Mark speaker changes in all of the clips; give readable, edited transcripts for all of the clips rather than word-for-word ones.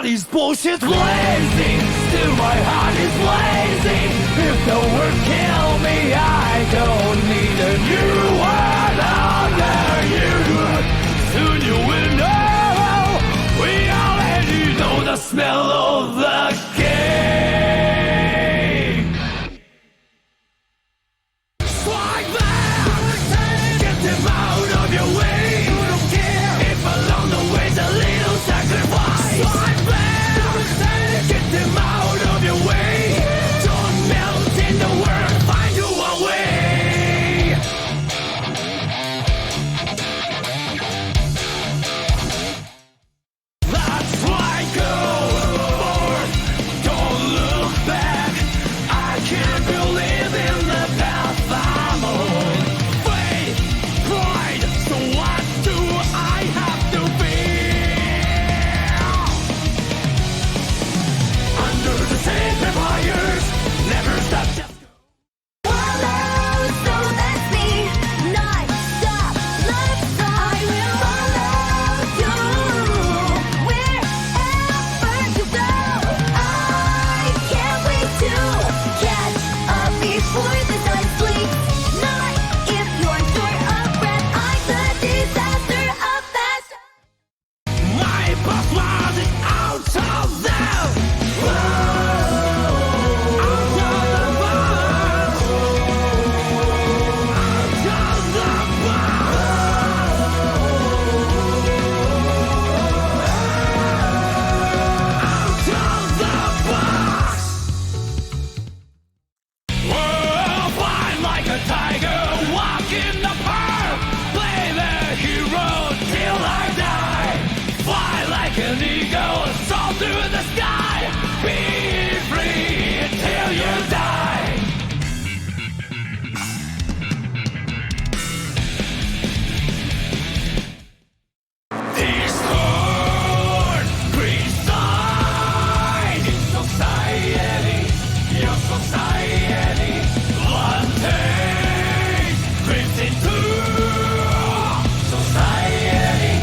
Speaker 1: body's bullshit blazing, still my heart is blazing. If the word kill me, I don't need a new word under you. Soon you will know, we already know the smell of the game. Strike back, get them out of your way. You don't care if along the way's a little sacrifice. Strike back, get them out of your way. Don't melt in the world, find you a way. That's right, go forth, don't look back. I can't believe in the path I'm on. Faith, pride, so what do I have to feel? Under the sacred fires, never stop just
Speaker 2: Follow, so that's me. Not stop, love song. I will follow you wherever you go. I can't wait to catch up before the sun sleeps. Not if you're short of breath. I'm the disaster of fast.
Speaker 1: my boss was out of them. Fight like a tiger, walk in the park, play the hero till I die. Fly like an eagle, soar through the sky, be free till you die. Discord, preside in society, your society. One day, creeps into society,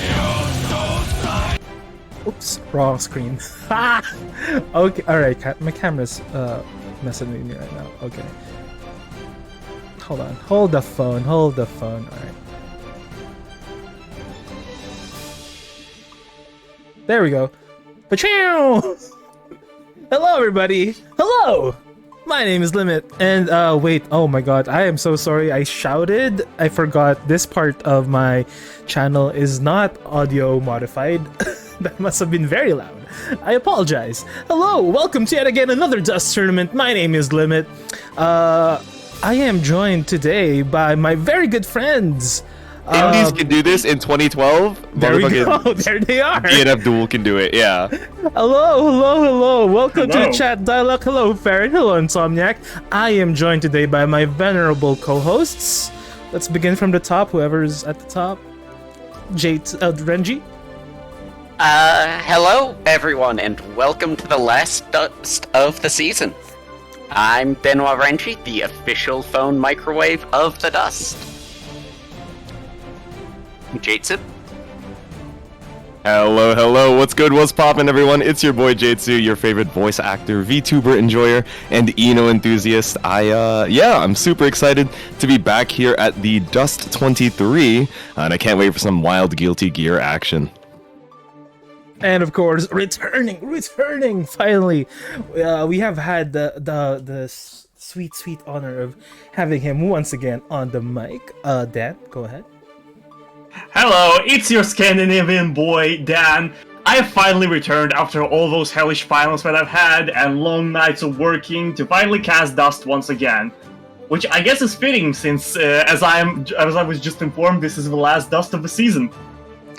Speaker 1: your society.
Speaker 3: Oops, wrong screen. Okay, alright, my camera's messing with me right now. Okay. Hold on. Hold the phone. Alright. There we go. Pachow! Hello, everybody! Hello! My name is Limit, and wait, oh my god, I am so sorry, I shouted. I forgot this part of my channel is not audio modified. That must have been very loud. I apologize. Hello, welcome to yet again another Dust tournament. My name is Limit. I am joined today by my very good friends.
Speaker 4: Indies can do this in 2012.
Speaker 3: There we go, there they are.
Speaker 4: Ian Abdul can do it, yeah.
Speaker 3: Hello. Welcome to the chat dialogue. Hello, Farron. Hello, Insomniac. I am joined today by my venerable co-hosts. Let's begin from the top, whoever's at the top. Renji.
Speaker 5: Hello everyone, and welcome to the last Dust of the season. I'm Benoit Renji, the official phone microwave of the Dust. Jatsu.
Speaker 4: Hello, what's good, what's poppin', everyone? It's your boy Jatsu, your favorite voice actor, VTuber enjoyer, and Eno enthusiast. I'm super excited to be back here at the DUST 23, and I can't wait for some wild Guilty Gear action.
Speaker 3: And of course, returning finally. We have had the sweet honor of having him once again on the mic. Dan, go ahead.
Speaker 6: Hello, it's your Scandinavian boy, Dan. I have finally returned after all those hellish finals that I've had and long nights of working to finally cast Dust once again. Which I guess is fitting since, as I was just informed, this is the last Dust of the season.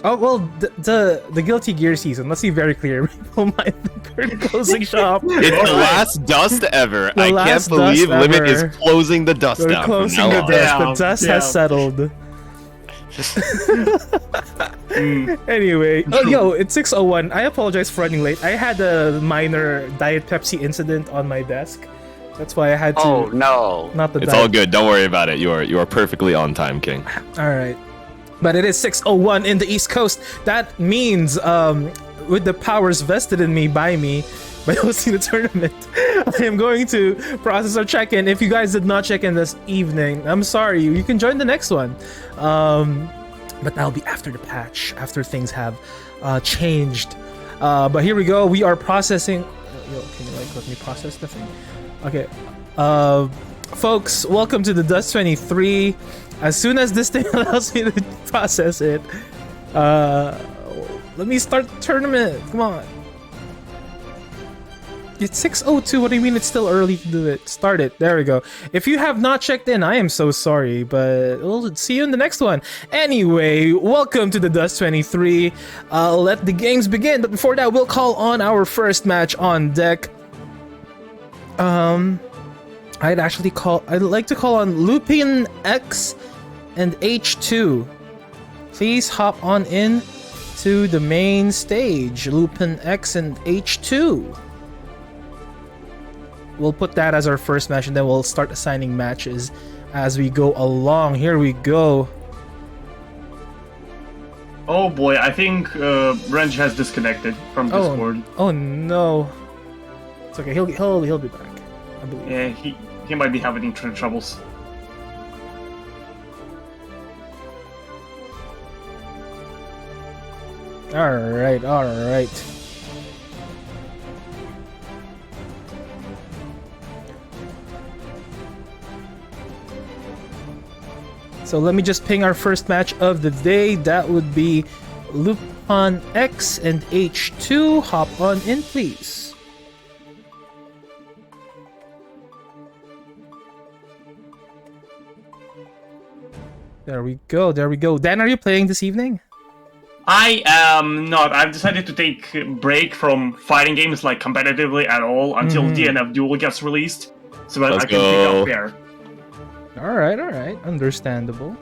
Speaker 3: Oh, well, the Guilty Gear season, let's be very clear, people might think we're closing shop.
Speaker 4: It's the last Dust ever.
Speaker 3: The
Speaker 4: I
Speaker 3: last
Speaker 4: can't believe
Speaker 3: Dust
Speaker 4: Limit
Speaker 3: ever.
Speaker 4: is closing the Dust
Speaker 3: We're
Speaker 4: down from
Speaker 3: closing
Speaker 4: now
Speaker 3: the
Speaker 4: on.
Speaker 3: dust. The dust has settled. Anyway, it's 6:01. I apologize for running late. I had a minor Diet Pepsi incident on my desk. That's why I had to.
Speaker 5: Oh no!
Speaker 3: Not the.
Speaker 4: It's all good. Don't worry about it. You are perfectly on time, King.
Speaker 3: All right. But it is 6:01 in the East Coast. That means, with the powers vested in me by hosting the tournament, I am going to process our check-in. If you guys did not check in this evening, I'm sorry. You can join the next one. But that'll be after the patch, after things have changed. But here we go. We are processing. Yo, can you let me process the thing? Okay. Folks, welcome to the DUST XXIII. As soon as this thing allows me to process it, let me start the tournament. Come on. It's 6:02. What do you mean it's still early to do it? Start it. There we go. If you have not checked in, I am so sorry, but we'll see you in the next one. Anyway, welcome to the DUST XXIII. Let the games begin. But before that, we'll call on our first match on deck. I'd like to call on Lupin X and H2. Please hop on in to the main stage. Lupin X and H2. We'll put that as our first match, and then we'll start assigning matches as we go along. Here we go.
Speaker 6: Oh boy, I think Wrench has disconnected from Discord.
Speaker 3: Oh no. It's okay. He'll be back, I believe.
Speaker 6: Yeah, he might be having troubles.
Speaker 3: All right. So let me just ping our first match of the day. That would be Lupin X and H2. Hop on in, please. There we go. Dan, are you playing this evening?
Speaker 6: I am not. I've decided to take a break from fighting games like competitively at all until DNF Duel gets released, so that I can pick up there.
Speaker 3: All right. Understandable.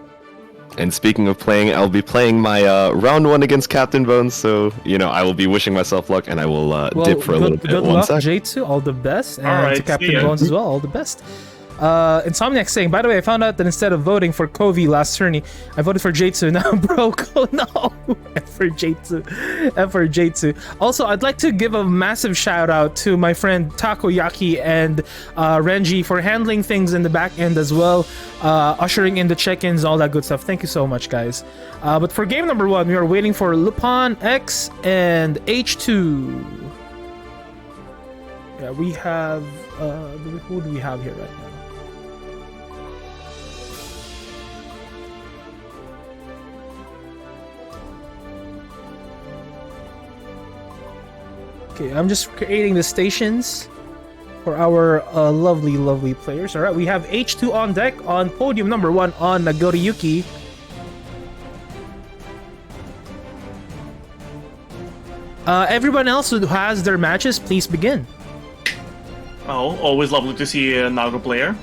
Speaker 4: And speaking of playing, I'll be playing my round 1 against Captain Bones, so, I will be wishing myself luck, and I will dip for a little bit.
Speaker 3: Good luck, J2. All the best. And to Captain Bones as well, all the best. Insomniac saying, by the way, I found out that instead of voting for Kovi last tourney, I voted for J2. Now I'm broke. Oh no! F for J2. Also, I'd like to give a massive shout out to my friend Takoyaki and Renji for handling things in the back end as well, ushering in the check-ins, all that good stuff. Thank you so much, guys. But for game number 1, we are waiting for Lupin X and H2. Yeah, we have who do we have here right now? Okay, I'm just creating the stations for our lovely players. All right, we have H2 on deck on podium number 1 on Nagoriyuki. Everyone else who has their matches, please begin.
Speaker 6: Oh, always lovely to see a Nago player.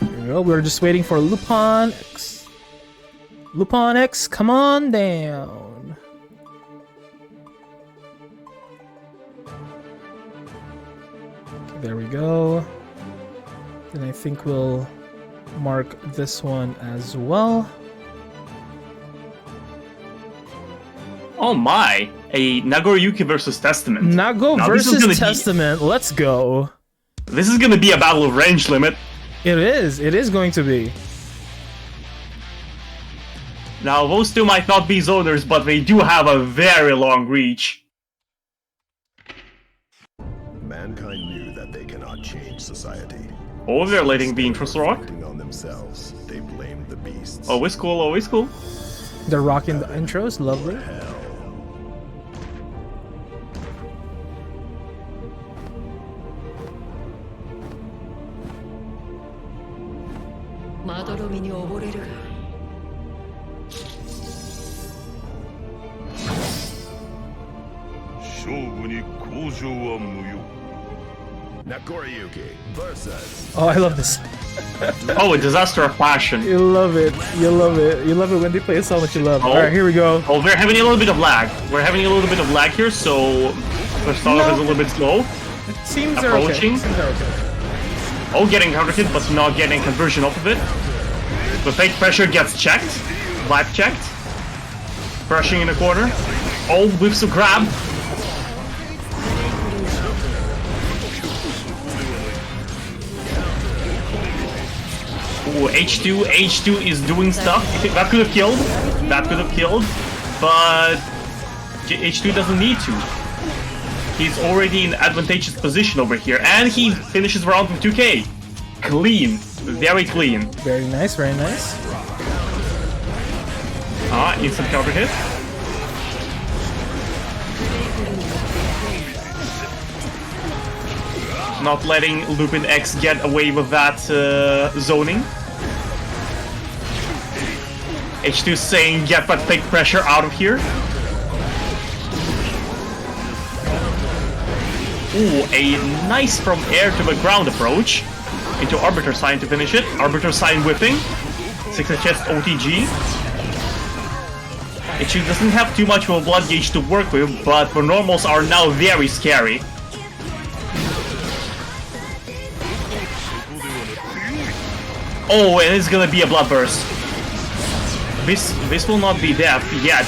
Speaker 3: Here we go. We're just waiting for Lupin X. Lupin X, come on down. There we go. And I think we'll mark this one as well.
Speaker 6: Oh my! A Nagoriyuki versus Testament.
Speaker 3: Nago versus Testament. Let's go.
Speaker 6: This is gonna be a battle of range limit.
Speaker 3: It is. It is going to be.
Speaker 6: Now, those two might not be zoners, but they do have a very long reach.
Speaker 7: Mankind knew that they cannot change society.
Speaker 6: Oh, they're letting the intros rock.
Speaker 7: On themselves, they blamed the beasts.
Speaker 6: Always cool, always cool.
Speaker 3: They're rocking the intros. Lovely.
Speaker 7: Hell. Nagoriyuki versus.
Speaker 3: Oh, I love this.
Speaker 6: Oh, a disaster of passion.
Speaker 3: You love it. You love it. You love it when they play a song that you love.
Speaker 6: Oh.
Speaker 3: All right, here we go.
Speaker 6: Oh, we're having a little bit of lag. We're having a little bit of lag here, so the start off is a little bit slow.
Speaker 3: It seems they're okay.
Speaker 6: Approaching.
Speaker 3: Seems they're okay.
Speaker 6: Oh, getting counter hit, but not getting conversion off of it. The fake pressure gets checked. Vibe checked. Crushing in the corner. Oh, whips a grab. Ooh, H2 is doing stuff. That could have killed. That could have killed. But H2 doesn't need to. He's already in advantageous position over here. And he finishes round with 2k. Clean. Very clean.
Speaker 3: Very nice, very nice.
Speaker 6: Instant counter hit. Not letting Lupin X get away with that zoning. H2 saying, get that fake pressure out of here. Ooh, a nice from air to the ground approach. Into Arbiter Sign to finish it. Arbiter Sign whipping. 6 chest OTG. H2 doesn't have too much of a blood gauge to work with, but the normals are now very scary. Oh, and it's gonna be a bloodburst. This will not be death yet,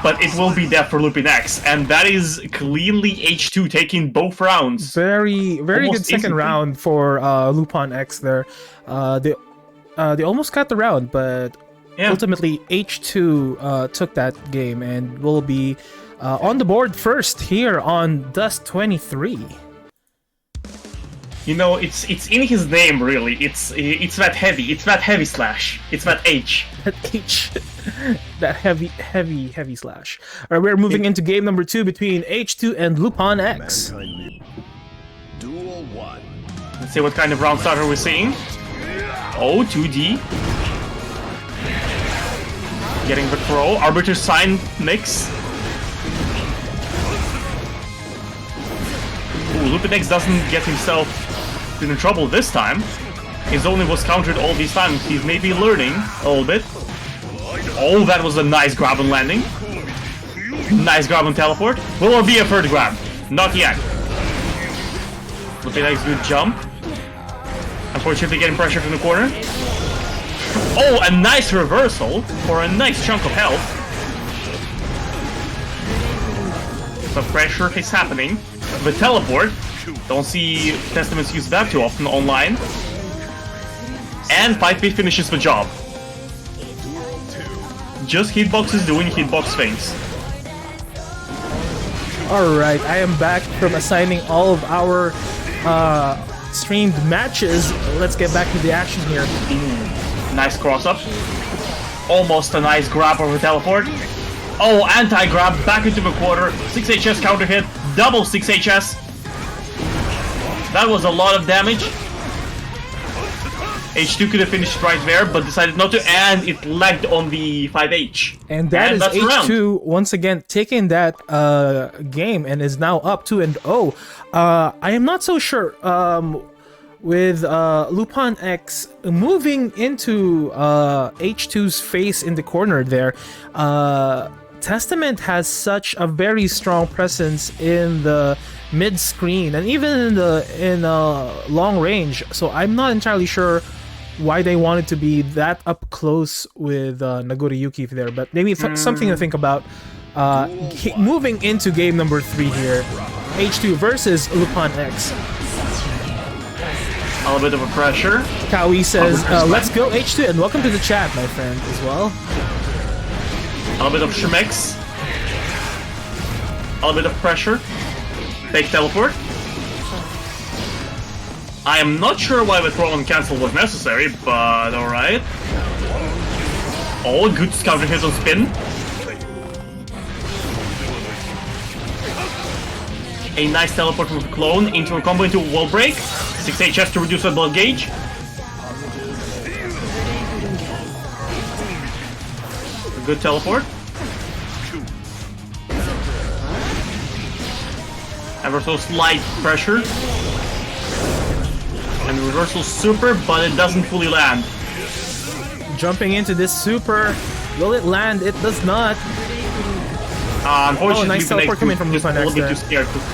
Speaker 6: but it will be death for Lupin X, and that is cleanly H2 taking both rounds.
Speaker 3: Very
Speaker 6: Almost
Speaker 3: good second
Speaker 6: instantly.
Speaker 3: round for Lupin X there. They almost got the round, but
Speaker 6: Yeah.
Speaker 3: ultimately H2 took that game and will be on the board first here on DUST 23.
Speaker 6: You know, it's in his name really. It's that heavy slash. It's that H.
Speaker 3: That H, that heavy slash. All right, we're moving into game number 2 between H2 and Lupin X.
Speaker 7: Mankind Duel 1.
Speaker 6: Let's see what kind of round starter we're seeing. Oh, 2D. Getting the throw. Arbiter Sign mix. Ooh, Lupin X doesn't get himself in trouble this time. His only was countered all these times. He's maybe learning a little bit. Oh, that was a nice grab and landing. Nice grab and teleport. Will there be a third grab? Not yet. Lupin X good jump. Unfortunately getting pressure from the corner. Oh, a nice reversal for a nice chunk of health. The pressure is happening. The teleport. Don't see Testaments use that too often online. And 5-bit finishes the job. Just hitboxes doing hitbox things.
Speaker 3: Alright, I am back from assigning all of our streamed matches. Let's get back to the action here.
Speaker 6: Nice cross up. Almost a nice grab over teleport. Oh, anti-grab back into the quarter. 6HS counter hit. Double 6HS. That was a lot of damage. H2 could have finished right there, but decided not to, and it lagged on the 5H.
Speaker 3: And that's
Speaker 6: the round.
Speaker 3: H2 once again taking that game and is now up 2-0. I am not so sure with Lupin X moving into H2's face in the corner there. Testament has such a very strong presence in the mid screen and even in long range, so I'm not entirely sure why they wanted to be that up close with Nagoriyuki there, but maybe it's something to think about. Moving into game number 3 here, H2 versus Lupin X.
Speaker 6: A little bit of a pressure.
Speaker 3: Kawi says, let's go H2, and welcome to the chat, my friend, as well.
Speaker 6: A little bit of Shemix. A little bit of pressure. Fake teleport. I am not sure why the throw and cancel was necessary, but alright. Oh, good counter hit on spin. A nice teleport from the clone into a combo into a wall break. 6 HS to reduce the blood gauge. A good teleport. And reversal slight pressure. And reversal super, but it doesn't fully land.
Speaker 3: Jumping into this super, will it land? It does not.
Speaker 6: Unfortunately,
Speaker 3: nice teleport coming from
Speaker 6: just a
Speaker 3: Lupin
Speaker 6: little
Speaker 3: X
Speaker 6: bit
Speaker 3: there.
Speaker 6: too scared.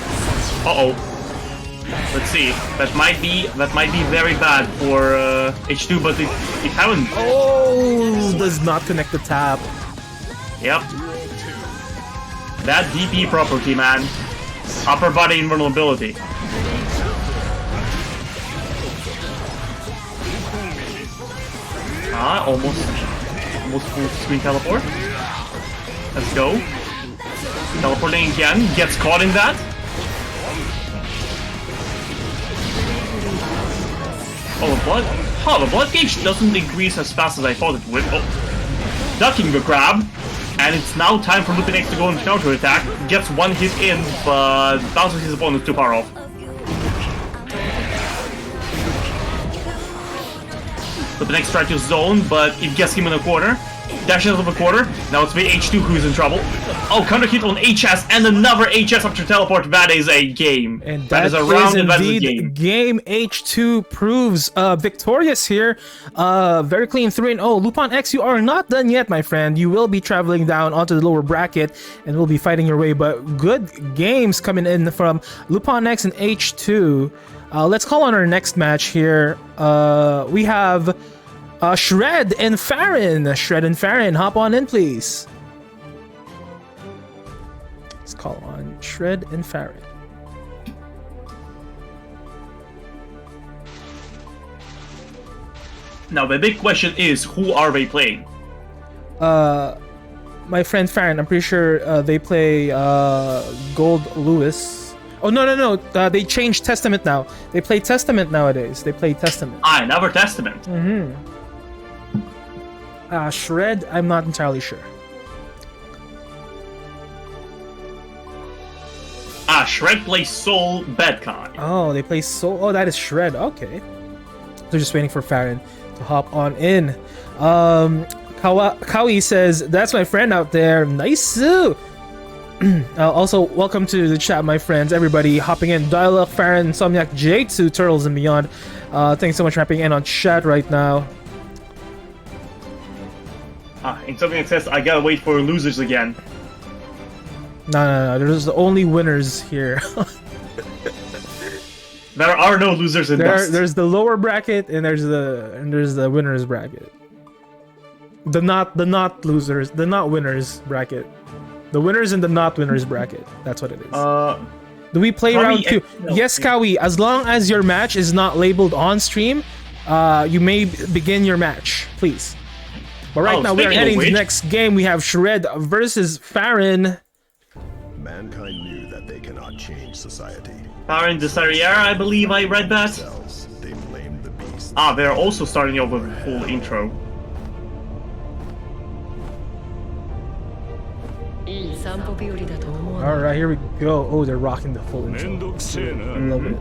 Speaker 6: Uh-oh. Let's see. That might be very bad for H2, but it haven't.
Speaker 3: Oh, does not connect the tap.
Speaker 6: Yep. That DP property, man. Upper body invulnerability. Almost full screen teleport. Let's go. Teleporting again, gets caught in that. The blood gauge doesn't increase as fast as I thought it would. Oh. Ducking the grab. And it's now time for Lupin X to go into counter attack. Gets one hit in, but bounces his opponent too far off. Lupin X tried to zone, but it gets him in a corner. Dashes over a quarter. Now it's the H2 who's in trouble. Oh, counter hit on HS and another HS after teleport. That is a game.
Speaker 3: And
Speaker 6: that is a round and that is a game.
Speaker 3: Game H2 proves victorious here. Very clean 3-0. Lupin X, you are not done yet, my friend. You will be traveling down onto the lower bracket and will be fighting your way. But good games coming in from Lupin X and H2. Let's call on our next match here. We have Shred and Farron. Shred and Farron, hop on in, please. Let's call on Shred and Farron.
Speaker 6: Now the big question is, who are they playing?
Speaker 3: My friend Farron, I'm pretty sure they play Gold Lewis. Oh, no. They changed Testament now. They play Testament nowadays. They play Testament.
Speaker 6: Another Testament.
Speaker 3: Shred, I'm not entirely sure.
Speaker 6: Shred plays Soul Bedkai.
Speaker 3: Oh, they play Soul. Oh, that is Shred. Okay. They're just waiting for Farron to hop on in. Kawi says, that's my friend out there. Nice. Also, welcome to the chat, my friends. Everybody hopping in. Dial-Up, Farron, Insomniac, J2, Turtles, and beyond. Thanks so much for hopping in on chat right now.
Speaker 6: Insomniac says, I gotta wait for losers again.
Speaker 3: No. There's only winners here.
Speaker 6: There are no losers in Dust.
Speaker 3: There's the lower bracket and there's the winners bracket. The not losers, the not winners bracket. The winners and the not winners bracket. That's what it is. Do we play round 2?
Speaker 6: No.
Speaker 3: Yes, Kawi. As long as your match is not labeled on stream, you may begin your match, please. But right now we are heading to the next game. We have Shred versus Farron.
Speaker 7: Mankind knew that they cannot change society.
Speaker 6: Farron de Sarriere, I believe I read that.
Speaker 7: They blamed the beast.
Speaker 6: They're also starting over with a full intro.
Speaker 3: Alright, here we go. Oh, they're rocking the full intro. I love it.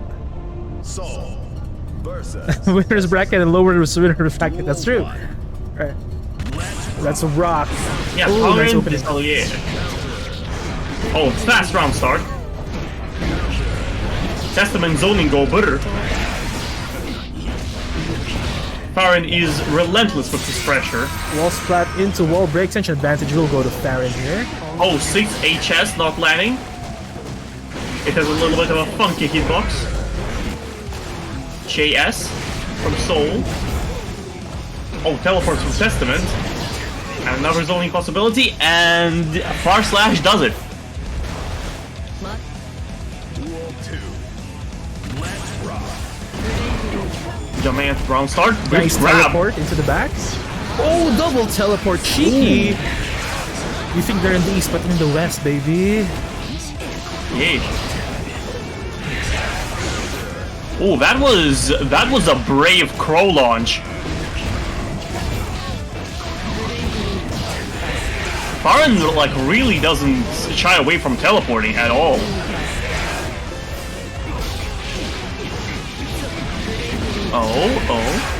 Speaker 7: Saul versus
Speaker 3: Winners bracket and lower winners bracket. That's true. Alright. That's a rock.
Speaker 6: Yeah,
Speaker 3: Ooh, nice
Speaker 6: Farron
Speaker 3: opening.
Speaker 6: de Sarriere. Oh, fast round start. Testament zoning go butter. Farron is relentless with his pressure.
Speaker 3: Wall splat into wall break. Tension advantage will go to Farron here.
Speaker 6: Oh, 6 HS not landing. It has a little bit of a funky hitbox. JS from Soul. Oh, teleports from Testament. And another zoning possibility, and Far Slash does it.
Speaker 7: Duel 2. Let's rock.
Speaker 6: Jumping at the round start.
Speaker 3: Nice
Speaker 6: grab.
Speaker 3: teleport into the back. Oh, double teleport. Cheeky. You think they're in the east, but in the west, baby.
Speaker 6: Yeah. Oh, that was a brave crow launch. Farron like really doesn't shy away from teleporting at all. Oh.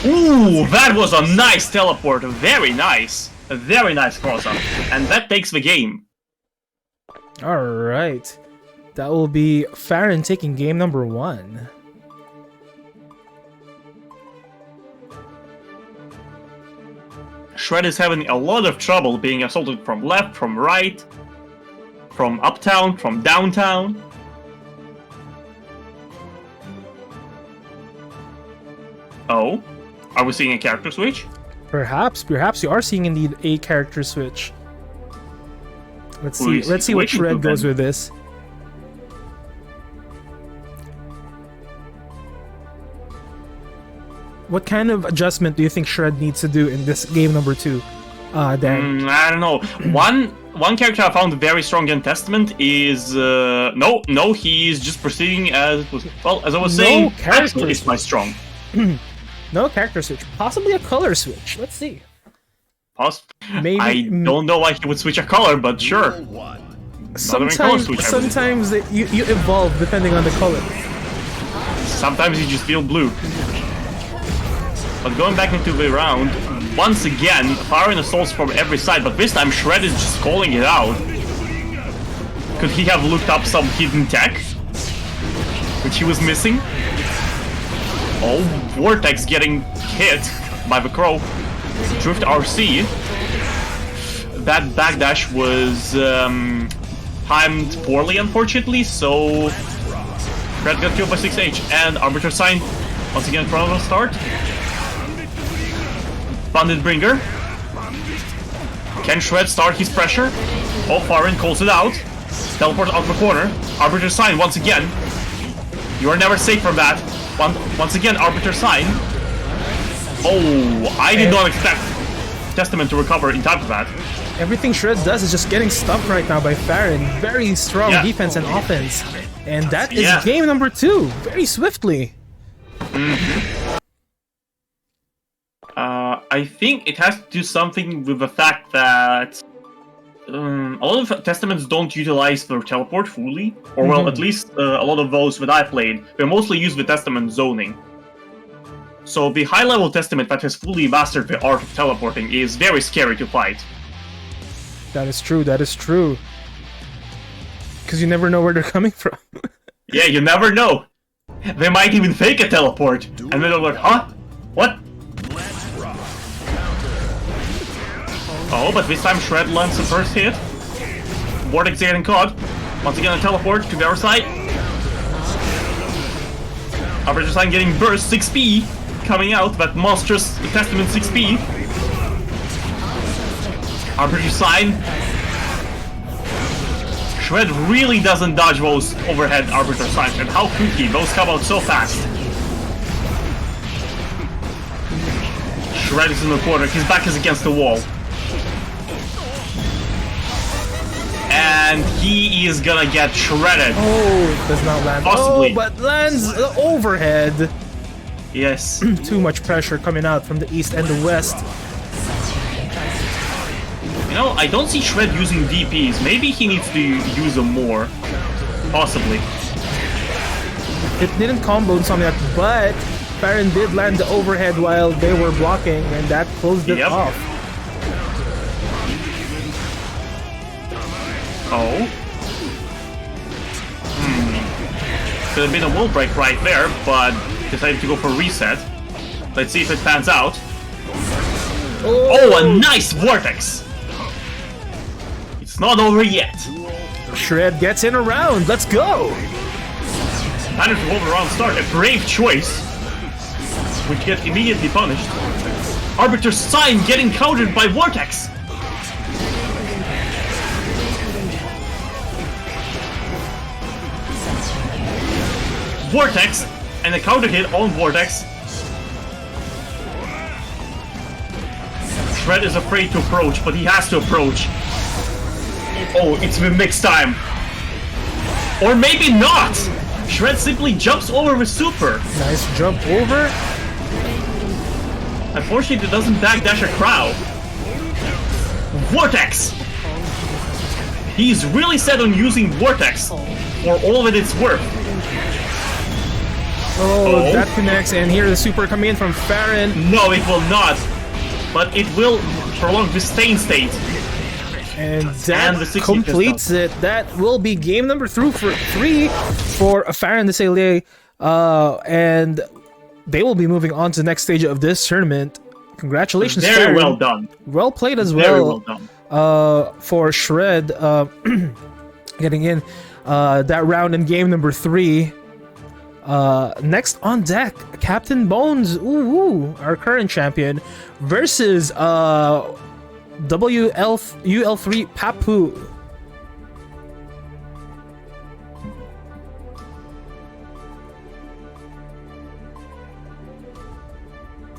Speaker 6: Ooh, that was a nice teleport. Very nice. A very nice cross-up. And that takes the game.
Speaker 3: Alright. That will be Farron taking game number 1.
Speaker 6: Shred is having a lot of trouble being assaulted from left, from right, from uptown, from downtown. Oh, are we seeing a character switch?
Speaker 3: Perhaps you are seeing indeed a character switch. Let's see what
Speaker 6: switching
Speaker 3: Shred
Speaker 6: to
Speaker 3: goes
Speaker 6: then?
Speaker 3: with this. What kind of adjustment do you think Shred needs to do in this game number 2, Dan?
Speaker 6: I don't know. One character I found very strong in Testament is no, he's just proceeding as as I was saying.
Speaker 3: character
Speaker 6: Axel is my strong.
Speaker 3: No character switch. Possibly a color switch. Let's see.
Speaker 6: Maybe I don't know why he would switch a color, but sure.
Speaker 3: Sometimes you evolve depending on the color.
Speaker 6: Sometimes you just feel blue. But going back into the round, once again, firing assaults from every side, but this time Shred is just calling it out. Could he have looked up some hidden tech? Which he was missing? Oh, Vortex getting hit by the Crow. Drift RC. That backdash was timed poorly, unfortunately, so Shred got killed by 6H, and Arbiter Sign once again in front of the start. Bandit Bringer. Can Shred start his pressure? Oh, Farin calls it out. Teleport out the corner. Arbiter Sign once again. You are never safe from that. Once again, Arbiter Sign. Oh, I did not expect Testament to recover in time for that.
Speaker 3: Everything Shred does is just getting stumped right now by Farron. Very strong defense and offense. And that is game number 2, very swiftly.
Speaker 6: I think it has to do something with the fact that a lot of Testaments don't utilize their teleport fully, or well, at least a lot of those that I played, they mostly use the Testament zoning. So the high-level Testament that has fully mastered the art of teleporting is very scary to fight.
Speaker 3: That is true, Because you never know where they're coming from.
Speaker 6: Yeah, you never know. They might even fake a teleport, and then they're like, huh? What? Oh, but this time Shred lands the first hit. Vortex getting caught. Once again a teleport to the other side. Arbiter Sign getting burst, 6p coming out, that monstrous Testament 6p. Arbiter Sign. Shred really doesn't dodge those overhead Arbiter Signs, and how could he? Those come out so fast. Shred is in the corner, his back is against the wall. And he is gonna get shredded.
Speaker 3: Oh, does not land.
Speaker 6: Possibly.
Speaker 3: Oh, but lands overhead.
Speaker 6: Yes.
Speaker 3: Too much pressure coming out from the east and the west.
Speaker 6: You know, I don't see Shred using DPs. Maybe he needs to use them more. Possibly.
Speaker 3: It didn't combo and something like that, but Farron did land the overhead while they were blocking, and that closed it off.
Speaker 6: Oh. Could have been a wall break right there, but decided to go for reset. Let's see if it pans out. Oh, a nice Vortex! It's not over yet.
Speaker 3: Shred gets in a round. Let's go!
Speaker 6: Managed to hold around start. A brave choice, which gets immediately punished. Arbiter Sign getting countered by Vortex. Vortex and a counter hit on Vortex. Shred is afraid to approach, but he has to approach. Oh, it's the mix time. Or maybe not! Shred simply jumps over with super.
Speaker 3: Nice jump over.
Speaker 6: Unfortunately, it doesn't backdash a crowd. Vortex! He's really set on using Vortex for all that it's worth.
Speaker 3: Oh, that connects, and here the super coming in from Farron.
Speaker 6: No, it will not. But it will prolong the stain state.
Speaker 3: And that completes it. That will be game number 3 for Farron de Saillier. And they will be moving on to the next stage of this tournament. Congratulations,
Speaker 6: Very
Speaker 3: Farron.
Speaker 6: well done.
Speaker 3: Well played as
Speaker 6: Very
Speaker 3: well.
Speaker 6: well done.
Speaker 3: For Shred getting in that round in game number 3. Next on deck, Captain Bones, our current champion, versus UL3 Papu.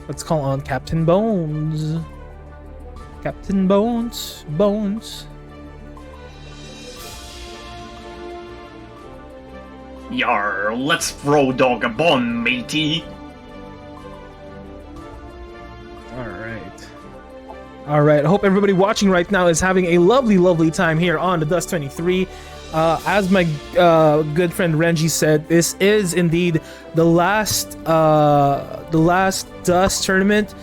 Speaker 3: Let's call on Captain Bones. Captain Bones, Bones.
Speaker 6: Yar, let's throw dog a bone, matey.
Speaker 3: Alright, I hope everybody watching right now is having a lovely time here on the DUST 23. As my good friend Renji said, this is indeed the last DUST tournament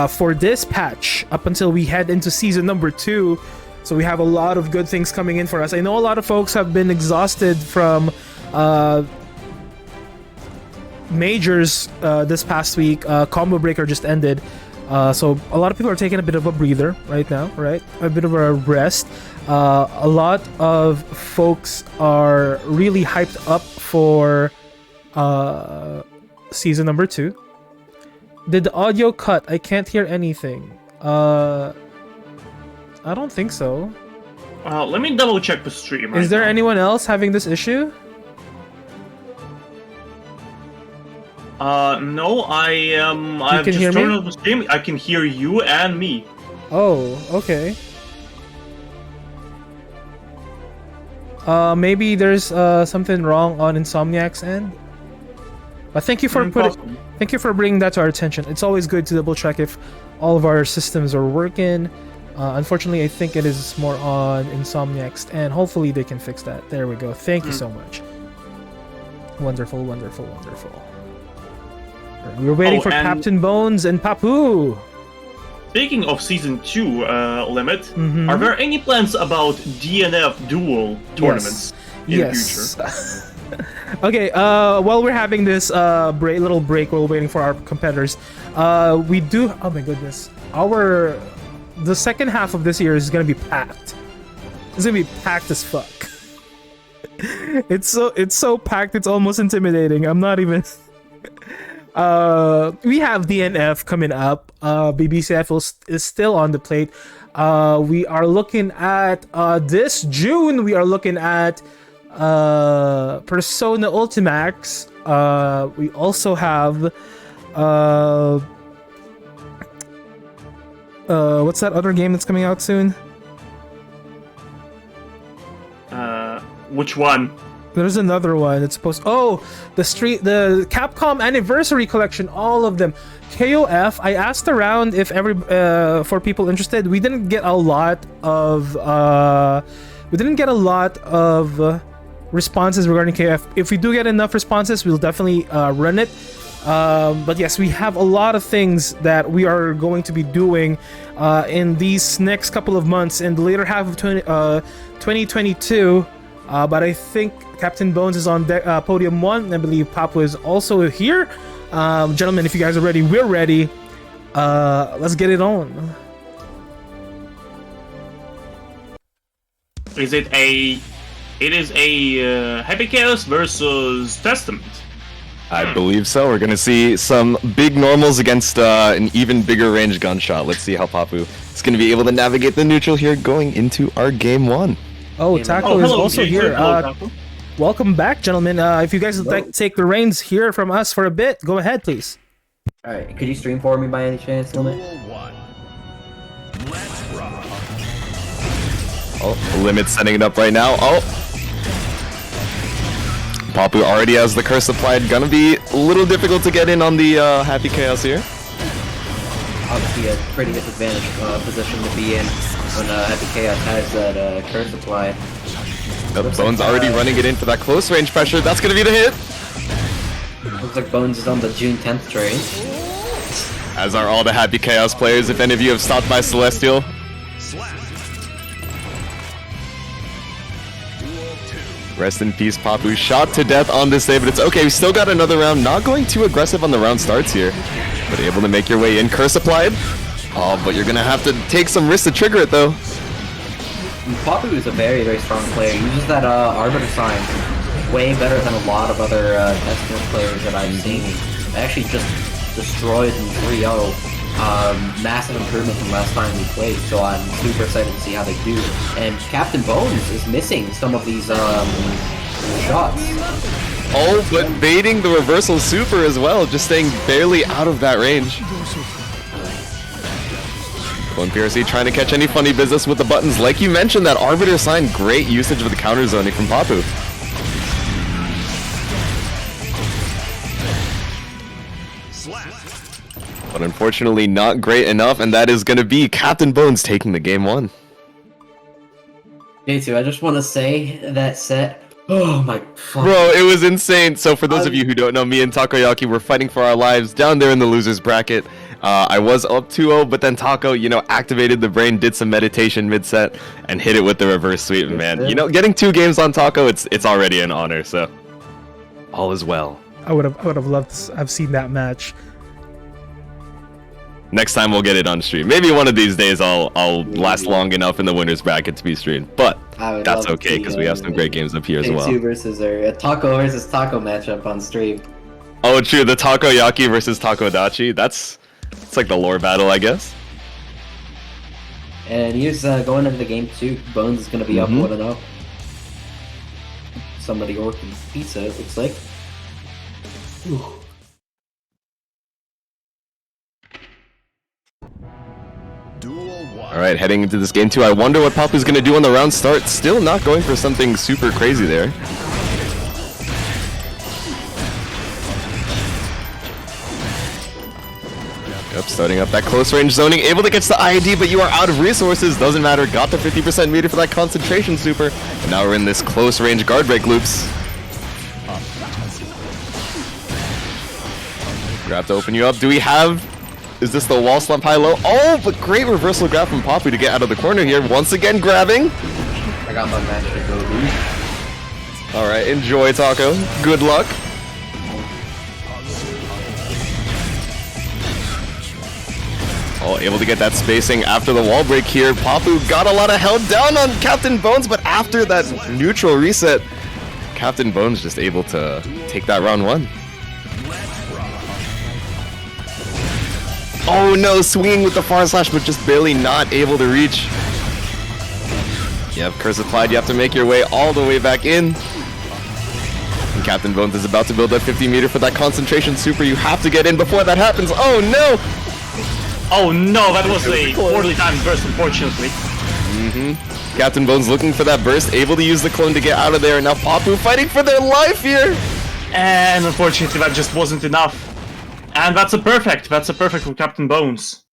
Speaker 3: for this patch up until we head into season number 2. So we have a lot of good things coming in for us. I know a lot of folks have been exhausted from majors this past week. Combo Breaker just ended. So a lot of people are taking a bit of a breather right now, right? A bit of a rest. A lot of folks are really hyped up for season number 2. Did the audio cut? I can't hear anything. I don't think so.
Speaker 6: Let me double check the stream.
Speaker 3: Is there anyone else having this issue?
Speaker 6: No, I've just turned on the stream. I can hear you and me.
Speaker 3: Oh, okay. Maybe there's something wrong on Insomniac's end. But thank you for bringing that to our attention. It's always good to double check if all of our systems are working. Unfortunately, I think it is more on Insomniac's end. Hopefully they can fix that. There we go. Thank you so much. Wonderful. We're waiting for Captain Bones and Papu.
Speaker 6: Speaking of Season 2, Limit, are there any plans about DNF duel tournaments in the future?
Speaker 3: Okay, while we're having this little break while we're waiting for our competitors, we do... Oh my goodness. The second half of this year is going to be packed. It's going to be packed as fuck. It's so packed, it's almost intimidating. I'm not even... we have DNF coming up. BBCF is still on the plate. We are looking at this June. We are looking at Persona Ultimax. We also have what's that other game that's coming out soon?
Speaker 6: Which one?
Speaker 3: There's another one. It's supposed. Oh, the Capcom Anniversary Collection. All of them. KOF. I asked around if for people interested. We didn't get a lot of responses regarding KOF. If we do get enough responses, we'll definitely run it. But yes, we have a lot of things that we are going to be doing in these next couple of months in the later half of 2022. But I think Captain Bones is on podium 1. I believe Papa is also here. Gentlemen, if you guys are ready, we're ready. Let's get it on.
Speaker 6: It is a Happy Chaos versus Testament.
Speaker 4: I believe so. We're gonna see some big normals against an even bigger range gunshot. Let's see how Papu is gonna be able to navigate the neutral here going into our game 1.
Speaker 3: Oh, Taco is also here. Welcome back, gentlemen. If you guys would like to take the reins here from us for a bit, go ahead, please.
Speaker 8: Alright, could you stream for me by any chance, Limit?
Speaker 4: Oh, Limit setting it up right now. Oh! Papu already has the curse applied. Gonna be a little difficult to get in on the Happy Chaos here.
Speaker 8: Obviously a pretty disadvantaged position to be in when Happy Chaos has that curse applied.
Speaker 4: Bones already running it in for that close range pressure. That's gonna be the hit.
Speaker 8: Looks like Bones is on the June 10th train.
Speaker 4: As are all the Happy Chaos players, if any of you have stopped by Celestial. Rest in peace, Papu. Shot to death on this day, but it's okay. We still got another round. Not going too aggressive on the round starts here, but able to make your way in. Curse applied. Oh, but you're gonna have to take some risks to trigger it, though.
Speaker 8: Papu is a very, very strong player. He uses that Arbiter sign way better than a lot of other Destiny players that I've seen. I actually just destroyed in 3-0. Massive improvement from last time we played, so I'm super excited to see how they do. And Captain Bones is missing some of these shots.
Speaker 4: Oh, but baiting the reversal super as well, just staying barely out of that range. Clone PRC trying to catch any funny business with the buttons. Like you mentioned, that Arbiter sign, great usage of the counter zoning from Papu. But unfortunately not great enough, and that is going to be Captain Bones taking the game 1.
Speaker 8: J2, I just want to say that set, oh my fuck.
Speaker 4: Bro, it was insane. So for those of you who don't know, me and Takoyaki were fighting for our lives down there in the losers bracket. I was up 2-0, but then Taco, you know, activated the brain, did some meditation mid-set, and hit it with the reverse sweep. And man, you know, getting 2 games on Taco, it's already an honor. So all is well.
Speaker 3: I would have loved to have seen that match.
Speaker 4: Next time we'll get it on stream. Maybe one of these days I'll last long enough in the winners bracket to be streamed. But that's okay because we have some great games up here as well.
Speaker 8: Versus a Taco versus Taco matchup on stream.
Speaker 4: Oh, true. The Takoyaki versus Takodachi. It's like the lore battle, I guess.
Speaker 8: And here's going into the game 2. Bones is going to be up 1-0. Somebody ordered pizza, it looks like. Ooh.
Speaker 4: Alright, heading into this game 2, I wonder what Papu's going to do on the round start. Still not going for something super crazy there. Yep, starting up that close range zoning, able to catch the IED, but you are out of resources. Doesn't matter, got the 50% meter for that concentration super. And now we're in this close range guard break loops. Grab to open you up. Do we have... Is this the wall slump high-low? Oh, but great reversal grab from Papu to get out of the corner here. Once again, grabbing.
Speaker 8: I got my match to go, dude.
Speaker 4: Alright, enjoy, Taco. Good luck. Oh, able to get that spacing after the wall break here. Papu got a lot of held down on Captain Bones, but after that neutral reset, Captain Bones just able to take that round 1. Oh no, swinging with the far slash, but just barely not able to reach. Yep, Curse applied, you have to make your way all the way back in. And Captain Bones is about to build that 50 meter for that concentration super. You have to get in before that happens. Oh no!
Speaker 6: Oh no, that was a poorly timed burst, unfortunately.
Speaker 4: Captain Bones looking for that burst, able to use the clone to get out of there. And now Papu fighting for their life here!
Speaker 6: And unfortunately that just wasn't enough. And that's a perfect for Captain Bones.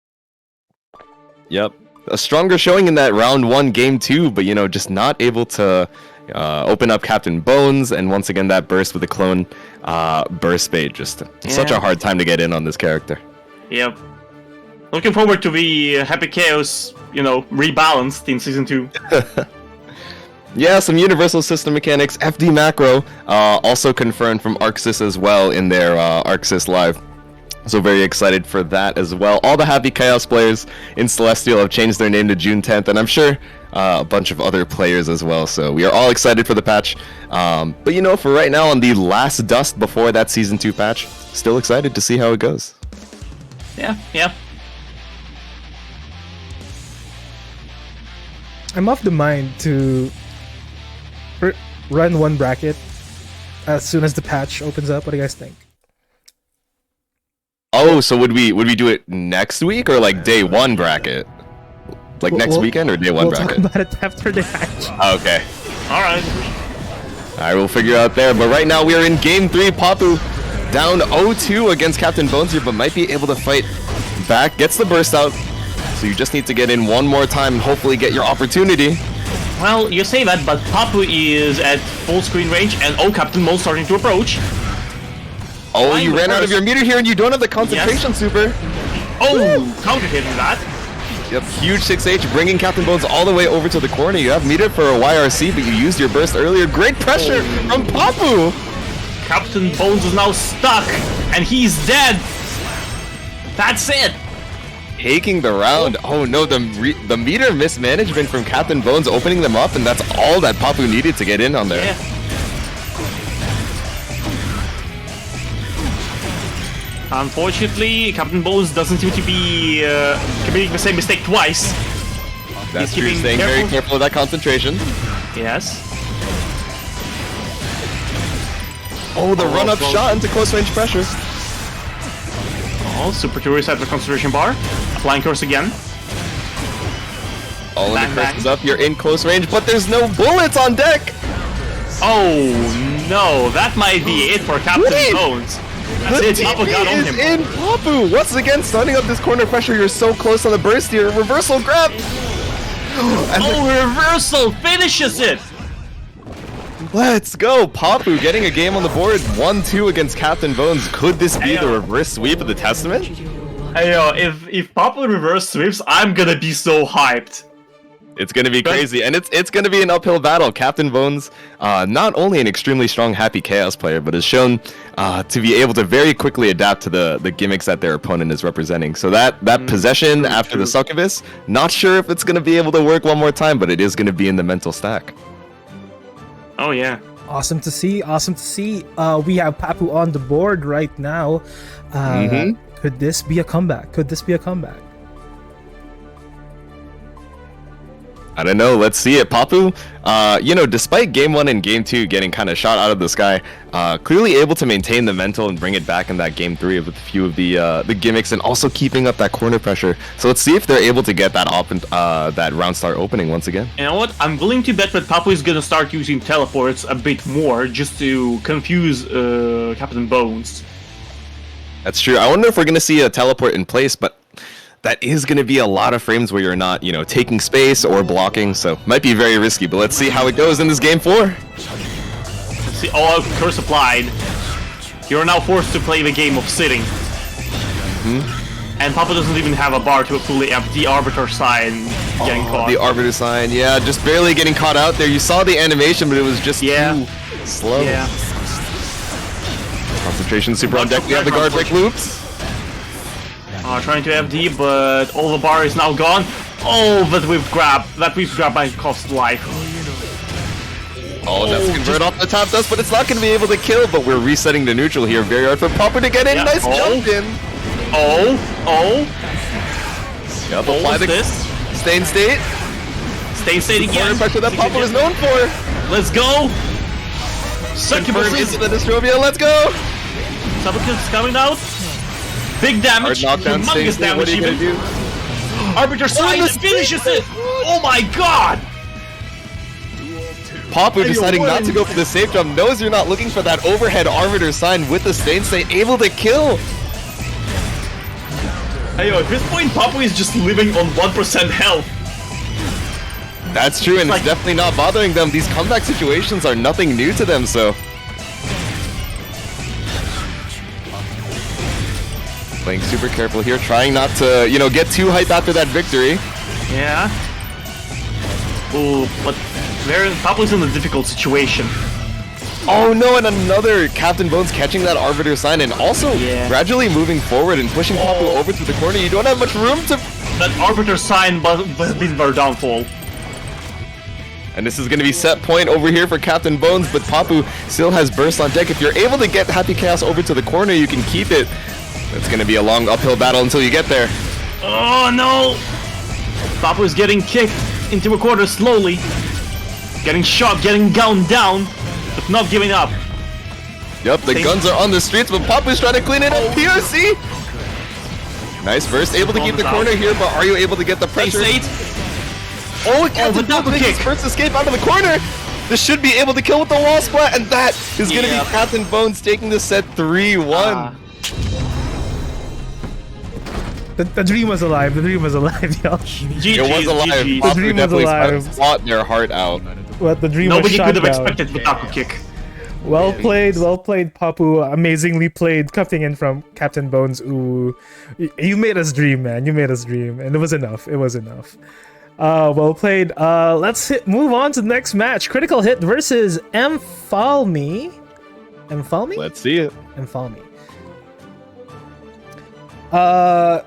Speaker 4: Yep. A stronger showing in that round 1 game 2, but you know, just not able to open up Captain Bones, and once again that burst with the clone burst bait. Just such a hard time to get in on this character.
Speaker 6: Yep. Looking forward to the Happy Chaos, you know, rebalanced in Season 2.
Speaker 4: Yeah, some universal system mechanics. FD macro also confirmed from Arxis as well in their Arxis Live. So very excited for that as well. All the Happy Chaos players in Celestial have changed their name to June 10th, and I'm sure a bunch of other players as well. So we are all excited for the patch. But you know, for right now, on the last dust before that Season 2 patch, still excited to see how it goes.
Speaker 6: Yeah.
Speaker 3: I'm of the mind to run 1 bracket as soon as the patch opens up. What do you guys think?
Speaker 4: Oh, so would we do it next week or like day 1 bracket? Like next weekend or day 1 bracket?
Speaker 3: We'll talk about it after the patch.
Speaker 4: Okay.
Speaker 6: Alright,
Speaker 4: we'll figure out there. But right now we are in game 3. Papu down 0-2 against Captain Bones here, but might be able to fight back. Gets the burst out. So you just need to get in one more time and hopefully get your opportunity.
Speaker 6: well, you say that, but Papu is at full screen range, and Captain Bones starting to approach.
Speaker 4: Oh, you ran out of your meter here and you don't have the concentration super.
Speaker 6: Oh, counter hitting that.
Speaker 4: Yep, huge 6H, bringing Captain Bones all the way over to the corner. You have meter for a YRC, but you used your burst earlier. Great pressure from Papu!
Speaker 6: Captain Bones is now stuck, and he's dead. That's it.
Speaker 4: Taking the round. Oh no, the meter mismanagement from Captain Bones opening them up, and that's all that Papu needed to get in on there.
Speaker 6: Yeah. Unfortunately, Captain Bones doesn't seem to be committing the same mistake twice.
Speaker 4: That's
Speaker 6: He's
Speaker 4: true.
Speaker 6: keeping
Speaker 4: Staying very careful with that concentration.
Speaker 6: Yes.
Speaker 4: Oh, the run-up
Speaker 6: close.
Speaker 4: shot into close range pressure.
Speaker 6: Oh, Super Tourist at the concentration bar. Flying course again.
Speaker 4: All of
Speaker 6: Bang,
Speaker 4: the
Speaker 6: bang.
Speaker 4: curses up. You're in close range, but there's no bullets on deck.
Speaker 6: Oh no, that might be it for Captain
Speaker 4: Wait!
Speaker 6: Bones. That's
Speaker 4: The
Speaker 6: it, Papa got on
Speaker 4: TP is
Speaker 6: him.
Speaker 4: in Papu. Once again, starting up this corner pressure. You're so close on the burst here. Reversal grab.
Speaker 6: Oh, reversal finishes it!
Speaker 4: Let's go. Papu getting a game on the board. 1-2 against Captain Bones. Could this be the reverse sweep of the Testament?
Speaker 6: Hey yo, if Papa reverse sweeps, I'm gonna be so hyped.
Speaker 4: It's gonna be crazy, and it's gonna be an uphill battle. Captain Bones, not only an extremely strong Happy Chaos player, but has shown to be able to very quickly adapt to the gimmicks that their opponent is representing. So that possession after the succubus, not sure if it's gonna be able to work one more time, but it is gonna be in the mental stack.
Speaker 6: Oh yeah.
Speaker 3: Awesome to see. Awesome to see. We have Papu on the board right now. Could this be a comeback? Could this be a comeback?
Speaker 4: I don't know. Let's see it. Papu, despite game 1 and game 2 getting kind of shot out of the sky, clearly able to maintain the mental and bring it back in that game 3 with a few of the gimmicks and also keeping up that corner pressure. So let's see if they're able to get that that round start opening once again.
Speaker 6: You know what? I'm willing to bet that Papu is gonna start using teleports a bit more just to confuse Captain Bones.
Speaker 4: That's true. I wonder if we're going to see a teleport in place, but that is going to be a lot of frames where you're not, taking space or blocking, so might be very risky, but let's see how it goes in this game 4.
Speaker 6: Let's see. Oh, curse applied. You're now forced to play the game of sitting. And Papa doesn't even have a bar to fully empty Arbiter sign getting caught.
Speaker 4: The Arbiter sign, yeah, just barely getting caught out there. You saw the animation, but it was just too slow.
Speaker 6: Yeah.
Speaker 4: Concentration super on deck. We have the guard break loops.
Speaker 6: Trying to FD, but all the bar is now gone. Oh, that we've grabbed might cost life.
Speaker 4: Oh, that's convert off the top dust, but it's not going to be able to kill. But we're resetting the neutral here. Very hard for Papa to get in.
Speaker 6: Yeah.
Speaker 4: Nice jump in. Yep, apply the stay in state.
Speaker 6: Stay in state again.
Speaker 4: Corner pressure that Papa is known for.
Speaker 6: Let's go.
Speaker 4: Confirm
Speaker 6: Succubus
Speaker 4: into the Dystropia. Let's go.
Speaker 6: Succubus coming out. Big damage.
Speaker 4: Hard knockdown,
Speaker 6: Humongous
Speaker 4: stay in. What
Speaker 6: damage
Speaker 4: are you
Speaker 6: even.
Speaker 4: gonna do?
Speaker 6: Arbiter sign finishes it. Oh my god.
Speaker 4: Papu deciding not to go for the safe jump, knows you're not looking for that overhead Arbiter sign with the stay able to kill.
Speaker 6: Hey yo, at this point, Papu is just living on 1% health.
Speaker 4: That's true, and it's definitely not bothering them. These comeback situations are nothing new to them, so. Playing super careful here, trying not to, get too hyped after that victory.
Speaker 6: Yeah. Ooh, but Papu's in a difficult situation.
Speaker 4: Oh no, and another Captain Bones catching that Arbiter sign and also gradually moving forward and pushing Papu over to the corner. You don't have much room to...
Speaker 6: That Arbiter sign has been their downfall.
Speaker 4: And this is going to be set point over here for Captain Bones, but Papu still has burst on deck. If you're able to get Happy Chaos over to the corner, you can keep it. It's going to be a long uphill battle until you get there.
Speaker 6: Oh no! Papu is getting kicked into a corner slowly. Getting shot, getting gunned down, but not giving up.
Speaker 4: Yep, the guns are on the streets, but Papu's trying to clean it up. PRC! Nice burst, able to keep the corner here, but are you able to get the pressure? Oh, Captain Bones makes his first escape out of the corner! This should be able to kill with the wall splat, and that is going to be Captain Bones taking the set 3-1.
Speaker 3: The dream was alive. The dream was alive, y'all.
Speaker 4: It was alive.
Speaker 3: The dream was alive.
Speaker 4: Fought their heart out.
Speaker 3: But the dream
Speaker 6: Nobody
Speaker 3: was shot
Speaker 6: could have
Speaker 3: down.
Speaker 6: expected the taco kick.
Speaker 3: Well played, Papu. Amazingly played, cutting in from Captain Bones. Ooh, you made us dream, man. You made us dream, and it was enough. It was enough. Well played. Let's move on to the next match. Critical Hit versus Emphalme. Emphalme?
Speaker 4: Let's see it.
Speaker 3: Emphalme.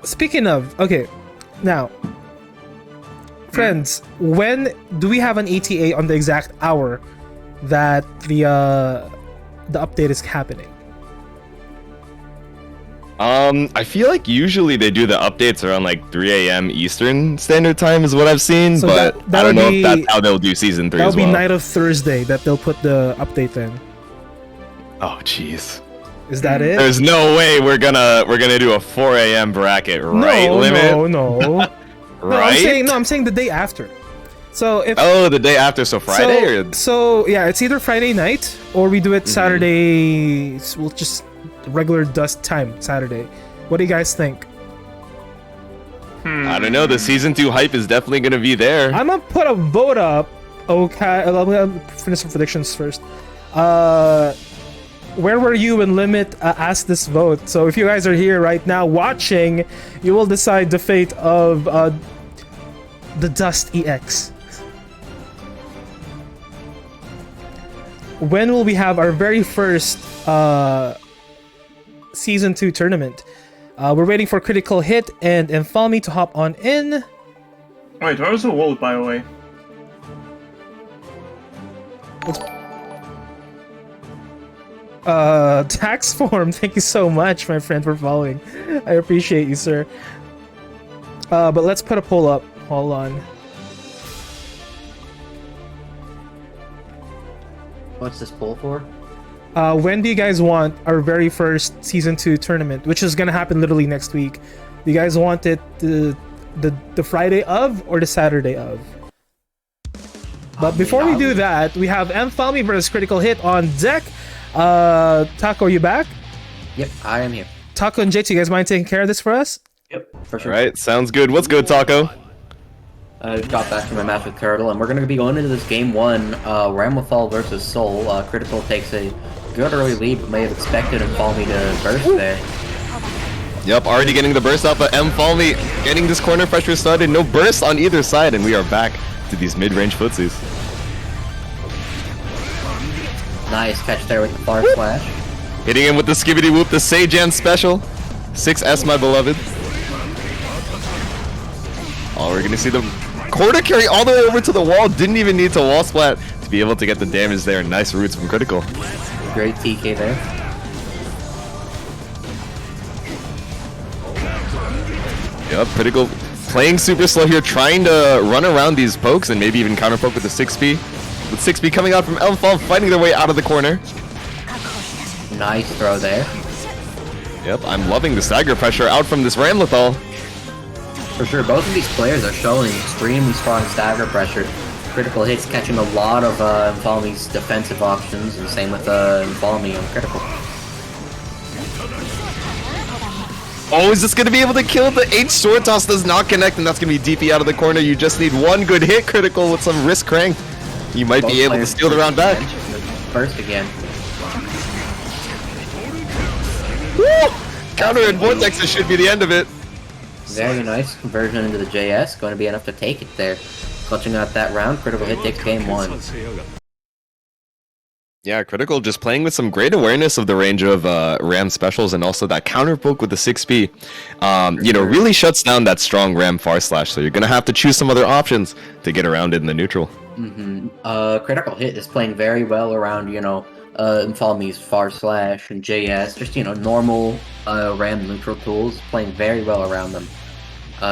Speaker 3: Speaking of, okay, now, friends, when do we have an ETA on the exact hour that the update is happening?
Speaker 4: I feel like usually they do the updates around like 3 a.m. Eastern Standard Time is what I've seen,
Speaker 3: So
Speaker 4: but
Speaker 3: that
Speaker 4: I don't
Speaker 3: would
Speaker 4: know
Speaker 3: be-
Speaker 4: if that's how they'll do season 3
Speaker 3: That'll
Speaker 4: as
Speaker 3: be
Speaker 4: well.
Speaker 3: night of Thursday that they'll put the update in.
Speaker 4: Oh jeez.
Speaker 3: Is that it?
Speaker 4: There's no way we're gonna do a 4 a.m. bracket, right?
Speaker 3: no,
Speaker 4: Limit?
Speaker 3: no.
Speaker 4: Right?
Speaker 3: I'm saying the day after. So if
Speaker 4: Oh, the day after, so Friday or
Speaker 3: so yeah, it's either Friday night or we do it
Speaker 4: Mm-hmm.
Speaker 3: Saturday. We'll just regular dust time Saturday. What do you guys think?
Speaker 4: I don't know. The season 2 hype is definitely gonna be there.
Speaker 3: I'm gonna put a vote up. Okay, I'm gonna finish some predictions first. Where were you when Limit asked this vote? So if you guys are here right now watching, you will decide the fate of the Dust EX. When will we have our very first season 2 tournament? We're waiting for Critical Hit and Infalmy to hop on in.
Speaker 6: Wait, where was the vote, by the way?
Speaker 3: Tax form, thank you so much, my friend, for following. I appreciate you, sir. But let's put a poll up. Hold on.
Speaker 8: What's this poll for?
Speaker 3: When do you guys want our very first season 2 tournament, which is gonna happen literally next week? Do you guys want it the Friday of or the Saturday of? But before we do that, we have Infalmy versus Critical Hit on deck. Taco, are you back?
Speaker 8: Yep, I am here.
Speaker 3: Taco and JT, you guys mind taking care of this for us?
Speaker 8: Yep, for sure.
Speaker 4: Alright, sounds good. What's good, Taco?
Speaker 8: I got back from my match with Turtle, and we're going to be going into this game 1, Ramlethal versus Soul. Critical takes a good early lead, but may have expected Infalmy to burst there.
Speaker 4: Yep, already getting the burst out, but Infalmy getting this corner pressure started. No burst on either side, and we are back to these mid-range footsies.
Speaker 8: Nice catch there with the far slash.
Speaker 4: Hitting him with the skibbity whoop, the Seijan special. 6S, my beloved. Oh, we're gonna see the corner carry all the way over to the wall. Didn't even need to wall splat to be able to get the damage there. Nice roots from Critical.
Speaker 8: Great TK there.
Speaker 4: Yep, Critical playing super slow here, trying to run around these pokes and maybe even counter poke with the 6P. With 6P coming out from Elfall, fighting their way out of the corner.
Speaker 8: Nice throw there.
Speaker 4: Yep, I'm loving the stagger pressure out from this Ramlethal.
Speaker 8: For sure, both of these players are showing extremely strong stagger pressure. Critical Hit's catching a lot of Infalmy's defensive options, and same with Infalmy on Critical.
Speaker 4: Oh, is this going to be able to kill? The H sword toss does not connect, and that's going to be DP out of the corner. You just need one good hit, Critical, with some wrist crank. You might be able to steal the round back.
Speaker 8: First again.
Speaker 4: Woo! Counter and Vortex, it should be the end of it.
Speaker 8: Very nice conversion into the JS, going to be enough to take it there. Clutching out that round, Critical Hit takes game 1.
Speaker 4: Yeah, Critical just playing with some great awareness of the range of Ram specials and also that counter poke with the 6P. Really shuts down that strong Ram far slash, so you're going to have to choose some other options to get around it in the neutral.
Speaker 8: Critical Hit is playing very well around, Infalmy's far slash and JS, just, normal Ram neutral tools, playing very well around them.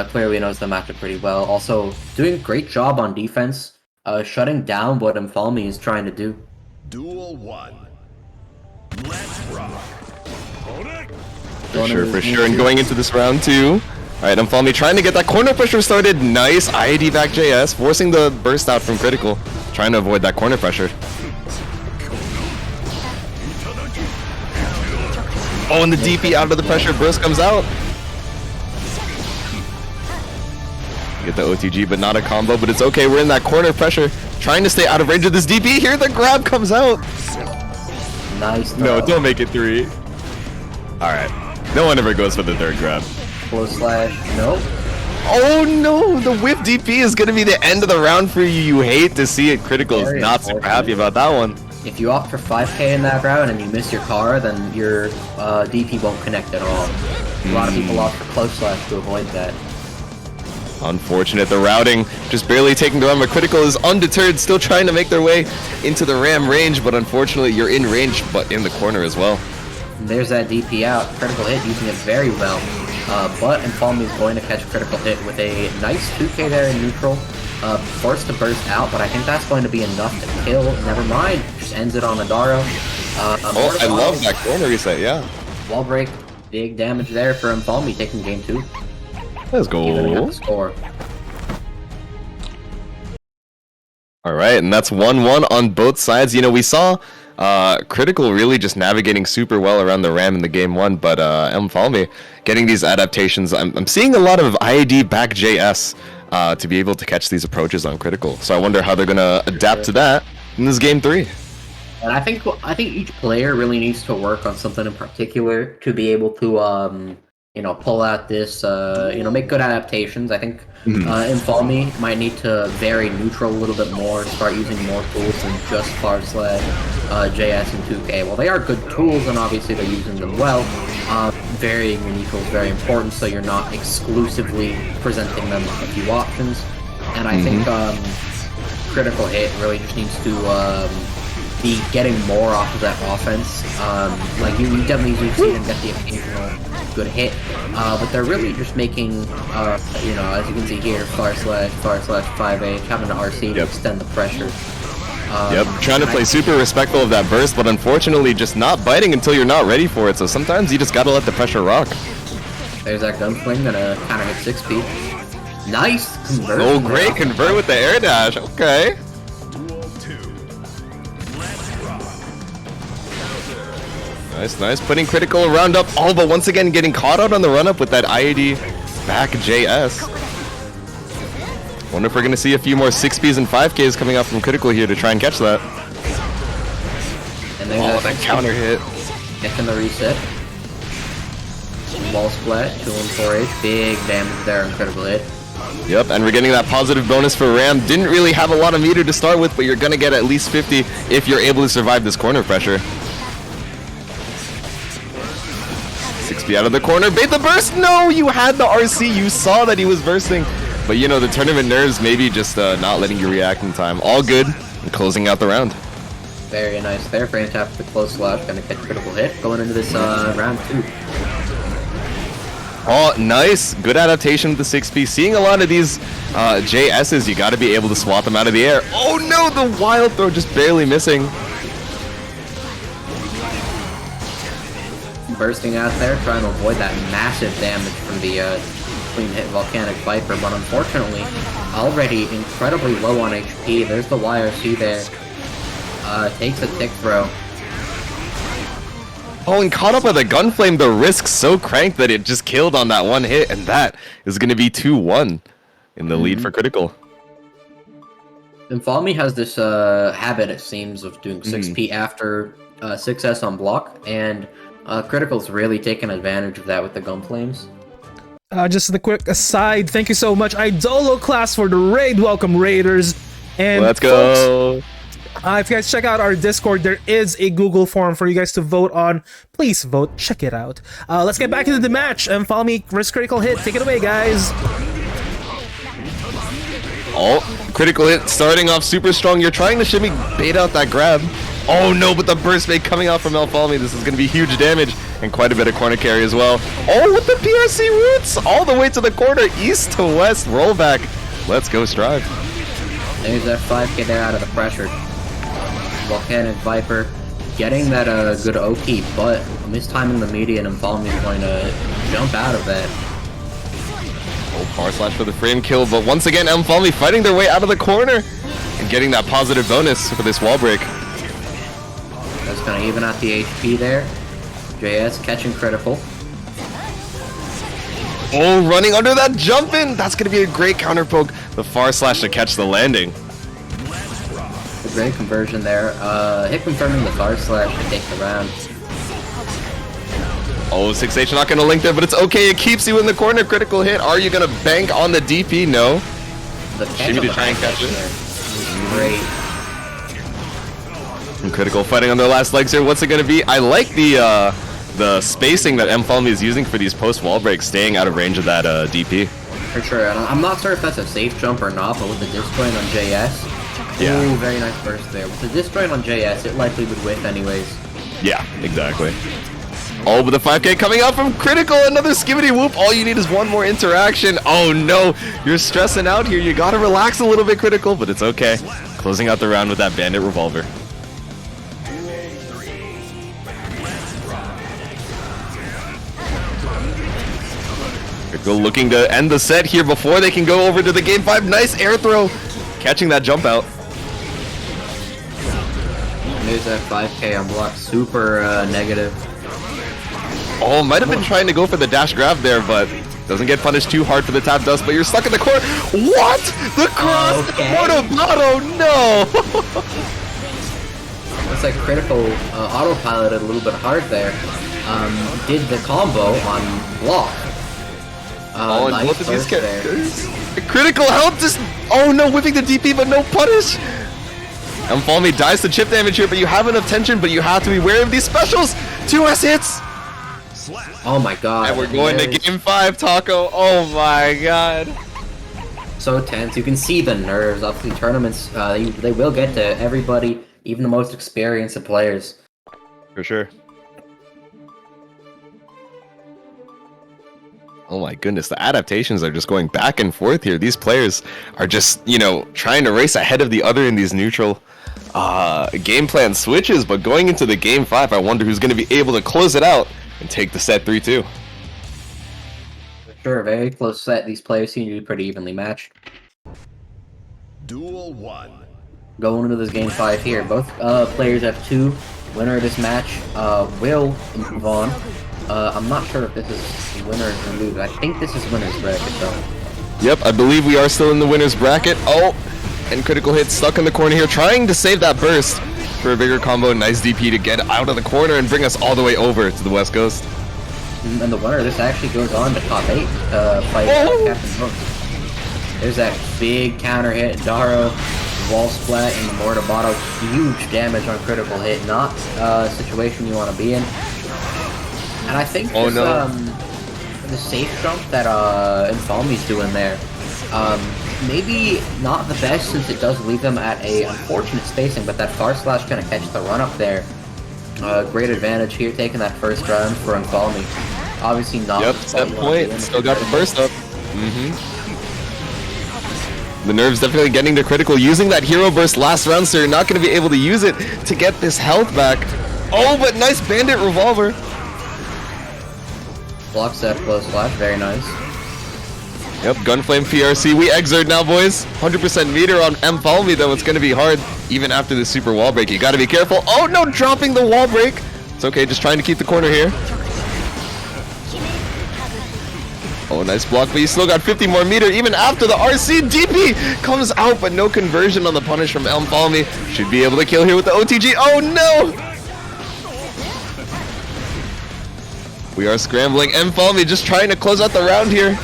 Speaker 8: Clearly knows the matchup pretty well. Also, doing a great job on defense, shutting down what Infalmy is trying to do.
Speaker 7: Duel 1. Let's rock.
Speaker 4: For sure, and going into this round 2. Alright, Infalmy trying to get that corner pressure started. Nice IID back JS, forcing the burst out from Critical. Trying to avoid that corner pressure. Oh, and the DP out of the pressure, burst comes out. Get the OTG, but not a combo, but it's okay. We're in that corner pressure. Trying to stay out of range of this DP. Here, the grab comes out.
Speaker 8: Nice.
Speaker 4: No, don't make it 3. Alright. No one ever goes for the third grab.
Speaker 8: Close slash. Nope.
Speaker 4: Oh no, the whip DP is going to be the end of the round for you. You hate to see it. Critical is not super happy about that one.
Speaker 8: If you opt for 5k in that round and you miss your car, then your DP won't connect at all. A lot of people opt for close slash to avoid that.
Speaker 4: Unfortunate, the routing just barely taking the run, but Critical is undeterred, still trying to make their way into the Ram range, but unfortunately you're in range, but in the corner as well.
Speaker 8: There's that DP out. Critical hit, using it very well. But Infalmi is going to catch critical hit with a nice 2k there in neutral. Forced to burst out, but I think that's going to be enough to kill. Never mind. Just ends it on Adaro.
Speaker 4: Oh, I love that corner reset, yeah.
Speaker 8: Wall break. Big damage there for Infalmi taking game 2.
Speaker 4: Let's
Speaker 8: Even
Speaker 4: go.
Speaker 8: the score.
Speaker 4: Alright, and that's 1-1 on both sides. You know, we saw Critical really just navigating super well around the RAM in the game 1, but Mfalme getting these adaptations. I'm seeing a lot of IAD back JS to be able to catch these approaches on Critical. So I wonder how they're gonna adapt to that in this game 3.
Speaker 8: And I think each player really needs to work on something in particular to be able to pull out this make good adaptations. I think Infalme might need to vary neutral a little bit more, start using more tools than just /JS and 2K. Well, they are good tools, and obviously they're using them well. Varying your neutral is very important, so you're not exclusively presenting them a few options. And I think Critical Hit really just needs to be getting more off of that offense. Like you definitely do see them get the occasional good hit, but they're really just making, as you can see here, /5H, having an RC to extend the pressure.
Speaker 4: Trying to play super respectful of that burst, but unfortunately just not biting until you're not ready for it, so sometimes you just gotta let the pressure rock.
Speaker 8: There's that gunfling, gonna counter hit 6P. Nice convert.
Speaker 4: Oh, great convert with the air dash, okay. Nice, putting Critical around up, all but once again getting caught out on the run-up with that IAD back JS. Wonder if we're gonna see a few more 6Ps and 5Ks coming out from Critical here to try and catch that.
Speaker 8: And there's
Speaker 4: that counter hit.
Speaker 8: Getting the reset. Wall splat, 2 and 4H, big damage there on Critical Hit.
Speaker 4: Yep, and we're getting that positive bonus for Ram. Didn't really have a lot of meter to start with, but you're gonna get at least 50 if you're able to survive this corner pressure. 6P out of the corner, bait the burst! No, you had the RC, you saw that he was bursting. But you know, the tournament nerves maybe just not letting you react in time. All good, and closing out the round.
Speaker 8: Very nice there, Frame tap with the close slash, gonna catch Critical Hit, going into this round 2.
Speaker 4: Oh, nice, good adaptation with the 6P. Seeing a lot of these JS's, you gotta be able to swat them out of the air. Oh no, the wild throw just barely missing.
Speaker 8: Bursting out there, trying to avoid that massive damage from the clean hit Volcanic Viper, but unfortunately, already incredibly low on HP. There's the YRC there. Takes a tick throw.
Speaker 4: Oh, and caught up by the gunflame, the risk so cranked that it just killed on that one hit, and that is going to be 2-1 in the lead for Critical.
Speaker 8: Infalme has this habit, it seems, of doing 6P after 6S on block, and Critical's really taken advantage of that with the gunflames.
Speaker 3: Just a quick aside, thank you so much, Idolo class, for the raid. Welcome, Raiders. And
Speaker 4: let's go.
Speaker 3: Folks, if you guys check out our Discord, there is a Google form for you guys to vote on. Please vote, check it out. Let's get back into the match. Follow risk Critical Hit. Take it away, guys.
Speaker 4: Oh, Critical Hit starting off super strong. You're trying to shimmy bait out that grab. Oh no, but the burst bait coming out from Mfalme. This is going to be huge damage and quite a bit of corner carry as well. Oh, with the PRC roots all the way to the corner, east to west rollback. Let's go, Strive.
Speaker 8: There's that 5K there out of the pressure. Volcanic Viper getting that good Oki, but mistiming the median, and Mfalme is going to jump out of that.
Speaker 4: Oh, power slash for the frame kill, but once again, Mfalme fighting their way out of the corner and getting that positive bonus for this wall break.
Speaker 8: That's going to even out the HP there. JS catching Critical.
Speaker 4: Oh, running under that jump in. That's going to be a great counter poke. The far slash to catch the landing.
Speaker 8: A great conversion there. Hit confirming the far slash to take the round.
Speaker 4: Oh, 6H not going to link there, but it's okay. It keeps you in the corner. Critical hit. Are you going to bank on the DP? No.
Speaker 8: The
Speaker 4: Shimmy to try and catch it.
Speaker 8: Great.
Speaker 4: And Critical fighting on their last legs here. What's it going to be? I like the spacing that Mfalme is using for these post-wall breaks, staying out of range of that DP.
Speaker 8: For sure. And I'm not sure if that's a safe jump or not, but with the disc joint on JS.
Speaker 4: Yeah.
Speaker 8: Ooh, very nice burst there. With the disc joint on JS, it likely would whiff anyways.
Speaker 4: Yeah, exactly. Oh, but the 5K coming out from Critical, another skibbity whoop. All you need is one more interaction. Oh no, you're stressing out here. You gotta relax a little bit, Critical, but it's okay. Closing out the round with that Bandit Revolver. Critical looking to end the set here before they can go over to the Game 5. Nice air throw, catching that jump out.
Speaker 8: There's that 5K on block, super negative.
Speaker 4: Oh, might have been trying to go for the dash grab there, but doesn't get punished too hard for the tap dust, but you're stuck in the corner. What? The cross Portabato, no!
Speaker 8: Looks like Critical autopiloted a little bit hard there. Did the combo on block.
Speaker 4: And
Speaker 8: Nice
Speaker 4: both of these
Speaker 8: burst there.
Speaker 4: characters. Critical help just, oh no, whipping the DP, but no punish. Falmy dies to chip damage here, but you have enough tension, but you have to be wary of these specials. 2S hits.
Speaker 8: Oh my god.
Speaker 4: And we're going to Game 5, Taco. Oh my god.
Speaker 8: So tense. You can see the nerves. Obviously, tournaments, they will get to everybody, even the most experienced of players.
Speaker 4: For sure. Oh my goodness, the adaptations are just going back and forth here. These players are just, you know, trying to race ahead of the other in these neutral game plan switches, but going into the Game 5, I wonder who's going to be able to close it out and take the set 3-2.
Speaker 8: Sure, very close set. These players seem to be pretty evenly matched.
Speaker 7: Duel 1.
Speaker 8: Going into this Game 5 here, both players have 2. Winner of this match will move on. I'm not sure if this is winner or lose. I think this is winner's bracket though.
Speaker 4: Yep, I believe we are still in the winner's bracket. Oh, and Critical Hit stuck in the corner here, trying to save that burst for a bigger combo. Nice DP to get out of the corner and bring us all the way over to the West Coast.
Speaker 8: And the winner of this actually goes on to top 8 fight Captain Hook. There's that big counter hit, Daro, wall splat, and the Mortabato. Huge damage on Critical Hit. Not a situation you want to be in. And I think this, the safe jump that Infalmi's doing there, maybe not the best since it does leave them at a unfortunate spacing, but that far slash kind of catch the run up there. Great advantage here, taking that first round for Infalmi. Obviously not.
Speaker 4: Yep, set point. Still got the burst up. The nerves definitely getting to Critical, using that hero burst last round, so you're not going to be able to use it to get this health back. Oh, but nice Bandit Revolver.
Speaker 8: Block set close slash, very nice.
Speaker 4: Yep, Gunflame PRC. We exert now, boys. 100% meter on Falmy, though. It's going to be hard, even after the super wall break. You got to be careful. Oh, no, dropping the wall break. It's okay, just trying to keep the corner here. Oh, nice block, but you still got 50 more meter, even after the RC. DP comes out, but no conversion on the punish from Falmy. Should be able to kill here with the OTG. Oh, no! We are scrambling. Falmy just trying to close out the round here.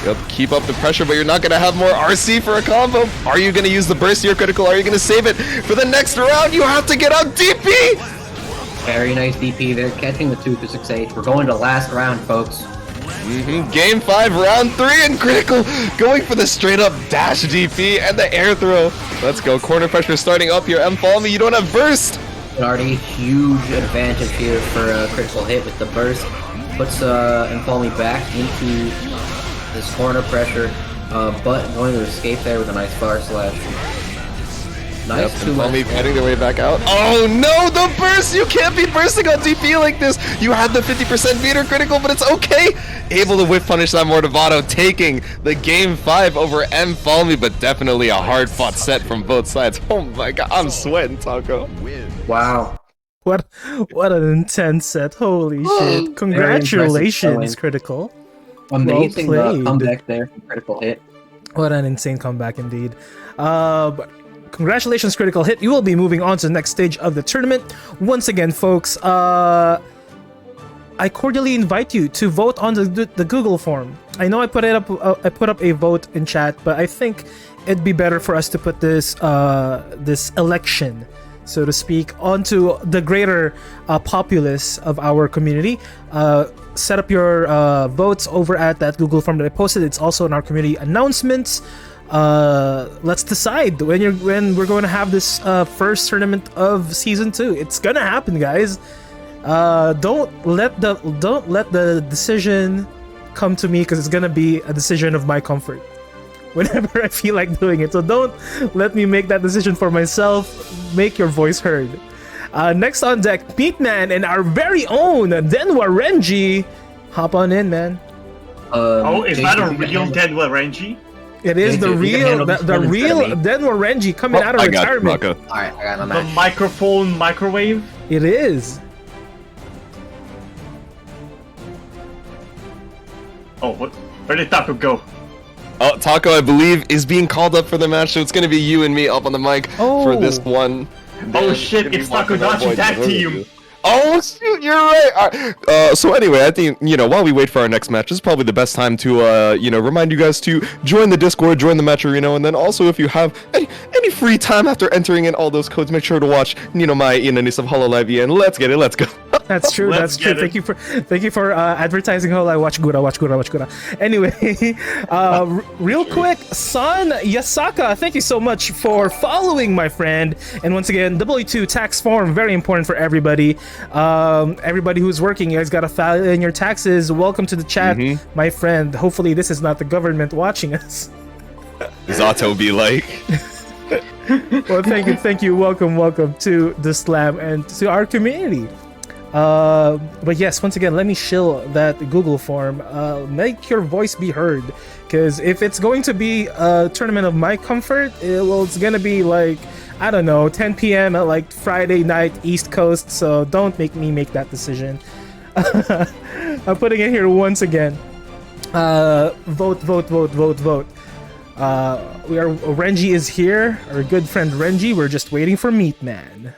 Speaker 4: Yep, keep up the pressure, but you're not going to have more RC for a combo. Are you going to use the burst here, Critical? Are you going to save it for the next round? You have to get out DP!
Speaker 8: Very nice DP there, catching the 2-6-8. We're going to last round, folks.
Speaker 4: Game 5, round 3, and Critical going for the straight up dash DP and the air throw. Let's go. Corner pressure starting up here. Falmy, you don't have burst.
Speaker 8: Already huge advantage here for a Critical Hit with the burst. Puts Infalmi back into this corner pressure, but going to escape there with a nice far slash. Nice.
Speaker 4: Infalmi fighting their way back out. Oh no, the burst! You can't be bursting on DP like this! You had the 50% meter, Critical, but it's okay! Able to whiff punish that Mortabato, taking the Game 5 over Falmy, but definitely a hard-fought set from both sides. Oh my god, I'm sweating, Taco.
Speaker 8: Wow.
Speaker 3: What an intense set. Holy shit. Congratulations, Critical.
Speaker 8: Amazing
Speaker 3: Well played.
Speaker 8: comeback there from Critical Hit.
Speaker 3: What an insane comeback indeed. Congratulations, Critical Hit. You will be moving on to the next stage of the tournament. Once again, folks, I cordially invite you to vote on the Google form. I know I put up a vote in chat, but I think it'd be better for us to put this this election, so to speak, onto the greater populace of our community. Set up your votes over at that Google form that I posted. It's also in our community announcements. let's decide when we're going to have this first tournament of season 2. It's gonna happen, guys. Don't let the decision come to me, because it's gonna be a decision of my comfort whenever I feel like doing it. So don't let me make that decision for myself. Make your voice heard. Next on deck, Meatman and our very own Denwa Renji. Hop on in, man.
Speaker 6: Is that a real Denwa Renji?
Speaker 3: It is the real Denwa Renji coming out of retirement.
Speaker 8: Alright, I got my
Speaker 6: The
Speaker 8: match.
Speaker 6: microphone microwave?
Speaker 3: It is.
Speaker 6: Oh, what? Where did Taco go?
Speaker 4: Oh, Taco, I believe, is being called up for the match, so it's gonna be you and me up on the mic for this one.
Speaker 6: Oh shit, it's Taco Dachi tag team!
Speaker 4: Oh shoot, you're right. So anyway, I think while we wait for our next match, this is probably the best time to remind you guys to join the Discord, join the matcherino, and then also if you have any free time after entering in all those codes, make sure to watch my Inanis of Hololive, and let's get it, let's go.
Speaker 3: That's true. That's true. Thank you for advertising. Hola, watch Gura. Anyway, real quick, San Yasaka, thank you so much for following, my friend. And once again, W2 tax form, very important for everybody. Everybody who's working, you guys gotta file in your taxes. Welcome to the chat, my friend. Hopefully, this is not the government watching us.
Speaker 4: Zato be like.
Speaker 3: Well, thank you. Welcome to the slam and to our community. But yes, once again, let me shill that Google form. Make your voice be heard, because if it's going to be a tournament of my comfort, it's gonna be like, I don't know, 10 p.m. at like Friday night East Coast. So don't make me make that decision. I'm putting it here once again. Vote. Renji is here. Our good friend Renji. We're just waiting for Meatman.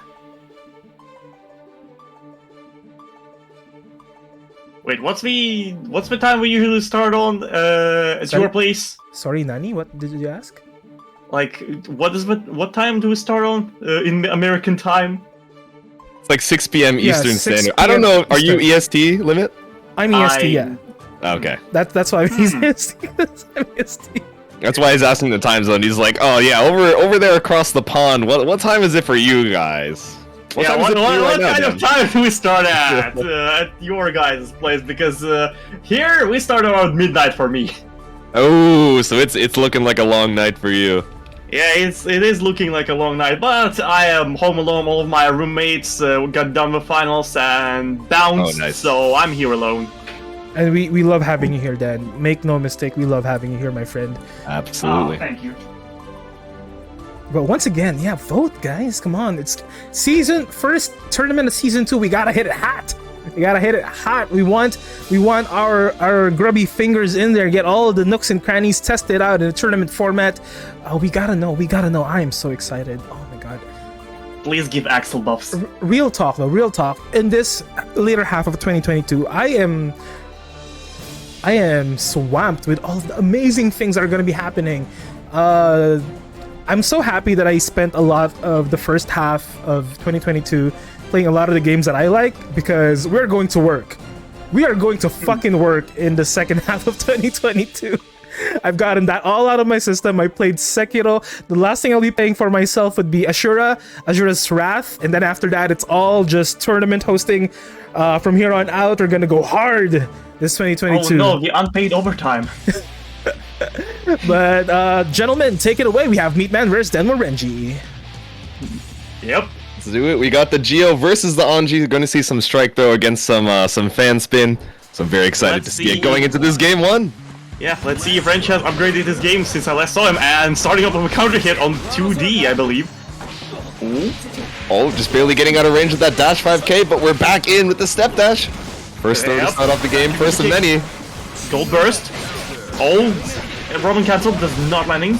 Speaker 6: Wait, what's the time we usually start on at your place?
Speaker 3: Sorry, Nani, what did you ask?
Speaker 6: Like, what time do we start on in American time?
Speaker 4: It's like 6 p.m. Eastern
Speaker 3: 6
Speaker 4: Standard. I don't know. Are you
Speaker 3: Eastern.
Speaker 4: EST limit?
Speaker 3: I'm EST, yeah.
Speaker 4: Okay.
Speaker 3: That's why he's EST. I'm EST.
Speaker 4: That's why he's asking the time zone. He's like, oh yeah, over there across the pond. What time is it for you guys?
Speaker 6: What kind of time do we start at your guys' place? Because here we start around midnight for me.
Speaker 4: Oh, so it's looking like a long night for you.
Speaker 6: Yeah, it is looking like a long night, but I am home alone. All of my roommates got done with finals and bounced, so I'm here alone.
Speaker 3: And we love having you here, Dan. Make no mistake, we love having you here, my friend.
Speaker 4: Absolutely.
Speaker 6: Oh, thank you.
Speaker 3: But once again, yeah, vote, guys. Come on, it's first tournament of season 2. We gotta hit it hot. We want our grubby fingers in there. Get all of the nooks and crannies tested out in a tournament format. We gotta know. I am so excited. Oh my god.
Speaker 6: Please give Axel buffs.
Speaker 3: Real talk, though. Real talk. In this later half of 2022, I am swamped with all of the amazing things that are gonna be happening. I'm so happy that I spent a lot of the first half of 2022 playing a lot of the games that I like, because we're going to work. We are going to fucking work in the second half of 2022. I've gotten that all out of my system. I played Sekiro. The last thing I'll be playing for myself would be Ashura's Wrath, and then after that, it's all just tournament hosting. From here on out, we're gonna go hard this 2022.
Speaker 6: Oh no, the unpaid overtime.
Speaker 3: But gentlemen, take it away. We have Meatman versus Denwa Renji.
Speaker 6: Yep.
Speaker 4: Let's do it. We got the Geo versus the Anji. We're going to see some strike throw against some fan spin. So I'm very excited to see it going into this game 1.
Speaker 6: Yeah, let's see if Renji has upgraded his game since I last saw him, and starting off with a counter hit on 2D, I believe.
Speaker 4: Ooh. Oh, just barely getting out of range with that dash 5k, but we're back in with the step dash. First throw to start off the game, first of many.
Speaker 6: Gold burst. Oh, Robin cancel does not landing.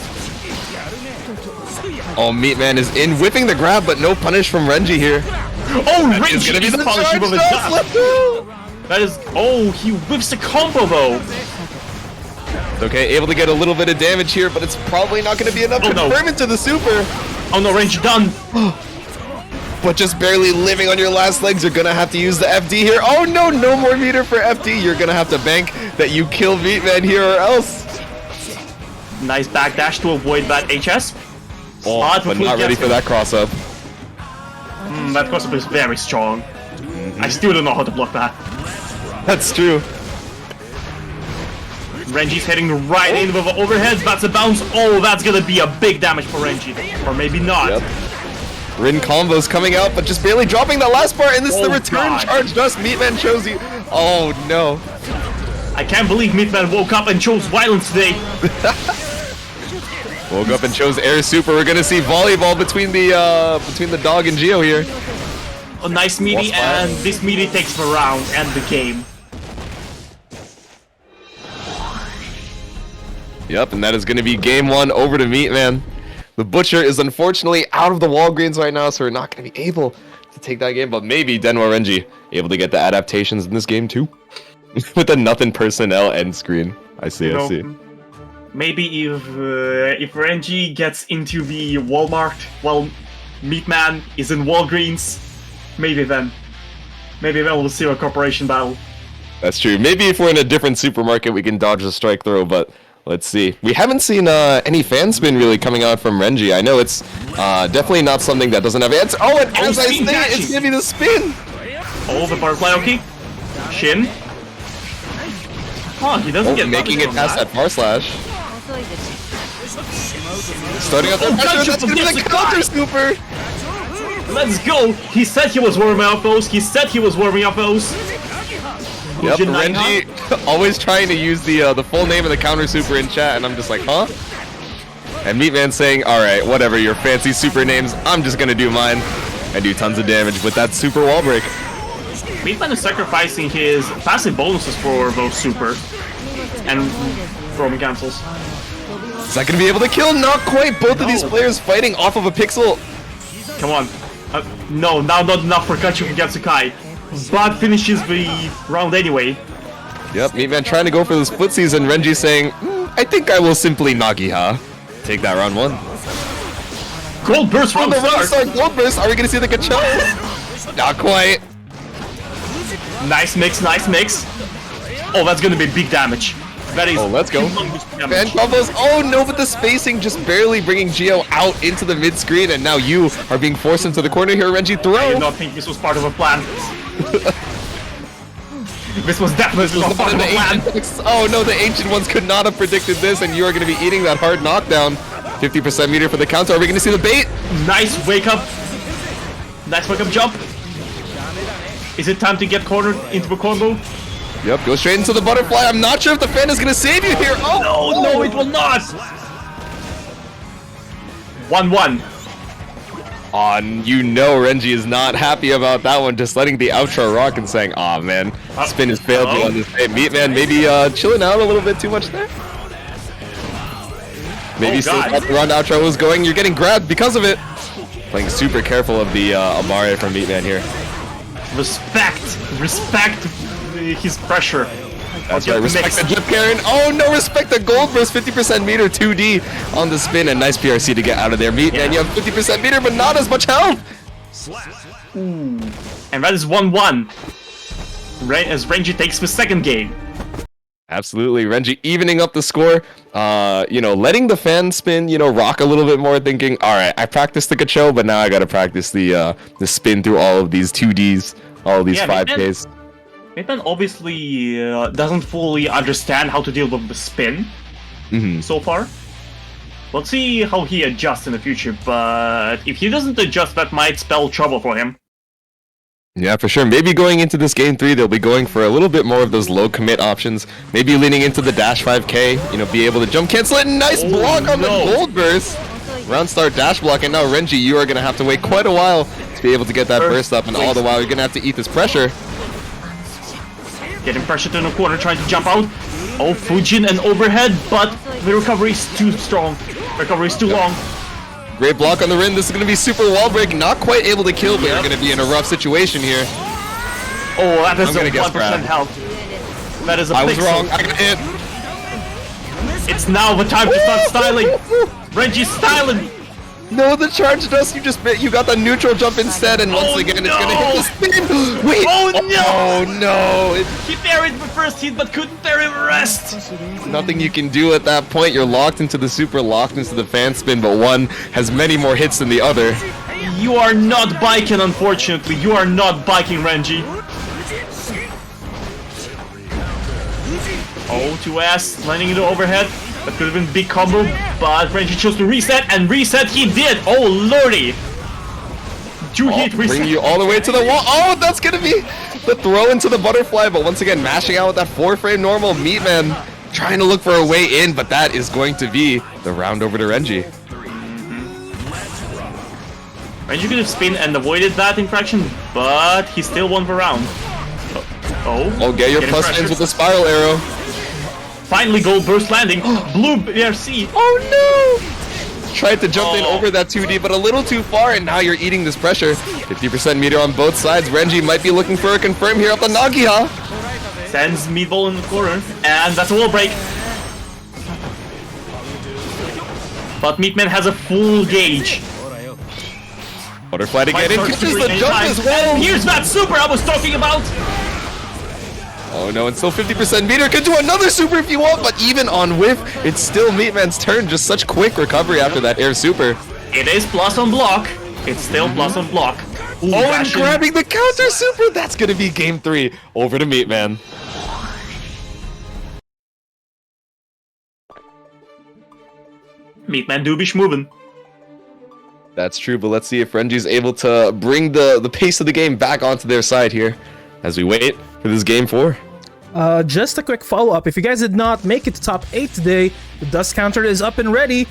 Speaker 4: Oh, Meatman is in, whipping the grab, but no punish from Renji here.
Speaker 6: Oh, Renji is gonna be the punish of his That is, oh, he whips the combo though.
Speaker 4: Okay, able to get a little bit of damage here, but it's probably not going to be enough to confirm it to the super.
Speaker 6: Oh no, Renji done.
Speaker 4: But just barely living on your last legs, you're going to have to use the FD here. Oh no, no more meter for FD. You're going to have to bank that you kill Meatman here or else.
Speaker 6: Nice backdash to avoid that HS.
Speaker 4: Oh,
Speaker 6: Spot
Speaker 4: but
Speaker 6: before
Speaker 4: not
Speaker 6: he
Speaker 4: ready
Speaker 6: gets
Speaker 4: for that cross-up.
Speaker 6: That cross-up is very strong. I still don't know how to block that.
Speaker 4: That's true.
Speaker 6: Renji's heading right in with an overhead. That's a bounce. Oh, that's gonna be a big damage for Renji. Or maybe not.
Speaker 4: Yep. Rin combos coming out, but just barely dropping the last part, and this is the return
Speaker 6: God.
Speaker 4: charge. Dust Meatman chose you. Oh no.
Speaker 6: I can't believe Meatman woke up and chose violence today.
Speaker 4: Woke up and chose air super. We're gonna see volleyball between the dog and Geo here.
Speaker 6: A nice meaty,
Speaker 4: What's that?
Speaker 6: and this meaty takes the round and the game.
Speaker 4: Yep, and that is gonna be game 1 over to Meatman. The Butcher is unfortunately out of the Walgreens right now, so we're not gonna be able to take that game. But maybe Denwa Renji able to get the adaptations in this game too, with the nothing personnel end screen. I see.
Speaker 6: You
Speaker 4: I
Speaker 6: know,
Speaker 4: see.
Speaker 6: Maybe if Renji gets into the Walmart while Meatman is in Walgreens, maybe then we'll see a corporation battle.
Speaker 4: That's true. Maybe if we're in a different supermarket, we can dodge the strike throw, but let's see. We haven't seen any fan spin really coming out from Renji. I know it's definitely not something that doesn't have answer. Oh, and as I
Speaker 6: spin
Speaker 4: say,
Speaker 6: catching.
Speaker 4: it's gonna be the spin!
Speaker 6: Oh, the butterfly Oki. Shin. Oh, he doesn't get
Speaker 4: making it
Speaker 6: nothing
Speaker 4: past
Speaker 6: from
Speaker 4: that far slash. Starting out that pressure, that's gonna be the counter super!
Speaker 6: Let's go! He said he was warming up those.
Speaker 4: Yep,
Speaker 6: Fujin Nine,
Speaker 4: Renji always trying to use the full name of the counter super in chat, and I'm just like, huh? And Meatman saying, alright, whatever, your fancy super names, I'm just gonna do mine. And do tons of damage with that super wall break.
Speaker 6: Meatman is sacrificing his passive bonuses for those super and throwing cancels.
Speaker 4: Is that gonna be able to kill? Not quite! Both of these players fighting off of a pixel.
Speaker 6: Come on. No, now not enough for Kachu against Sakai. But finishes the round anyway.
Speaker 4: Yep, Meatman trying to go for those footsies, and Renji saying, I think I will simply Nagiha. Take that round 1.
Speaker 6: Gold burst round start.
Speaker 4: Gold burst. Are we gonna see the Kacho? Not quite.
Speaker 6: Nice mix. Oh, that's gonna be big damage. That is.
Speaker 4: Oh, let's go.
Speaker 6: humongous
Speaker 4: Fan
Speaker 6: damage.
Speaker 4: combos. Oh no, but the spacing just barely bringing Geo out into the mid screen, and now you are being forced into the corner here. Renji
Speaker 6: I
Speaker 4: throw.
Speaker 6: did not think this was part of a plan. This was definitely not part of a plan.
Speaker 4: Oh no, the ancient ones could not have predicted this, and you are going to be eating that hard knockdown. 50% meter for the counter. Are we going to see the bait?
Speaker 6: Nice wake up. Nice wake up jump. Is it time to get cornered into the combo?
Speaker 4: Yep, go straight into the butterfly. I'm not sure if the fan is going to save you here. Oh
Speaker 6: No, it will not. 1-1.
Speaker 4: You know Renji is not happy about that one, just letting the outro rock and saying, aw man, spin has failed me on this day. Meatman maybe chilling out a little bit too much there. Maybe still
Speaker 6: God.
Speaker 4: thought the round outro was going. You're getting grabbed because of it. Playing super careful of the Amare from Meatman here.
Speaker 6: Respect his pressure.
Speaker 4: That's right, respect the Jip Karen. Oh no, respect the gold burst, 50% meter 2D on the spin, and nice PRC to get out of there. Meatman, you have 50% meter, but not as much health.
Speaker 6: And that is 1-1. As Renji takes the second game.
Speaker 4: Absolutely, Renji evening up the score. Letting the fan spin, rock a little bit more, thinking, all right, I practiced the Kacho, but now I gotta practice the spin through all of these 2Ds, all of these 5Ks.
Speaker 6: Meatman obviously doesn't fully understand how to deal with the spin so far. Let's see how he adjusts in the future, but if he doesn't adjust, that might spell trouble for him.
Speaker 4: Yeah, for sure. Maybe going into this game 3, they'll be going for a little bit more of those low commit options. Maybe leaning into the dash 5K, be able to jump cancel it. Nice block on the gold burst. Round start dash block, and now Renji, you are going to have to wait quite a while to be able to get that burst up, and all the while you're going to have to eat this pressure.
Speaker 6: Getting pressured in the corner, trying to jump out. Oh, Fujin and overhead, but the recovery is too strong. Recovery is too long.
Speaker 4: Great block on the rim. This is going to be super wall break. Not quite able to kill, but you're going to be in a rough situation here.
Speaker 6: Oh, that is
Speaker 4: I'm
Speaker 6: a
Speaker 4: gonna
Speaker 6: 1%
Speaker 4: grab.
Speaker 6: health. That is a
Speaker 4: I was
Speaker 6: pixel.
Speaker 4: wrong. I got hit.
Speaker 6: It's now the time to start styling. Renji's styling.
Speaker 4: No, the charge dust, you got the neutral jump instead, and once again it's gonna hit the spin! Wait!
Speaker 6: Oh no!
Speaker 4: Oh no!
Speaker 6: He parried the first hit but couldn't parry the rest!
Speaker 4: Nothing you can do at that point. You're locked into the super, locked into the fan spin, but one has many more hits than the other.
Speaker 6: You are not biking, unfortunately. You are not biking, Renji. Oh, 2S, landing into overhead. That could have been big combo, but Renji chose to reset, and reset he did! Oh lordy! Two-hit reset.
Speaker 4: Bring you all the way to the wall. Oh, that's gonna be the throw into the butterfly, but once again, mashing out with that 4-frame normal. Meatman trying to look for a way in, but that is going to be the round over to Renji.
Speaker 6: Renji could have spin and avoided that infraction, but he still won the round. Oh,
Speaker 4: get your plus ins with the spiral arrow.
Speaker 6: Finally, gold burst landing. Blue BRC.
Speaker 4: Oh no! Tried to jump in over that 2D, but a little too far, and now you're eating this pressure. 50% meter on both sides. Renji might be looking for a confirm here up the Nagiha.
Speaker 6: Sends Meatball in the corner, and that's a wall break. But Meatman has a full gauge.
Speaker 4: Butterfly to get in, catches the jump as well.
Speaker 6: And here's that super I was talking about.
Speaker 4: Oh no, and still 50% meter. Could do another super if you want, but even on whiff, it's still Meatman's turn. Just such quick recovery after that air super.
Speaker 6: It is plus on block. It's still plus on block. Ooh,
Speaker 4: and grabbing the counter super. That's gonna be game 3. Over to Meatman.
Speaker 6: Meatman do be schmovin'.
Speaker 4: That's true, but let's see if Renji's able to bring the pace of the game back onto their side here as we wait for this game 4.
Speaker 3: Just a quick follow-up. If you guys did not make it to top 8 today, the Dust Counter is up and ready.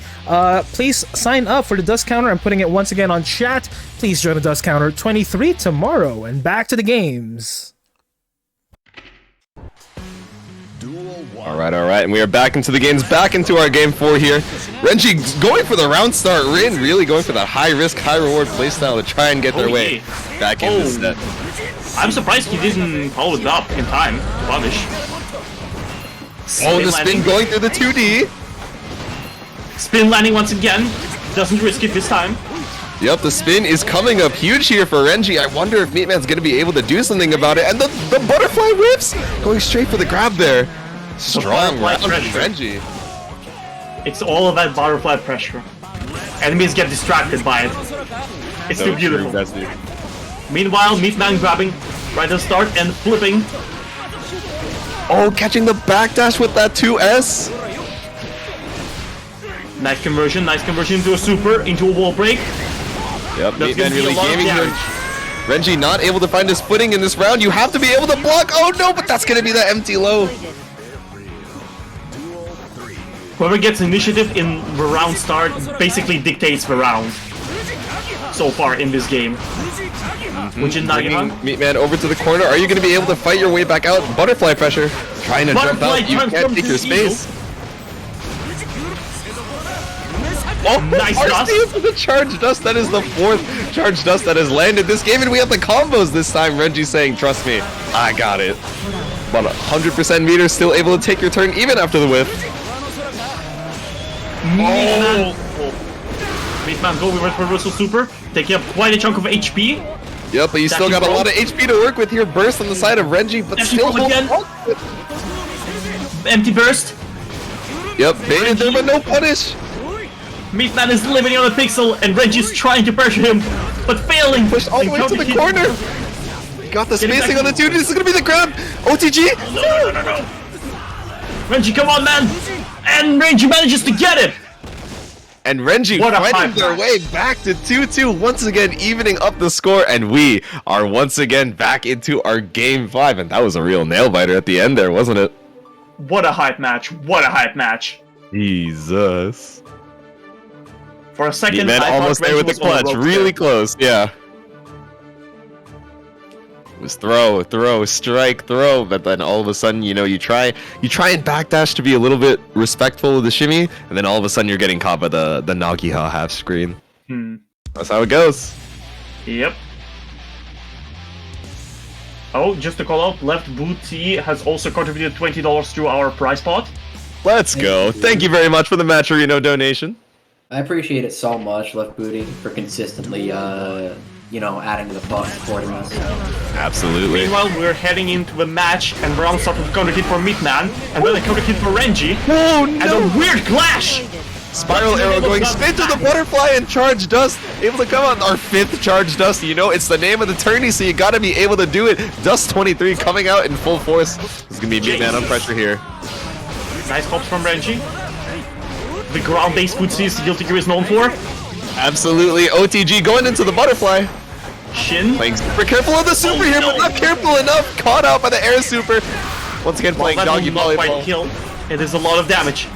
Speaker 3: Please sign up for the Dust Counter. I'm putting it once again on chat. Please join the Dust Counter 23 tomorrow. And back to the games.
Speaker 4: Alright, and we are back into the games, back into our game 4 here. Renji going for the round start win, really going for that high-risk, high-reward playstyle to try and get their way back in this set.
Speaker 6: I'm surprised he didn't follow it up in time to punish.
Speaker 4: The spin going through the 2D.
Speaker 6: Spin landing once again. Doesn't risk it this time.
Speaker 4: Yep, the spin is coming up huge here for Renji. I wonder if Meatman's going to be able to do something about it. And the butterfly whips going straight for the grab there. Strong round from Renji.
Speaker 6: It's all about butterfly pressure. Enemies get distracted by it. It's too beautiful. Meanwhile, Meatman grabbing right at the start and flipping.
Speaker 4: Oh, catching the backdash with that 2S.
Speaker 6: Nice conversion into a super, into a wall break.
Speaker 4: Yep, Meatman really gaming here. Renji not able to find his footing in this round. You have to be able to block. Oh no, but that's going to be the empty low.
Speaker 6: Whoever gets initiative in the round start basically dictates the round. So far in this game. Which is not
Speaker 4: Meatman over to the corner. Are you going to be able to fight your way back out? Butterfly pressure. Trying to jump out. You can't take your space. Oh, nice dust for the charge dust. That is the 4th charge dust that has landed this game, and we have the combos this time. Renji saying, "Trust me, I got it." But 100% meter still able to take your turn even after the whiff.
Speaker 6: Meatman go with reversal super, taking up quite a chunk of HP.
Speaker 4: Yep, but you still got a lot of HP to work with here. Burst on the side of Renji, but still
Speaker 6: again. Empty burst.
Speaker 4: Yep, baited there, but no punish.
Speaker 6: Meatman is living on a pixel, and Renji's trying to pressure him, but failing.
Speaker 4: Pushed all the way to the corner. Got the spacing on the 2D. This is gonna be the grab. OTG.
Speaker 6: No. Renji, come on, man. And Renji manages to get it.
Speaker 4: And Renji fighting their way back to 2-2, once again evening up the score, and we are once again back into our game 5, and that was a real nail-biter at the end there, wasn't it?
Speaker 6: What a hype match, what a hype match.
Speaker 4: Jesus.
Speaker 6: For a second,
Speaker 4: I almost there with the clutch, really close, yeah. It was throw, strike, throw, but then all of a sudden, you know, you try and backdash to be a little bit respectful of the shimmy, and then all of a sudden you're getting caught by the Nagiha half screen. That's how it goes.
Speaker 6: Yep. Oh, just to call out, Left Booty has also contributed $20 to our prize pot.
Speaker 4: Let's go. Thank you very much for the matcherino donation.
Speaker 8: I appreciate it so much, Left Booty, for consistently, adding to the fun, supporting us.
Speaker 4: Absolutely.
Speaker 6: Meanwhile, we're heading into the match, and Brown started counter hit for Meatman, and then a counter hit for Renji,
Speaker 4: Oh
Speaker 6: and
Speaker 4: no!
Speaker 6: a weird clash!
Speaker 4: Spiral arrow going straight to the butterfly and charge dust. Able to come on our 5th charge dust. You know, it's the name of the tourney, so you gotta be able to do it. Dust 23 coming out in full force. This is gonna be Meatman on pressure here.
Speaker 6: Nice hops from Renji. The ground-based food series Guilty Gear is known for.
Speaker 4: Absolutely. OTG going into the butterfly.
Speaker 6: Shin.
Speaker 4: Playing super careful of the super here, but not careful enough. Caught out by the air super. Once again playing
Speaker 6: That
Speaker 4: doggy
Speaker 6: will not quite
Speaker 4: volleyball.
Speaker 6: kill. It is a lot of damage.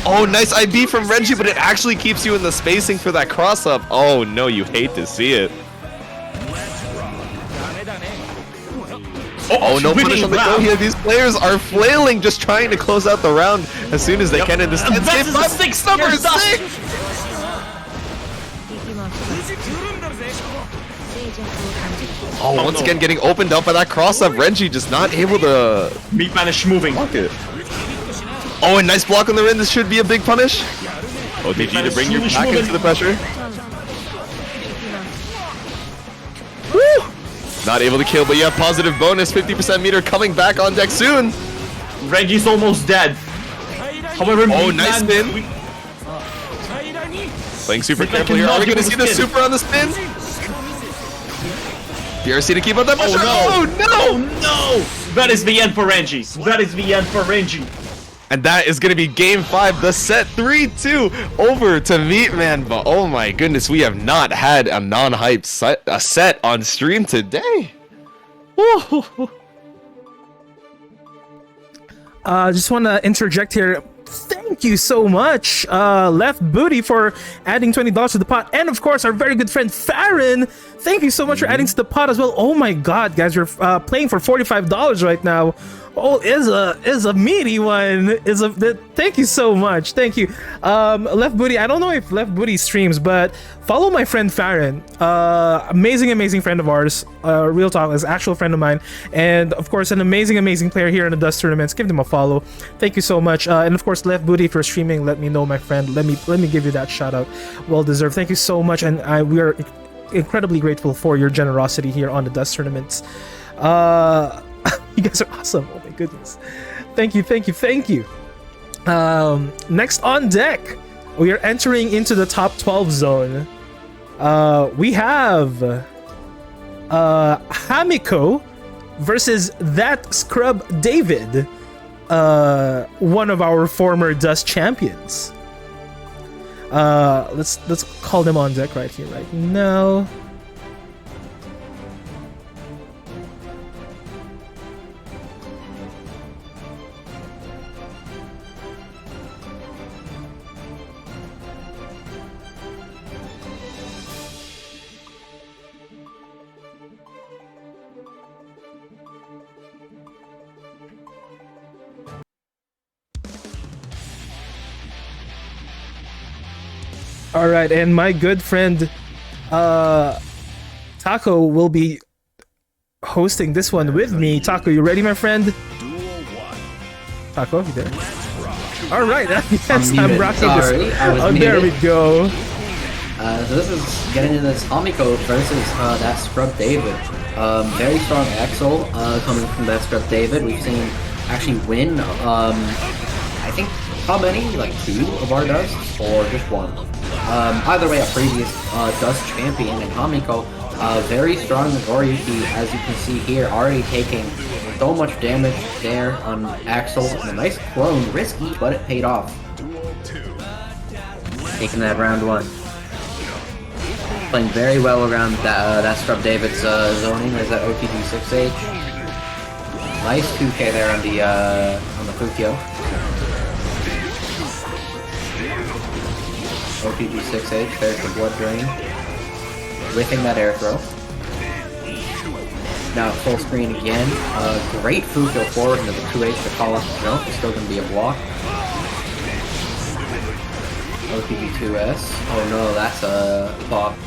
Speaker 4: Oh, nice IB from Renji, but it actually keeps you in the spacing for that cross-up. Oh no, you hate to see it. Oh, no punish on the go here. These players are flailing, just trying to close out the round as soon as they can in this
Speaker 6: And
Speaker 4: tense
Speaker 6: that
Speaker 4: game.
Speaker 6: is the sixth
Speaker 4: Number
Speaker 6: year dust.
Speaker 4: 6! Oh, once again getting opened up by that cross-up. Renji just not able to
Speaker 6: Meatman is moving.
Speaker 4: block it. Oh, a nice block on the rim. This should be a big punish. OTG to bring you back into the pressure. Woo! Not able to kill, but you have positive bonus. 50% meter coming back on deck soon.
Speaker 6: Renji's almost dead. However,
Speaker 4: Oh,
Speaker 6: Meatman,
Speaker 4: nice spin. Playing super careful here. Are we going to see the super on the spin? PRC to keep up that pressure.
Speaker 6: Oh no!
Speaker 4: Oh,
Speaker 6: Oh no! That is the end for Renji. That is the end for Renji.
Speaker 4: And that is going to be game 5, the set 3-2 over to Meatman. But oh my goodness, we have not had a non-hype set on stream today.
Speaker 3: Just want to interject here. Thank you so much, Left Booty, for adding $20 to the pot, and of course our very good friend Farron. Thank you so much for adding to the pot as well. Oh my God, guys, you're playing for $45 right now. Oh, is a meaty one. Thank you so much. Thank you, Left Booty. I don't know if Left Booty streams, but follow my friend Farron. Amazing friend of ours. Real talk, is actual friend of mine, and of course an amazing player here in the Dust tournaments. Give them a follow. Thank you so much. And of course, Left Booty, if you're streaming, let me know, my friend. Let me give you that shout out. Well deserved. Thank you so much, and we are incredibly grateful for your generosity here on the Dust tournaments. You guys are awesome. Oh my goodness. Thank you. Next on deck, we are entering into the top 12 zone. We have Hamiko versus that scrub David, one of our former Dust champions. Let's call them on deck right here, right now. All right, and my good friend Taco will be hosting this one with me. Taco, you ready, my friend? Taco, you there? All right, yes, I'm rocking
Speaker 8: Sorry,
Speaker 3: this.
Speaker 8: I was
Speaker 3: Oh, there we
Speaker 8: muted.
Speaker 3: go.
Speaker 8: So this is getting into this Hamiko versus that Scrub David. Very strong Axel coming from that Scrub David. We've seen actually win, I think, how many? Like 2 of our dusts? Or just 1? Either way, a previous Dust champion in Hamiko. Very strong Noriyuki, as you can see here, already taking so much damage there on Axel. And a nice clone, risky, but it paid off. Taking that round 1. Playing very well around that Scrub David's zoning. There's that OTG 6H. Nice 2K there on the Fukyo. OTG 6H, there's the blood drain. Whiffing that air throw. Now full screen again. Great Fukyo forward into the 2H to call off the jump. It's still going to be a block. OTG 2S. Oh no, that's a pop.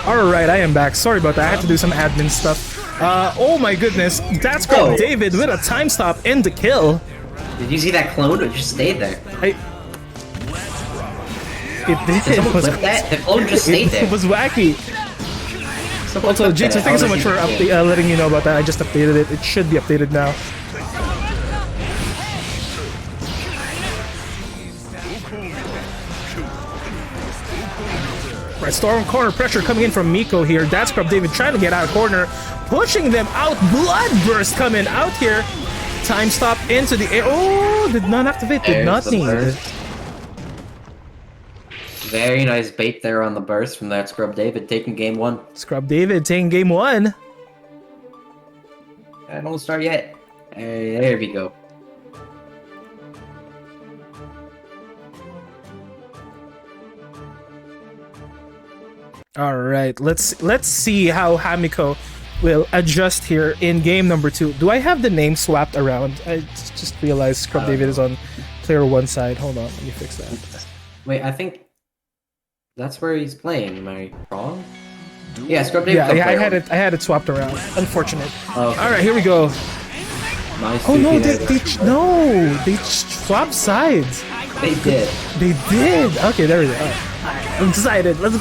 Speaker 3: Alright, I am back. Sorry about that. I had to do some admin stuff. Oh my goodness. That's called David with a time stop and the kill.
Speaker 8: Did you see that clone? It just stayed there.
Speaker 3: It did.
Speaker 8: Did someone clip that? The clone just stayed there.
Speaker 3: It was wacky.
Speaker 8: Someone
Speaker 3: Also,
Speaker 8: clipped
Speaker 3: Jitsu,
Speaker 8: that.
Speaker 3: thank you so
Speaker 8: I
Speaker 3: much for
Speaker 8: wanna see-
Speaker 3: letting you know about that. I just updated it. It should be updated now. Right, storm corner pressure coming in from Miko here. That's Scrub David trying to get out of corner, pushing them out. Bloodburst coming out here. Time stop into the air. Oh, did not activate. Did
Speaker 8: There's
Speaker 3: not
Speaker 8: the
Speaker 3: need.
Speaker 8: burst. Very nice bait there on the burst from that Scrub David, taking game 1.
Speaker 3: Scrub David taking game 1.
Speaker 8: I don't start yet. There we go.
Speaker 3: All right, let's see how Hamiko will adjust here in game number 2. Do I have the name swapped around? I just realized Scrub David is on player 1 side. Hold on, let me fix that.
Speaker 8: Wait, I think that's where he's playing. Am I wrong? Yeah, Scrub David.
Speaker 3: Yeah, I had it swapped around. Unfortunate.
Speaker 8: Oh, okay.
Speaker 3: All right, here we go.
Speaker 8: Nice.
Speaker 3: Oh no,
Speaker 8: TP there.
Speaker 3: they swapped sides.
Speaker 8: They did.
Speaker 3: They did. Okay, there we go. All right. I'm excited. Let's.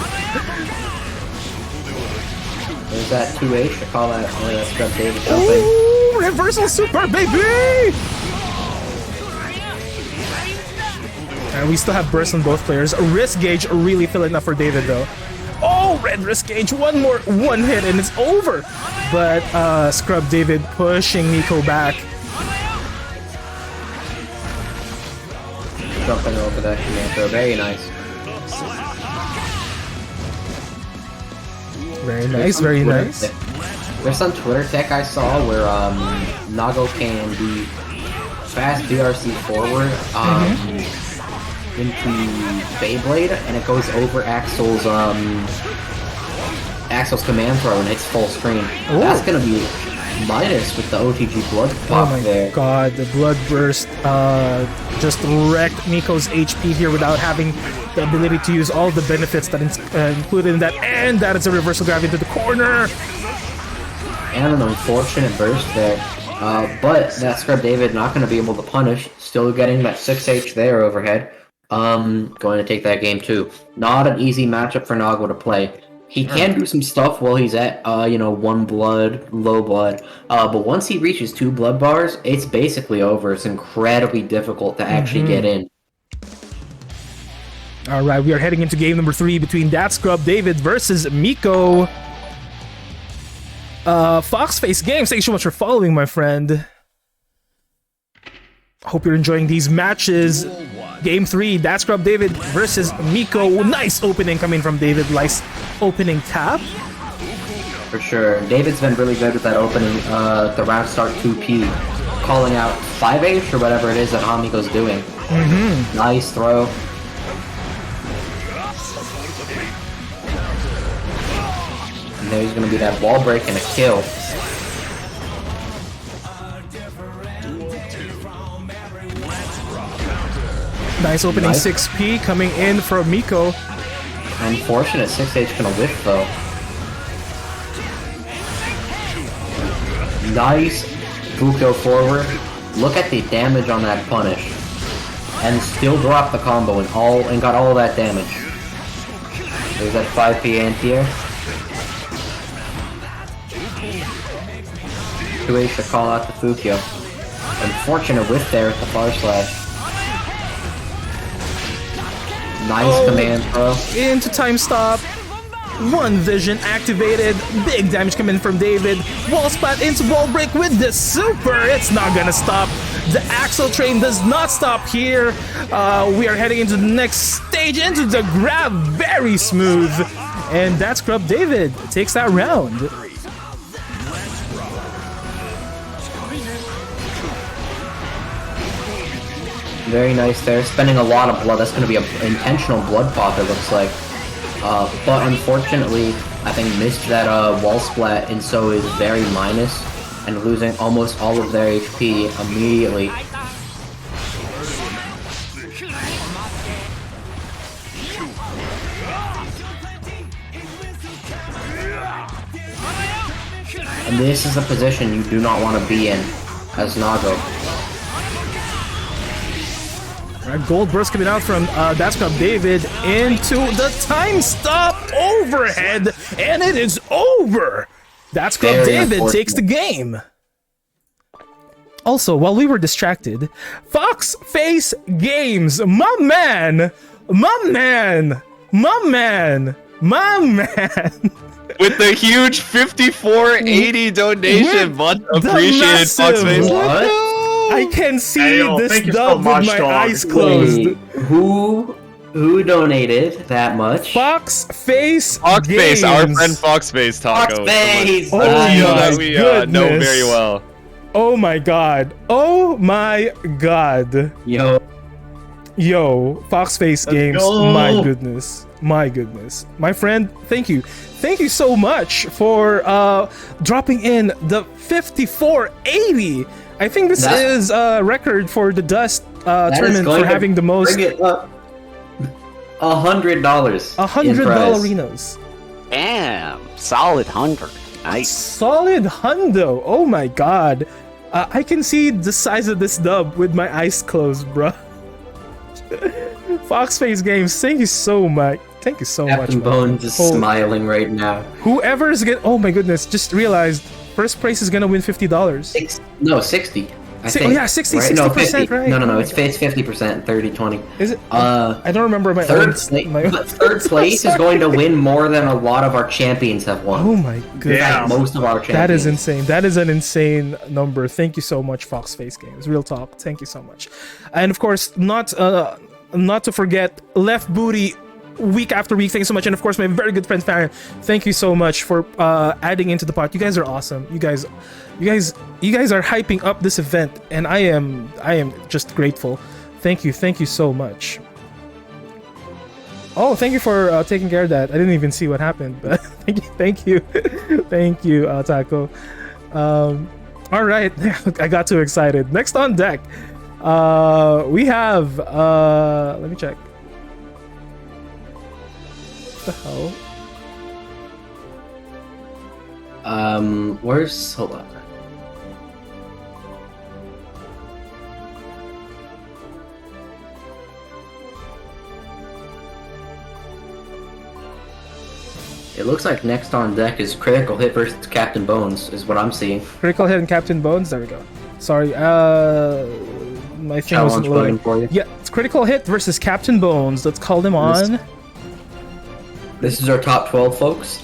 Speaker 8: There's that 2H. I call that Scrub David jumping.
Speaker 3: Ooh, reversal super baby. And we still have burst on both players. Wrist gauge really filling up for David though. Oh, red wrist gauge. One hit and it's over. But Scrub David pushing Miko back.
Speaker 8: Jumping over that command throw. Very nice.
Speaker 3: Very nice, very nice.
Speaker 8: There's some Twitter tech I saw where Nago can do fast BRC forward into Beyblade, and it goes over Axel's command throw and hits full screen.
Speaker 3: Ooh.
Speaker 8: That's gonna be minus with the OTG blood
Speaker 3: Oh
Speaker 8: pop
Speaker 3: my
Speaker 8: there.
Speaker 3: god, the blood burst just wrecked Miko's HP here without having the ability to use all the benefits that is included in that, and that is a reversal grab into the corner.
Speaker 8: And an unfortunate burst there. But that Scrub David not going to be able to punish. Still getting that 6H there overhead. Going to take that game too. Not an easy matchup for Nago to play. He can do some stuff while he's at, 1 blood, low blood. But once he reaches 2 blood bars, it's basically over. It's incredibly difficult to actually get in.
Speaker 3: All right, we are heading into game number 3 between that Scrub David versus Miko. Foxface Games, thanks so much for following, my friend. Hope you're enjoying these matches. Game 3, that Scrub David versus Miko. Nice opening coming from David. Nice opening tap.
Speaker 8: For sure. David's been really good with that opening, the round start 2P. Calling out 5H or whatever it is that Hamiko's doing. Nice throw. And there's going to be that wall break and a kill.
Speaker 3: Nice opening
Speaker 8: Nice.
Speaker 3: 6P coming in from Miko.
Speaker 8: Unfortunate 6H gonna whiff though. Nice Bukyo forward. Look at the damage on that punish. And still dropped the combo and got all that damage. There's that 5P anti-air. 2H to call out the Fukyo. Unfortunate whiff there at the far slash. Nice command throw.
Speaker 3: Into time stop. One vision activated. Big damage coming in from David. Wall spot into wall break with the super. It's not gonna stop. The Axel train does not stop here. We are heading into the next stage, into the grab. Very smooth. And that's Scrub David takes that round.
Speaker 8: Very nice there. Spending a lot of blood. That's going to be an intentional blood pop, it looks like. But unfortunately, I think missed that wall splat, and so is very minus, and losing almost all of their HP immediately. And this is a position you do not want to be in as Nago.
Speaker 3: Alright, gold burst coming out from That's Scrub David into the time stop overhead, and it is over! That's Scrub
Speaker 8: Very
Speaker 3: David
Speaker 8: unfortunate.
Speaker 3: takes the game. Also, while we were distracted, Fox Face Games, my man,
Speaker 4: With the huge 5480 donation, much
Speaker 3: the
Speaker 4: appreciated,
Speaker 3: massive-
Speaker 4: Foxface.
Speaker 8: What?
Speaker 3: I can see
Speaker 6: Hey, yo,
Speaker 3: this
Speaker 6: thank you so
Speaker 3: dub with
Speaker 6: much,
Speaker 3: my
Speaker 6: dog.
Speaker 3: eyes closed.
Speaker 8: Wait, who donated that much?
Speaker 3: Fox Face
Speaker 4: Foxface, our
Speaker 3: Games.
Speaker 4: friend Foxface Taco.
Speaker 8: Foxface!
Speaker 3: Oh
Speaker 4: A deal
Speaker 3: my
Speaker 4: that we know
Speaker 3: goodness.
Speaker 4: very well.
Speaker 3: Oh my god. Oh my god.
Speaker 8: Yo,
Speaker 3: Yo, Foxface Games,
Speaker 6: go.
Speaker 3: my goodness. My goodness. My friend, thank you. Thank you so much for dropping in the 5480. I think this
Speaker 8: That's-
Speaker 3: is a record for the DUST
Speaker 8: that is
Speaker 3: tournament
Speaker 8: going
Speaker 3: for
Speaker 8: to
Speaker 3: having the most
Speaker 8: bring it up. $100.
Speaker 3: $100 ballerinos.
Speaker 5: Damn, solid 100. Nice.
Speaker 3: Solid hundo. Oh my god. I can see the size of this dub with my eyes closed, bruh. Foxface Games, thank you so much. Thank you so
Speaker 8: Captain
Speaker 3: much. man.
Speaker 8: Bones is
Speaker 3: Oh,
Speaker 8: smiling right now.
Speaker 3: whoever's get, oh my goodness, just realized first place is gonna win $50.
Speaker 8: 60. I
Speaker 3: Si-
Speaker 8: think.
Speaker 3: oh yeah, 60,
Speaker 8: right? No,
Speaker 3: 60%, right.
Speaker 8: No,
Speaker 3: Oh
Speaker 8: it's 50%, 30-20.
Speaker 3: Is it?
Speaker 8: Uh,
Speaker 3: I don't remember my
Speaker 8: Third,
Speaker 3: own.
Speaker 8: third place is going to win more than a lot of our champions have won.
Speaker 3: Oh my goodness.
Speaker 6: Yeah.
Speaker 8: Most of our champions.
Speaker 3: That is insane. That is an insane number. Thank you so much, Foxface Games. Real talk. Thank you so much. And of course, not to forget Left Booty week after week. Thank you so much. And of course, my very good friend Farron. Thank you so much for adding into the pot. You guys are awesome. You guys are hyping up this event, and I am just grateful. Thank you so much. Oh, thank you for taking care of that. I didn't even see what happened, but thank you, Taco. All right, I got too excited. Next on deck, we have. Let me check. What the hell?
Speaker 8: Hold on. It looks like next on deck is Critical Hit versus Captain Bones, is what I'm seeing.
Speaker 3: Critical Hit and Captain Bones. There we go. Sorry, my thing wasn't
Speaker 8: Challenge
Speaker 3: loading.
Speaker 8: button for you.
Speaker 3: Yeah, it's Critical Hit versus Captain Bones. Let's call them on.
Speaker 8: This is our top 12, folks.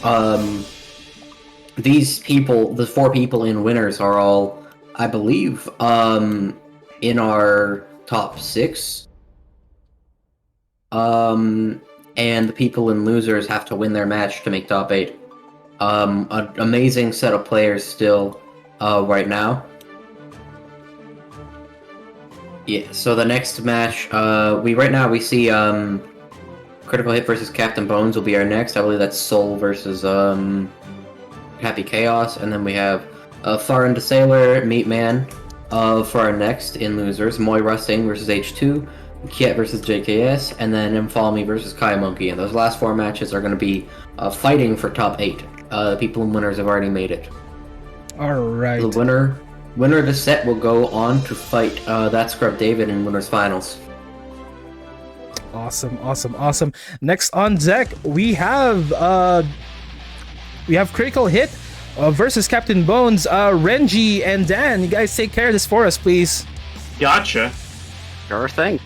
Speaker 8: These people, the 4 people in winners, are all, I believe, in our top 6. And the people in losers have to win their match to make top 8. An amazing set of players still right now. Yeah, so the next match, we see Critical Hit versus Captain Bones will be our next. I believe that's Soul versus Happy Chaos, and then we have Far Into Sailor, Meat Man for our next in losers. Moy Rusting versus H2, Kiet versus JKS, and then Infalmy versus Kai Monkey. And those last 4 matches are going to be fighting for top 8. The people in winners have already made it.
Speaker 3: All right.
Speaker 8: The winner of the set will go on to fight That Scrub David in winners finals.
Speaker 3: Awesome. Next on deck, we have Critical Hit versus Captain Bones. Renji and Dan, you guys take care of this for us, please.
Speaker 6: Gotcha.
Speaker 5: Sure thing.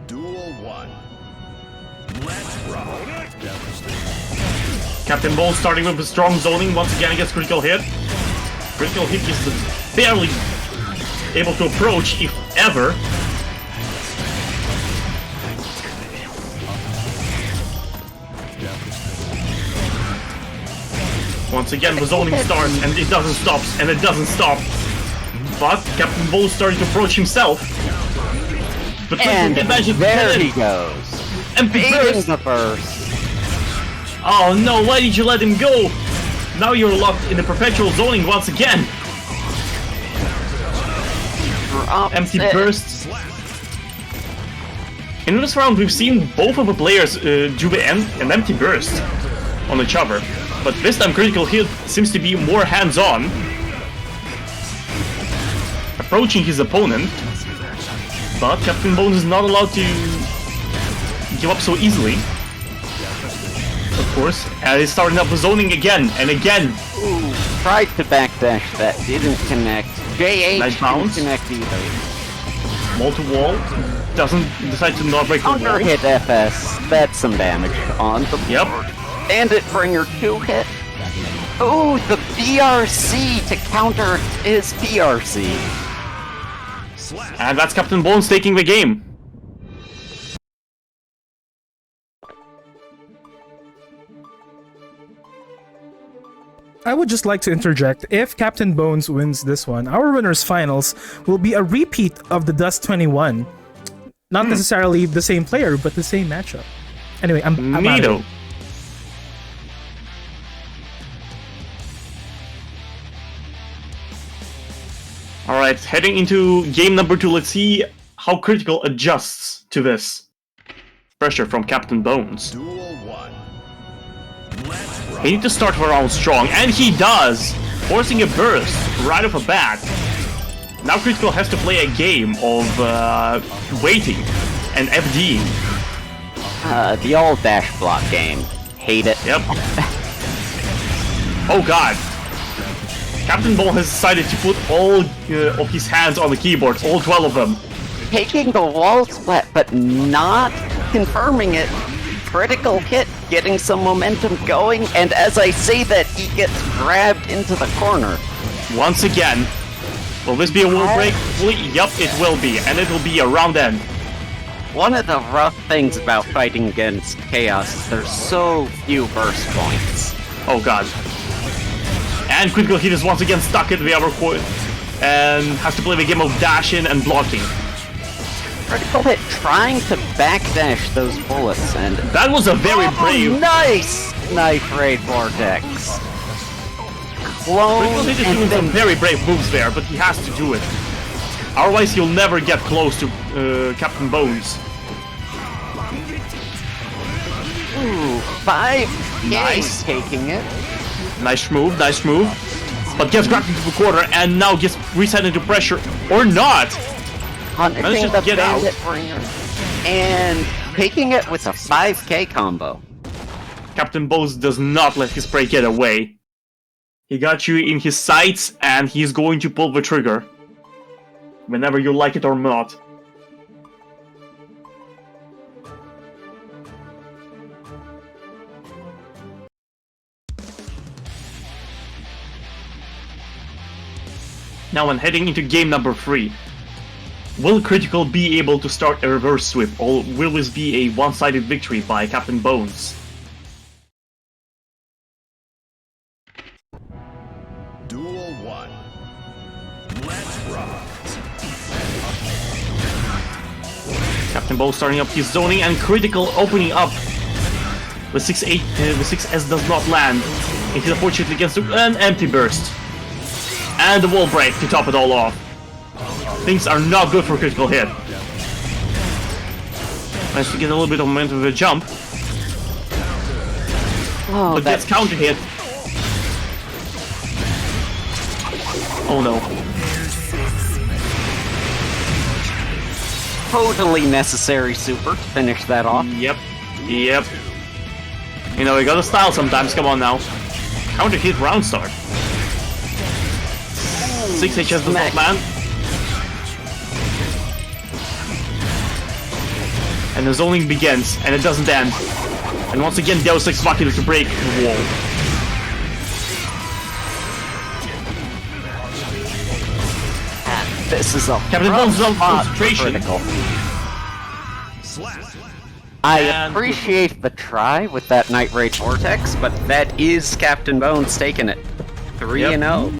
Speaker 7: Duel 1. Let's rock.
Speaker 6: Captain Bones starting with a strong zoning once again against Critical Hit. Critical Hit is barely able to approach, if ever. Once again, the zoning starts, and it doesn't stop, and it doesn't stop. But Captain Bones starting to approach himself. But
Speaker 5: And
Speaker 6: advantage
Speaker 5: there he goes.
Speaker 6: Empty
Speaker 5: Beating
Speaker 6: burst.
Speaker 5: the first.
Speaker 6: Oh no, why did you let him go? Now you're locked in the perpetual zoning once again.
Speaker 5: Drops
Speaker 6: Empty
Speaker 5: it.
Speaker 6: bursts. In this round, we've seen both of the players do an empty burst on each other, but this time Critical Hit seems to be more hands-on, approaching his opponent, but Captain Bones is not allowed to give up so easily. Of course, and he's starting up the zoning again and again.
Speaker 5: Ooh, tried to backdash that, didn't connect. JH
Speaker 6: Nice
Speaker 5: didn't
Speaker 6: bounce.
Speaker 5: connect either.
Speaker 6: Wall-to-wall, doesn't decide to not break the
Speaker 5: Counter
Speaker 6: wall.
Speaker 5: hit FS, that's some damage on the
Speaker 6: Yep.
Speaker 5: Bandit Bringer 2 hit. Ooh, the BRC to counter his PRC.
Speaker 6: And that's Captain Bones taking the game.
Speaker 3: I would just like to interject. If Captain Bones wins this one, our winners finals will be a repeat of the DUST 21. Not necessarily the same player, but the same matchup. Anyway, I'm out of
Speaker 6: Neato.
Speaker 3: it.
Speaker 6: Alright, heading into game number 2, let's see how Critical adjusts to this pressure from Captain Bones.
Speaker 7: Duel 1. Let's rock.
Speaker 6: He needs to start the round strong, and he does! Forcing a burst right off the bat. Now Critical has to play a game of waiting and FDing.
Speaker 5: The old dash block game. Hate it.
Speaker 6: Yep. Oh god. Captain Ball has decided to put all of his hands on the keyboards, all 12 of them.
Speaker 5: Taking the wall splat, but not confirming it. Critical hit, getting some momentum going, and as I say that, he gets grabbed into the corner.
Speaker 6: Once again. Will this be a wall break? Yup, it will be, and it will be a round end.
Speaker 5: One of the rough things about fighting against Chaos is there's so few burst points.
Speaker 6: Oh god. And Critical Hit is once again stuck in the other court and has to play the game of dashing and blocking.
Speaker 5: Critical hit trying to backdash those bullets, and
Speaker 6: That was a very brave.
Speaker 5: nice knife raid vortex. Clone
Speaker 6: Critical Hit is
Speaker 5: and
Speaker 6: doing some
Speaker 5: then
Speaker 6: very brave moves there, but he has to do it. Otherwise, he'll never get close to Captain Bones.
Speaker 5: ooh, 5
Speaker 6: Nice.
Speaker 5: taking it.
Speaker 6: Nice move, nice move. But gets grabbed into the corner and now gets reset into pressure. Or not!
Speaker 5: Punishing
Speaker 6: Let's just
Speaker 5: the
Speaker 6: get out.
Speaker 5: bandit bringer. And taking it with a 5k combo.
Speaker 6: Captain Bones does not let his prey get away. He got you in his sights and he's going to pull the trigger. Whenever you like it or not. Now when heading into game number 3, will Critical be able to start a reverse sweep, or will this be a one-sided victory by Captain Bones?
Speaker 7: Duel 1. Let's rock.
Speaker 6: Captain Bones starting up his zoning and Critical opening up. The 6-8, the 6S does not land. It is unfortunately against an empty burst. And the wall break to top it all off. Things are not good for Critical Hit. Managed to get a little bit of momentum with a jump,
Speaker 5: Oh,
Speaker 6: but gets counter hit. Oh no.
Speaker 5: totally necessary super to finish that off.
Speaker 6: Yep. Yep. You know, you gotta style sometimes, come on now. Counter hit round start. 6 HS does not land. And the zoning begins, and it doesn't end. And once again, Deus Ex Machina to break the wall.
Speaker 5: And this is a
Speaker 6: Captain
Speaker 5: rough
Speaker 6: Bones is on
Speaker 5: spot for
Speaker 6: concentration.
Speaker 5: Critical.
Speaker 7: Slap.
Speaker 5: I
Speaker 6: And-
Speaker 5: appreciate the try with that Night Raid Vortex, but that is Captain Bones taking it. 3-0.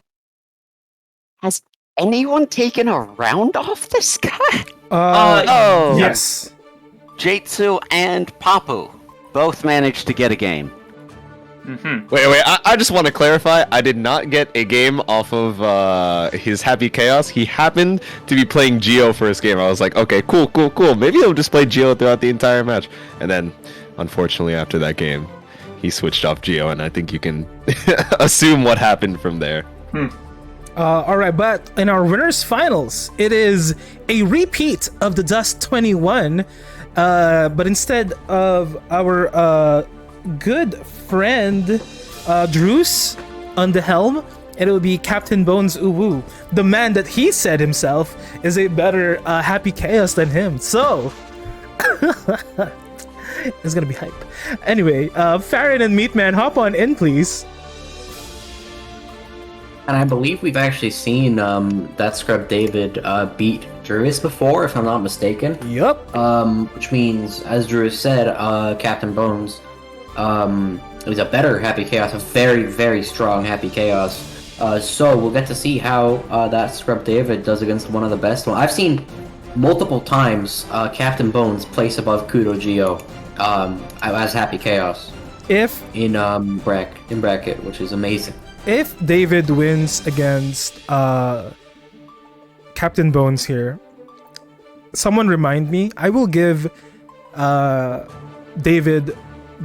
Speaker 5: Has anyone taken a round off this guy? Oh,
Speaker 3: Yes.
Speaker 5: J2 and Papu both managed to get a game.
Speaker 4: Wait, I just want to clarify. I did not get a game off of his Happy Chaos. He happened to be playing Geo for his game. I was like, okay, cool. Maybe he'll just play Geo throughout the entire match. And then, unfortunately, after that game, he switched off Geo, and I think you can assume what happened from there.
Speaker 3: All right, but in our winners finals, it is a repeat of the DUST 21, but instead of our good friend Druce on the helm, it will be Captain Bones Uwu, the man that he said himself is a better Happy Chaos than him. So it's gonna be hype. Anyway, Farron and Meatman, hop on in, please.
Speaker 8: And I believe we've actually seen that Scrub David beat Druis before, if I'm not mistaken.
Speaker 3: Yup.
Speaker 8: Which means, as Druis said, Captain Bones is a better Happy Chaos, a very, very strong Happy Chaos. So we'll get to see how that Scrub David does against one of the best ones. I've seen multiple times Captain Bones place above Kudo Geo as Happy Chaos.
Speaker 3: If
Speaker 8: in bracket, which is amazing.
Speaker 3: If David wins against Captain Bones here, someone remind me. I will give David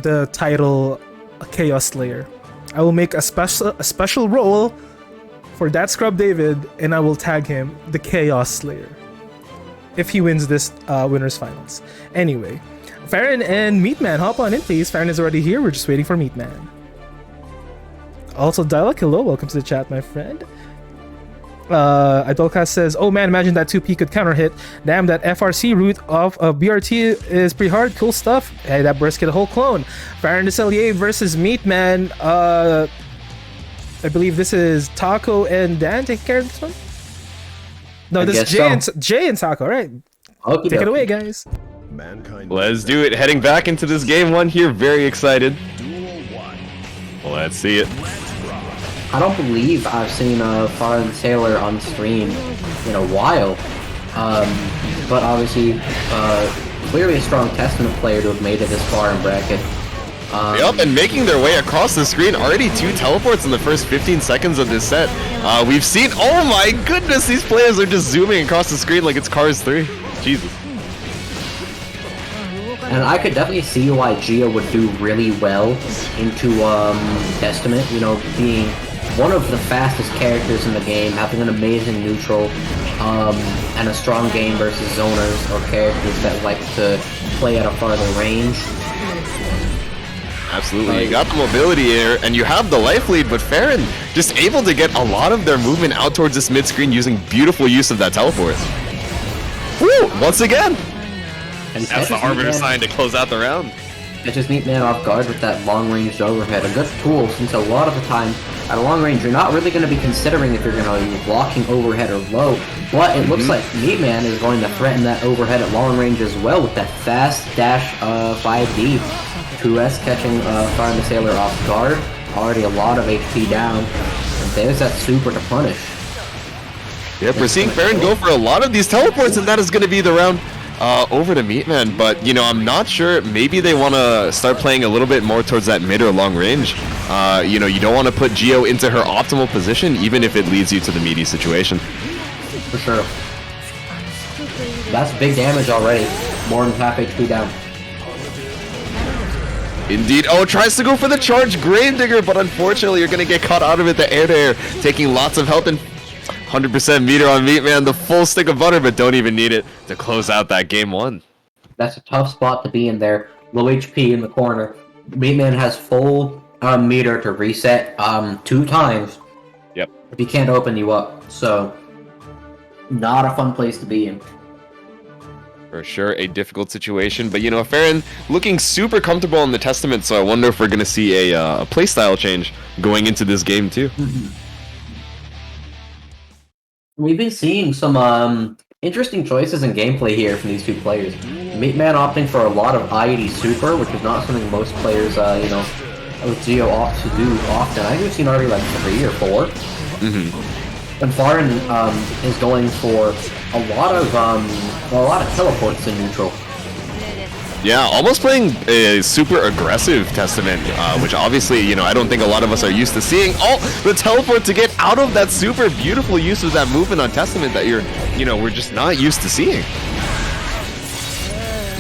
Speaker 3: the title Chaos Slayer. I will make a special role for that Scrub David, and I will tag him the Chaos Slayer if he wins this winners finals. Anyway, Farron and Meatman, hop on in, please. Farron is already here. We're just waiting for Meatman. Also, Dialog, hello, welcome to the chat, my friend. Idolcast says, oh man, imagine that 2P could counter hit. Damn, that FRC route of BRT is pretty hard. Cool stuff. Hey, that brisket, a whole clone. Baron Deselier versus Meatman. I believe this is Taco and Dan taking care of this one? No, this is Jay and Taco, right?
Speaker 8: Okay,
Speaker 3: take it away, guys.
Speaker 7: Mankind.
Speaker 4: Let's do it. Heading back into this game one here. Very excited. Let's see it.
Speaker 8: I don't believe I've seen a Foreign Sailor on stream in a while, but obviously, clearly a strong Testament player to have made it this far in bracket.
Speaker 4: Yep, and making their way across the screen. Already 2 teleports in the first 15 seconds of this set. We've seen, oh my goodness, these players are just zooming across the screen like it's Cars 3. Jesus.
Speaker 8: And I could definitely see why Geo would do really well into Testament, you know, being one of the fastest characters in the game, having an amazing neutral, and a strong game versus zoners or characters that like to play at a farther range.
Speaker 4: Absolutely, you got the mobility here, and you have the life lead, but Farron just able to get a lot of their movement out towards this mid-screen using beautiful use of that teleport. Woo! Once again!
Speaker 8: And
Speaker 4: that's the Arbiter sign to close out the round.
Speaker 8: Catches Meatman off guard with that long-range overhead. A good tool, since a lot of the time, at a long range, you're not really going to be considering if you're going to be blocking overhead or low. But it looks like Meatman is going to threaten that overhead at long range as well with that fast dash 5D. 2S catching Fire the Sailor off guard. Already a lot of HP down. And there's that super to punish.
Speaker 4: Yep, we're seeing Farron go for a lot of these teleports, and that is going to be the round over to Meatman. But, you know, I'm not sure. Maybe they want to start playing a little bit more towards that mid or long range. You know, you don't want to put Geo into her optimal position, even if it leads you to the meaty situation.
Speaker 8: For sure. That's big damage already. More than half HP down.
Speaker 4: Indeed. Oh, tries to go for the charge Gravedigger, but unfortunately you're going to get caught out of it. The air taking lots of health and 100% meter on Meatman. The full stick of butter, but don't even need it to close out that game one.
Speaker 8: That's a tough spot to be in there. Low HP in the corner. Meatman has full meter to reset 2 times.
Speaker 4: Yep.
Speaker 8: If he can't open you up. So, not a fun place to be in.
Speaker 4: For sure, a difficult situation, but you know, Farron looking super comfortable in the Testament, so I wonder if we're going to see a playstyle change going into this game too.
Speaker 8: We've been seeing some interesting choices in gameplay here from these two players. Meatman opting for a lot of IED Super, which is not something most players, you know, with Geo opt to do often. I think we've seen already like 3 or 4. And Farron is going for a lot of teleports in neutral.
Speaker 4: Yeah, almost playing a super aggressive Testament, which obviously, you know, I don't think a lot of us are used to seeing. Oh, the teleport to get out of that super beautiful use of that movement on Testament that we're just not used to seeing.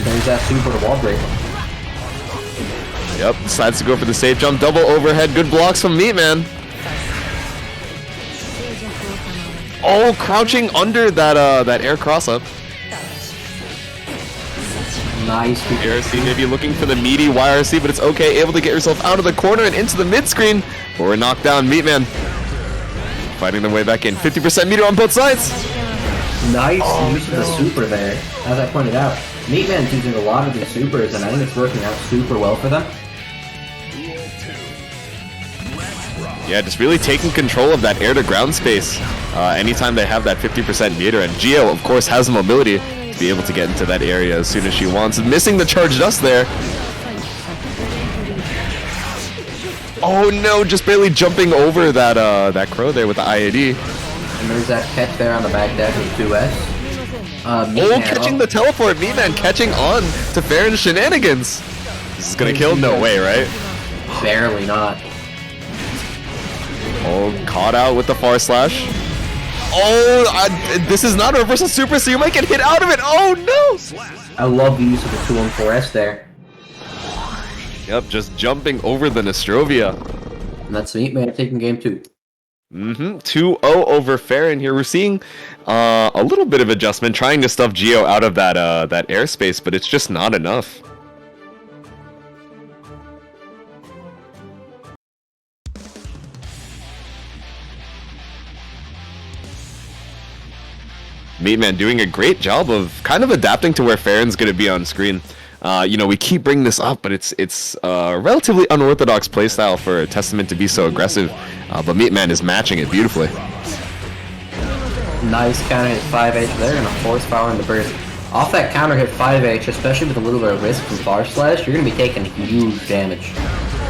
Speaker 8: There's that super wall break.
Speaker 4: Yep, decides to go for the safe jump, double overhead, good blocks from Meatman. Oh, crouching under that air cross-up.
Speaker 8: Nice.
Speaker 4: YRC maybe looking for the meaty YRC, but it's okay. Able to get yourself out of the corner and into the mid-screen. But we're knocked down. Meatman fighting their way back in. 50% meter on both sides.
Speaker 8: Nice use of the super there. As I pointed out, Meatman's using a lot of these supers, and I think it's working out super well for them.
Speaker 4: Yeah, just really taking control of that air-to-ground space anytime they have that 50% meter. And Gio, of course, has the mobility to be able to get into that area as soon as she wants. Missing the charge dust there. Oh no, just barely jumping over that crow there with the IAD.
Speaker 8: And there's that catch there on the back dash with 2S.
Speaker 4: Oh, catching the teleport. Meatman catching on to Farron's shenanigans. This is gonna kill? No way, right?
Speaker 8: Barely not.
Speaker 4: Oh, caught out with the far slash. Oh, this is not a reversal super, so you might get hit out of it. Oh no!
Speaker 8: I love the use of the 2-1-4S there.
Speaker 4: Yep, just jumping over the Nostrovia.
Speaker 8: And that's Meatman taking game 2.
Speaker 4: 2-0 over Farron here. We're seeing a little bit of adjustment, trying to stuff Gio out of that airspace, but it's just not enough. Meatman doing a great job of kind of adapting to where Farron's going to be on screen. We keep bringing this up, but it's a relatively unorthodox playstyle for Testament to be so aggressive. But Meatman is matching it beautifully.
Speaker 8: Nice counter hit 5H there, gonna force power in the burst. Off that counter hit 5H, especially with a little bit of risk from Far Slash, you're gonna be taking huge damage.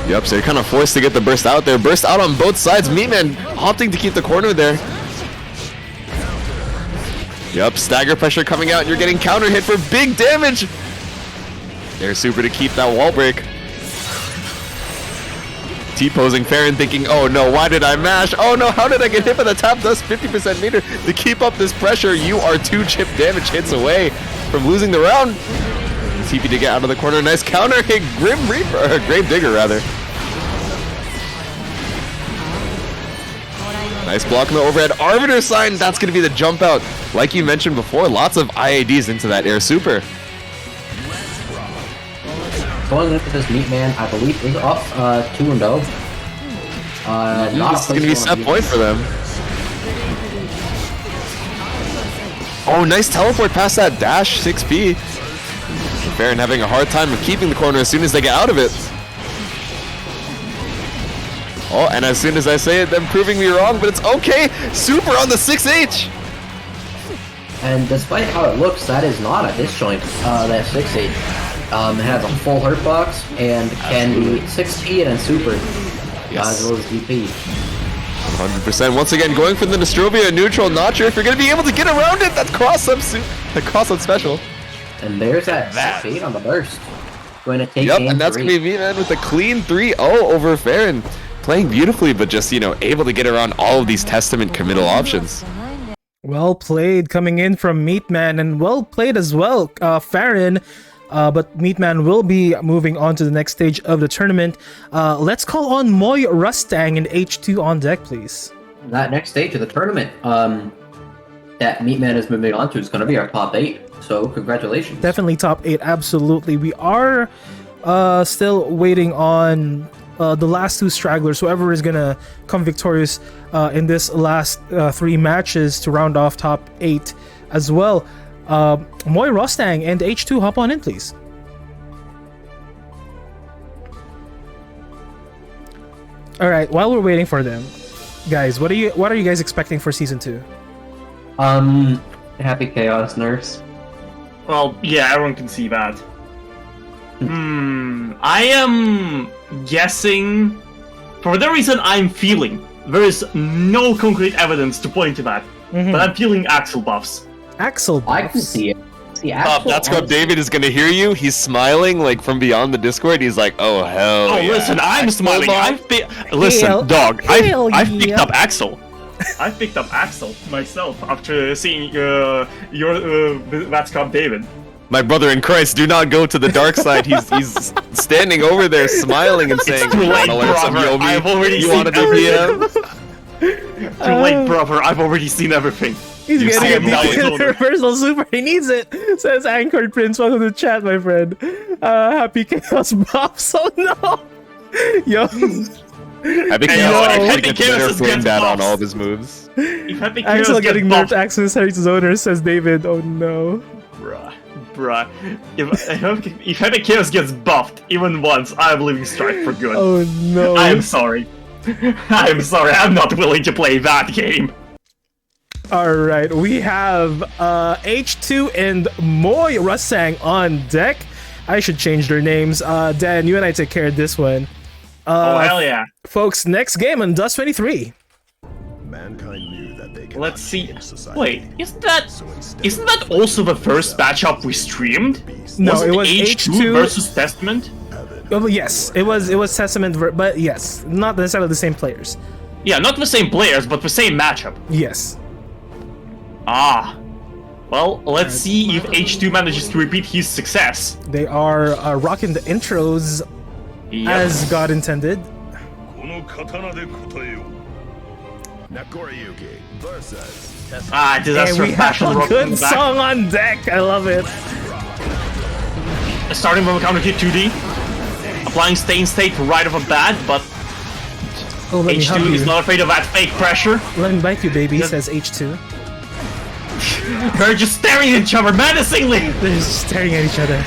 Speaker 4: Yep, so you're kind of forced to get the burst out there. Burst out on both sides. Meatman opting to keep the corner there. Yep, stagger pressure coming out, and you're getting counter hit for big damage. There's super to keep that wall break. T-posing Farron thinking, oh no, why did I mash? Oh no, how did I get hit by the top dust 50% meter? To keep up this pressure, you are 2 chip damage hits away from losing the round. TP to get out of the corner, nice counter hit, Grave Digger rather. Nice block in the overhead. Arbiter sign, that's going to be the jump out. Like you mentioned before, lots of IADs into that air super.
Speaker 8: Going into this Meatman, I believe, is up 2-0.
Speaker 4: This is going to be a set point for them. Oh, nice teleport past that dash 6P. Farron having a hard time of keeping the corner as soon as they get out of it. Oh, and as soon as I say it, them proving me wrong, but it's okay. Super on the 6H.
Speaker 8: And despite how it looks, that is not a disjoint, that 6H. It has a full hurt box and can be 6P and then super, as well as DP.
Speaker 4: 100%. Once again, going for the Nostrovia neutral. Not sure if you're going to be able to get around it. That cross-up special.
Speaker 8: And there's that 6-8 on the burst. Going to take game
Speaker 4: and that's going to be Meatman with a clean 3-0 over Farron. Playing beautifully, but just, able to get around all of these Testament committal options.
Speaker 3: Well played coming in from Meatman, and well played as well, Farron. But Meatman will be moving on to the next stage of the tournament. Let's call on Moy Rustang and H2 on deck, please.
Speaker 8: That next stage of the tournament that Meatman is moving on to is going to be our top 8. So congratulations.
Speaker 3: Definitely top 8, absolutely. We are still waiting on the last 2 stragglers, whoever is going to come victorious in this last 3 matches to round off top 8 as well. Moy Rostang and H2, hop on in, please. All right, while we're waiting for them, guys, what are you guys expecting for season 2?
Speaker 8: Happy Chaos Nurse.
Speaker 6: Well, yeah, everyone can see that. I am guessing, for the reason I'm feeling, there is no concrete evidence to point to that, but I'm feeling Axel buffs.
Speaker 3: Axel buffs?
Speaker 8: I can see it. The actual
Speaker 4: That's what David is gonna hear you. He's smiling like from beyond the Discord. He's like, oh hell.
Speaker 6: Oh,
Speaker 4: yeah.
Speaker 6: listen, I'm smiling.
Speaker 3: Hell-
Speaker 6: Dog.
Speaker 3: hell
Speaker 6: I've picked
Speaker 3: yeah.
Speaker 6: up Axel. I picked up Axel myself after seeing your That's Cup David.
Speaker 4: My brother in Christ, do not go to the dark side. He's standing over there smiling and saying,
Speaker 6: too
Speaker 4: "You
Speaker 6: late,
Speaker 4: wanna learn some
Speaker 6: brother.
Speaker 4: Yomi?
Speaker 6: I've already
Speaker 4: You
Speaker 6: seen
Speaker 4: wanna do PM?"
Speaker 6: Too late, brother. I've already seen everything.
Speaker 3: He's
Speaker 6: You see
Speaker 3: getting
Speaker 6: him now, it's
Speaker 3: a
Speaker 6: over.
Speaker 3: reversal super. He needs it. Says Anchored Prince. Welcome to the chat, my friend. Happy Chaos Bops. Oh no. Yo.
Speaker 4: Happy
Speaker 6: Hey,
Speaker 4: Chaos
Speaker 6: yo,
Speaker 4: actually
Speaker 6: Happy
Speaker 4: gets
Speaker 6: Chaos
Speaker 4: better
Speaker 6: is
Speaker 4: frame
Speaker 6: against
Speaker 4: data on
Speaker 6: boss.
Speaker 4: all of his moves.
Speaker 6: If Happy
Speaker 3: Axel
Speaker 6: Chaos
Speaker 3: getting
Speaker 6: gets
Speaker 3: nerfed. Axel is Harry's owner, says David. Oh no.
Speaker 6: Bruh. If Happy Chaos gets buffed even once, I'm leaving Strike for good.
Speaker 3: Oh no.
Speaker 6: I am sorry. I am sorry. I'm not willing to play that game.
Speaker 3: Alright, we have H2 and Moy Rusang on deck. I should change their names. Dan, you and I take care of this one.
Speaker 6: Oh, hell yeah.
Speaker 3: Folks, next game on DUST 23.
Speaker 7: Mankind knew that they cannot
Speaker 6: Let's see.
Speaker 7: change society.
Speaker 6: Wait, isn't that also the first matchup we streamed?
Speaker 3: No,
Speaker 6: Was
Speaker 3: it was
Speaker 6: H2
Speaker 3: H2
Speaker 6: versus Testament?
Speaker 3: Oh, yes, it was Testament, but yes, not necessarily the same players.
Speaker 6: Yeah, not the same players, but the same matchup.
Speaker 3: Yes.
Speaker 6: Ah. Well, let's see if H2 manages to repeat his success.
Speaker 3: They are rocking the intros
Speaker 6: Yep.
Speaker 3: as God intended.
Speaker 7: Nakoriyuki versus
Speaker 6: Ah, Disaster
Speaker 3: And we
Speaker 6: of
Speaker 3: have
Speaker 6: Passion
Speaker 3: a
Speaker 6: rocking
Speaker 3: good
Speaker 6: the back.
Speaker 3: song on deck. I love it.
Speaker 6: Starting from a counter hit 2D. Applying Stay in State right off the bat, but
Speaker 3: Oh, let me hug
Speaker 6: H2 is
Speaker 3: you.
Speaker 6: not afraid of that fake pressure.
Speaker 3: Let me bite you, baby,
Speaker 6: Yes.
Speaker 3: says H2.
Speaker 6: They're just staring at each other menacingly!
Speaker 3: They're just staring at each other.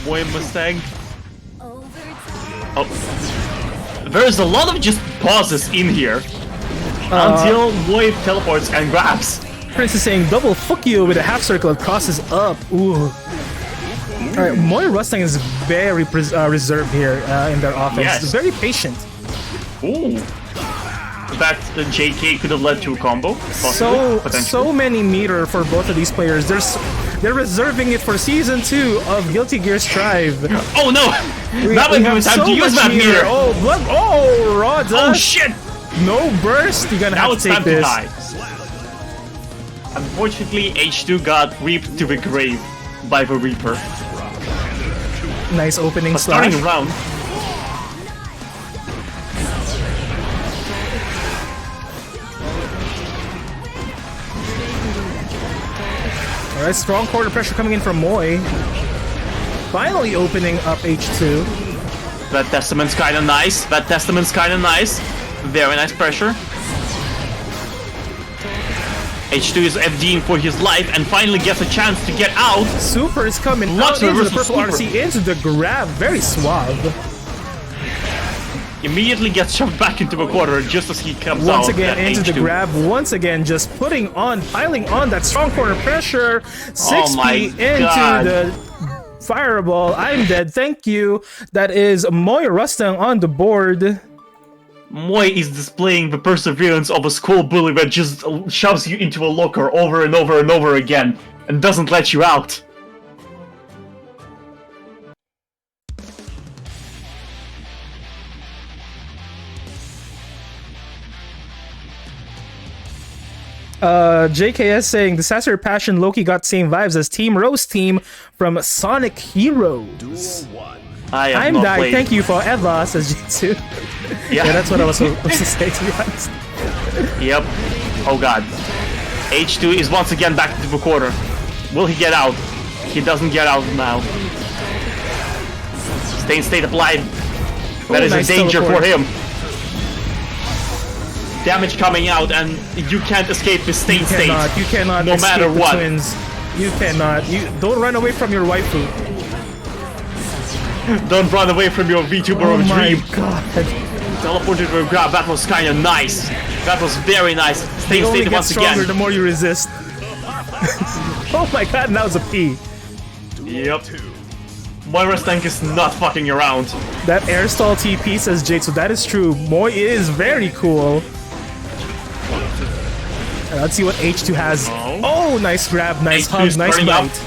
Speaker 6: Boy Mustang. Oh. There's a lot of just pauses in here. Until Boy teleports and grabs.
Speaker 3: Prince is saying double fuck you with a half circle that crosses up. Ooh. Alright, Moy Rustang is very reserved here in their offense.
Speaker 6: Yes.
Speaker 3: Very patient.
Speaker 6: Ooh. That JK could have led to a combo. Possibly, potentially.
Speaker 3: So many meter for both of these players. They're reserving it for season 2 of Guilty Gear Strive.
Speaker 6: Oh no! That
Speaker 3: We
Speaker 6: might be
Speaker 3: have
Speaker 6: the time
Speaker 3: so
Speaker 6: to use
Speaker 3: much
Speaker 6: that meter!
Speaker 3: Oh, blood! Oh, raw dust!
Speaker 6: Oh shit!
Speaker 3: No burst. You're gonna
Speaker 6: Now
Speaker 3: have
Speaker 6: it's
Speaker 3: to take
Speaker 6: time to
Speaker 3: this.
Speaker 6: die. Unfortunately, H2 got reaped to the grave by the Reaper.
Speaker 3: Nice opening
Speaker 6: But
Speaker 3: slash.
Speaker 6: starting around,
Speaker 3: Alright, strong quarter pressure coming in from Moy. Finally opening up H2.
Speaker 6: that Testament's kinda nice. That Testament's kinda nice. Very nice pressure. H2 is FDing for his life and finally gets a chance to get out.
Speaker 3: Super is coming
Speaker 6: Lots
Speaker 3: out
Speaker 6: of
Speaker 3: into the
Speaker 6: reversal
Speaker 3: purple
Speaker 6: super.
Speaker 3: RC, into the grab. Very suave.
Speaker 6: Immediately gets shoved back into the corner just as he comes out.
Speaker 3: Once again
Speaker 6: at
Speaker 3: into the
Speaker 6: H2.
Speaker 3: grab. Once again, just piling on that strong corner pressure. 6P
Speaker 6: Oh my
Speaker 3: into
Speaker 6: God.
Speaker 3: the fireball. I'm dead. Thank you. That is Moy Rustang on the board.
Speaker 6: Moy is displaying the perseverance of a school bully that just shoves you into a locker over and over and over again and doesn't let you out.
Speaker 3: JKS saying Disaster Passion Loki got same vibes as Team Rose team from Sonic Heroes. I'm
Speaker 6: not
Speaker 3: Dai,
Speaker 6: played.
Speaker 3: thank you forever, says Jitsu.
Speaker 6: Yeah.
Speaker 3: Yeah, that's what I was supposed to say, to be honest.
Speaker 6: Yep. Oh god. H2 is once again back into the corner. Will he get out? He doesn't get out now. Stay in state applied. That is
Speaker 3: nice
Speaker 6: a danger
Speaker 3: teleport.
Speaker 6: for him. Damage coming out and you can't escape the state
Speaker 3: You cannot
Speaker 6: no
Speaker 3: escape
Speaker 6: matter
Speaker 3: the
Speaker 6: what.
Speaker 3: twins. You cannot. You don't run away from your waifu.
Speaker 6: Don't run away from your VTuber
Speaker 3: Oh
Speaker 6: of
Speaker 3: my
Speaker 6: dream.
Speaker 3: god.
Speaker 6: Teleported to a grab. That was kinda nice. That was very nice. Stay
Speaker 3: You
Speaker 6: in
Speaker 3: only
Speaker 6: state
Speaker 3: get
Speaker 6: once
Speaker 3: stronger
Speaker 6: again.
Speaker 3: the more you resist. Oh my god, and that was a P.
Speaker 6: Yep. Moira Stank is not fucking around.
Speaker 3: That air stall TP, says Jake, so that is true. Moy is very cool. And let's see what H2 has. Oh, Oh, nice grab, nice
Speaker 6: H2
Speaker 3: hug,
Speaker 6: is
Speaker 3: nice
Speaker 6: turning up.
Speaker 3: bite.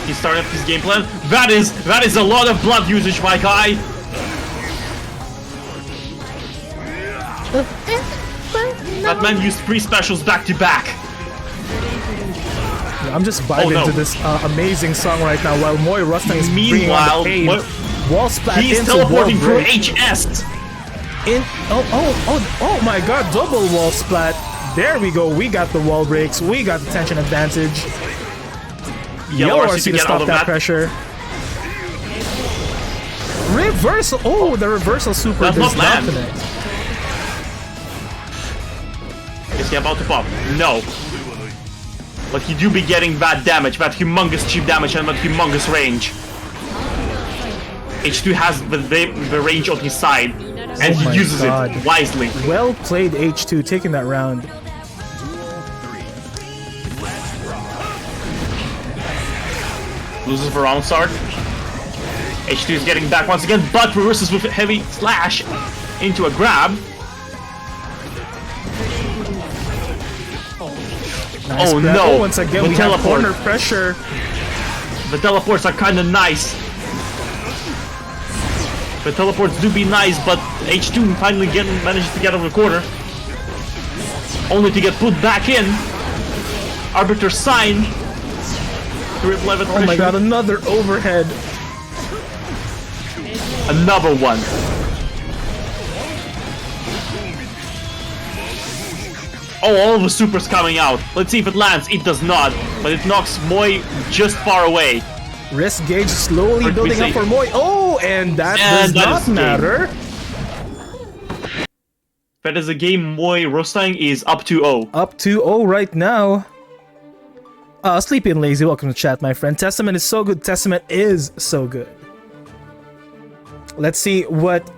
Speaker 6: He's starting up his game plan. That is a lot of blood usage, my guy. That man used 3 specials back to back.
Speaker 3: I'm just vibing
Speaker 6: no.
Speaker 3: to this amazing song right now while Moy Rustang is bringing on
Speaker 6: Meanwhile,
Speaker 3: the pain. Wall splat
Speaker 6: he's
Speaker 3: into
Speaker 6: teleporting
Speaker 3: wall
Speaker 6: through
Speaker 3: break.
Speaker 6: HS.
Speaker 3: Oh my god, double wall splat. There we go, we got the wall breaks, we got the tension advantage. Yellow RC to
Speaker 6: get
Speaker 3: stop
Speaker 6: out of
Speaker 3: that pressure. Reversal! Oh, the reversal super
Speaker 6: That's
Speaker 3: does
Speaker 6: not
Speaker 3: not
Speaker 6: land.
Speaker 3: connect.
Speaker 6: Is he about to pop? No. But he do be getting that damage, that humongous cheap damage and that humongous range. H2 has the range on his side, and
Speaker 3: Oh my
Speaker 6: he uses
Speaker 3: God.
Speaker 6: it wisely.
Speaker 3: Well played H2, taking that round.
Speaker 6: Loses for round start. H2 is getting back once again, but reverses with a heavy slash into a grab.
Speaker 3: Nice
Speaker 6: Oh
Speaker 3: grab.
Speaker 6: no!
Speaker 3: Once again,
Speaker 6: The
Speaker 3: we have
Speaker 6: teleport.
Speaker 3: corner pressure.
Speaker 6: The teleports are kinda nice. The teleports do be nice, but H2 finally manages to get over the corner. Only to get put back in. Arbiter sign.
Speaker 3: Oh my god, another overhead.
Speaker 6: Another one. Oh, all the supers coming out. Let's see if it lands. It does not, but it knocks Moy just far away.
Speaker 3: Risk gauge slowly
Speaker 6: Or
Speaker 3: building up
Speaker 6: say-
Speaker 3: for Moy. Oh, and that
Speaker 6: And
Speaker 3: does
Speaker 6: that
Speaker 3: not
Speaker 6: is game.
Speaker 3: matter.
Speaker 6: That is a game Moy Rostang is up to 0.
Speaker 3: Up 2-0 right now. Sleepy and Lazy, welcome to chat, my friend. Testament is so good. Testament is so good. Let's see what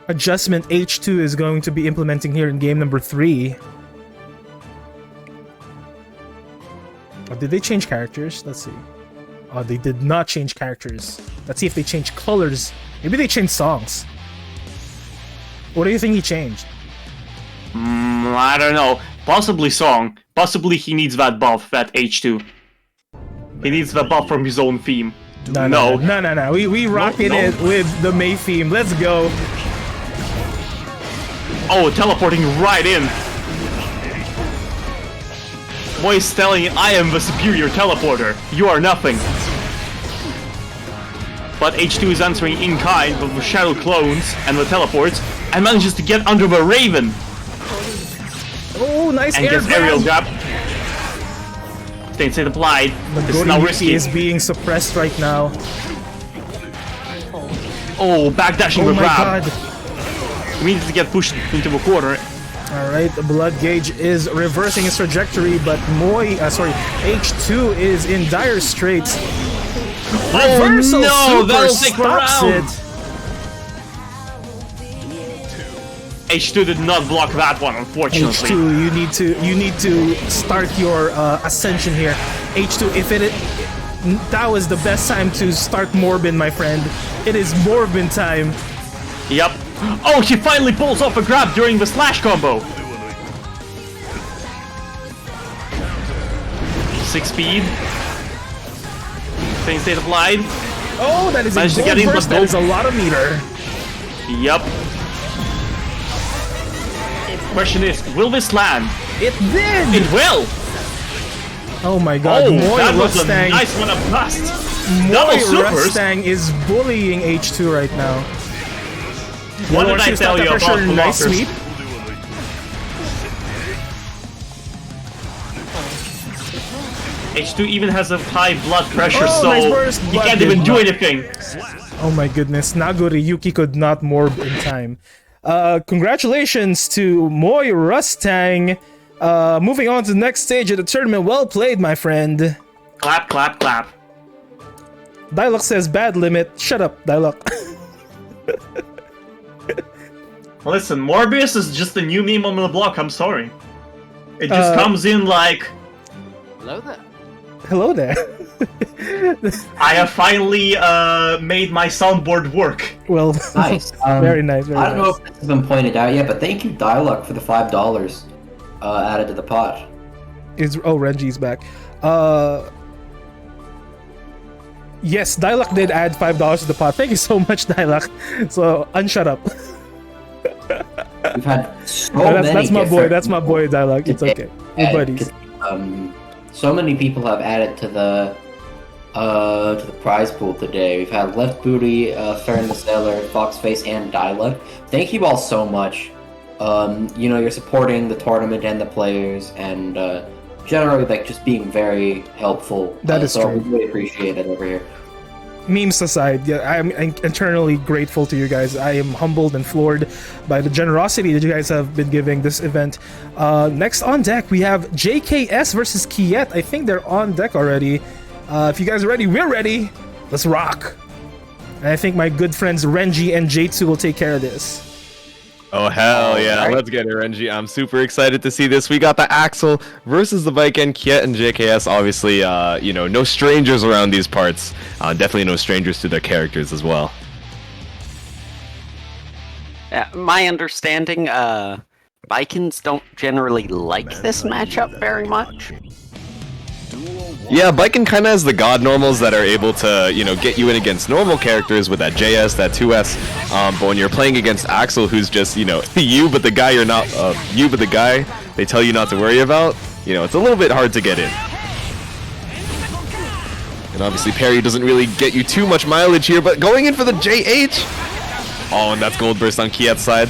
Speaker 3: adjustment H2 is going to be implementing here in game number 3. Oh, did they change characters? Let's see. Oh, they did not change characters. Let's see if they change colors. Maybe they changed songs. What do you think he changed?
Speaker 6: I don't know. Possibly song. Possibly he needs that buff, that H2. He needs the buff from his own theme.
Speaker 3: No. We rocking
Speaker 6: no.
Speaker 3: it with the May theme. Let's go.
Speaker 6: Oh, teleporting right in. Moy is telling I am the superior teleporter. You are nothing. But H2 is answering in kind with the shadow clones and the teleports and manages to get under the Raven
Speaker 3: Oh, nice
Speaker 6: and
Speaker 3: air
Speaker 6: gets aerial
Speaker 3: grab.
Speaker 6: grab. Stay state applied. This is now
Speaker 3: Goriyuki
Speaker 6: risky.
Speaker 3: is being suppressed right now.
Speaker 6: Oh, backdashing
Speaker 3: Oh
Speaker 6: the
Speaker 3: my
Speaker 6: grab.
Speaker 3: god.
Speaker 6: He needs to get pushed into the corner.
Speaker 3: Alright, the blood gauge is reversing its trajectory, but H2 is in dire straits. Reversal
Speaker 6: no,
Speaker 3: super
Speaker 6: that'll take the
Speaker 3: stops
Speaker 6: round.
Speaker 3: it.
Speaker 6: H2 did not block that one, unfortunately.
Speaker 3: H2, you need to start your ascension here. H2, if that was the best time to start Morbin, my friend. It is Morbin time.
Speaker 6: Yep. Oh, she finally pulls off a grab during the slash combo. 6 speed. Same state applied.
Speaker 3: Oh, that is
Speaker 6: Managed
Speaker 3: a
Speaker 6: to get
Speaker 3: gold
Speaker 6: in,
Speaker 3: burst.
Speaker 6: but
Speaker 3: That
Speaker 6: no-
Speaker 3: is a lot of meter.
Speaker 6: Yep. Question is, will this land?
Speaker 3: It did.
Speaker 6: It will.
Speaker 3: Oh my god,
Speaker 6: Oh,
Speaker 3: Moy
Speaker 6: that was a
Speaker 3: Rustang.
Speaker 6: nice one up blast.
Speaker 3: Moy
Speaker 6: Double supers.
Speaker 3: Rustang is bullying H2 right now.
Speaker 6: What
Speaker 3: Yellow
Speaker 6: did I
Speaker 3: RC
Speaker 6: tell
Speaker 3: stop
Speaker 6: you
Speaker 3: that
Speaker 6: about
Speaker 3: pressure,
Speaker 6: the
Speaker 3: nice
Speaker 6: lockers?
Speaker 3: sweep.
Speaker 6: H2 even has a high blood pressure,
Speaker 3: Oh,
Speaker 6: so
Speaker 3: nice burst,
Speaker 6: he
Speaker 3: but
Speaker 6: can't
Speaker 3: did
Speaker 6: even do
Speaker 3: not.
Speaker 6: anything.
Speaker 3: Oh my goodness, Nagoriyuki could not morb in time. Congratulations to Moy Rustang. Moving on to the next stage of the tournament. Well played, my friend.
Speaker 6: Clap, clap, clap.
Speaker 3: Dialogue says bad limit. Shut up, Dialogue.
Speaker 6: Listen, Morbius is just a new meme on the block, I'm sorry. It just comes in like,
Speaker 5: Hello there.
Speaker 3: Hello there.
Speaker 6: I have finally made my soundboard work.
Speaker 3: Well,
Speaker 8: Nice.
Speaker 3: very nice. Very
Speaker 8: I don't know
Speaker 3: nice.
Speaker 8: if this has been pointed out yet, but thank you, Dialogue, for the $5 added to the pot.
Speaker 3: Renji's back. Yes, Dialog did add $5 to the pot. Thank you so much, Dialog. So unshut up.
Speaker 8: We've had so
Speaker 3: that's
Speaker 8: many
Speaker 3: my boy.
Speaker 8: different
Speaker 3: That's my boy, Dialog. It's okay. We're buddies.
Speaker 8: So many people have added to the prize pool today. We've had Left Booty, Fern the Sailor, Foxface, and Dialog. Thank you all so much. You know, you're supporting the tournament and the players, and generally, like, just being very helpful.
Speaker 3: That is
Speaker 8: so
Speaker 3: true.
Speaker 8: we really appreciate it over here.
Speaker 3: Memes aside, yeah, I'm internally grateful to you guys. I am humbled and floored by the generosity that you guys have been giving this event. Next on deck, we have JKS versus Kiet. I think they're on deck already. If you guys are ready, we're ready. Let's rock. And I think my good friends Renji and J2 will take care of this.
Speaker 4: Oh, hell yeah.
Speaker 5: Alright.
Speaker 4: Let's get it, Renji. I'm super excited to see this. We got the Axel versus the Viken. Kiet and JKS, obviously, you know, no strangers around these parts. Definitely no strangers to their characters as well.
Speaker 5: My understanding, Vikings don't generally like this matchup very much.
Speaker 4: Yeah, Viken kind of has the god normals that are able to, you know, get you in against normal characters with that JS, that 2S. But when you're playing against Axel, who's just, you know, you, but the guy you're not, you, but the guy they tell you not to worry about, you know, it's a little bit hard to get in. And obviously parry doesn't really get you too much mileage here, but going in for the JH! Oh, and that's Gold Burst on Kiet's side.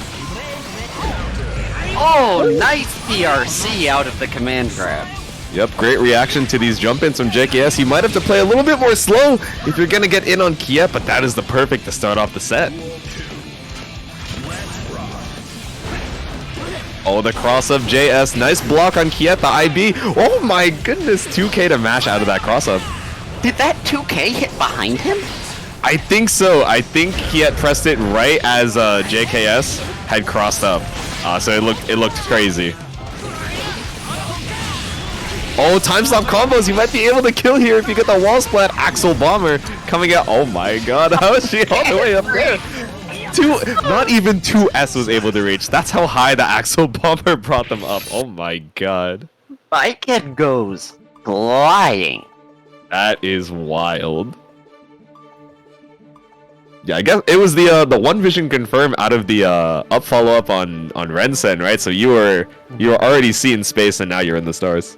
Speaker 5: Oh, nice PRC out of the command grab.
Speaker 4: Yep, great reaction to these jump-ins from JKS. You might have to play a little bit more slow if you're gonna get in on Kiet, but that is the perfect to start off the set. Oh, the cross-up JS. Nice block on Kiet, the IB. Oh my goodness, 2K to mash out of that cross-up.
Speaker 5: Did that 2K hit behind him?
Speaker 4: I think so. I think Kiet pressed it right as JKS had crossed up. So it looked crazy. Oh, time stop combos. You might be able to kill here if you get the wall splat. Axel Bomber coming out. Oh my god, how is she all the way up there? Not even 2S was able to reach. That's how high the Axel Bomber brought them up. Oh my god.
Speaker 5: Viken goes flying.
Speaker 4: That is wild. Yeah, I guess it was the one vision confirm out of the up follow up on Rensen, right? So you were already seeing space and now you're in the stars.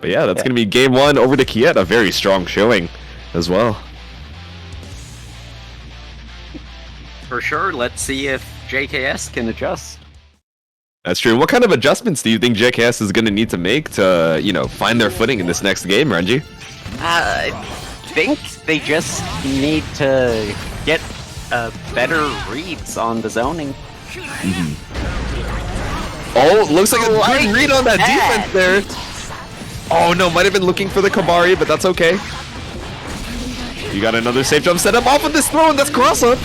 Speaker 4: But yeah, that's gonna be game one over to Kiet, a very strong showing as well.
Speaker 5: For sure, let's see if JKS can adjust.
Speaker 4: That's true. What kind of adjustments do you think JKS is gonna need to make to, you know, find their footing in this next game, Renji?
Speaker 5: I think they just need to get better reads on the zoning.
Speaker 4: Oh, looks like a good read on that defense there. Oh no, might have been looking for the Kabari, but that's okay. You got another safe jump set up off of this throw, and that's cross up.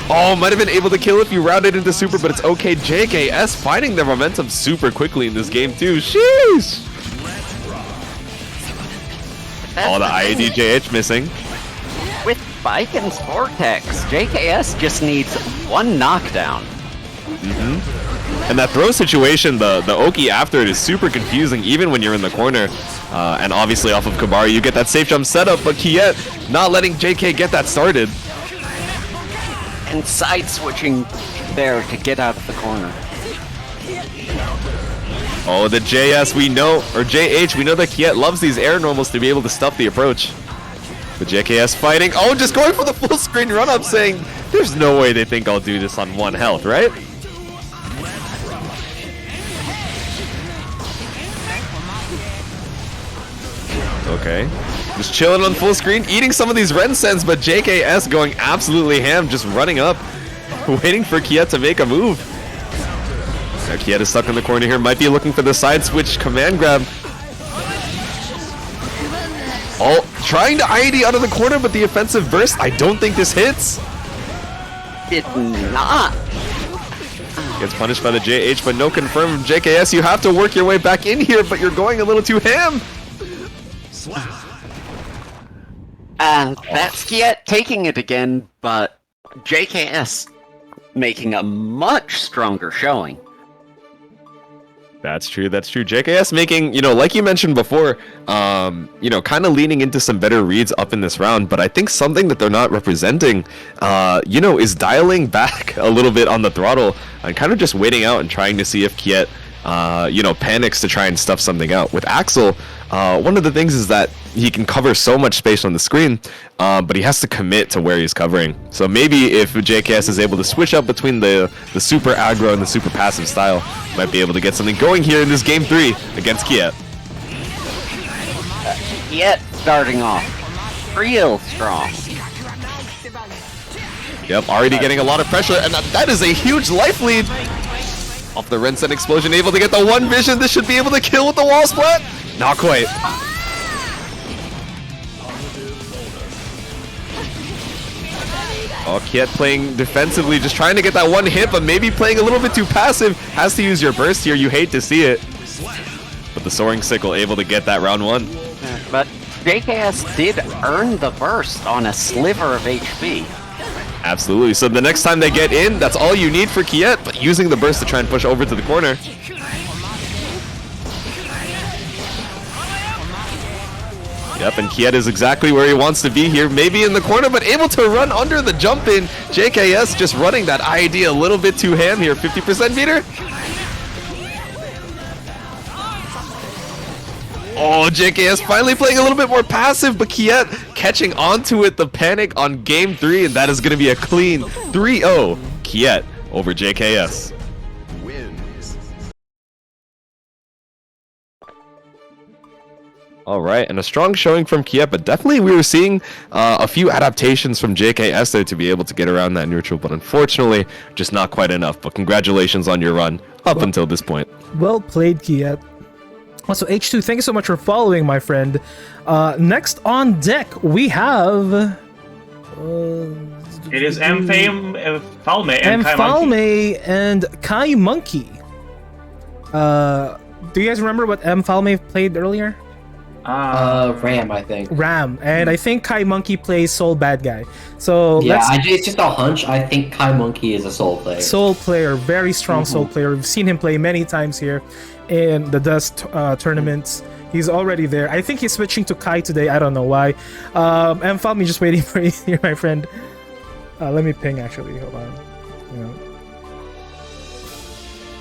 Speaker 4: Oh, might have been able to kill if you routed into super, but it's okay. JKS finding their momentum super quickly in this game too. Sheesh! Oh, the IADJH missing.
Speaker 5: With Viken's Vortex, JKS just needs one knockdown.
Speaker 4: And that throw situation, the Oki after it is super confusing, even when you're in the corner. And obviously off of Kabari, you get that safe jump setup, but Kiet not letting JK get that started.
Speaker 5: And side switching there to get out of the corner.
Speaker 4: Oh, the JS we know, or JH, we know that Kiet loves these air normals to be able to stuff the approach. The JKS fighting. Oh, just going for the full screen run up, saying, there's no way they think I'll do this on 1 health, right? Okay. Just chilling on full screen, eating some of these Rensens, but JKS going absolutely ham, just running up, waiting for Kiet to make a move. Now Kiet is stuck in the corner here, might be looking for the side switch command grab. Oh, trying to IAD out of the corner, but the offensive burst, I don't think this hits.
Speaker 5: Did not.
Speaker 4: Gets punished by the JH, but no confirm from JKS. You have to work your way back in here, but you're going a little too ham.
Speaker 5: And that's Kiet taking it again, but JKS making a much stronger showing.
Speaker 4: That's true. That's true. JKS making, like you mentioned before, kind of leaning into some better reads up in this round. But I think something that they're not representing, is dialing back a little bit on the throttle and kind of just waiting out and trying to see if Kiet, panics to try and stuff something out. With Axel, one of the things is that he can cover so much space on the screen, but he has to commit to where he's covering. So maybe if JKS is able to switch up between the super aggro and the super passive style, might be able to get something going here in this game 3 against Kiet.
Speaker 5: Kiet starting off real strong.
Speaker 4: Yep, already getting a lot of pressure, and that is a huge life lead. Off the Rinsen explosion, able to get the one vision. This should be able to kill with the wall splat. Not quite. Oh, Kiet playing defensively, just trying to get that one hit, but maybe playing a little bit too passive. Has to use your burst here. You hate to see it. But the Soaring Sickle able to get that round 1.
Speaker 5: But JKS did earn the burst on a sliver of HP.
Speaker 4: Absolutely. So the next time they get in, that's all you need for Kiet, but using the burst to try and push over to the corner. Yep, and Kiet is exactly where he wants to be here. Maybe in the corner, but able to run under the jump in. JKS just running that ID a little bit too ham here. 50% meter. Oh, JKS finally playing a little bit more passive, but Kiet catching onto it, the panic on game 3, and that is going to be a clean 3-0 Kiet over JKS.
Speaker 7: Wins.
Speaker 4: All right, and a strong showing from Kiet, but definitely we were seeing a few adaptations from JKS there to be able to get around that neutral, but unfortunately, just not quite enough. But congratulations on your run up until this point.
Speaker 3: Well played, Kiet. Also, H2, thank you so much for following, my friend. Next on deck, we have...
Speaker 6: It is Falme and Kai
Speaker 3: Falme and Kai Monkey. Do you guys remember what Falme played earlier?
Speaker 8: Ram, I think.
Speaker 3: Ram, and I think Kai Monkey plays Soul Bad Guy. So
Speaker 8: yeah, it's just a hunch. I think Kai Monkey is a Soul player.
Speaker 3: Soul player, very strong Soul player. We've seen him play many times here in the Dust tournaments. He's already there. I think he's switching to Kai today. I don't know why. Falme just waiting for you here, my friend. Let me ping actually. Hold on.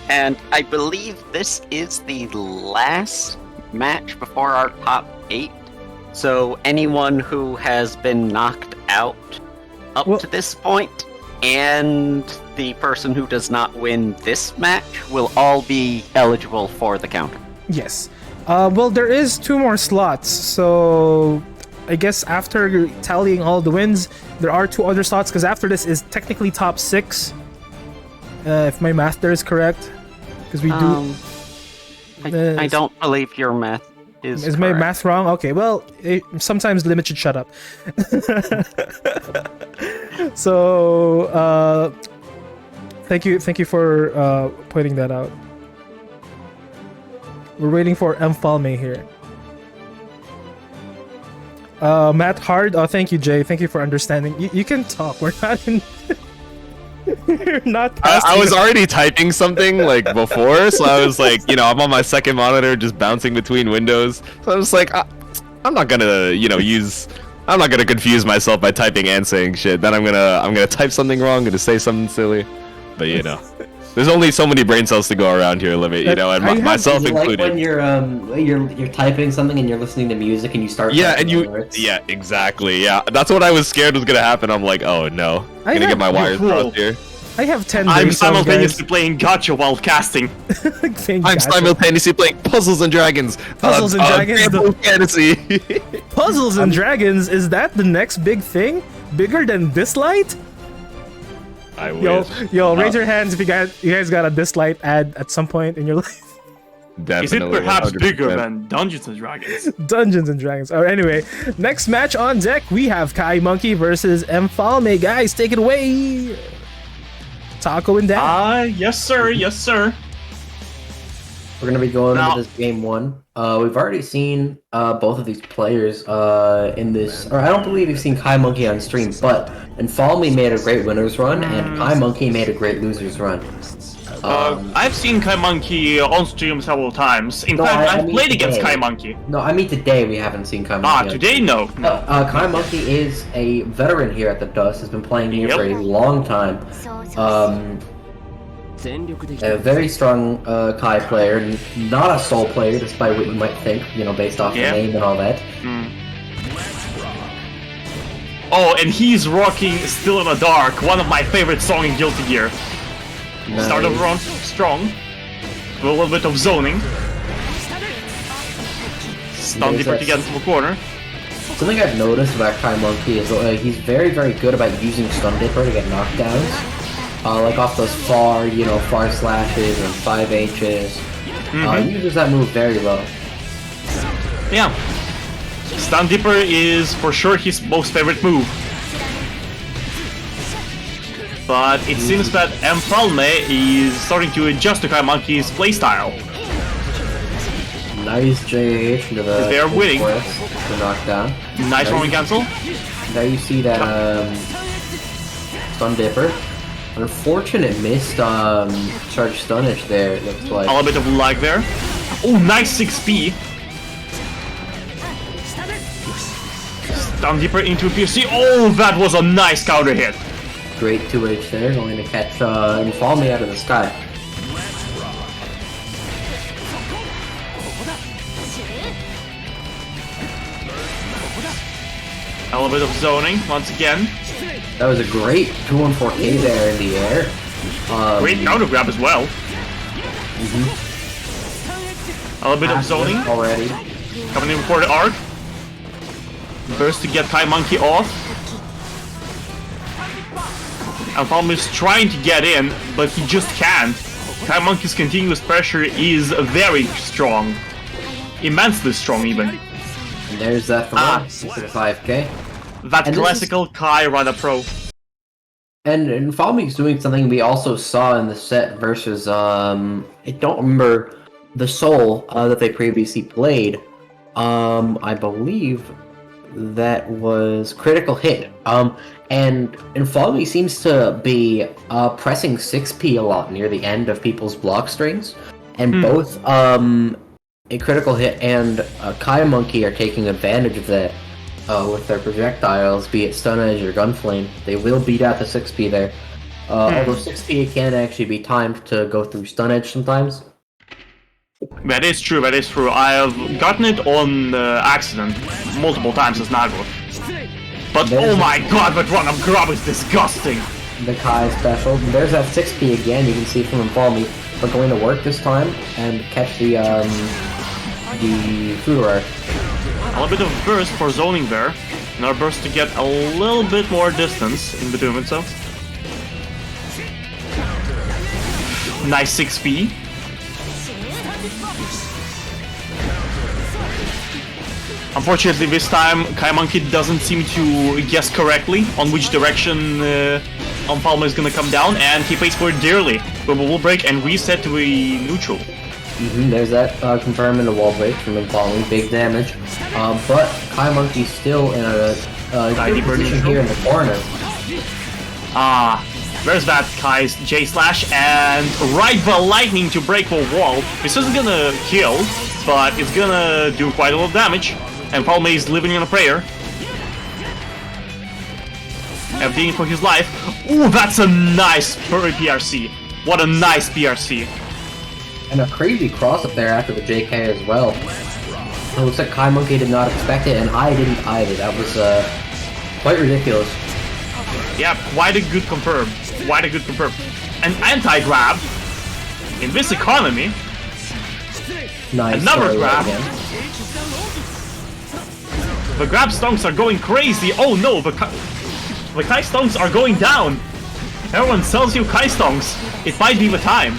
Speaker 5: And I believe this is the last match before our top 8. So anyone who has been knocked out up to this point and the person who does not win this match will all be eligible for the counter.
Speaker 3: Yes. Well, there is 2 more slots, so I guess after tallying all the wins, there are 2 other slots, because after this is technically top 6, if my math there is correct, because we do...
Speaker 5: I don't believe your math is correct.
Speaker 3: My math wrong? Okay, well, sometimes Limit should shut up. So, thank you for pointing that out. We're waiting for Falme here. Matt Hard, oh, thank you, Jay. Thank you for understanding. You can talk. We're not in... You're not
Speaker 4: I was already typing something like before, so I was like, I'm on my second monitor just bouncing between windows. So I was like, I'm not gonna, I'm not gonna confuse myself by typing and saying shit. Then I'm gonna type something wrong, gonna say something silly. But there's only so many brain cells to go around here, Limit, and myself included.
Speaker 8: Like when you're typing something and you're listening to music and you start.
Speaker 4: Yeah, exactly. Yeah, that's what I was scared was gonna happen. I'm like, oh no, I'm gonna get my wires crossed here.
Speaker 3: I have 10
Speaker 6: I'm
Speaker 3: brain cells,
Speaker 6: simultaneously playing Gacha while casting.
Speaker 4: I'm simultaneously playing Puzzles and Dragons.
Speaker 3: Puzzles and Dragons.
Speaker 4: Fantasy.
Speaker 3: Puzzles and Dragons. Is that the next big thing? Bigger than Dislight?
Speaker 4: I wish.
Speaker 3: Yo, raise your hands if you guys got a Dislight ad at some point in your life.
Speaker 4: Definitely,
Speaker 6: is it perhaps
Speaker 4: 100%.
Speaker 6: bigger than Dungeons and Dragons?
Speaker 3: Dungeons and Dragons. Alright, anyway, next match on deck, we have Kai Monkey versus Falme. Guys, take it away. Taco and Dan.
Speaker 6: Yes sir, yes sir.
Speaker 8: We're gonna be going into this game 1. We've already seen both of these players in this, or I don't believe we've seen Kai Monkey on stream, but Falme made a great winners run, and Kai Monkey made a great losers run.
Speaker 6: I've seen Kai Monkey on stream several times. In
Speaker 8: No,
Speaker 6: fact,
Speaker 8: I
Speaker 6: I've
Speaker 8: mean
Speaker 6: played against
Speaker 8: today.
Speaker 6: Kai Monkey.
Speaker 8: No, I mean today we haven't seen Kai Monkey.
Speaker 6: Ah,
Speaker 8: yet.
Speaker 6: today no.
Speaker 8: Kai Monkey is a veteran here at the Dust. Has been playing here for a long time. A very strong Kai player, not a soul player, despite what you might think. You know, based off the name and all that.
Speaker 6: Oh, and he's rocking Still in the Dark, one of my favorite songs in Guilty Gear.
Speaker 8: Nice.
Speaker 6: Start of round strong, with a little bit of zoning. Stun Dipper to get into the corner.
Speaker 8: Something I've noticed about Kai Monkey is he's very, very good about using Stun Dipper to get knockdowns. Like off those far slashes and 5Hs. He uses that move very low.
Speaker 6: Yeah. Stun Dipper is for sure his most favorite move. But it seems that Empalme is starting to adjust to Kai Monkey's playstyle.
Speaker 8: Nice JH into the
Speaker 6: They're winning.
Speaker 8: The knockdown.
Speaker 6: Nice rolling cancel.
Speaker 8: Now you see that Stun Dipper. Unfortunate missed charge stunnage there, it looks like.
Speaker 6: A little bit of lag there. Oh, nice 6P. Stun Dipper into PFC. Oh, that was a nice counter hit.
Speaker 8: Great 2H there, going to catch Infalme out of the sky.
Speaker 6: A little bit of zoning once again.
Speaker 8: That was a great 214K there in the air.
Speaker 6: Great counter grab as well. A little bit of zoning.
Speaker 8: Already.
Speaker 6: Coming in for the arc. Burst to get Kai Monkey off. Empalme is trying to get in, but he just can't. Kai Monkey's continuous pressure is very strong. Immensely strong even.
Speaker 8: And there's that for 5K.
Speaker 6: That
Speaker 8: And
Speaker 6: classical Kai Rada Pro.
Speaker 8: And Infalme's doing something we also saw in the set versus, I don't remember the Soul that they previously played. I believe that was Critical Hit. And Infalme seems to be pressing 6P a lot near the end of people's block strings. And both a Critical Hit and Kai Monkey are taking advantage of that. With their projectiles, be it Stun Edge or Gunflame, they will beat out the 6P there. Although 6P can actually be timed to go through Stun Edge sometimes.
Speaker 6: That is true, that is true. I have gotten it on accident multiple times as Nago. But oh my god, that run of grab is disgusting!
Speaker 8: The Kai special. There's that 6P again, you can see from Infalme. But going to work this time and catch the Fudora.
Speaker 6: A little bit of burst for zoning there. Another burst to get a little bit more distance in between themselves. Nice 6P. Unfortunately, this time Kai Monkey doesn't seem to guess correctly on which direction Empalme is gonna come down, and he pays for it dearly. But we will break and reset to a neutral.
Speaker 8: There's that confirming the wall break from Empalme, big damage. But Kai Monkey's still in a good position here in the corner.
Speaker 6: There's that Kai's J-Slash, and right the lightning to break the wall. This isn't gonna kill, but it's gonna do quite a lot of damage. And Empalme is living in a prayer. Emptying for his life. Ooh, that's a nice PRC. What a nice PRC.
Speaker 8: And a crazy cross up there after the JK as well. It looks like Kai Monkey did not expect it, and I didn't either. That was quite ridiculous.
Speaker 6: Yeah, quite a good confirm. Quite a good confirm. An anti-grab in this economy.
Speaker 8: Nice.
Speaker 6: Another grab. The grab stonks are going crazy. Oh no, the Kai stonks are going down. Everyone sells you Kai stonks. It might be the time.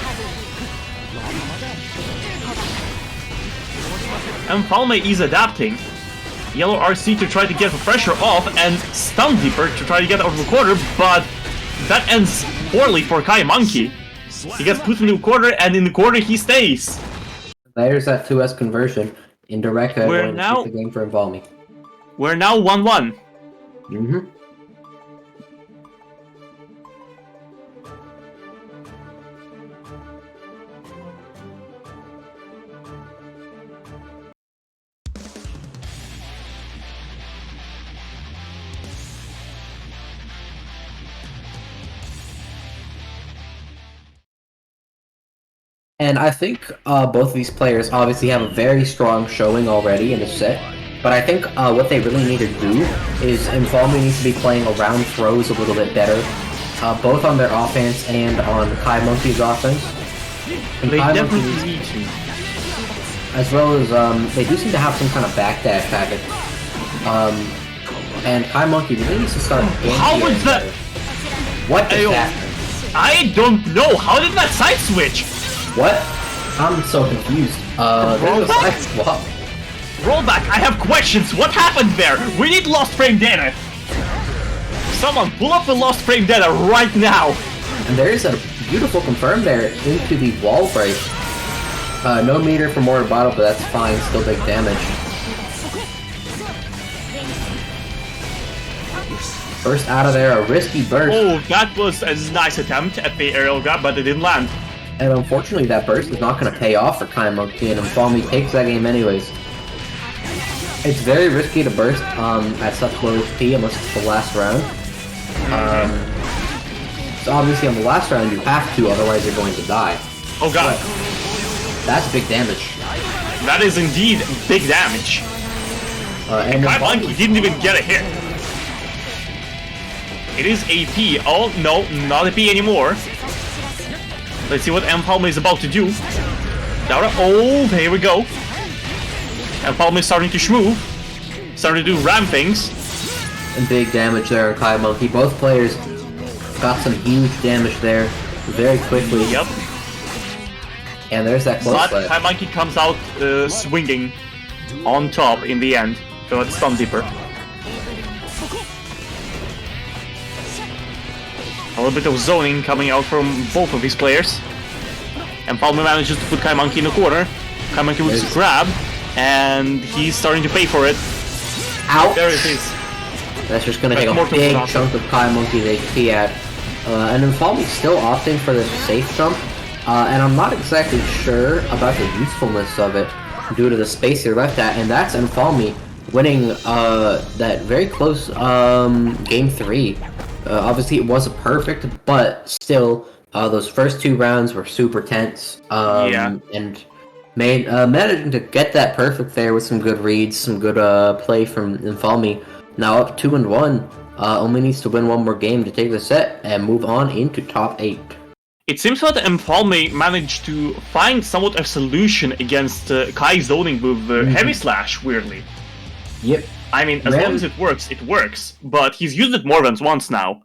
Speaker 6: Empalme is adapting. Yellow RC to try to get the pressure off, and Stun Dipper to try to get over the quarter, but that ends poorly for Kai Monkey. He gets put into the quarter, and in the quarter he stays.
Speaker 8: There's that 2S conversion. Indirect
Speaker 6: We're now
Speaker 8: the game for Empalme.
Speaker 6: We're now 1-1.
Speaker 8: And I think both of these players obviously have a very strong showing already in the set. But I think what they really need to do is Infalme needs to be playing around throws a little bit better, both on their offense and on Kai Monkey's offense. And
Speaker 6: They
Speaker 8: Kai
Speaker 6: definitely
Speaker 8: Monkey's-
Speaker 6: need to.
Speaker 8: as well as they do seem to have some kind of backdash packet. And Kai Monkey really needs to start.
Speaker 6: How was that?
Speaker 8: What is
Speaker 6: Ayo.
Speaker 8: that?
Speaker 6: I don't know. How did that side switch?
Speaker 8: What? I'm so confused. There's a
Speaker 6: What?
Speaker 8: side swap.
Speaker 6: Rollback. I have questions. What happened there? We need lost frame data. Someone pull up the lost frame data right now.
Speaker 8: And there is a beautiful confirm there into the wall break. No meter for mortar bottle, but that's fine. Still big damage. Burst out of there, a risky burst.
Speaker 6: Oh, that was a nice attempt at the aerial grab, but it didn't land.
Speaker 8: And unfortunately, that burst is not going to pay off for Kai Monkey, and Infalme takes that game anyways. It's very risky to burst at such low HP unless it's the last round. So obviously on the last round you have to, otherwise you're going to die.
Speaker 6: Oh god,
Speaker 8: That's big damage.
Speaker 6: that is indeed big damage.
Speaker 8: And
Speaker 6: Kai
Speaker 8: Infalme-
Speaker 6: Monkey didn't even get a hit. It is AP. Oh no, not AP anymore. Let's see what Infalme is about to do. Now, oh, here we go. Infalme is starting to shmove. Starting to do ram things.
Speaker 8: and big damage there on Kai Monkey. Both players got some huge damage there very quickly.
Speaker 6: Yep.
Speaker 8: And there's that close
Speaker 6: But
Speaker 8: slide.
Speaker 6: Kai Monkey comes out swinging on top in the end. So it's Stun Deeper. A little bit of zoning coming out from both of these players. And Palmer manages to put Kai Monkey in the corner. Kai Monkey with his grab, and he's starting to pay for it.
Speaker 8: Ouch!
Speaker 6: There it is.
Speaker 8: That's just gonna
Speaker 6: That's
Speaker 8: take
Speaker 6: more
Speaker 8: a
Speaker 6: to
Speaker 8: big
Speaker 6: put out
Speaker 8: chunk of Kai Monkey's HP at. And Infalme's still opting for this safe jump. And I'm not exactly sure about the usefulness of it due to the space you're left at. And that's Infalme winning that very close game 3. Obviously it wasn't perfect, but still, those first 2 rounds were super tense.
Speaker 6: Yeah.
Speaker 8: And managing to get that perfect there with some good reads, some good play from Infalme. Now up 2-1, only needs to win one more game to take the set and move on into top 8.
Speaker 6: It seems that Infalme managed to find somewhat a solution against Kai's zoning with Heavy Slash, weirdly.
Speaker 8: Yep.
Speaker 6: I mean, as long as it works, but he's used it more than once now.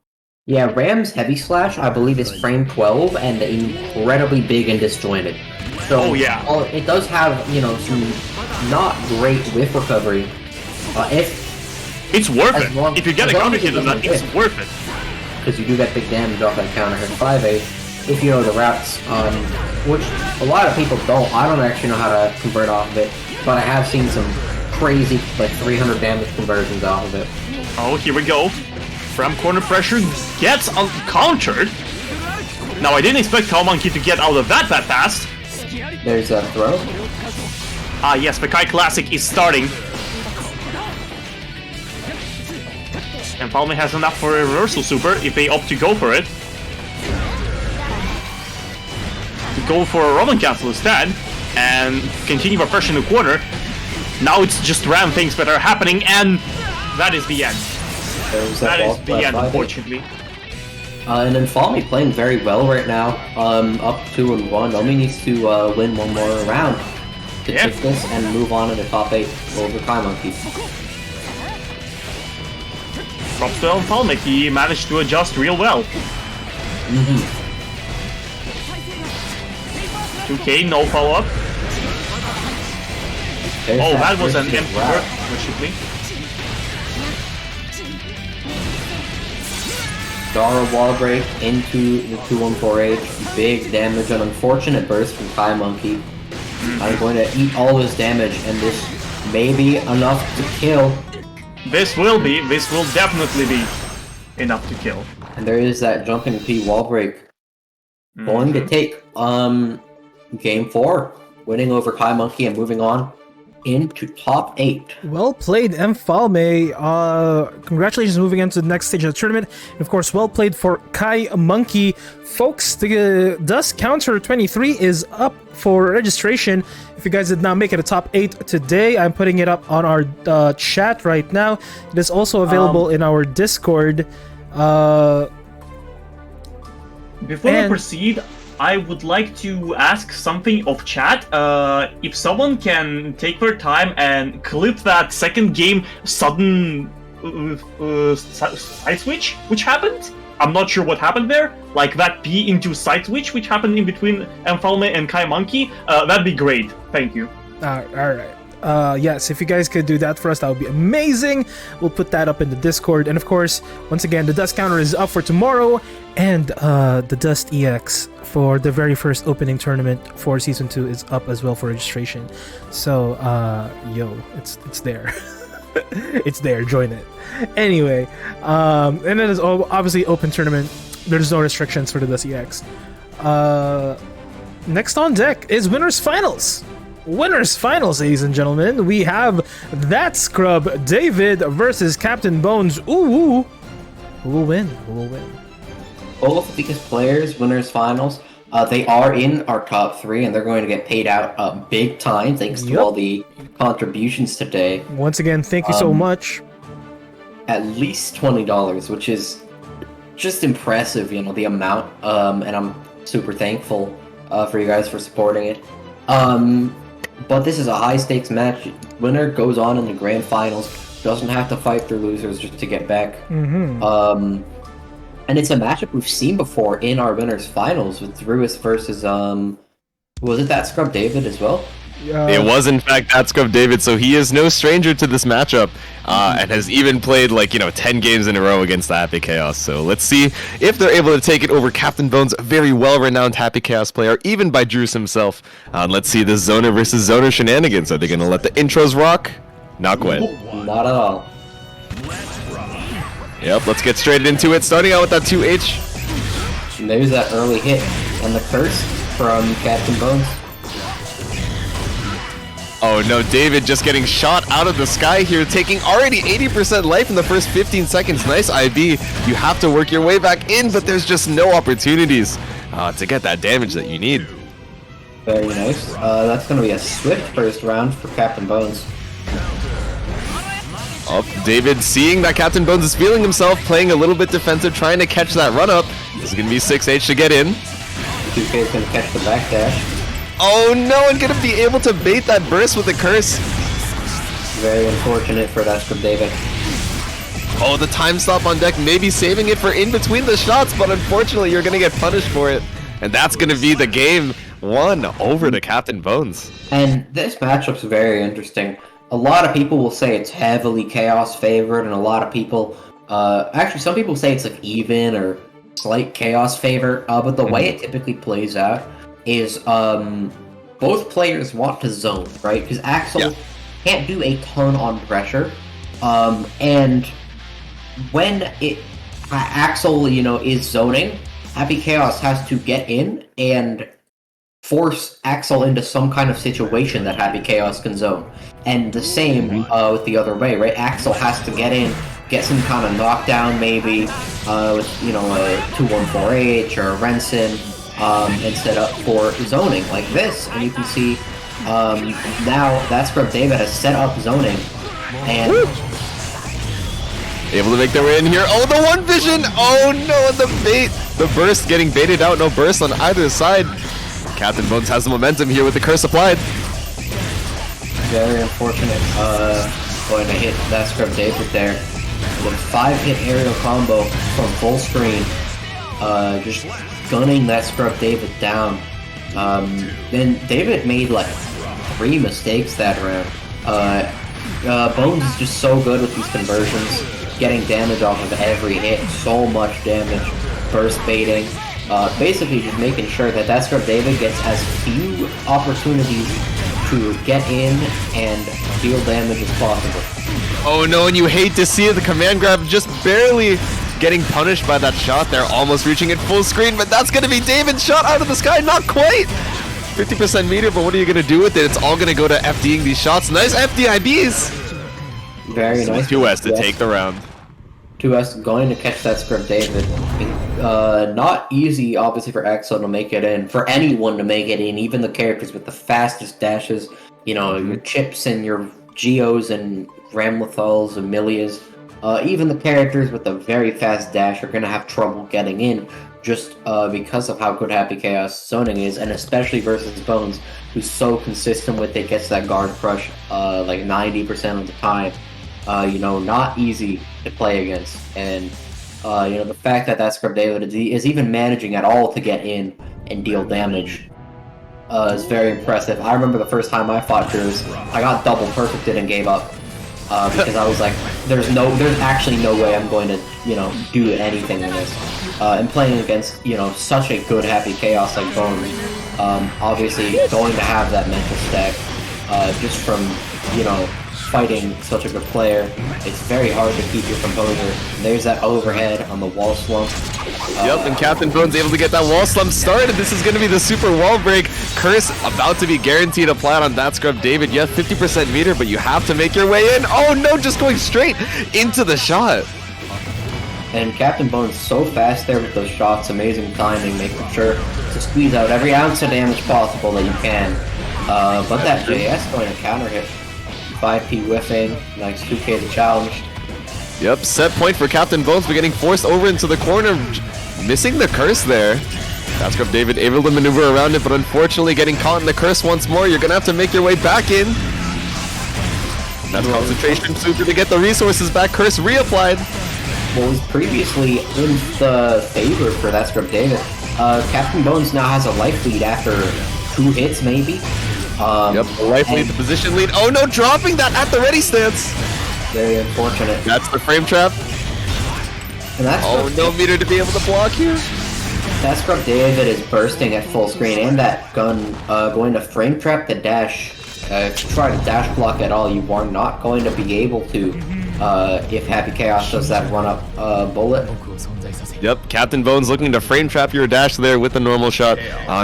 Speaker 8: Yeah, Ram's Heavy Slash, I believe, is frame 12 and incredibly big and disjointed. So,
Speaker 6: Oh, yeah.
Speaker 8: It does have, you know, some not great whiff recovery.
Speaker 6: It's worth
Speaker 8: As
Speaker 6: it.
Speaker 8: long-
Speaker 6: If you get
Speaker 8: as
Speaker 6: a
Speaker 8: long
Speaker 6: counter
Speaker 8: as it
Speaker 6: hit on that,
Speaker 8: doesn't
Speaker 6: it's
Speaker 8: hit.
Speaker 6: worth it.
Speaker 8: Because you do get big damage off that counter hit 5A, if you know the routes, which a lot of people don't. I don't actually know how to convert off of it, but I have seen some crazy, like 300 damage conversions off of it.
Speaker 6: Oh, here we go. From corner pressure gets countered. Now, I didn't expect Kai Monkey to get out of that fast.
Speaker 8: There's a throw.
Speaker 6: Ah, yes, the Kai Classic is starting. And Palme has enough for a reversal super if they opt to go for it. Go for a Roman Cancel instead, and continue the pressure in the corner. Now it's just ram things that are happening, and that is the end.
Speaker 8: There's
Speaker 6: That
Speaker 8: ball
Speaker 6: is the
Speaker 8: flat
Speaker 6: end,
Speaker 8: 5A.
Speaker 6: unfortunately.
Speaker 8: And Infalme playing very well right now. Up 2-1. Only needs to win one more round to
Speaker 6: Yeah.
Speaker 8: take this and move on to the top 8 over Kai Monkey.
Speaker 6: Props to Palme, he managed to adjust real well. 2K, no follow-up.
Speaker 8: There's
Speaker 6: Oh, that was an
Speaker 8: risky
Speaker 6: empty
Speaker 8: route.
Speaker 6: work, fortunately.
Speaker 8: Dara wall break into the 2-1-4H. Big damage, an unfortunate burst from Kai Monkey. I'm going to eat all this damage, and this may be enough to kill.
Speaker 6: This will definitely be enough to kill.
Speaker 8: And there is that jumping P wall break. Going to take game 4, winning over Kai Monkey and moving on into top 8.
Speaker 3: Well played, Mfalme. Congratulations moving into the next stage of the tournament. And of course, well played for Kai Monkey. Folks, the DUST Counter 23 is up for registration. If you guys did not make it a top 8 today, I'm putting it up on our chat right now. It is also available in our Discord.
Speaker 6: Before we proceed, I would like to ask something of chat. If someone can take their time and clip that second game sudden side switch, which happened. I'm not sure what happened there. Like that P into side switch, which happened in between Mfalme and Kai Monkey. That'd be great. Thank you.
Speaker 3: Alright. Yes, if you guys could do that for us, that would be amazing. We'll put that up in the Discord. And of course, once again, the DUST Counter is up for tomorrow. And the DUST EX for the very first opening tournament for Season 2 is up as well for registration. So, it's there. It's there, join it. Anyway, and it is obviously open tournament. There's no restrictions for the DUST EX. Next on deck is Winners Finals. Winners Finals, ladies and gentlemen. We have that scrub David versus Captain Bones. Ooh, who will win? Who will win?
Speaker 8: Both because players, Winners Finals, they are in our top 3 and they're going to get paid out big time thanks to all the contributions today.
Speaker 3: Once again, thank you so much.
Speaker 8: At least $20, which is just impressive, you know, the amount. And I'm super thankful for you guys for supporting it. But this is a high stakes match. Winner goes on in the grand finals. Doesn't have to fight through losers just to get back. And it's a matchup we've seen before in our winners finals with Druis versus was it that Scrub David as well?
Speaker 4: It was in fact that Scrub David, so he is no stranger to this matchup, and has even played 10 games in a row against the Happy Chaos. So let's see if they're able to take it over Captain Bones, a very well-renowned Happy Chaos player, even by Druis himself. Let's see the Zoner versus Zoner shenanigans. Are they going to let the intros rock? Not quite.
Speaker 8: Not at all.
Speaker 4: Yep, let's get straight into it, starting out with that 2H.
Speaker 8: And there's that early hit and the curse from Captain Bones.
Speaker 4: Oh no, David just getting shot out of the sky here, taking already 80% life in the first 15 seconds. Nice IB. You have to work your way back in, but there's just no opportunities to get that damage that you need.
Speaker 8: Very nice. That's going to be a swift first round for Captain Bones.
Speaker 4: Oh, David seeing that Captain Bones is feeling himself, playing a little bit defensive, trying to catch that run-up. This is going to be 6H to get in.
Speaker 8: 2K is going to catch the backdash.
Speaker 4: Oh no, and going to be able to bait that burst with the curse.
Speaker 8: Very unfortunate for that from David.
Speaker 4: Oh, the time stop on deck, maybe saving it for in between the shots, but unfortunately you're going to get punished for it. And that's going to be the game 1 over to Captain Bones.
Speaker 8: And this matchup's very interesting. A lot of people will say it's heavily Chaos favored, and a lot of people, actually some people say it's like even or slight Chaos favor, but the way it typically plays out is both players want to zone, right? Because Axel can't do a ton on pressure, and when Axel, is zoning, Happy Chaos has to get in and force Axel into some kind of situation that Happy Chaos can zone. And the same with the other way, right? Axel has to get in, get some kind of knockdown maybe, with, a 214H or a Renson, and set up for zoning like this. And you can see now that Scrub David has set up zoning, and
Speaker 4: able to make their way in here. Oh, the one vision! Oh no, the bait! The burst getting baited out, no burst on either side. Captain Bones has the momentum here with the curse applied.
Speaker 8: Very unfortunate. Going to hit that Scrub David there. With a 5-hit aerial combo from full screen. Just gunning that Scrub David down. Then David made like 3 mistakes that round. Bones is just so good with these conversions. Getting damage off of every hit. So much damage. Burst baiting. Basically just making sure that Scrub David gets as few opportunities to get in and deal damage as possible.
Speaker 4: Oh no, and you hate to see it, the command grab just barely getting punished by that shot there, almost reaching it full screen, but that's gonna be David's shot out of the sky, not quite! 50% meter, but what are you gonna do with it? It's all gonna go to FDing these shots. Nice FDIBs!
Speaker 8: Very nice.
Speaker 4: 2S to take the round.
Speaker 8: 2S going to catch that script, David. Not easy, obviously, for EXO to make it in. For anyone to make it in, even the characters with the fastest dashes, you know, your Chips and your Geos and Ramlethals, Amelias, even the characters with a very fast dash are going to have trouble getting in just because of how good Happy Chaos zoning is, and especially versus Bones, who's so consistent with it, gets that guard crush like 90% of the time. You know, not easy to play against. And, you know, the fact that that script David is even managing at all to get in and deal damage is very impressive. I remember the first time I fought Drews, I got double perfected and gave up. Because I was like, there's actually no way I'm going to, you know, do anything in this. And playing against, you know, such a good Happy Chaos like Bones, obviously going to have that mental stack, just from, you know, fighting such a good player, it's very hard to keep your composure. There's that overhead on the wall slump.
Speaker 4: Yep, and Captain Bones able to get that wall slump started. This is going to be the super wall break. Curse about to be guaranteed applied on that scrub David. Yeah, 50% meter, but you have to make your way in. Oh no, just going straight into the shot.
Speaker 8: And Captain Bones so fast there with those shots, amazing timing, making sure to squeeze out every ounce of damage possible that you can. But that JS going to counter hit. 5p whiffing, nice 2k the challenge.
Speaker 4: Yep, set point for Captain Bones, but getting forced over into the corner, missing the curse there. That's Scrub David able to maneuver around it, but unfortunately getting caught in the curse once more. You're gonna have to make your way back in. That's concentration super to get the resources back. Curse reapplied.
Speaker 8: What was previously in the favor for that Scrub David, Captain Bones now has a life lead after 2 hits maybe.
Speaker 4: Yep, the life lead, the position lead. Oh no, dropping that at the ready stance.
Speaker 8: Very unfortunate.
Speaker 4: That's the frame trap.
Speaker 8: And that's
Speaker 4: no meter to be able to block here.
Speaker 8: That Scrub David is bursting at full screen, and that gun going to frame trap the dash. If you try to dash block at all, you are not going to be able to if Happy Chaos does that run-up bullet.
Speaker 4: Yep, Captain Bones looking to frame trap your dash there with a normal shot.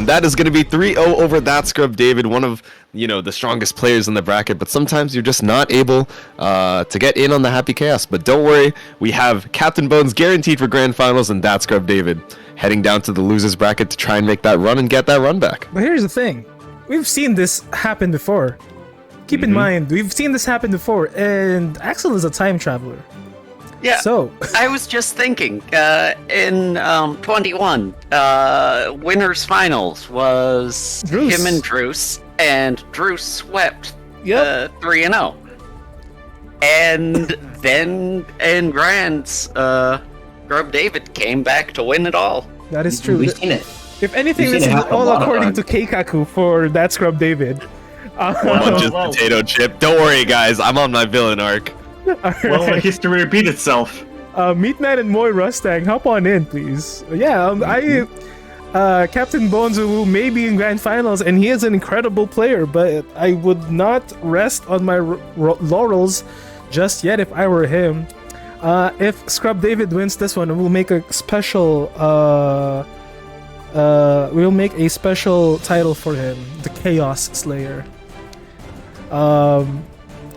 Speaker 4: That is going to be 3-0 over that Scrub David, one of, you know, the strongest players in the bracket, but sometimes you're just not able to get in on the Happy Chaos. But don't worry, we have Captain Bones guaranteed for Grand Finals and that Scrub David heading down to the losers bracket to try and make that run and get that run back.
Speaker 3: But here's the thing. We've seen this happen before. Keep in mind, we've seen this happen before, and Axel is a time traveler.
Speaker 5: Yeah,
Speaker 3: so
Speaker 5: I was just thinking, in 21, winners finals was
Speaker 3: Drews.
Speaker 5: him and Drews, and Drews swept 3-0. And then in Grands, Grub David came back to win it all.
Speaker 3: that is true.
Speaker 8: We've seen it.
Speaker 3: If anything,
Speaker 8: We've
Speaker 3: this
Speaker 8: seen it
Speaker 3: is
Speaker 8: happen a
Speaker 3: all
Speaker 8: lot of
Speaker 3: according to
Speaker 8: times.
Speaker 3: Keikaku for that Scrub David.
Speaker 4: Just potato chip. Don't worry, guys. I'm on my villain arc.
Speaker 6: Well, let history repeat itself.
Speaker 3: Meatman and Moy Rustang, hop on in, please. Yeah, Captain Bones will may be in Grand Finals, and he is an incredible player, but I would not rest on my laurels just yet if I were him. If Scrub David wins this one, we'll make a special title for him, the Chaos Slayer.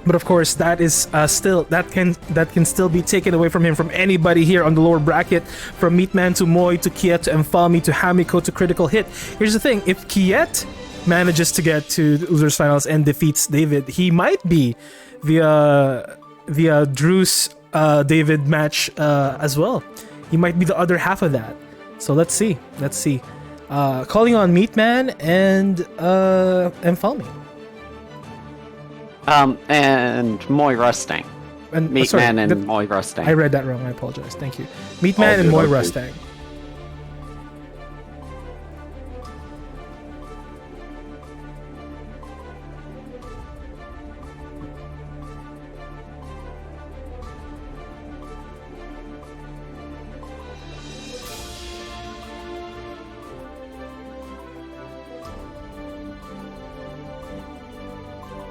Speaker 3: But of course, that is still that can still be taken away from him from anybody here on the lower bracket, from Meatman to Moy to Kiet to Enfalmi to Hamiko to Critical Hit. Here's the thing: if Kiet manages to get to the losers finals and defeats David, he might be via Drew's David match as well. He might be the other half of that. So let's see. Calling on Meatman and Enfalmi.
Speaker 5: And Moy Rustang.
Speaker 3: And
Speaker 5: Meatman and Moy Rustang.
Speaker 3: I read that wrong. I apologize. Thank you. Meatman and Moy Rustang.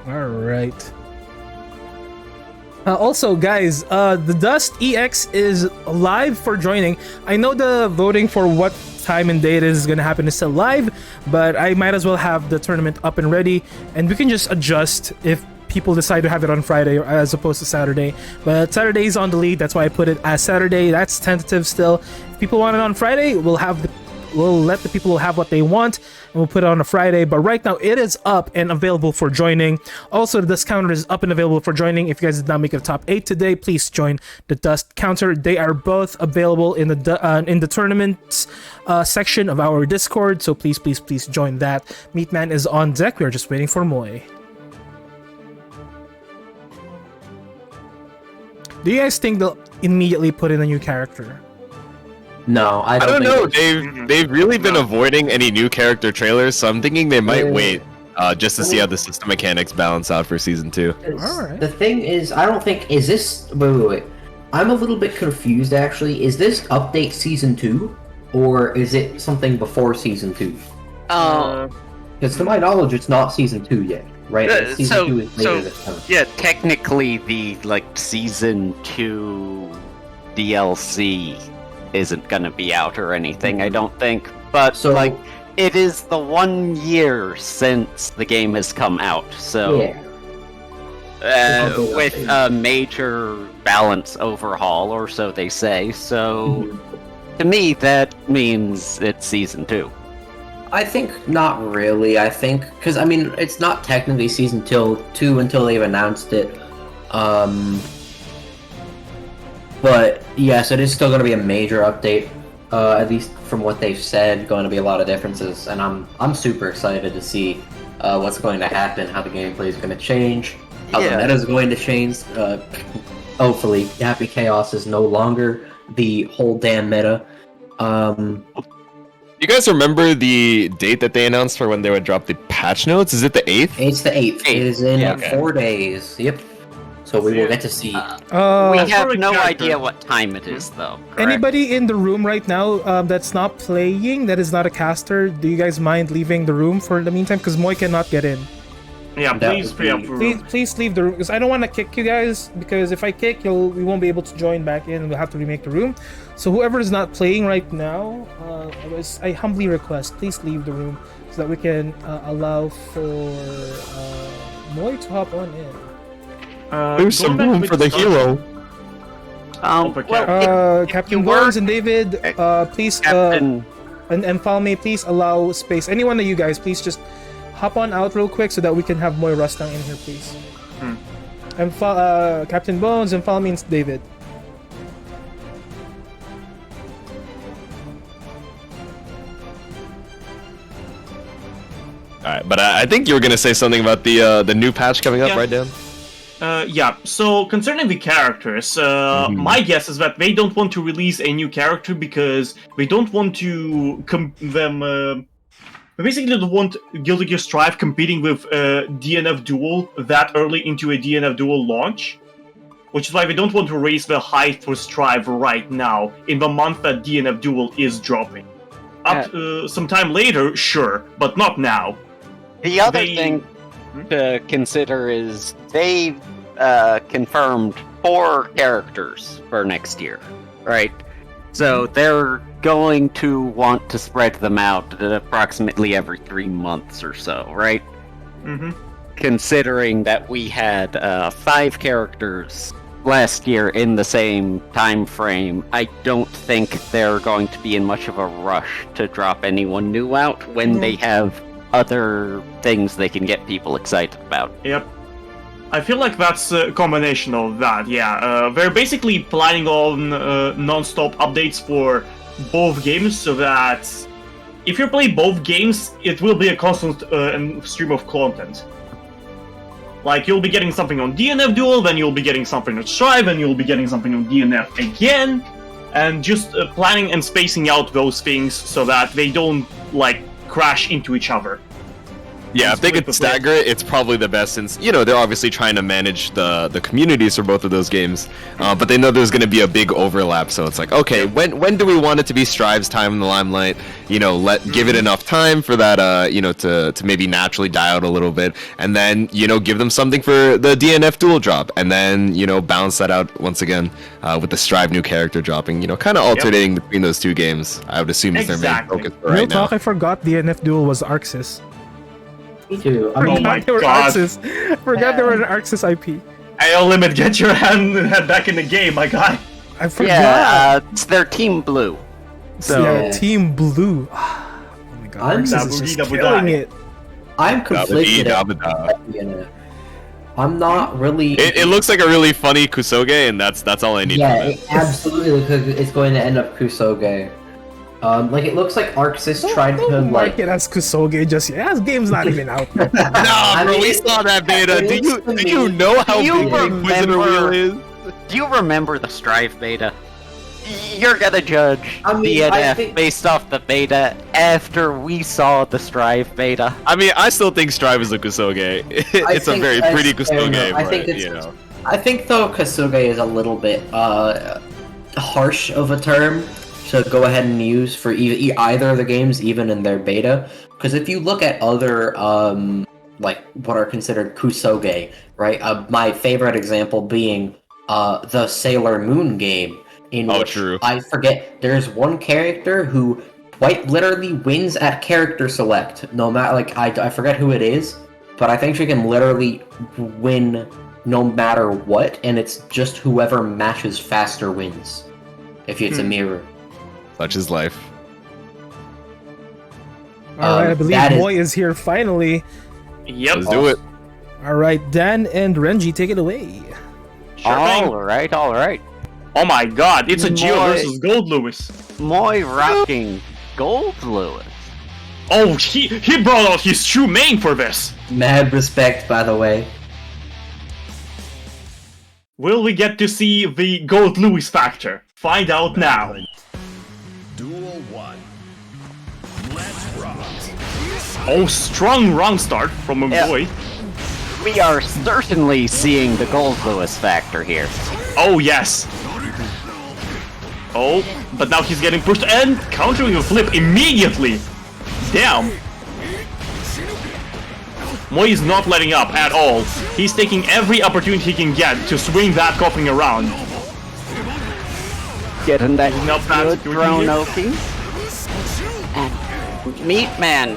Speaker 3: All right. Also, guys, the DUST EX is live for joining. I know the voting for what time and date is going to happen is still live, but I might as well have the tournament up and ready, and we can just adjust if people decide to have it on Friday as opposed to Saturday. But Saturday is on the lead, that's why I put it as Saturday. That's tentative still. If people want it on Friday, we'll let the people have what they want, and we'll put it on a Friday. But right now, it is up and available for joining. Also, the Dust Counter is up and available for joining. If you guys did not make it top 8 today, please join the Dust Counter. They are both available in the tournaments section of our Discord. So please join that. Meatman is on deck. We are just waiting for Moy. Do you guys think they'll immediately put in a new character?
Speaker 8: No, I
Speaker 4: don't know.
Speaker 8: think
Speaker 4: They've really been avoiding any new character trailers, so I'm thinking they might wait just to see how the system mechanics balance out for season 2.
Speaker 3: Alright.
Speaker 8: The thing is, I don't think is this. Wait. I'm a little bit confused actually. Is this update season 2, or is it something before season 2? Because to my knowledge, it's not season 2 yet, right? Season 2 is later this time.
Speaker 5: Yeah, technically the season 2 DLC isn't gonna be out or anything, I don't think. But
Speaker 8: So-
Speaker 5: it is the 1 year since the game has come out, so
Speaker 8: Yeah.
Speaker 5: with a major balance overhaul, or so they say. So to me, that means it's season 2.
Speaker 8: I think not really. I think because I mean it's not technically season 2 until they've announced it. But yes, it is still going to be a major update. At least from what they've said, going to be a lot of differences, and I'm super excited to see what's going to happen, how the gameplay is going to change, how the meta is going to change. Hopefully, Happy Chaos is no longer the whole damn meta.
Speaker 4: You guys remember the date that they announced for when they would drop the patch notes? Is it the 8th?
Speaker 8: It's the 8th. It is in
Speaker 4: okay.
Speaker 8: 4 days. Yep. So we will get to see.
Speaker 5: We
Speaker 3: Uh,
Speaker 5: have no
Speaker 6: character.
Speaker 5: idea what time it is, though. Correct?
Speaker 3: anybody in the room right now that's not playing, that is not a caster, do you guys mind leaving the room for the meantime? Because Moy cannot get in.
Speaker 6: Yeah,
Speaker 8: That
Speaker 6: please
Speaker 8: would
Speaker 6: free up
Speaker 8: be-
Speaker 6: for
Speaker 3: Please leave the room, because I don't want to kick you guys, because if I kick, we won't be able to join back in, and we'll have to remake the room. So whoever is not playing right now, I humbly request, please leave the room, so that we can allow for Moy to hop on in.
Speaker 4: There's some room for the hero.
Speaker 5: Well,
Speaker 3: Captain
Speaker 5: you were-
Speaker 3: Burns and David, please,
Speaker 5: Captain.
Speaker 3: and Falme, please allow space. Any one of you guys, please just hop on out real quick so that we can have Moy Rustang in here, please. And Captain Bones and Falme and David.
Speaker 4: Alright, but I think you were gonna say something about the new patch coming up,
Speaker 6: Yeah.
Speaker 4: right, Dan?
Speaker 6: Yeah, so concerning the characters, my guess is that they don't want to release a new character because they don't want to they basically don't want Guilty Gear Strive competing with DNF Duel that early into a DNF Duel launch, which is why they don't want to raise the height for Strive right now, in the month that DNF Duel is dropping. Sometime later, sure, but not now.
Speaker 5: The other
Speaker 6: They-
Speaker 5: thing to consider is they've confirmed 4 characters for next year, right? So they're going to want to spread them out at approximately every 3 months or so, right?
Speaker 6: Mm-hmm.
Speaker 5: Considering that we had 5 characters last year in the same time frame, I don't think they're going to be in much of a rush to drop anyone new out when they have other things they can get people excited about.
Speaker 6: Yep. I feel like that's a combination of that, yeah. They're basically planning on non-stop updates for both games so that if you play both games, it will be a constant stream of content. Like, you'll be getting something on DNF Duel, then you'll be getting something on Strive, and you'll be getting something on DNF again, and just planning and spacing out those things so that they don't, like, crash into each other.
Speaker 4: Yeah, if they could stagger it, it's probably the best since, you know, they're obviously trying to manage the communities for both of those games. But they know there's going to be a big overlap, so it's like, okay, when do we want it to be Strive's time in the limelight? You know, give it enough time for that, you know, to maybe naturally die out a little bit, and then, you know, give them something for the DNF dual drop, and then, you know, balance that out once again with the Strive new character dropping, you know, kind of alternating between those two games. I would assume is their main focus for
Speaker 3: Real
Speaker 4: right now.
Speaker 3: talk, I forgot DNF duel was Arxis.
Speaker 8: Me too. I
Speaker 6: Oh
Speaker 8: mean,
Speaker 6: my
Speaker 3: They were
Speaker 6: God.
Speaker 3: Arxis. Forgot they were an Arxis IP.
Speaker 6: Ayo Limit, get your head back in the game, my guy.
Speaker 3: I forgot.
Speaker 5: Yeah, it's their Team Blue. So
Speaker 3: yeah, Team Blue. Oh my god,
Speaker 8: I'm
Speaker 3: Arxis is just
Speaker 6: Dabba-dee,
Speaker 3: killing
Speaker 6: dabba-die.
Speaker 3: it.
Speaker 8: I'm conflicted.
Speaker 4: Dabba-dee.
Speaker 8: I'm not really.
Speaker 4: It looks like a really funny Kusoge, and that's all I need
Speaker 8: Yeah,
Speaker 4: from
Speaker 8: it absolutely because it's going to end up Kusoge. Like it looks like Arxis tried to
Speaker 3: Don't
Speaker 8: like.
Speaker 3: like it as Kusoge just yet. That game's not even out.
Speaker 4: Nah,
Speaker 8: I
Speaker 4: bro,
Speaker 8: mean,
Speaker 4: we saw that beta.
Speaker 8: it
Speaker 4: Do
Speaker 8: looks to
Speaker 4: you
Speaker 8: me-
Speaker 4: know how
Speaker 5: Do you
Speaker 4: big the Inquisitor
Speaker 5: remember-
Speaker 4: wheel is?
Speaker 5: do you remember the Strive beta? You're gonna judge
Speaker 8: I mean, I
Speaker 5: DNF
Speaker 8: think-
Speaker 5: based off the beta after we saw the Strive beta.
Speaker 4: I mean, I still think Strive is a Kusoge. It's a
Speaker 8: think
Speaker 4: very
Speaker 8: that's
Speaker 4: pretty
Speaker 8: fair
Speaker 4: Kusoge,
Speaker 8: enough. I
Speaker 4: but,
Speaker 8: think it's-
Speaker 4: you know.
Speaker 8: I think though Kasuge is a little bit harsh of a term to go ahead and use for either of the games, even in their beta. Because if you look at other like what are considered Kusoge, right? My favorite example being the Sailor Moon game, in
Speaker 4: Oh,
Speaker 8: which
Speaker 4: true.
Speaker 8: I forget there's one character who quite literally wins at character select. No matter like I forget who it is, but I think she can literally win no matter what, and it's just whoever matches faster wins. If it's a mirror.
Speaker 4: Such is life.
Speaker 3: Alright, I believe
Speaker 8: that is-
Speaker 3: Moy is here finally.
Speaker 6: Yep.
Speaker 4: Let's do it.
Speaker 3: Alright, Dan and Renji, take it away.
Speaker 5: Alright, alright.
Speaker 6: Oh my god, it's a Geo
Speaker 5: Moy.
Speaker 6: versus Gold Lewis.
Speaker 5: Moy rocking Gold Lewis.
Speaker 6: Oh, he brought out his true main for this.
Speaker 8: Mad respect, by the way.
Speaker 6: Will we get to see the Gold Lewis factor? Find out now.
Speaker 7: Duel 1. Let's rock.
Speaker 6: Oh, strong wrong start from a
Speaker 5: Yeah.
Speaker 6: boy.
Speaker 5: We are certainly seeing the Gold Lewis factor here.
Speaker 6: Oh, yes. Oh, but now he's getting pushed and countering a flip immediately. Damn. Moy is not letting up at all. He's taking every opportunity he can get to swing that coughing around.
Speaker 5: Getting that
Speaker 6: Not bad.
Speaker 5: good
Speaker 6: Good
Speaker 5: drone
Speaker 6: here.
Speaker 5: oking. And Meatman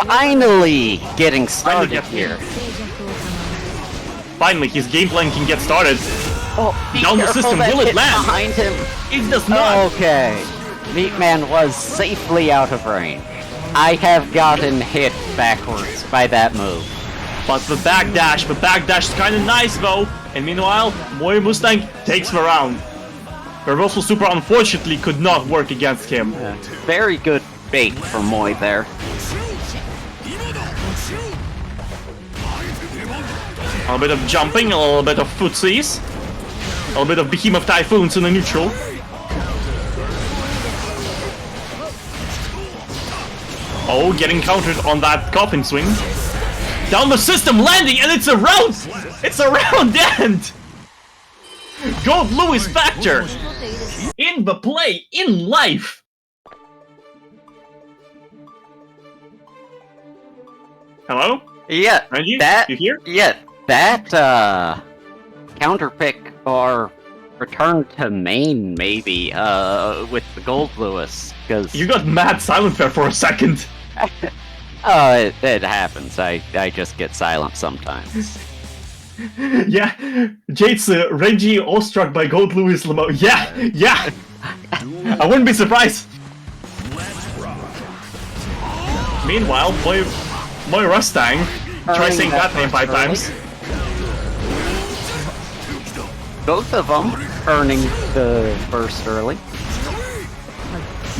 Speaker 5: finally getting started
Speaker 6: get-
Speaker 5: here.
Speaker 6: Finally, his game plan can get started.
Speaker 5: Oh, be
Speaker 6: Down the
Speaker 5: careful,
Speaker 6: system,
Speaker 5: that
Speaker 6: will it
Speaker 5: hit
Speaker 6: land?
Speaker 5: behind him.
Speaker 6: It does not.
Speaker 5: Okay. Meatman was safely out of range. I have gotten hit backwards by that move.
Speaker 6: But the backdash is kinda nice though. And meanwhile, Moy Mustang takes the round. Reversal Super unfortunately could not work against him.
Speaker 5: Very good bait for Moy there.
Speaker 6: A little bit of jumping, a little bit of footsies. A little bit of Behemoth Typhoons in the neutral. Oh, getting countered on that coffin swing. Down the system, landing, and it's a round! It's a round end! Gold Lewis factor! In the play, in life! Hello?
Speaker 5: Yeah,
Speaker 6: Renji?
Speaker 5: that
Speaker 6: You here?
Speaker 5: Yeah, that counter pick or return to main maybe with the Gold Lewis because
Speaker 6: You got mad silent there for a second.
Speaker 5: it happens. I just get silent sometimes.
Speaker 6: Yeah, Jade's Renji awestruck by Gold Lewis limo. Yeah. I wouldn't be surprised. Meanwhile, Moy Rustang, try saying that name 5 times.
Speaker 5: Both of them earning the first early.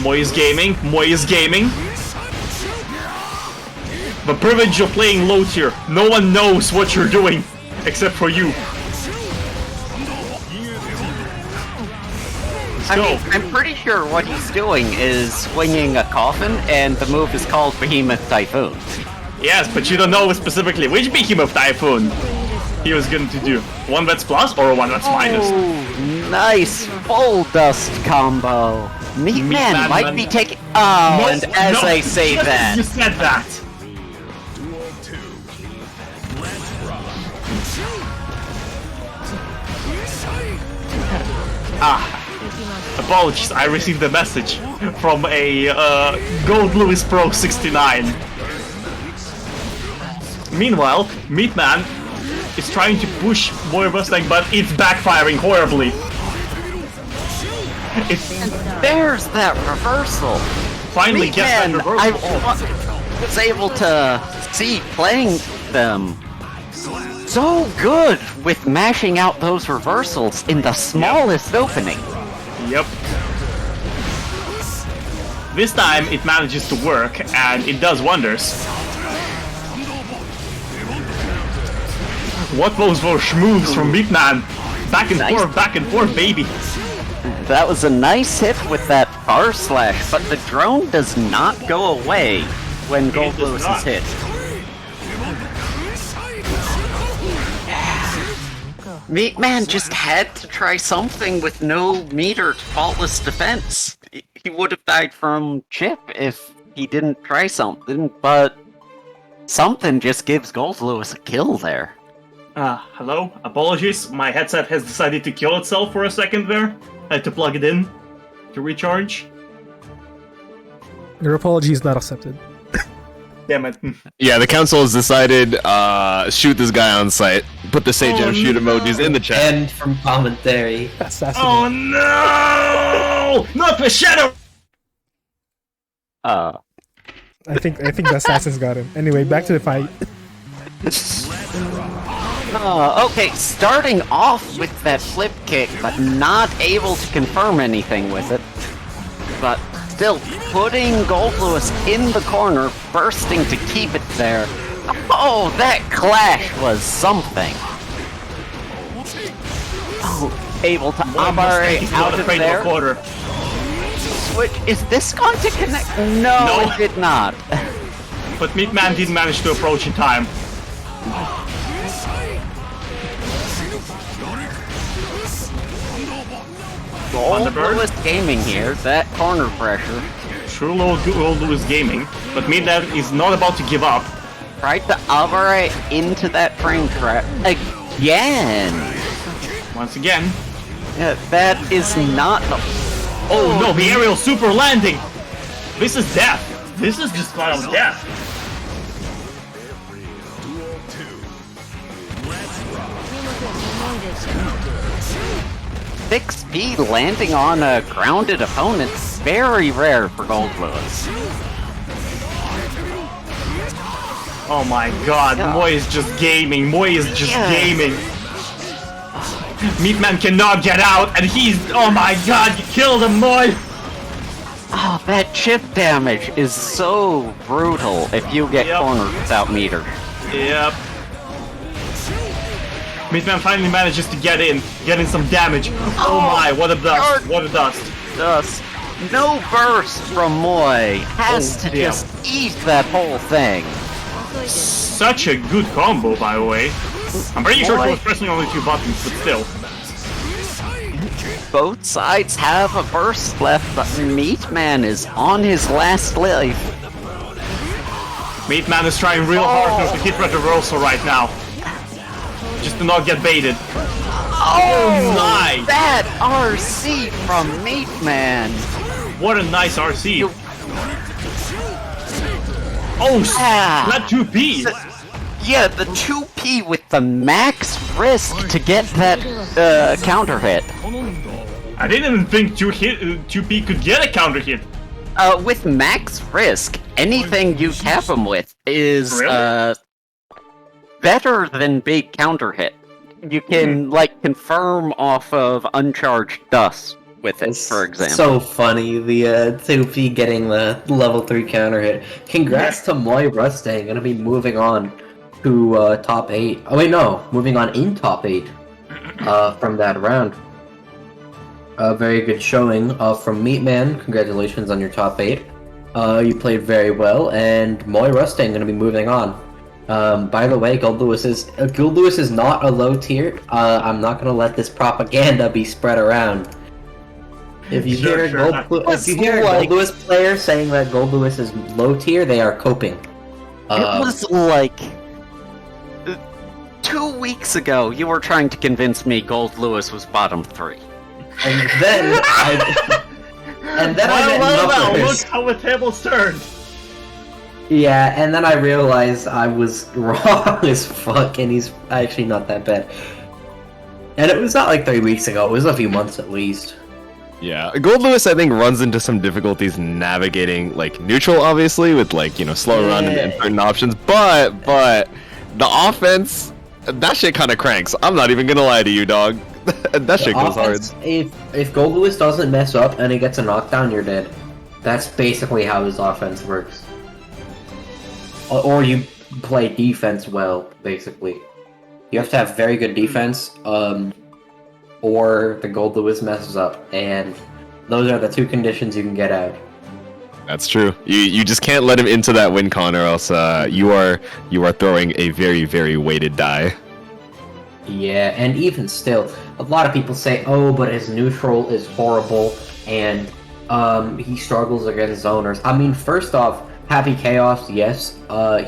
Speaker 6: Moy is gaming. The privilege of playing low tier. No one knows what you're doing, except for you.
Speaker 5: I mean, I'm pretty sure what he's doing is swinging a coffin, and the move is called Behemoth Typhoon.
Speaker 6: Yes, but you don't know specifically which Behemoth Typhoon he was going to do. One that's plus or one that's minus.
Speaker 5: Oh, nice full dust combo. Meatman
Speaker 6: Man
Speaker 5: might be taking. Oh,
Speaker 6: No,
Speaker 5: and as
Speaker 6: no,
Speaker 5: I say
Speaker 6: just
Speaker 5: that,
Speaker 6: you said that. Apologies, I received a message from a Gold Lewis Pro 69. Meanwhile, Meatman is trying to push Boy Mustang, but it's backfiring horribly. It's
Speaker 5: there's that reversal.
Speaker 6: finally gets that
Speaker 5: Meatman,
Speaker 6: reversal.
Speaker 5: I was able to see playing them so good with mashing out those reversals in the smallest opening.
Speaker 6: Yep. This time it manages to work, and it does wonders. What those moves from Meatman? Back and forth, baby.
Speaker 5: That was a nice hit with that R slash, but the drone does not go away when Gold
Speaker 6: does
Speaker 5: Lewis
Speaker 6: not.
Speaker 5: is hit. Meatman just had to try something with no meter to faultless defense. He would have died from chip if he didn't try something, but something just gives Gold Lewis a kill there.
Speaker 6: Hello? Apologies, my headset has decided to kill itself for a second there. I had to plug it in to recharge.
Speaker 3: Your apology is not accepted.
Speaker 6: Damn it.
Speaker 4: Yeah, the council has decided, shoot this guy on sight. Put the Sage
Speaker 6: Oh,
Speaker 4: shoot
Speaker 6: no.
Speaker 4: emojis in the chat.
Speaker 8: And from commentary.
Speaker 3: Assassinate.
Speaker 6: Oh no! Not the shadow!
Speaker 3: I think the assassins got him. Anyway, back to the fight.
Speaker 5: Okay, starting off with that flip kick, but not able to confirm anything with it. But still putting Gold Lewis in the corner, bursting to keep it there. Oh, that clash was something. Oh, able to Abare out of there.
Speaker 6: Quarter.
Speaker 5: Switch, is this going to connect? No,
Speaker 6: No.
Speaker 5: it did not.
Speaker 6: But Meatman didn't manage to approach in time.
Speaker 5: Gold
Speaker 6: Thunderbird?
Speaker 5: Lewis Gaming here, that corner pressure.
Speaker 6: True Gold Lewis Gaming, but Meatman is not about to give up.
Speaker 5: Tried to Abare into that frame trap again.
Speaker 6: Once again.
Speaker 5: Yeah, that is not the...
Speaker 6: Oh no, the aerial super landing! This is death! This is just flat out death!
Speaker 5: Six speed landing on a grounded opponent, very rare for Gold Lewis.
Speaker 6: Oh my god,
Speaker 5: Yeah.
Speaker 6: Moy is just gaming, Moy is just
Speaker 5: Yeah.
Speaker 6: gaming. Meatman cannot get out, and he's... Oh my god, you killed him, Moy!
Speaker 5: Oh, that chip damage is so brutal if you get
Speaker 6: Yep.
Speaker 5: cornered without meter.
Speaker 6: Yep. Meatman finally manages to get in some damage. Oh my, what a dust, what a dust.
Speaker 5: Just no burst from Moy. Has
Speaker 6: Oh,
Speaker 5: to
Speaker 6: damn.
Speaker 5: just eat that whole thing.
Speaker 6: Such a good combo, by the way. I'm pretty sure he
Speaker 5: Moy-
Speaker 6: was pressing only 2 buttons, but still.
Speaker 5: Both sides have a burst left, but Meatman is on his last life.
Speaker 6: Meatman is trying real hard to hit reversal right now. Just to not get baited. Oh, nice!
Speaker 5: That RC from Meatman.
Speaker 6: What a nice RC. Oh,
Speaker 5: Ah.
Speaker 6: not 2P!
Speaker 5: Yeah, the 2P with the max risk to get that counter hit.
Speaker 6: I didn't even think 2P could get a counter hit.
Speaker 5: With max risk, anything you tap him with is
Speaker 6: Really?
Speaker 5: better than big counter hit. You can like confirm off of uncharged dust with it, for example.
Speaker 8: So funny, the 2P getting the level 3 counter hit. Congrats to Moy Mustang, gonna be moving on to top 8. Oh wait, no, moving on in top 8 from that round. A very good showing from Meatman. Congratulations on your top 8. You played very well, and Moy Rustang gonna be moving on. By the way, Gold Lewis is not a low tier. I'm not gonna let this propaganda be spread around. If you hear a Gold Lewis player saying that Gold Lewis is low tier, they are coping.
Speaker 5: It was like 2 weeks ago. You were trying to convince me Gold Lewis was bottom 3.
Speaker 8: And then I met
Speaker 6: Look
Speaker 8: Knuckles.
Speaker 6: how the tables turned.
Speaker 8: Yeah, and then I realized I was wrong as fuck, and he's actually not that bad. And it was not like 3 weeks ago, it was a few months at least.
Speaker 4: Yeah, Gold Lewis I think runs into some difficulties navigating like neutral, obviously, with like slow run and certain options. But the offense, that shit kind of cranks. I'm not even gonna lie to you, dog. That shit goes hard.
Speaker 8: If Gold Lewis doesn't mess up and he gets a knockdown, you're dead. That's basically how his offense works. Or you play defense well, basically. You have to have very good defense, or the Gold Lewis messes up, and those are the two conditions you can get out.
Speaker 4: That's true. You just can't let him into that win con, or else you are throwing a very, very weighted die.
Speaker 8: Yeah, and even still, a lot of people say, oh, but his neutral is horrible, and he struggles against zoners. I mean, first off, Happy Chaos, yes,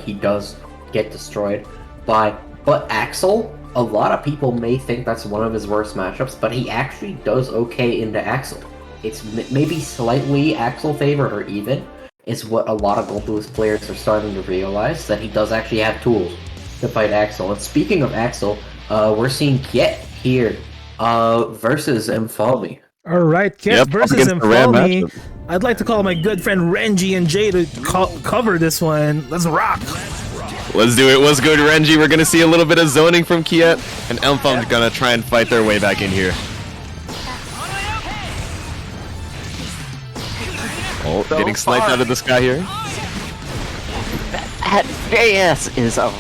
Speaker 8: he does get destroyed but Axel, a lot of people may think that's one of his worst matchups, but he actually does okay into Axel. It's maybe slightly Axel favored or even, is what a lot of Gold Lewis players are starting to realize, that he does actually have tools to fight Axel. And speaking of Axel, we're seeing Kiet here versus Mfalmi.
Speaker 3: All right, Kiet versus Mfalmi. I'd like to call my good friend Renji and Jay to cover this one. Let's rock.
Speaker 4: Let's do it. What's good, Renji? We're gonna see a little bit of zoning from Kiet, and Mfalmi's gonna try and fight their way back in here. Oh, so getting sniped out of the sky here.
Speaker 5: That JS is a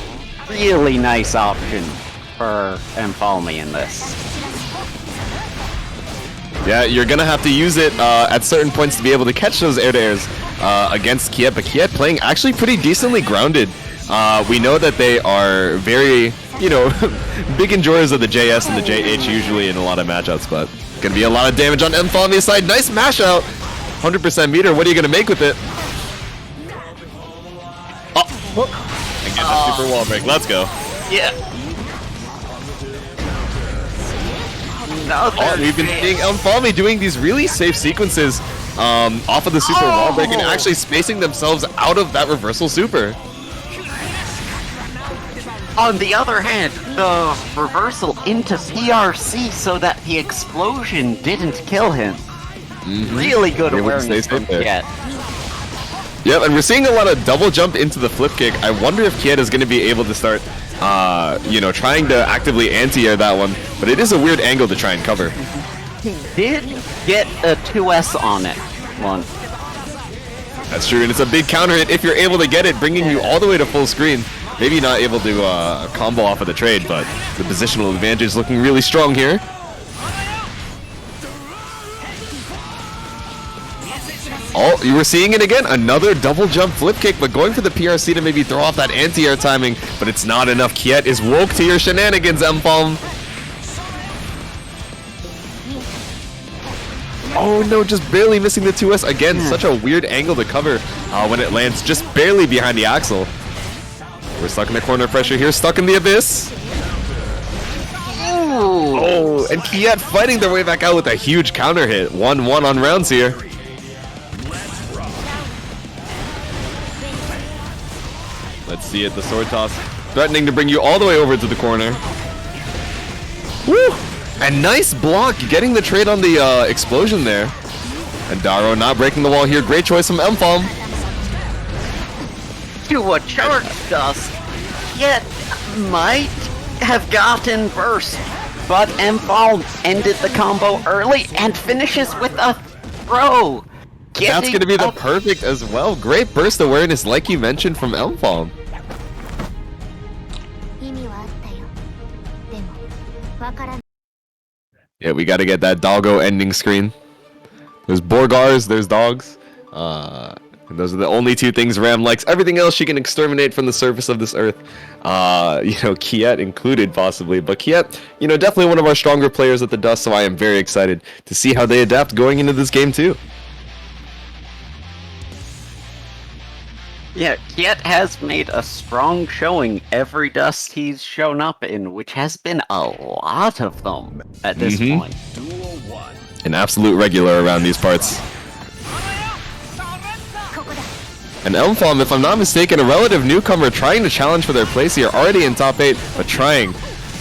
Speaker 5: really nice option for Mfalmi in this.
Speaker 4: Yeah, you're gonna have to use it at certain points to be able to catch those air-to-airs against Kiet, but Kiet playing actually pretty decently grounded. We know that they are very, big enjoyers of the JS and the JH usually in a lot of matchups, but gonna be a lot of damage on Mfalmi's side. Nice mash out! 100% meter, what are you gonna make with it? Oh! And get the super wall break, let's go.
Speaker 5: Yeah.
Speaker 4: We've been seeing Mfalmi doing these really safe sequences off of the super wall break and actually spacing themselves out of that reversal super.
Speaker 5: On the other hand, the reversal into PRC so that the explosion didn't kill him. Really good awareness from Kiet.
Speaker 4: Yep, and we're seeing a lot of double jump into the flip kick. I wonder if Kiet is going to be able to start, trying to actively anti-air that one. But it is a weird angle to try and cover.
Speaker 5: He did get a 2S on it once.
Speaker 4: That's true, and it's a big counter hit if you're able to get it, bringing you all the way to full screen. Maybe not able to combo off of the trade, but the positional advantage is looking really strong here. Oh, you were seeing it again. Another double jump flip kick, but going for the PRC to maybe throw off that anti-air timing, but it's not enough. Kiet is woke to your shenanigans, Mfalm. Oh no, just barely missing the 2S. Again, such a weird angle to cover when it lands just barely behind the axle. We're stuck in the corner pressure here, stuck in the abyss. Oh, and Kiet fighting their way back out with a huge counter hit. 1-1 on rounds here. Let's see it, the sword toss. Threatening to bring you all the way over to the corner. Woo! And nice block, getting the trade on the explosion there. And Daro not breaking the wall here. Great choice from Mfalm.
Speaker 5: To a charge dust, Kiet might have gotten burst, but Mfalm ended the combo early and finishes with a throw.
Speaker 4: That's going to be the perfect as well. Great burst awareness, like you mentioned, from Mfalm. Yeah, we got to get that doggo ending screen. There's Borgars, there's dogs. And those are the only two things Ram likes. Everything else she can exterminate from the surface of this earth. Kiet included, possibly. But Kiet, definitely one of our stronger players at the Dust, so I am very excited to see how they adapt going into this game, too.
Speaker 5: Yeah, Kiet has made a strong showing every Dust he's shown up in, which has been a lot of them at this point.
Speaker 4: An absolute regular around these parts. And Elmfalm, if I'm not mistaken, a relative newcomer trying to challenge for their place here, already in top 8, but trying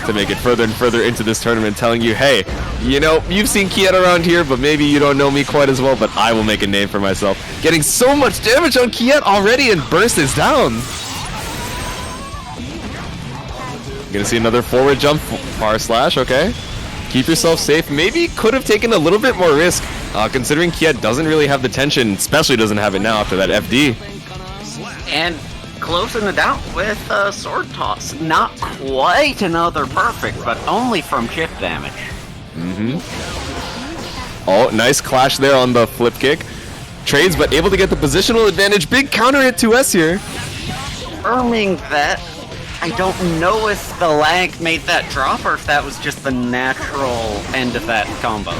Speaker 4: to make it further and further into this tournament, telling you, hey, you've seen Kiet around here, but maybe you don't know me quite as well, but I will make a name for myself. Getting so much damage on Kiet already, and Burst is down. Gonna see another forward jump, far slash, okay. Keep yourself safe. Maybe could have taken a little bit more risk, considering Kiet doesn't really have the tension, especially doesn't have it now after that FD.
Speaker 5: And closing it out with a sword toss. Not quite another perfect, but only from chip damage.
Speaker 4: Oh, nice clash there on the flip kick. Trades, but able to get the positional advantage. Big counter hit 2S here.
Speaker 5: Confirming that, I don't know if the lag made that drop or if that was just the natural end of that combo.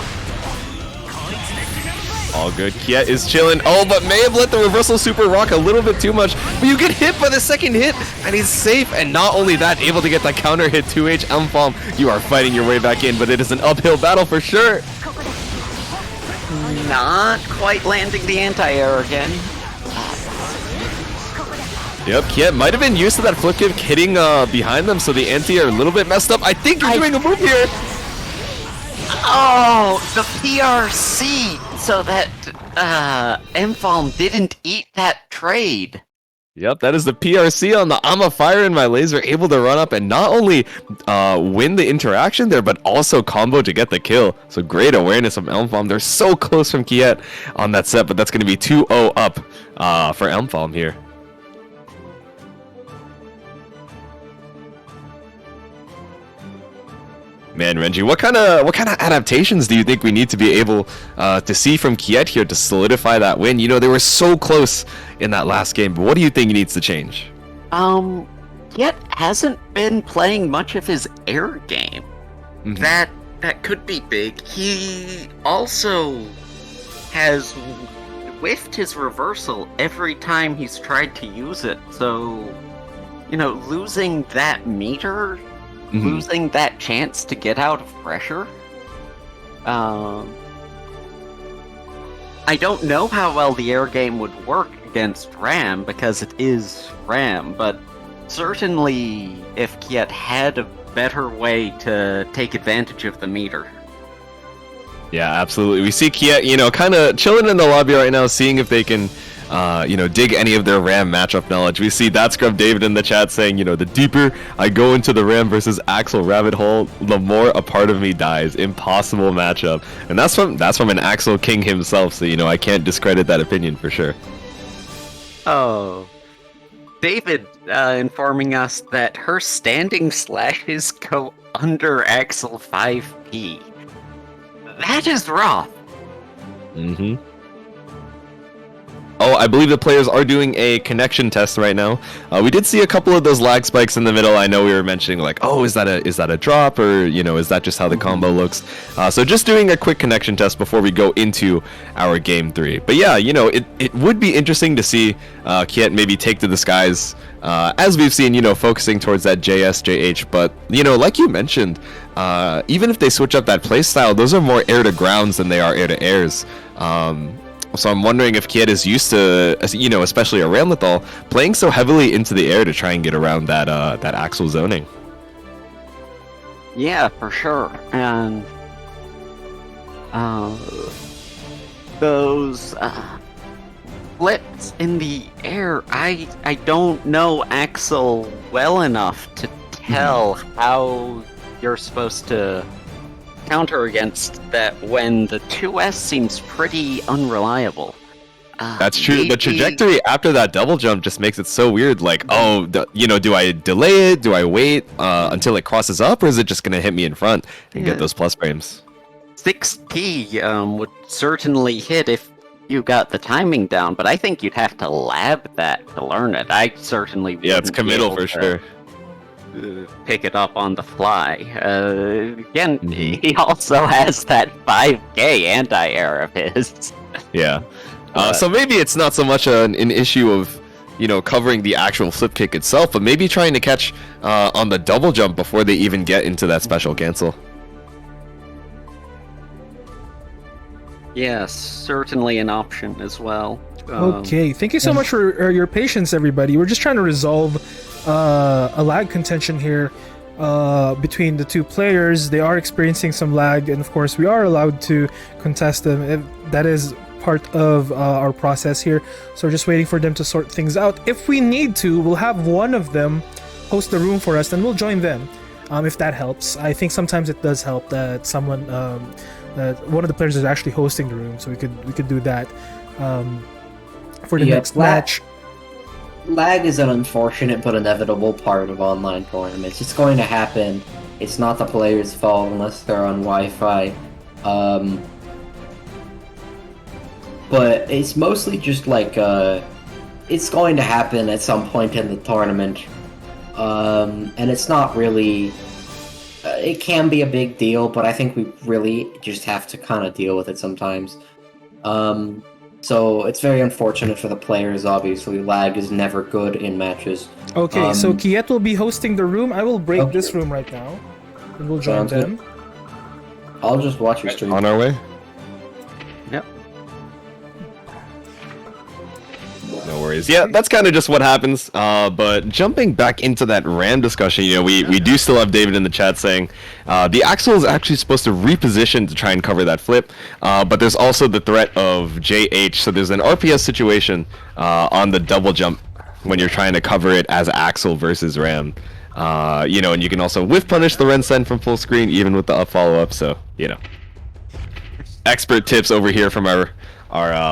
Speaker 4: All good. Kiet is chilling. Oh, but may have let the reversal super rock a little bit too much. But you get hit by the second hit, and he's safe. And not only that, able to get that counter hit 2H Elmfalm. You are fighting your way back in, but it is an uphill battle for sure.
Speaker 5: Not quite landing the anti-air again.
Speaker 4: Yep, Kiet might have been used to that flip kick hitting behind them, so the anti-air a little bit messed up. I think you're doing a move here.
Speaker 5: Oh, the PRC, so that Elmfalm didn't eat that trade.
Speaker 4: Yep, that is the PRC on the I'm a fire in my laser, able to run up and not only win the interaction there, but also combo to get the kill. So great awareness from Elmfalm. They're so close from Kiet on that set, but that's going to be 2-0 up for Elmfalm here. Man, Renji, what kind of adaptations do you think we need to be able to see from Kiet here to solidify that win? They were so close in that last game, but what do you think needs to change?
Speaker 5: Kiet hasn't been playing much of his air game. That could be big. He also has whiffed his reversal every time he's tried to use it, so losing that meter, losing that chance to get out of pressure. I don't know how well the air game would work against Ram, because it is Ram, but certainly if Kiet had a better way to take advantage of the meter.
Speaker 4: Yeah, absolutely. We see Kiet, kind of chilling in the lobby right now, seeing if they can dig any of their Ram matchup knowledge. We see that Scrub David in the chat saying, the deeper I go into the Ram versus Axel rabbit hole, the more a part of me dies. Impossible matchup. And that's from an Axel King himself, so I can't discredit that opinion for sure.
Speaker 5: Oh. David informing us that her standing slashes go under Axel 5P. That is rough.
Speaker 4: Oh, I believe the players are doing a connection test right now. We did see a couple of those lag spikes in the middle. I know we were mentioning like, oh, is that a drop, or is that just how the combo looks? So just doing a quick connection test before we go into our game 3. But yeah, it would be interesting to see Kiet maybe take to the skies, as we've seen, focusing towards that JS, JH. But like you mentioned, even if they switch up that playstyle, those are more air to grounds than they are air to airs. So I'm wondering if Kiet is used to, especially a Ramlethal, playing so heavily into the air to try and get around that Axel zoning.
Speaker 5: Yeah, for sure. And those flips in the air, I don't know Axel well enough to tell how you're supposed to counter against that when the 2S seems pretty unreliable.
Speaker 4: That's true. The trajectory after that double jump just makes it so weird. Like, oh, do I delay it? Do I wait until it crosses up, or is it just going to hit me in front and get those plus frames?
Speaker 5: 6T would certainly hit if you got the timing down, but I think you'd have to lab that to learn it. I certainly
Speaker 4: Yeah, it's
Speaker 5: wouldn't be
Speaker 4: committal
Speaker 5: able
Speaker 4: for
Speaker 5: to,
Speaker 4: sure.
Speaker 5: pick it up on the fly. Again, he also has that 5K anti-air of his.
Speaker 4: Yeah. So maybe it's not so much an issue of, you know, covering the actual flip kick itself, but maybe trying to catch on the double jump before they even get into that special cancel.
Speaker 5: Yes, certainly an option as well.
Speaker 3: Okay, thank you so much for your patience, everybody. We're just trying to resolve a lag contention here between the two players. They are experiencing some lag, and of course, we are allowed to contest them. That is part of our process here. So we're just waiting for them to sort things out. If we need to, we'll have one of them host the room for us, and we'll join them if that helps. I think sometimes it does help that someone, that one of the players is actually hosting the room, so we could do that. For the next match.
Speaker 8: Lag is an unfortunate but inevitable part of online tournaments. It's going to happen. It's not the player's fault unless they're on Wi-Fi. But it's mostly just like, it's going to happen at some point in the tournament. And it's not really... it can be a big deal, but I think we really just have to kind of deal with it sometimes. So it's very unfortunate for the players, obviously. Lag is never good in matches.
Speaker 3: Okay, so Kiet will be hosting the room. I will break this room right now, and we'll join them.
Speaker 8: I'll just watch your stream.
Speaker 4: On our way?
Speaker 5: Yep.
Speaker 4: No worries. Yeah, that's kind of just what happens. But jumping back into that RAM discussion, you know, we do still have David in the chat saying the Axel is actually supposed to reposition to try and cover that flip. But there's also the threat of JH. So there's an RPS situation on the double jump when you're trying to cover it as Axel versus RAM. You know, and you can also whiff punish the Ren Sen from full screen, even with the up follow up. So, you know, expert tips over here from our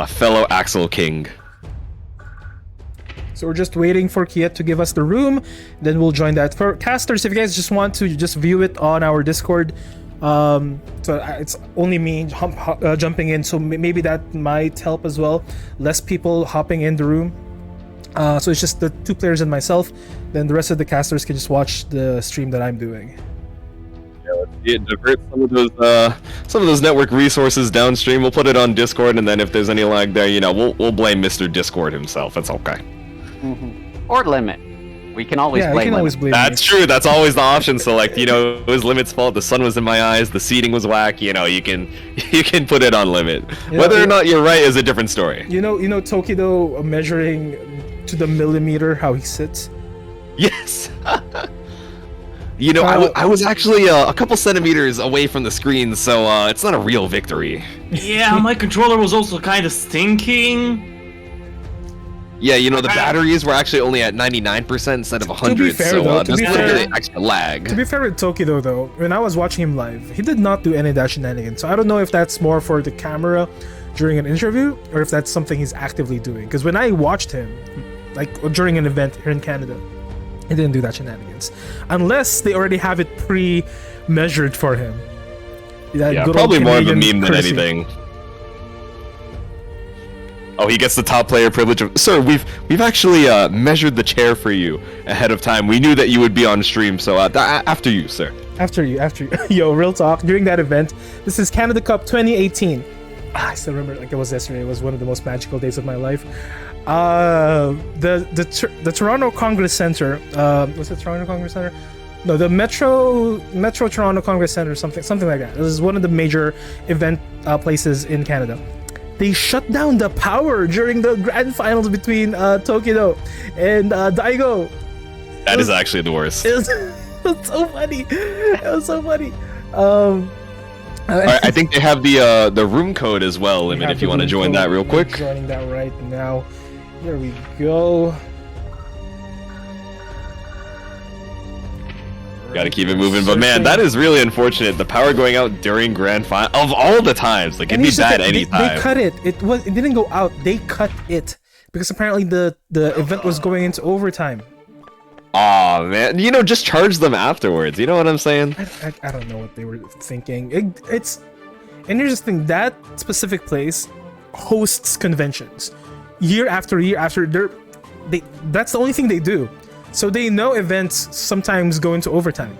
Speaker 4: fellow Axel King.
Speaker 3: So we're just waiting for Kiet to give us the room, then we'll join that. For casters, if you guys just want to just view it on our Discord, so it's only me jumping in, so maybe that might help as well. Less people hopping in the room. So it's just the two players and myself. Then the rest of the casters can just watch the stream that I'm doing.
Speaker 4: Yeah, divert some of those network resources downstream. We'll put it on Discord, and then if there's any lag there, you know, we'll blame Mr. Discord himself. That's okay.
Speaker 5: Or Limit. We can always blame Limit.
Speaker 4: That's true. That's always the option. So, like, you know, it was Limit's fault. The sun was in my eyes. The seating was whack. You know, you can put it on Limit. Whether or not you're right is a different story.
Speaker 3: You know, Tokido measuring to the millimeter how he sits.
Speaker 4: Yes. You know, I was actually a couple centimeters away from the screen, so it's not a real victory.
Speaker 6: Yeah, my controller was also kind of stinking.
Speaker 4: Yeah, you know, the batteries were actually only at 99% instead of 100,
Speaker 3: to be fair,
Speaker 4: so
Speaker 3: though,
Speaker 4: there's a little bit of extra lag.
Speaker 3: To be fair with Tokido, though, when I was watching him live, he did not do any of that shenanigans. So I don't know if that's more for the camera during an interview, or if that's something he's actively doing. Because when I watched him, like during an event here in Canada, he didn't do that shenanigans. Unless they already have it pre-measured for him.
Speaker 4: Yeah, probably more of a meme than anything. Oh, he gets the top player privilege of... Sir, we've actually measured the chair for you ahead of time. We knew that you would be on stream, so after you, sir.
Speaker 3: After you. Yo, real talk. During that event, this is Canada Cup 2018. I still remember like it was yesterday. It was one of the most magical days of my life. The Toronto Congress Center. Was it Toronto Congress Center? No, the Metro Toronto Congress Center, something like that. This is one of the major event places in Canada. They shut down the power during the grand finals between Tokido and Daigo.
Speaker 4: That is actually the worst.
Speaker 3: It was so funny. It was so funny.
Speaker 4: I think they have the room code as well, Limit, if you want to join that real quick.
Speaker 3: I'm joining that right now. There we go.
Speaker 4: Gotta keep it moving, but man, that is really unfortunate. The power going out during grand final of all the times. Like, it'd be bad anytime.
Speaker 3: They cut it. It didn't go out. They cut it because apparently the event was going into overtime.
Speaker 4: Aw, man. You know, just charge them afterwards. You know what I'm saying?
Speaker 3: I don't know what they were thinking. And here's the thing. That specific place hosts conventions year after year after. That's the only thing they do. So they know events sometimes go into overtime.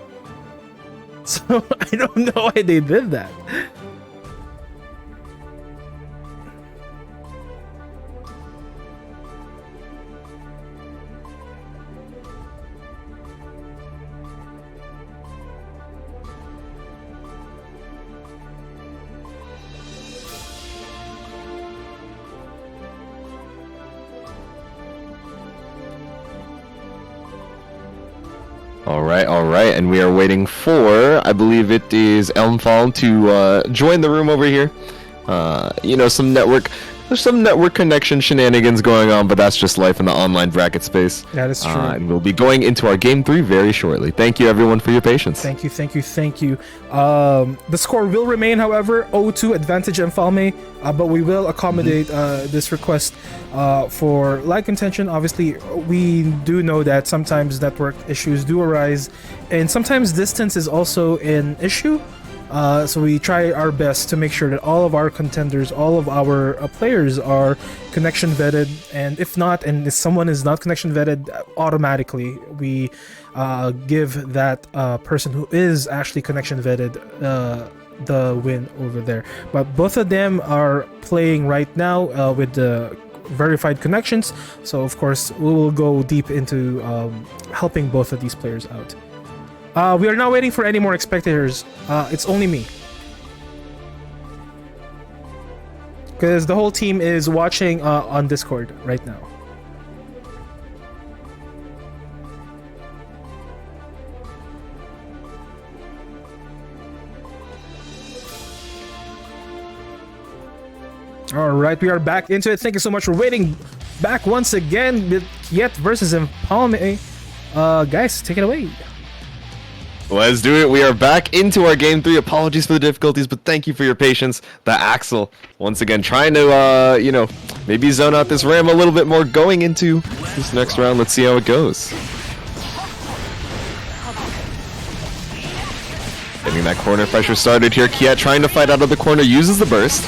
Speaker 3: So I don't know why they did that.
Speaker 4: All right, and we are waiting for, I believe it is Elmfall to join the room over here. You know, there's some network connection shenanigans going on, but that's just life in the online bracket space.
Speaker 3: That is true.
Speaker 4: And we'll be going into our game 3 very shortly. Thank you, everyone, for your patience.
Speaker 3: Thank you. The score will remain, however, 0-2 advantage Empalme, but we will accommodate this request for live contention. Obviously, we do know that sometimes network issues do arise, and sometimes distance is also an issue. So we try our best to make sure that all of our contenders, all of our players are connection vetted, and if not, and if someone is not connection vetted, automatically we give that person who is actually connection vetted the win over there. But both of them are playing right now with the verified connections, so of course we will go deep into helping both of these players out. We are not waiting for any more spectators. It's only me. Because the whole team is watching on Discord right now. Alright, we are back into it. Thank you so much for waiting. Back once again with Kiet versus Empalme. Guys, take it away.
Speaker 4: Let's do it. We are back into our game 3. Apologies for the difficulties, but thank you for your patience. The Axel, once again, trying to, you know, maybe zone out this Ram a little bit more going into this next round. Let's see how it goes. Getting that corner pressure started here. Kiet trying to fight out of the corner, uses the burst.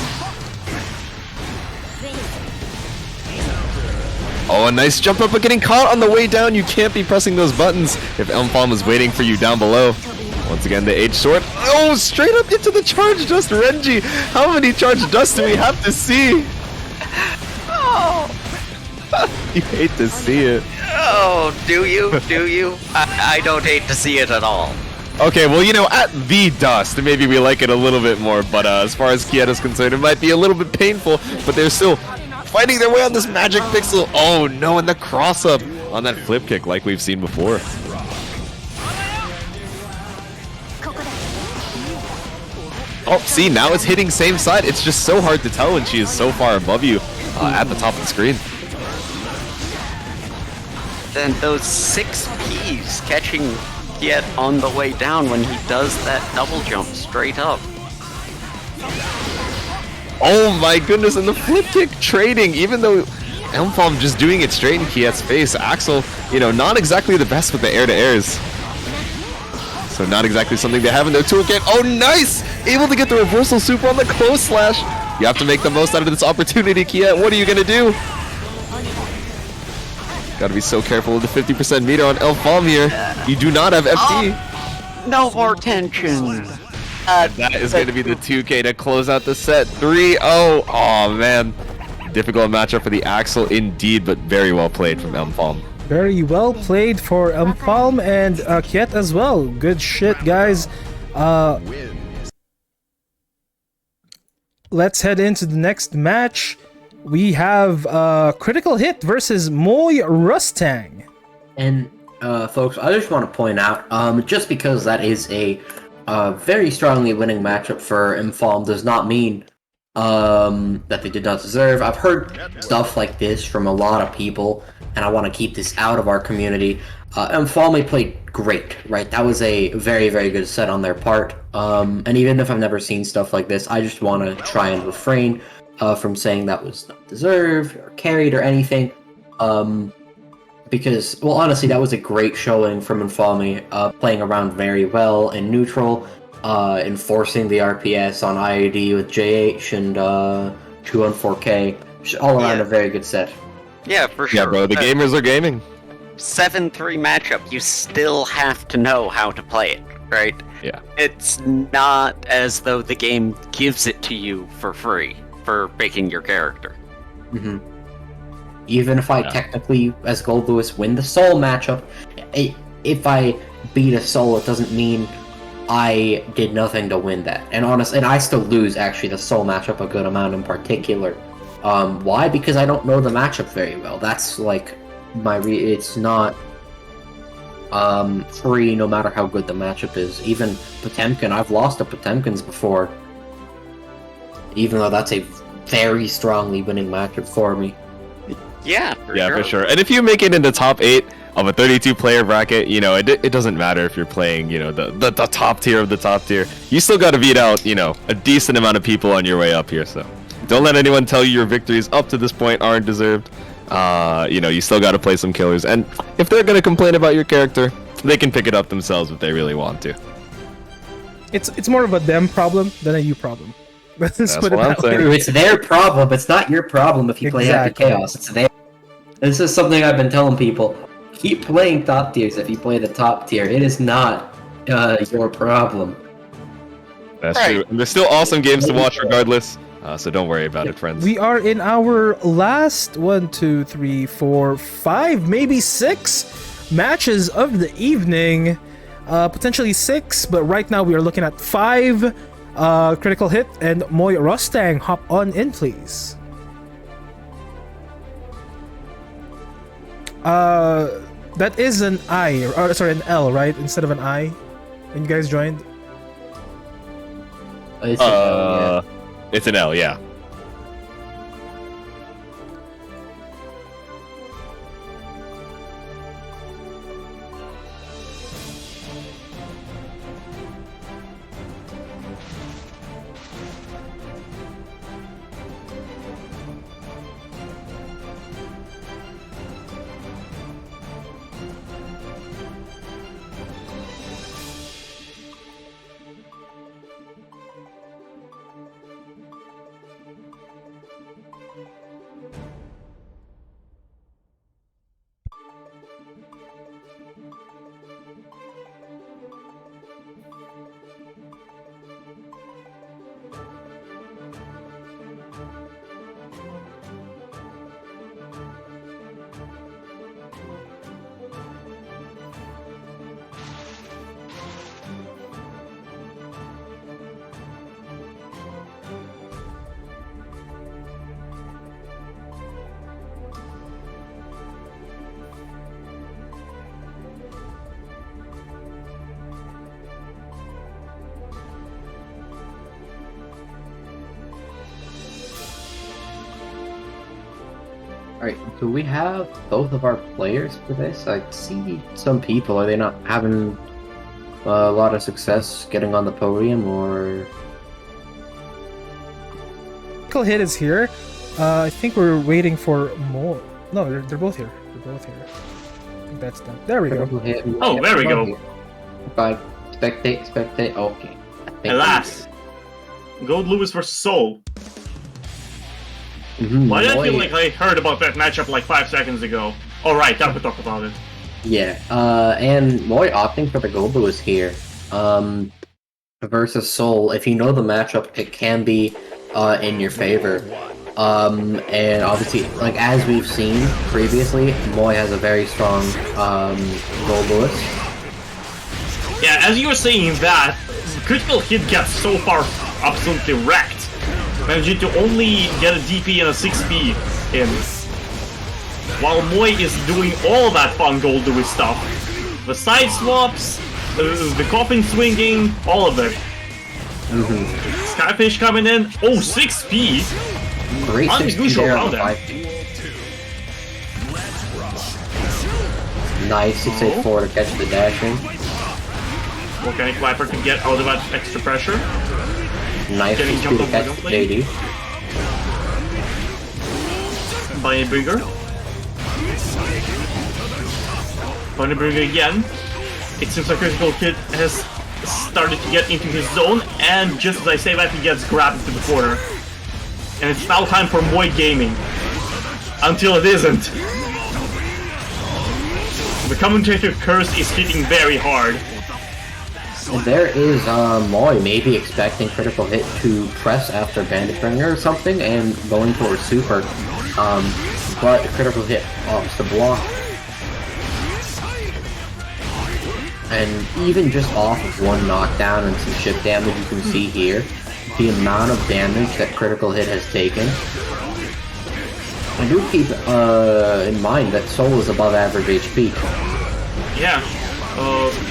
Speaker 4: Oh, a nice jump up, but getting caught on the way down. You can't be pressing those buttons if Elmfalm is waiting for you down below. Once again, the H sword. Oh, straight up into the charge dust, Renji. How many charge dust do we have to see?
Speaker 5: Oh,
Speaker 4: You hate to see it.
Speaker 5: oh, do you? Do you? I don't hate to see it at all.
Speaker 4: Okay, well, you know, at the dust, maybe we like it a little bit more, but as far as Kiet is concerned, it might be a little bit painful, but they're still fighting their way on this magic pixel. Oh no, and the cross up on that flip kick like we've seen before. Oh, see, now it's hitting same side. It's just so hard to tell when she is so far above you at the top of the screen.
Speaker 5: Then those 6 Ps catching Kiet on the way down when he does that double jump straight up.
Speaker 4: Oh my goodness, and the flip kick trading, even though Elmfalm just doing it straight in Kiet's face. Axel, you know, not exactly the best with the air-to-airs. So not exactly something they have in their toolkit. Oh, nice! Able to get the reversal super on the close slash. You have to make the most out of this opportunity, Kiet. What are you going to do? Gotta be so careful with the 50% meter on Elmfalm here. You do not have FT.
Speaker 5: No more tension.
Speaker 4: That is going to be the 2K to close out the set. 3-0. Oh, man. Difficult matchup for the Axel indeed, but very well played from Elmfalm.
Speaker 3: Very well played for Empalme and Kiet as well. Good shit, guys. Let's head into the next match. We have Critical Hit versus Moy Rustang.
Speaker 8: And folks, I just want to point out, just because that is a very strongly winning matchup for Empalme does not mean that they did not deserve. I've heard stuff like this from a lot of people, and I want to keep this out of our community. Empalme played great, right? That was a very, very good set on their part. And even if I've never seen stuff like this, I just want to try and refrain from saying that was not deserved or carried or anything. Because, well, honestly, that was a great showing from Empalme, playing around very well in neutral, enforcing the RPS on IAD with JH, and 2 on 4K. All around
Speaker 5: Yeah.
Speaker 8: a very good set.
Speaker 5: Yeah, for sure.
Speaker 4: Yeah, bro, the gamers are gaming.
Speaker 5: 7-3 matchup, you still have to know how to play it, right?
Speaker 4: Yeah.
Speaker 5: It's not as though the game gives it to you for free for making your character.
Speaker 8: hmm Even if I technically, as Gold Lewis, win the Soul matchup, if I beat a Soul, it doesn't mean I did nothing to win that. And I still lose actually the Soul matchup a good amount in particular. Why? Because I don't know the matchup very well. That's like it's not free no matter how good the matchup is. Even Potemkin, I've lost to Potemkins before, even though that's a very strongly winning matchup for me.
Speaker 5: Yeah,
Speaker 4: For sure. And if you make it in the top 8 of a 32-player bracket, you know, it doesn't matter if you're playing, you know, the top tier of the top tier. You still got to beat out, you know, a decent amount of people on your way up here. So don't let anyone tell you your victories up to this point aren't deserved. You know, you still got to play some killers. And if they're going to complain about your character, they can pick it up themselves if they really want to.
Speaker 3: It's more of a them problem than a you problem. Let's put it
Speaker 4: what I'm
Speaker 3: that way.
Speaker 4: saying.
Speaker 8: It's their problem. It's not your problem if you play Happy
Speaker 3: Exactly.
Speaker 8: Chaos. It's their. This is something I've been telling people. Keep playing top tiers if you play the top tier. It is not your problem.
Speaker 4: That's
Speaker 5: Right.
Speaker 4: true. And there's still awesome games to watch regardless. So don't worry about it, friends.
Speaker 3: We are in our last 1, 2, 3, 4, 5, maybe 6 matches of the evening. Potentially 6, but right now we are looking at 5. Critical Hit and Moy Rostang, hop on in, please. That is an I, or sorry, an L, right? Instead of an I. When you guys joined.
Speaker 8: It's yeah.
Speaker 4: It's an L, yeah.
Speaker 8: Alright, do we have both of our players for this? I see some people. Are they not having a lot of success getting on the podium, or...
Speaker 3: Critical Hit is here. I think we're waiting for more. No, they're both here. They're both here. I think that's them. There we go.
Speaker 6: Oh, there we go.
Speaker 8: Bye. Spectate. Okay. I think
Speaker 6: Alas. Gold Lewis vs. Soul.
Speaker 8: Mhm,
Speaker 6: Why did I feel
Speaker 8: Moy-
Speaker 6: like I heard about that matchup like 5 seconds ago? Alright, time to talk about it.
Speaker 8: Yeah, and Moy opting for the Gold Lewis here. Versus Soul. If you know the matchup, it can be in your favor. And obviously, like as we've seen previously, Moy has a very strong Gold Lewis.
Speaker 6: Yeah, as you were saying that, Critical Hit gets so far absolutely wrecked. Managing to only get a DP and a 6P in. While Moy is doing all that fun Gold Lewis stuff. The side swaps, the coffin swinging, all of it. Skyfish coming in, oh 6P!
Speaker 8: Great 6P
Speaker 6: Unusual
Speaker 8: there
Speaker 6: round
Speaker 8: on
Speaker 6: there.
Speaker 8: 5P. Nice 684 to catch the dash in.
Speaker 6: Volcanic Viper to get out of that extra pressure.
Speaker 8: Nice
Speaker 6: Getting
Speaker 8: 6P
Speaker 6: jumped
Speaker 8: to
Speaker 6: on
Speaker 8: catch
Speaker 6: Dragon
Speaker 8: the
Speaker 6: Blade.
Speaker 8: JD.
Speaker 6: Bunny Bringer. Bunny Bringer again. It seems like Critical Hit has started to get into his zone, and just as I say that, he gets grabbed into the corner. And it's now time for Moi Gaming. Until it isn't. The commentator curse is hitting very hard.
Speaker 8: And there is Moi maybe expecting critical hit to press after Bandit Bringer or something and going towards super. But critical hit opts the block. And even just off of one knockdown and some chip damage, you can see here the amount of damage that critical hit has taken. I do keep in mind that Soul is above average HP.
Speaker 6: Yeah.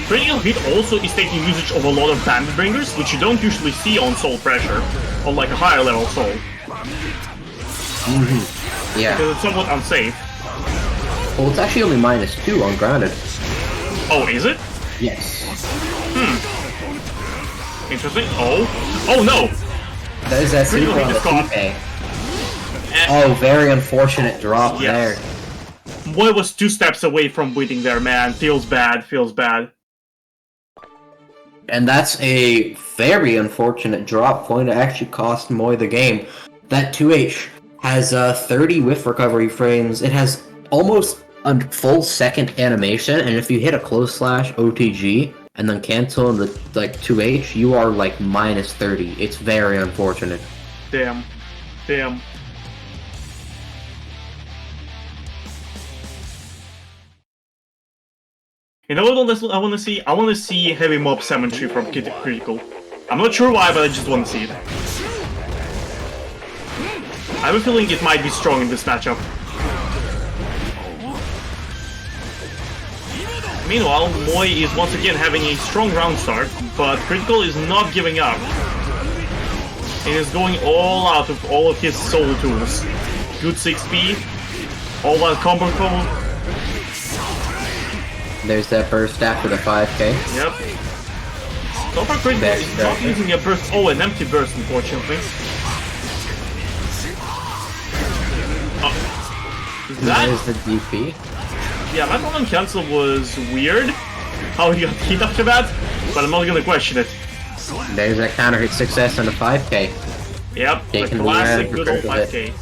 Speaker 6: Critical hit also is taking usage of a lot of Bandit Bringers, which you don't usually see on Soul Pressure, on like a higher level Soul.
Speaker 8: Yeah.
Speaker 6: Because it's somewhat unsafe.
Speaker 8: Well, it's actually only -2 on grounded.
Speaker 6: Oh, is it?
Speaker 8: Yes.
Speaker 6: Interesting. Oh. Oh no!
Speaker 8: There's that
Speaker 6: Critical
Speaker 8: super on
Speaker 6: hit
Speaker 8: the
Speaker 6: is caught.
Speaker 8: TK. Oh, very unfortunate drop there.
Speaker 6: Moi was 2 steps away from winning there, man. Feels bad, feels bad.
Speaker 8: And that's a very unfortunate drop, going to actually cost Moi the game. That 2H has 30 whiff recovery frames. It has almost a full second animation, and if you hit a close slash OTG and then cancel in the like 2H, you are like -30. It's very unfortunate.
Speaker 6: Damn. Damn. You know what I want to see? I want to see Heavy Mob Cemetery from Critical. I'm not sure why, but I just want to see it. I have a feeling it might be strong in this matchup. Meanwhile, Moi is once again having a strong round start, but Critical is not giving up. He is going all out with all of his soul tools. Good 6p, all that combo.
Speaker 8: There's that burst after the 5k.
Speaker 6: Yep. So far, Critical is not using a burst. Oh, an empty burst, unfortunately.
Speaker 8: There's the DP.
Speaker 6: Yeah, that one on cancel was weird. How he got hit after that, but I'm not gonna question it.
Speaker 8: There's that counter hit success on the 5k.
Speaker 6: Yep,
Speaker 8: Taking
Speaker 6: the
Speaker 8: the
Speaker 6: classic
Speaker 8: round
Speaker 6: good old
Speaker 8: for
Speaker 6: 5k.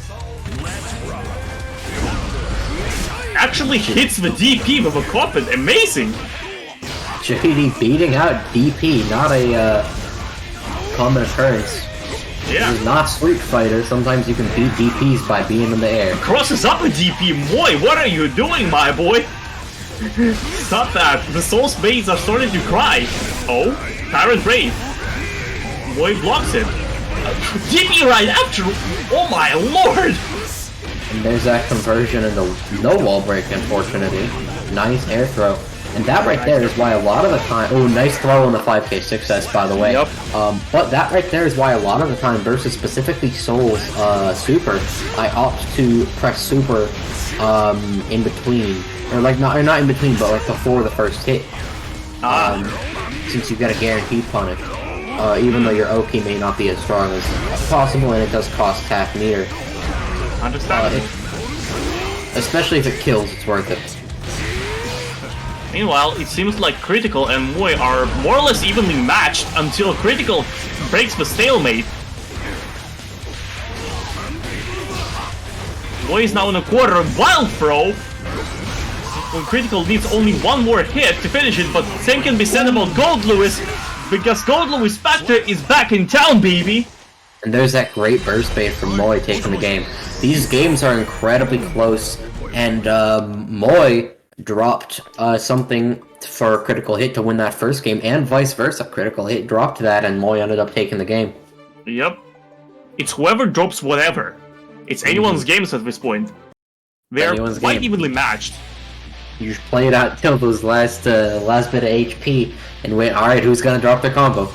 Speaker 6: Actually hits the DP with a coffin, amazing!
Speaker 8: JD beating out DP, not a common occurrence.
Speaker 6: Yeah.
Speaker 8: This is not Street Fighter. Sometimes you can beat DPs by being in the air.
Speaker 6: Crosses up a DP, Moi, what are you doing, my boy? Stop that, the Soul Spades are starting to cry. Oh, Tyrant Brave. Moi blocks it. DP right after, oh my lord!
Speaker 8: And there's that conversion and the no wall break, unfortunately. Nice air throw. And that right there is why a lot of the time... Oh, nice throw on the 5k success, by the way.
Speaker 6: Yep.
Speaker 8: But that right there is why a lot of the time, versus specifically Soul's super, I opt to press super in between. Or like, not in between, but like before the first hit. Since you get a guaranteed punish. Even though your Oki may not be as strong as possible, and it does cost half meter.
Speaker 6: Understandable.
Speaker 8: Especially if it kills, it's worth it.
Speaker 6: Meanwhile, it seems like Critical and Moi are more or less evenly matched until Critical breaks the stalemate. Moi is now in a quarter of Wild Throw. When Critical needs only one more hit to finish it, but same can be said about Gold Lewis, because Gold Lewis Factor is back in town, baby!
Speaker 8: And there's that great burst bait from Moi taking the game. These games are incredibly close, and Moi dropped something for Critical Hit to win that first game, and vice versa. Critical Hit dropped that, and Moi ended up taking the game.
Speaker 6: Yep. It's whoever drops whatever. It's anyone's games at this point. They're
Speaker 8: Anyone's
Speaker 6: quite
Speaker 8: game.
Speaker 6: evenly matched.
Speaker 8: You just play it out till those last bit of HP, and wait, alright, who's gonna drop their combo?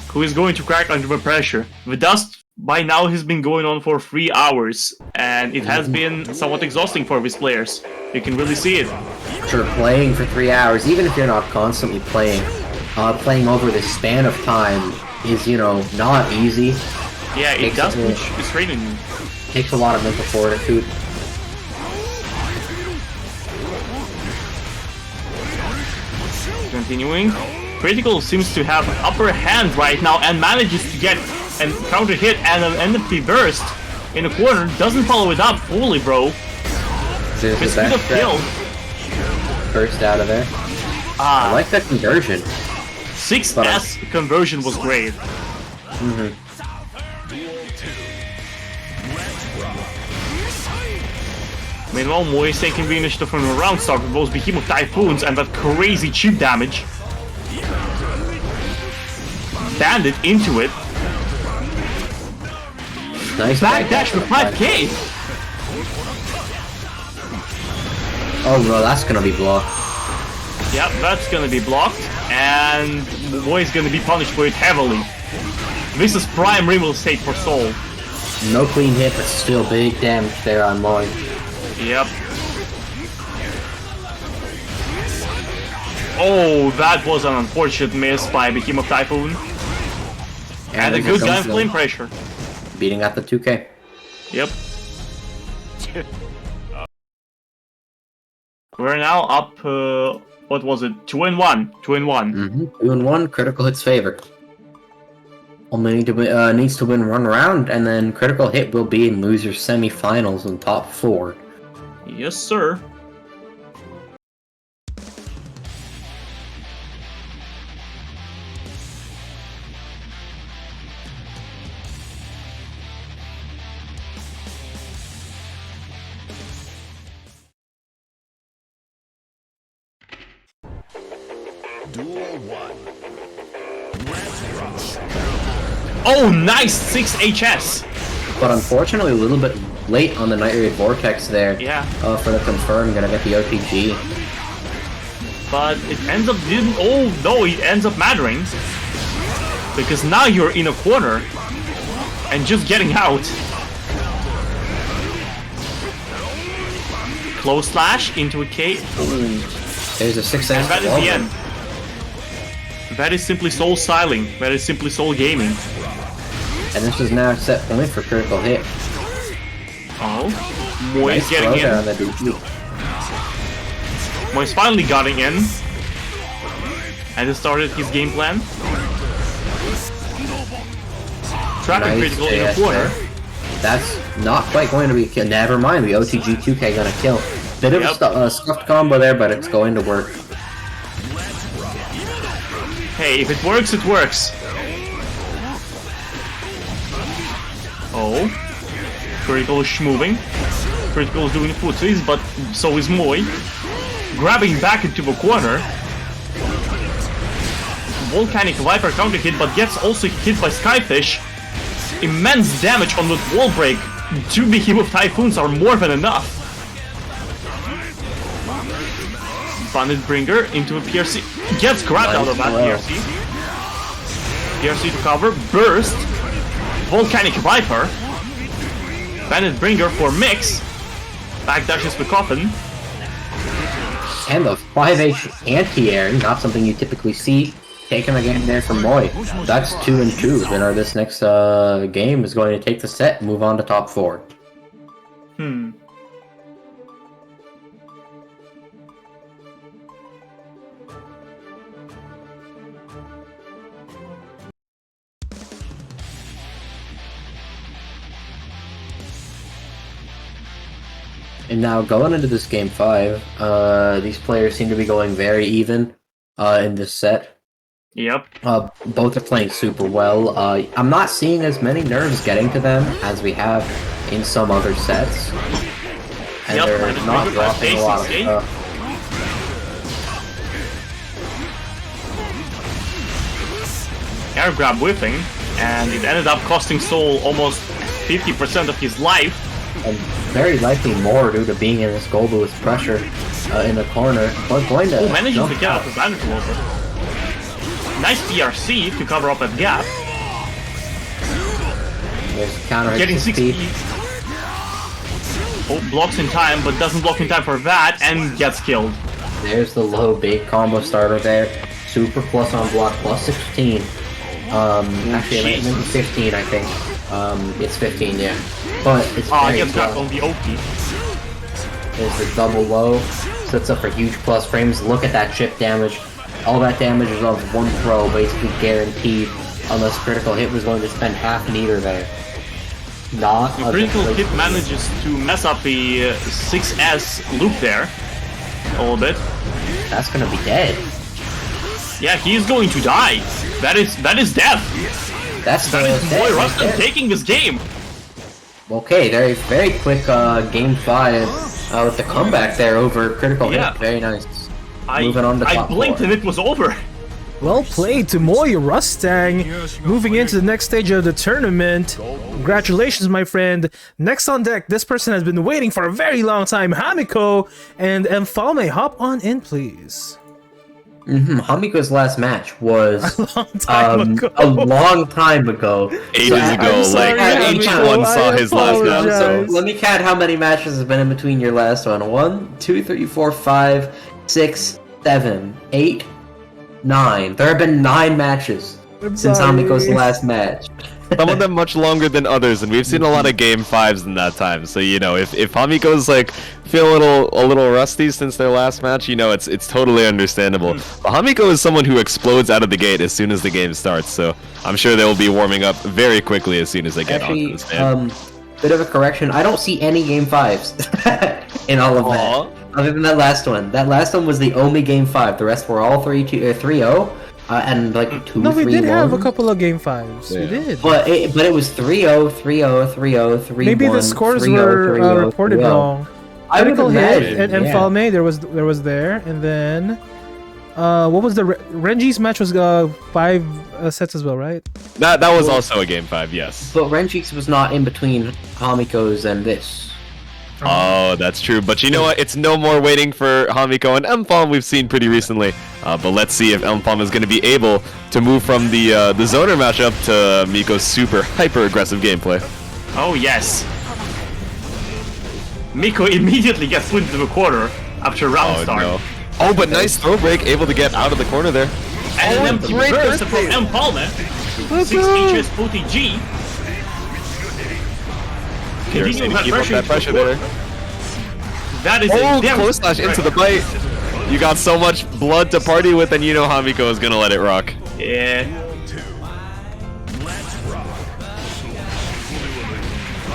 Speaker 6: Who is going to crack under the pressure? The Dust by now has been going on for 3 hours, and it has been somewhat exhausting for these players. You can really see it.
Speaker 8: Sure, playing for 3 hours, even if you're not constantly playing, playing over this span of time is, you know, not easy.
Speaker 6: Yeah, it does push straight in.
Speaker 8: Takes a lot of mental fortitude.
Speaker 6: Continuing. Critical seems to have upper hand right now and manages to get and counter hit and an NFT burst in a corner, doesn't follow it up fully, bro.
Speaker 8: There's
Speaker 6: His
Speaker 8: the
Speaker 6: speed of
Speaker 8: back
Speaker 6: kill.
Speaker 8: burst out of there. I like that conversion.
Speaker 6: 6S conversion was great. Meanwhile, Moy is taking the initiative from a round start with those Behemoth Typhoons and that crazy chip damage. Bandit into it.
Speaker 8: Nice
Speaker 6: Backdash for 5k!
Speaker 8: Oh no, that's gonna be blocked.
Speaker 6: Yep, that's gonna be blocked, and Moy is gonna be punished for it heavily. This is prime real estate for Soul.
Speaker 8: No clean hit, but still big damage there on Moy.
Speaker 6: Yep. Oh, that was an unfortunate miss by Behemoth Typhoon. And a good guy in flame pressure.
Speaker 8: Beating at the 2k.
Speaker 6: Yep. We're now up, what was it? 2-1. 2-1.
Speaker 8: 2-1, critical hits favor. Only need to win, needs to win one round, and then critical hit will be in losers semifinals in top 4.
Speaker 6: Yes, sir.
Speaker 7: Duel 1. Red Rush.
Speaker 6: Oh, nice 6 HS.
Speaker 8: But unfortunately, a little bit late on the Night Raid Vortex there.
Speaker 6: Yeah.
Speaker 8: For the confirm, gonna get the OTG.
Speaker 6: But it ends up didn't. Oh no, it ends up mattering because now you're in a corner and just getting out. Close slash into a K.
Speaker 8: There's a 6
Speaker 6: And that is the end. That is simply soul styling. That is simply soul gaming.
Speaker 8: And this is now a set point for critical hit.
Speaker 6: Oh, Moy is getting
Speaker 8: throw
Speaker 6: in.
Speaker 8: there on the DP.
Speaker 6: Moy's finally getting in. And he started his game plan. Trapping
Speaker 8: Nice
Speaker 6: critical in a
Speaker 8: JS
Speaker 6: corner.
Speaker 8: there. That's not quite going to be kill. Never mind, the OTG 2k gonna kill. Bit of a scuffed combo there, but it's going to work.
Speaker 6: Hey, if it works, it works. Oh. Critical is moving. Critical is doing footsies, but so is Moy. Grabbing back into the corner. Volcanic Viper counter hit, but gets also hit by Skyfish. Immense damage on the wall break. 2 Behemoth Typhoons are more than enough. Bandit Bringer into a PRC. Gets grabbed out of that PRC. PRC to cover. Burst. Volcanic Viper. Bandit Bringer for mix. Backdashes the coffin.
Speaker 8: And the 5H anti-air, not something you typically see. Taking again there from Moy. That's 2-2. Then this next game is going to take the set, move on to top 4. And now going into this game 5, these players seem to be going very even in this set.
Speaker 6: Yep.
Speaker 8: Both are playing super well. I'm not seeing as many nerves getting to them as we have in some other sets. And
Speaker 6: Yep,
Speaker 8: they're not dropping a lot of stuff.
Speaker 6: Air grab whiffing, and it ended up costing Soul almost 50% of his life.
Speaker 8: And very likely more due to being in this goal booth pressure in the corner. But going to
Speaker 6: Manages
Speaker 8: jump
Speaker 6: to get
Speaker 8: out.
Speaker 6: out the bandit over. Nice PRC to cover up that gap.
Speaker 8: There's counter hit
Speaker 6: Getting
Speaker 8: to
Speaker 6: 60.
Speaker 8: speed.
Speaker 6: Oh, blocks in time, but doesn't block in time for that, and gets killed.
Speaker 8: There's the low big combo starter there. Super plus on block plus 16. Actually, maybe 15, I think. It's 15, yeah. But it's
Speaker 6: Oh,
Speaker 8: very
Speaker 6: gets grabbed
Speaker 8: close.
Speaker 6: on the OP.
Speaker 8: There's the double low. Sets up for huge plus frames. Look at that chip damage. All that damage is on one throw, basically guaranteed. Unless critical hit was going to spend half meter there. Not
Speaker 6: The
Speaker 8: a
Speaker 6: critical
Speaker 8: place
Speaker 6: hit
Speaker 8: to-
Speaker 6: manages to mess up the 6S loop there a little bit.
Speaker 8: That's gonna be dead.
Speaker 6: Yeah, he's going to die. That is death.
Speaker 8: That's
Speaker 6: That is
Speaker 8: dead
Speaker 6: Boy
Speaker 8: right
Speaker 6: Rustin
Speaker 8: there.
Speaker 6: taking this game.
Speaker 8: Okay, very quick game 5 with the comeback there over critical
Speaker 6: Yeah.
Speaker 8: hit. Very nice.
Speaker 6: I
Speaker 8: Moving on to
Speaker 6: I
Speaker 8: top
Speaker 6: blinked
Speaker 8: 4.
Speaker 6: and it was over.
Speaker 3: Well played to Moy Rustang, moving into the next stage of the tournament. Congratulations, my friend. Next on deck, this person has been waiting for a very long time, Hamiko and Mfalme. Hop on in, please.
Speaker 8: Hamiko's last match was
Speaker 3: Long time ago.
Speaker 8: a long time ago.
Speaker 4: Ages
Speaker 8: So,
Speaker 4: ago,
Speaker 3: I'm sorry,
Speaker 4: like each
Speaker 3: Hamiko,
Speaker 4: one saw
Speaker 3: I
Speaker 4: his last match.
Speaker 3: apologize.
Speaker 4: So
Speaker 8: let me count how many matches have been in between your last one. 1, 2, 3, 4, 5, 6, 7, 8, 9. There have been 9 matches since
Speaker 3: sorry.
Speaker 8: Hamiko's last match.
Speaker 4: some of them much longer than others, and we've seen a lot of game 5s in that time. So you know, if Hamiko's like feeling a little rusty since their last match, you know, it's totally understandable. But Hamiko is someone who explodes out of the gate as soon as the game starts, so I'm sure they'll be warming up very quickly as soon as they get onto
Speaker 8: Actually,
Speaker 4: this fan.
Speaker 8: bit of a correction. I don't see any game 5s in all of
Speaker 4: Aw.
Speaker 8: that. Other than that last one. That last one was the only game 5. The rest were all 3-0. And like 2-3-1.
Speaker 3: No, we did have a couple of game 5s. We did.
Speaker 8: But it was 3-0, 3-0, 3-0, 3-1.
Speaker 3: Maybe the scores
Speaker 8: 3-0,
Speaker 3: were
Speaker 8: 3-0,
Speaker 3: reported
Speaker 8: 3-0.
Speaker 3: wrong.
Speaker 8: I would
Speaker 3: Critical hit
Speaker 8: imagine,
Speaker 3: and
Speaker 8: yeah.
Speaker 3: Mfalme, there was there, and then what was the Renji's match was 5 sets as well, right?
Speaker 4: That was also a game 5, yes.
Speaker 8: But Renjix was not in between Hamiko's and this.
Speaker 4: Oh, that's true. But you know what? It's no more waiting for Hamiko and Mfalm we've seen pretty recently. But let's see if Mfalm is going to be able to move from the zoner matchup to Miko's super hyper-aggressive gameplay.
Speaker 6: Oh yes. Miko immediately gets put into the corner after round
Speaker 4: Oh,
Speaker 6: start.
Speaker 4: no. Oh, but nice throw break, able to get out of the corner there.
Speaker 6: And then
Speaker 4: great
Speaker 6: burst from
Speaker 4: birthday.
Speaker 6: Mfalme. 6HS OTG.
Speaker 4: Here's
Speaker 6: Continuing
Speaker 4: to keep up that pressure there.
Speaker 6: That is
Speaker 4: Oh,
Speaker 6: a damn
Speaker 4: close slash into the bite. You got so much blood to party with, and you know Hamiko is gonna let it rock.
Speaker 6: Yeah.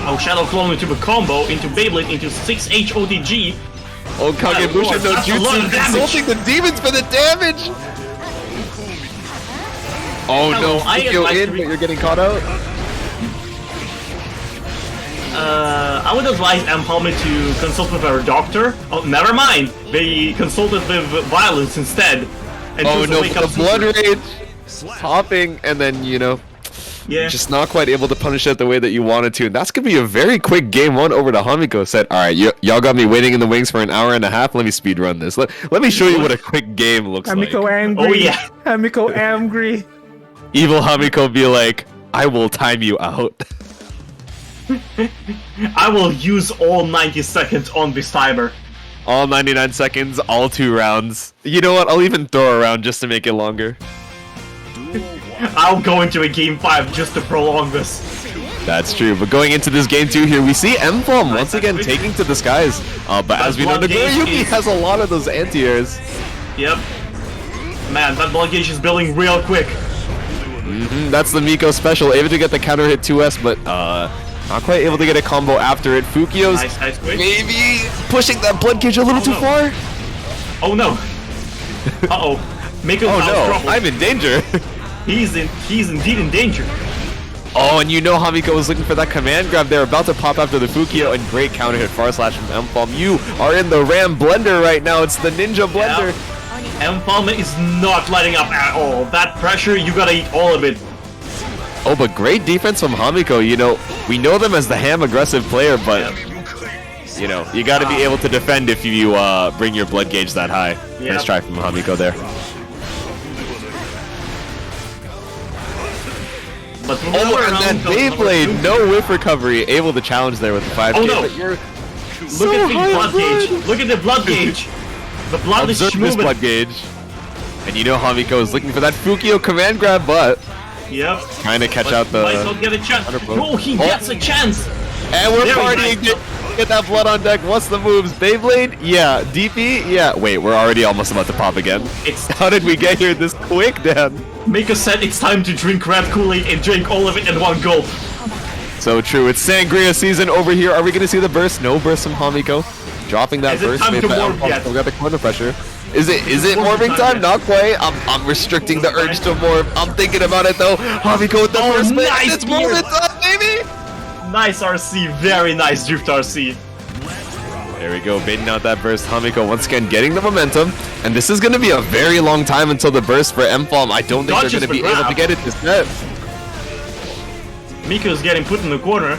Speaker 6: Oh, Shadow Clone into the combo, into Beyblade, into 6H OTG.
Speaker 4: Oh, Kagebusha no
Speaker 6: That's a lot
Speaker 4: Jutsu
Speaker 6: of damage.
Speaker 4: insulting the demons for the damage! Oh
Speaker 6: Hello,
Speaker 4: no,
Speaker 6: I
Speaker 4: Fukio
Speaker 6: advise
Speaker 4: in,
Speaker 6: to
Speaker 4: but you're getting caught out.
Speaker 6: I would advise Mfalme to consult with our doctor. Oh, never mind. They consulted with violence instead. And
Speaker 4: Oh
Speaker 6: chose to
Speaker 4: no,
Speaker 6: wake
Speaker 4: the
Speaker 6: up
Speaker 4: blood
Speaker 6: super.
Speaker 4: rage hopping, and then, you know,
Speaker 6: Yeah.
Speaker 4: just not quite able to punish it the way that you wanted to. And that's gonna be a very quick game 1 over to Hamiko. Said, alright, y'all got me waiting in the wings for an hour and a half. Let me speed run this. Let me show you what a quick game looks
Speaker 3: Hamiko
Speaker 4: like.
Speaker 3: angry.
Speaker 6: Oh, yeah.
Speaker 3: Hamiko angry.
Speaker 4: Evil Hamiko be like, I will time you out.
Speaker 6: I will use all 90 seconds on this timer.
Speaker 4: All 99 seconds, all 2 rounds. You know what? I'll even throw a round just to make it longer.
Speaker 6: I'll go into a game 5 just to prolong this.
Speaker 4: That's true, but going into this game 2 here, we see Mfalm once again taking to the skies. But as we know,
Speaker 6: blood gauge
Speaker 4: Nagoriyuki
Speaker 6: is-
Speaker 4: has a lot of those anti-airs.
Speaker 6: Yep. Man, that blood gauge is building real quick.
Speaker 4: That's the Miko special, able to get the counter hit 2S, but not quite able to get a combo after it. Fukio's
Speaker 6: Nice quick.
Speaker 4: maybe pushing that blood gauge a little too
Speaker 6: no.
Speaker 4: far.
Speaker 6: Oh no. Uh-oh. Miko's
Speaker 4: Oh
Speaker 6: out of
Speaker 4: no,
Speaker 6: trouble.
Speaker 4: I'm in danger.
Speaker 6: He's indeed in danger.
Speaker 4: Oh, and you know Hamiko was looking for that command grab there, about to pop after the Fukio, and great counter hit far slash from Mfalm. You are in the Ram blender right now. It's the Ninja blender.
Speaker 6: Mfalme is not letting up at all. That pressure, you gotta eat all of it.
Speaker 4: Oh, but great defense from Hamiko. You know, we know them as the ham aggressive player, but you know, you got to be able to defend if you bring your blood gauge that high.
Speaker 6: Yep.
Speaker 4: Nice try from Hamiko there.
Speaker 6: But
Speaker 4: Oh, and then Beyblade, no whiff recovery, able to challenge there with the 5K.
Speaker 6: Oh, no.
Speaker 4: But you're
Speaker 6: Look at the blood gauge. Look at the blood gauge. The blood is
Speaker 4: Observe this
Speaker 6: moving.
Speaker 4: blood gauge. And you know Hamiko is looking for that Fukio command grab, but
Speaker 6: Yep.
Speaker 4: trying to catch
Speaker 6: But
Speaker 4: out the...
Speaker 6: might not get a chance. No, he gets a chance.
Speaker 4: And we're
Speaker 6: Very
Speaker 4: partying.
Speaker 6: nice.
Speaker 4: Get that blood on deck. What's the moves? Beyblade? Yeah. DP? Yeah. Wait, we're already almost about to pop again.
Speaker 6: It's
Speaker 4: How did we get here this quick, Dan?
Speaker 6: Miko said it's time to drink red Kool-Aid and drink all of it in one gulp.
Speaker 4: So true. It's sangria season over here. Are we gonna see the burst? No burst from Hamiko. Dropping that
Speaker 6: Is it
Speaker 4: burst.
Speaker 6: time to morph yet?
Speaker 4: We got the corner pressure. Is it morphing time? Not quite. I'm restricting the urge to morph. I'm thinking about it though. Hamiko with the
Speaker 6: Oh,
Speaker 4: first spin.
Speaker 6: nice
Speaker 4: It's morphing time, baby.
Speaker 6: Nice RC, very nice drift RC.
Speaker 4: There we go, baiting out that burst. Hamiko once again getting the momentum. And this is going to be a very long time until the burst for M-Falm. I don't think
Speaker 6: Dodges
Speaker 4: they're going to be
Speaker 6: for
Speaker 4: able to
Speaker 6: grab.
Speaker 4: get it this set.
Speaker 6: Miko's getting put in the corner.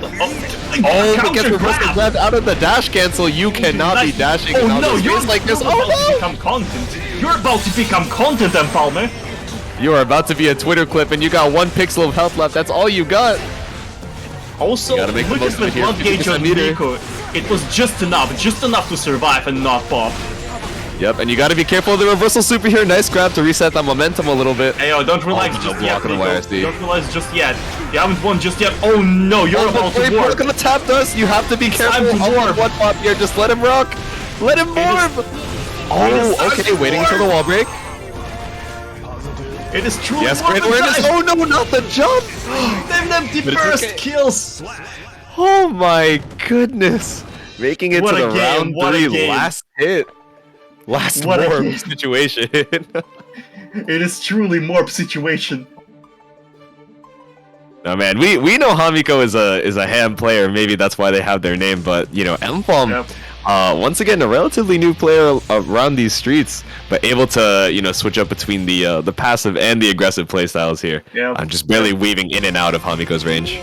Speaker 4: Oh, but gets reversal grab out of the dash cancel. You cannot be dashing in
Speaker 6: no,
Speaker 4: this
Speaker 6: you're
Speaker 4: space like this.
Speaker 6: about to
Speaker 4: Oh
Speaker 6: become content. You're about to become content, M-Palmer.
Speaker 4: no! You are about to be a Twitter clip and you got 1 pixel of health left. That's all you got.
Speaker 6: Also,
Speaker 4: gotta make the
Speaker 6: look
Speaker 4: most
Speaker 6: at
Speaker 4: of
Speaker 6: the
Speaker 4: it here.
Speaker 6: blood gauge on
Speaker 4: 50% meter.
Speaker 6: Miko. It was just enough to survive and not pop.
Speaker 4: Yep, and you got to be careful of the reversal super here. Nice grab to reset that momentum a little bit.
Speaker 6: Hey, yo, don't relax
Speaker 4: no,
Speaker 6: just
Speaker 4: block
Speaker 6: yet,
Speaker 4: on the
Speaker 6: Miko.
Speaker 4: YSD.
Speaker 6: Don't relax just yet. You haven't won just yet. Oh no, you're about to
Speaker 4: It's
Speaker 6: warp.
Speaker 4: gonna tap dust. You have to be
Speaker 6: time
Speaker 4: careful.
Speaker 6: to
Speaker 4: I'll
Speaker 6: warp.
Speaker 4: one pop here. Just let him rock. Let him morph. Oh,
Speaker 6: time
Speaker 4: okay.
Speaker 6: to
Speaker 4: Waiting
Speaker 6: warp.
Speaker 4: until the wall break.
Speaker 6: It is truly
Speaker 4: Yes,
Speaker 6: warp
Speaker 4: great awareness.
Speaker 6: time.
Speaker 4: Oh no, not the jump.
Speaker 6: Them empty
Speaker 4: But it's
Speaker 6: burst
Speaker 4: okay.
Speaker 6: kills.
Speaker 4: Oh my goodness. Making it
Speaker 6: What
Speaker 4: to
Speaker 6: a
Speaker 4: the
Speaker 6: game,
Speaker 4: round
Speaker 6: what a
Speaker 4: 3
Speaker 6: game.
Speaker 4: last hit. Last
Speaker 6: What a
Speaker 4: morph
Speaker 6: game.
Speaker 4: situation.
Speaker 6: It is truly morp situation.
Speaker 4: No man, we know Hamiko is a ham player. Maybe that's why they have their name. But you know, M-Falm,
Speaker 6: Yep.
Speaker 4: once again, a relatively new player around these streets, but able to switch up between the passive and the aggressive playstyles here.
Speaker 6: Yep.
Speaker 4: I'm just barely weaving in and out of Hamiko's range.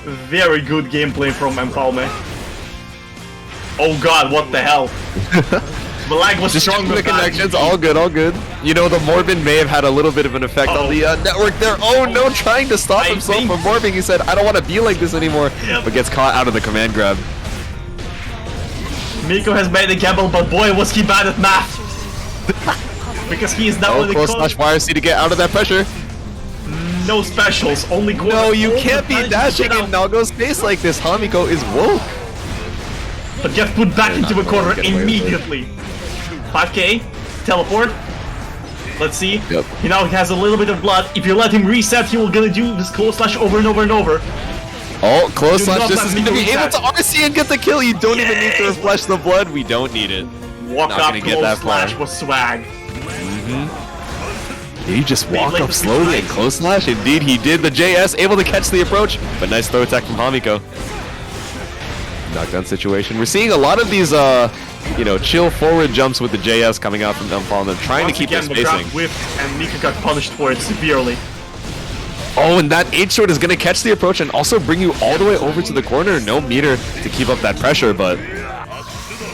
Speaker 6: Very good gameplay from M-Palmer. Oh god, what the hell? The lag was
Speaker 4: Just
Speaker 6: strong
Speaker 4: checking the
Speaker 6: with that.
Speaker 4: connections, all good, all good. You know, the Morbin may have had a little bit of an effect on the network there. Oh no, trying to stop
Speaker 6: I
Speaker 4: himself
Speaker 6: think-
Speaker 4: from morbing. He said, I don't want to be like this anymore,
Speaker 6: Yep.
Speaker 4: but gets caught out of the command grab.
Speaker 6: Miko has made a gamble, but boy was he bad at math. Because he is now
Speaker 4: Oh,
Speaker 6: in the
Speaker 4: close slash YRC to get out of that pressure.
Speaker 6: no specials, only corner.
Speaker 4: No, you
Speaker 6: all
Speaker 4: can't
Speaker 6: the
Speaker 4: be
Speaker 6: time
Speaker 4: dashing
Speaker 6: to get
Speaker 4: in
Speaker 6: out.
Speaker 4: Nago's space like this. Hamiko is woke.
Speaker 6: But gets put back into the
Speaker 4: not
Speaker 6: corner
Speaker 4: gonna get away with it.
Speaker 6: immediately. 5k, teleport. Let's see.
Speaker 4: Yep.
Speaker 6: He now has a little bit of blood. If you let him reset, he will gonna do this close slash over and over and over.
Speaker 4: Oh, close
Speaker 6: Do
Speaker 4: slash
Speaker 6: not
Speaker 4: just
Speaker 6: let
Speaker 4: is going to
Speaker 6: Miko
Speaker 4: be able
Speaker 6: reset.
Speaker 4: to RC and get the kill. You don't even need to
Speaker 6: Yes.
Speaker 4: refresh the blood. We don't need it.
Speaker 6: Walk
Speaker 4: Not
Speaker 6: up
Speaker 4: gonna get
Speaker 6: close
Speaker 4: that far.
Speaker 6: slash was swag.
Speaker 4: Did he just walk
Speaker 6: like
Speaker 4: up
Speaker 6: the
Speaker 4: slowly and close slash? Indeed, he did. The JS able to catch the approach, but nice throw attack from Hamiko. Knockdown situation. We're seeing a lot of these, chill forward jumps with the JS coming out from M-Falm. They're trying
Speaker 6: Once
Speaker 4: to keep their
Speaker 6: again, the grab
Speaker 4: spacing.
Speaker 6: whipped and Miko got punished for it severely.
Speaker 4: Oh, and that H-sword is going to catch the approach and also bring you all the way over to the corner. No meter to keep up that pressure, but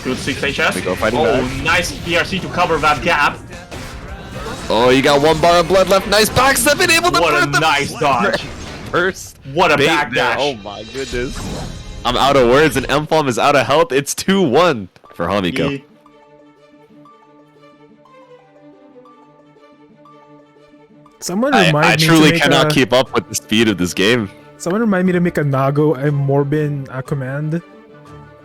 Speaker 6: Good 6 HS.
Speaker 4: Miko fighting
Speaker 6: Oh,
Speaker 4: back.
Speaker 6: nice PRC to cover that gap.
Speaker 4: oh, you got 1 bar of blood left. Nice backstep and able to
Speaker 6: What a
Speaker 4: burn the
Speaker 6: nice dodge.
Speaker 4: first.
Speaker 6: What a
Speaker 4: bait
Speaker 6: backdash.
Speaker 4: there. Oh my goodness. I'm out of words and M-Falm is out of health. It's 2-1 for Hamiko.
Speaker 6: Yeah.
Speaker 3: Someone
Speaker 4: I
Speaker 3: remind me to
Speaker 4: truly
Speaker 3: make
Speaker 4: cannot
Speaker 3: a,
Speaker 4: keep up with the speed of this game.
Speaker 3: Someone remind me to make a Nago and Morbin command.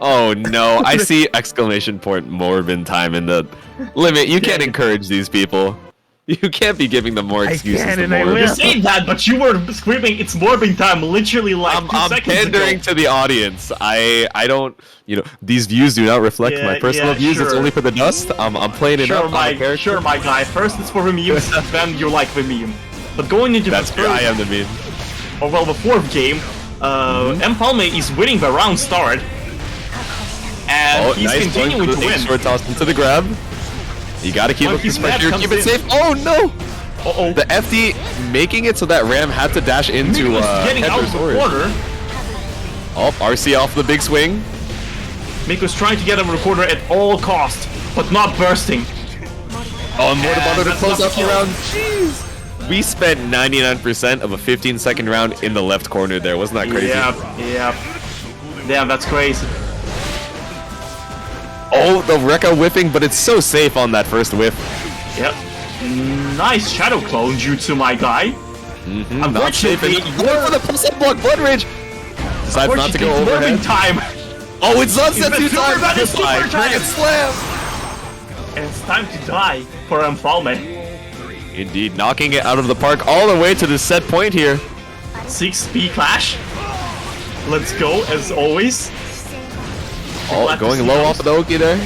Speaker 4: Oh no, I see exclamation point Morbin time in the limit. You can't encourage these people. You can't be giving them more
Speaker 3: I
Speaker 4: excuses
Speaker 3: can
Speaker 4: to
Speaker 3: and I
Speaker 4: Morbin.
Speaker 6: You
Speaker 3: will.
Speaker 6: say that, but you were screaming it's morbing time literally like 2
Speaker 4: I'm
Speaker 6: seconds
Speaker 4: pandering
Speaker 6: ago.
Speaker 4: to the audience. I don't, these views do not reflect
Speaker 6: Yeah,
Speaker 4: my personal
Speaker 6: yeah,
Speaker 4: views. It's
Speaker 6: sure.
Speaker 4: only for the dust. I'm playing it up. I'm a character.
Speaker 6: Sure, my guy. First it's for the memes, then you like the meme. But going into
Speaker 4: That's
Speaker 6: the
Speaker 4: true. I
Speaker 6: third,
Speaker 4: am the meme.
Speaker 6: or well, the fourth game, M-Palme is winning the round start, and
Speaker 4: Oh,
Speaker 6: he's
Speaker 4: nice.
Speaker 6: continuing to win.
Speaker 4: Short toss into the grab. You gotta keep
Speaker 6: When
Speaker 4: up
Speaker 6: his
Speaker 4: this
Speaker 6: map
Speaker 4: pressure.
Speaker 6: comes
Speaker 4: Keep it
Speaker 6: in-
Speaker 4: safe. Oh no!
Speaker 6: Uh-oh.
Speaker 4: The FD making it so that Ram had to dash into
Speaker 6: Miko's getting out of
Speaker 4: Headler's
Speaker 6: the
Speaker 4: Origin.
Speaker 6: corner.
Speaker 4: Oh, RC off the big swing.
Speaker 6: Miko's trying to get him in the corner at all costs, but not bursting.
Speaker 4: Oh, and Mortabando to
Speaker 6: that's
Speaker 4: close
Speaker 6: not
Speaker 4: out the
Speaker 6: the
Speaker 4: round. Jeez. We spent 99% of a 15-second round in the left corner there. Wasn't that crazy?
Speaker 6: Yeah. Damn, that's crazy.
Speaker 4: Oh, the Rekka whiffing, but it's so safe on that first whiff.
Speaker 6: Yep. Nice shadow clone jutsu, my guy.
Speaker 4: Not safe. And
Speaker 6: Unfortunately,
Speaker 4: going for the plus-up block blood rage. Decides not to go
Speaker 6: it's
Speaker 4: overhead.
Speaker 6: moving time.
Speaker 4: Oh, it's sunset
Speaker 6: It's
Speaker 4: two
Speaker 6: the
Speaker 4: times.
Speaker 6: super bad super
Speaker 4: Dragon
Speaker 6: time.
Speaker 4: slam.
Speaker 6: And it's time to die for Empalme.
Speaker 4: Indeed, knocking it out of the park all the way to the set point here.
Speaker 6: 6P clash. Let's go, as always.
Speaker 4: Oh, going low off of the Oki there.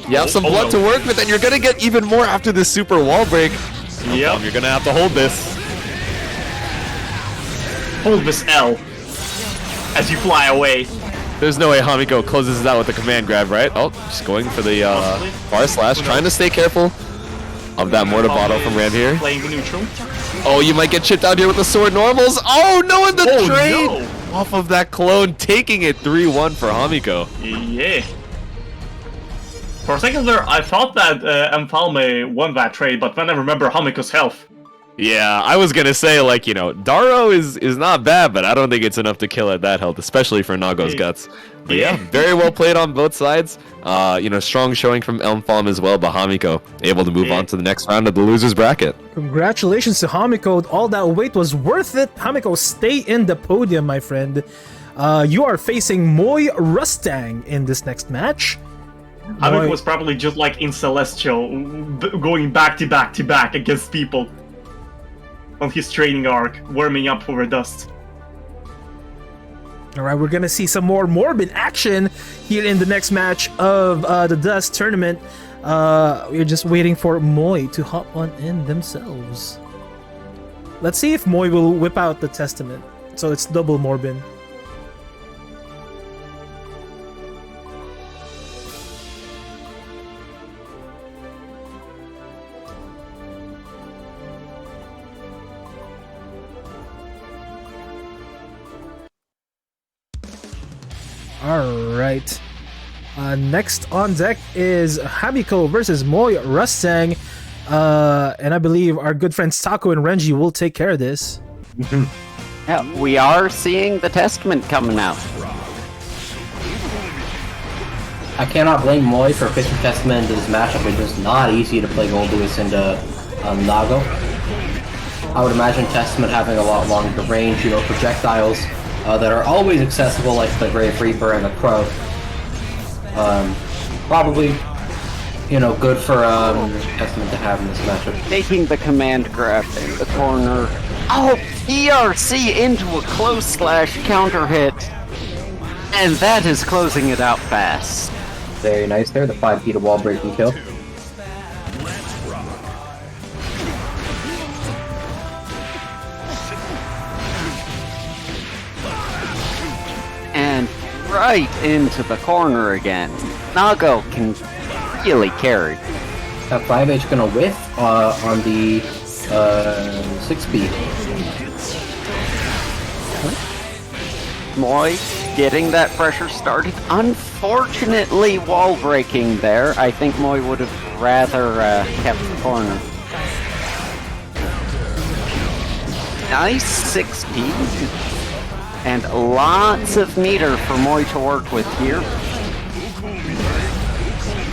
Speaker 4: You have some blood to work with, and you're gonna get even more after this super wall break.
Speaker 6: Yep.
Speaker 4: You're gonna have to hold this.
Speaker 6: Hold this L as you fly away.
Speaker 4: There's no way Hamiko closes it out with the command grab, right? Oh, just going for the bar slash, trying to stay careful of that mortar bottle from Ram here.
Speaker 6: Playing neutral.
Speaker 4: Oh, you might get chipped out here with the sword normals. Oh, no, in the trade!
Speaker 6: No.
Speaker 4: Off of that clone, taking it 3-1 for Hamiko.
Speaker 6: Yeah. For a second there, I thought that Empalme won that trade, but then I remember Hamiko's health.
Speaker 4: Yeah, I was gonna say, like, you know, Daro is not bad, but I don't think it's enough to kill at that health, especially for Nago's guts. But yeah, very well played on both sides. You know, strong showing from Elmfalm as well, but Hamiko able to move on to the next round of the losers bracket.
Speaker 3: Congratulations to Hamiko. All that wait was worth it. Hamiko, stay in the podium, my friend. You are facing Moy Rustang in this next match.
Speaker 6: Hamiko was probably just like in Celestial, going back to back to back against people on his training arc, warming up for Dust.
Speaker 3: Alright, we're gonna see some more Morbid action here in the next match of the Dust tournament. We're just waiting for Moy to hop on in themselves. Let's see if Moy will whip out the Testament. So it's double Morbid. Alright. Next on deck is Hamiko versus Moy Rustang. And I believe our good friends Taco and Renji will take care of this.
Speaker 5: Yeah, we are seeing the Testament coming out.
Speaker 8: I cannot blame Moy for picking Testament into this matchup. It's just not easy to play Golduus into Nago. I would imagine Testament having a lot longer range, you know, projectiles that are always accessible, like the Grave Reaper and the Crow. Probably, you know, good for Testament to have in this matchup.
Speaker 5: Taking the command grab in the corner. Oh, ERC into a close slash counter hit. And that is closing it out fast.
Speaker 8: Very nice there, the 5 feet of wall breaking kill.
Speaker 5: And right into the corner again. Nago can really carry.
Speaker 8: That 5H gonna whiff on the 6B.
Speaker 5: Moy getting that pressure started. Unfortunately, wall breaking there. I think Moy would have rather kept the corner. Nice 6P. And lots of meter for Moy to work with here.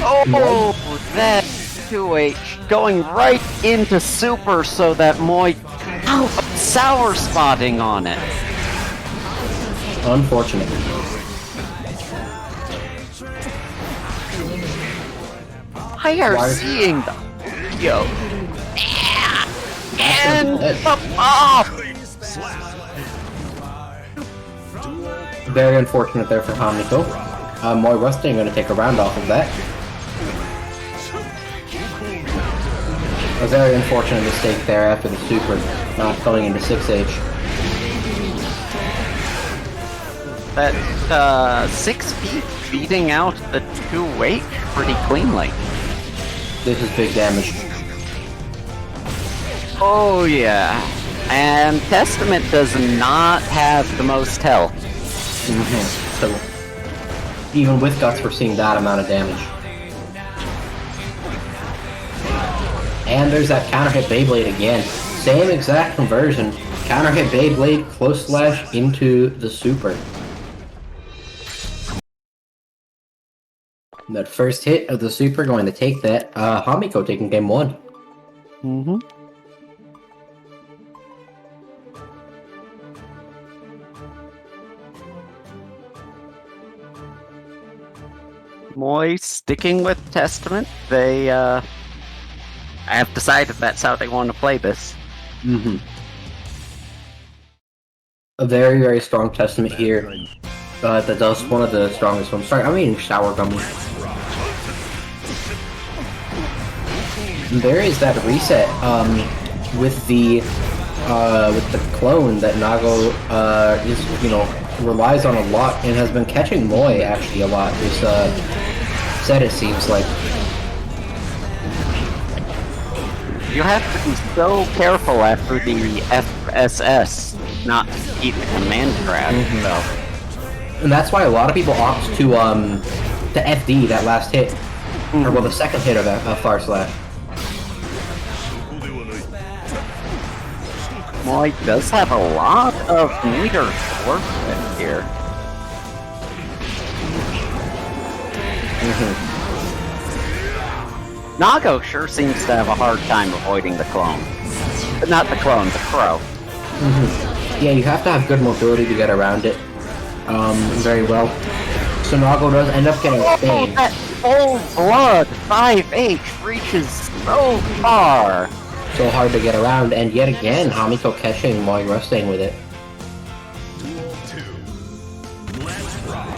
Speaker 5: Oh, that 2H going right into super so that Moy sour spotting on it.
Speaker 8: Unfortunate.
Speaker 5: I are seeing the yo and the pop.
Speaker 8: Very unfortunate there for Hamiko. Moy Rustang going to take a round off of that. A very unfortunate mistake there after the super, not going into 6H.
Speaker 5: That 6P beating out the 2-weight pretty cleanly.
Speaker 8: This is big damage.
Speaker 5: Oh yeah. And Testament does not have the most health.
Speaker 8: So, even with Guts, we're seeing that amount of damage. And there's that counter hit Beyblade again. Same exact conversion. Counter hit Beyblade, close slash into the super. That first hit of the super going to take that. Hamiko taking game 1.
Speaker 5: Mm-hmm. Moy sticking with Testament. They I have decided that's how they want to play this.
Speaker 8: Mm-hmm. A very, very strong testament here. The Dust, one of the strongest ones. Sorry, I'm eating shower gummy. And there is that reset with the clone that Nago is, you know, relies on a lot and has been catching Moi actually a lot this set, it seems like.
Speaker 5: You have to be so careful after the FSS not to keep the command grab, though.
Speaker 8: And that's why a lot of people opt to FD that last hit. Or well, the second hit of that Far Slash.
Speaker 5: Moi does have a lot of meters to work with here. Nago sure seems to have a hard time avoiding the clone. But not the clone, the crow.
Speaker 8: Yeah, you have to have good mobility to get around it very well. So Nago does end up getting Spain.
Speaker 5: That full blood 5H reaches so far.
Speaker 8: So hard to get around, and yet again, Hamiko catching Moi resting with it.
Speaker 7: Duel 2. Let's rock.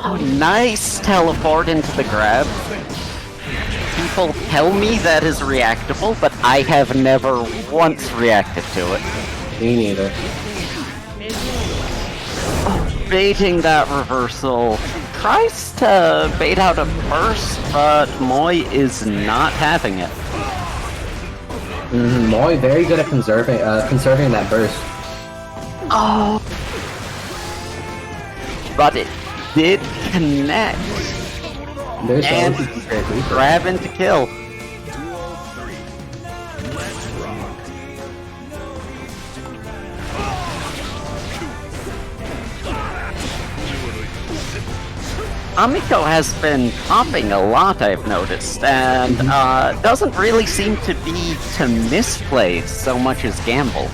Speaker 5: Oh, nice teleport into the grab. People tell me that is reactable, but I have never once reacted to it.
Speaker 8: Me neither.
Speaker 5: Baiting that reversal. Tries to bait out a burst, but Moi is not having it.
Speaker 8: Moi very good at conserving that burst.
Speaker 5: Oh. But it did connect.
Speaker 8: There's
Speaker 5: And grab into kill. Amiko has been popping a lot, I've noticed, and doesn't really seem to be to misplays so much as gambles.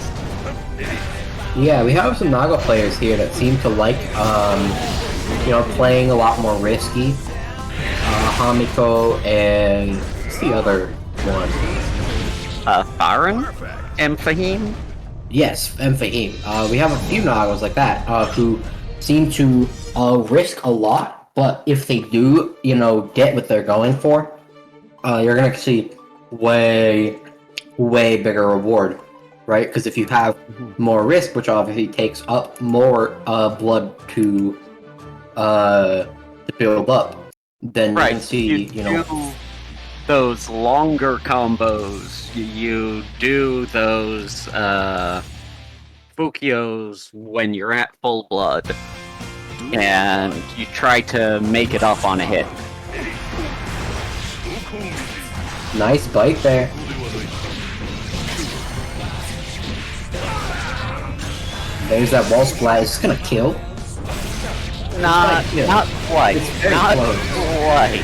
Speaker 8: Yeah, we have some Naga players here that seem to like, you know, playing a lot more risky. Hamiko and what's the other one?
Speaker 5: Farron? Fahim?
Speaker 8: Yes, Fahim. We have a few Nagas like that who seem to risk a lot. But if they do, you know, get what they're going for, you're gonna see way bigger reward, right? Because if you have more risk, which obviously takes up more blood to build up, then you can see, you know,
Speaker 5: do those longer combos. You do those Fukios when you're at full blood. And you try to make it up on a hit.
Speaker 8: Nice bite there. There's that wall splat. Is this gonna kill?
Speaker 5: Not quite.
Speaker 8: It's very
Speaker 5: Not
Speaker 8: close.
Speaker 5: quite.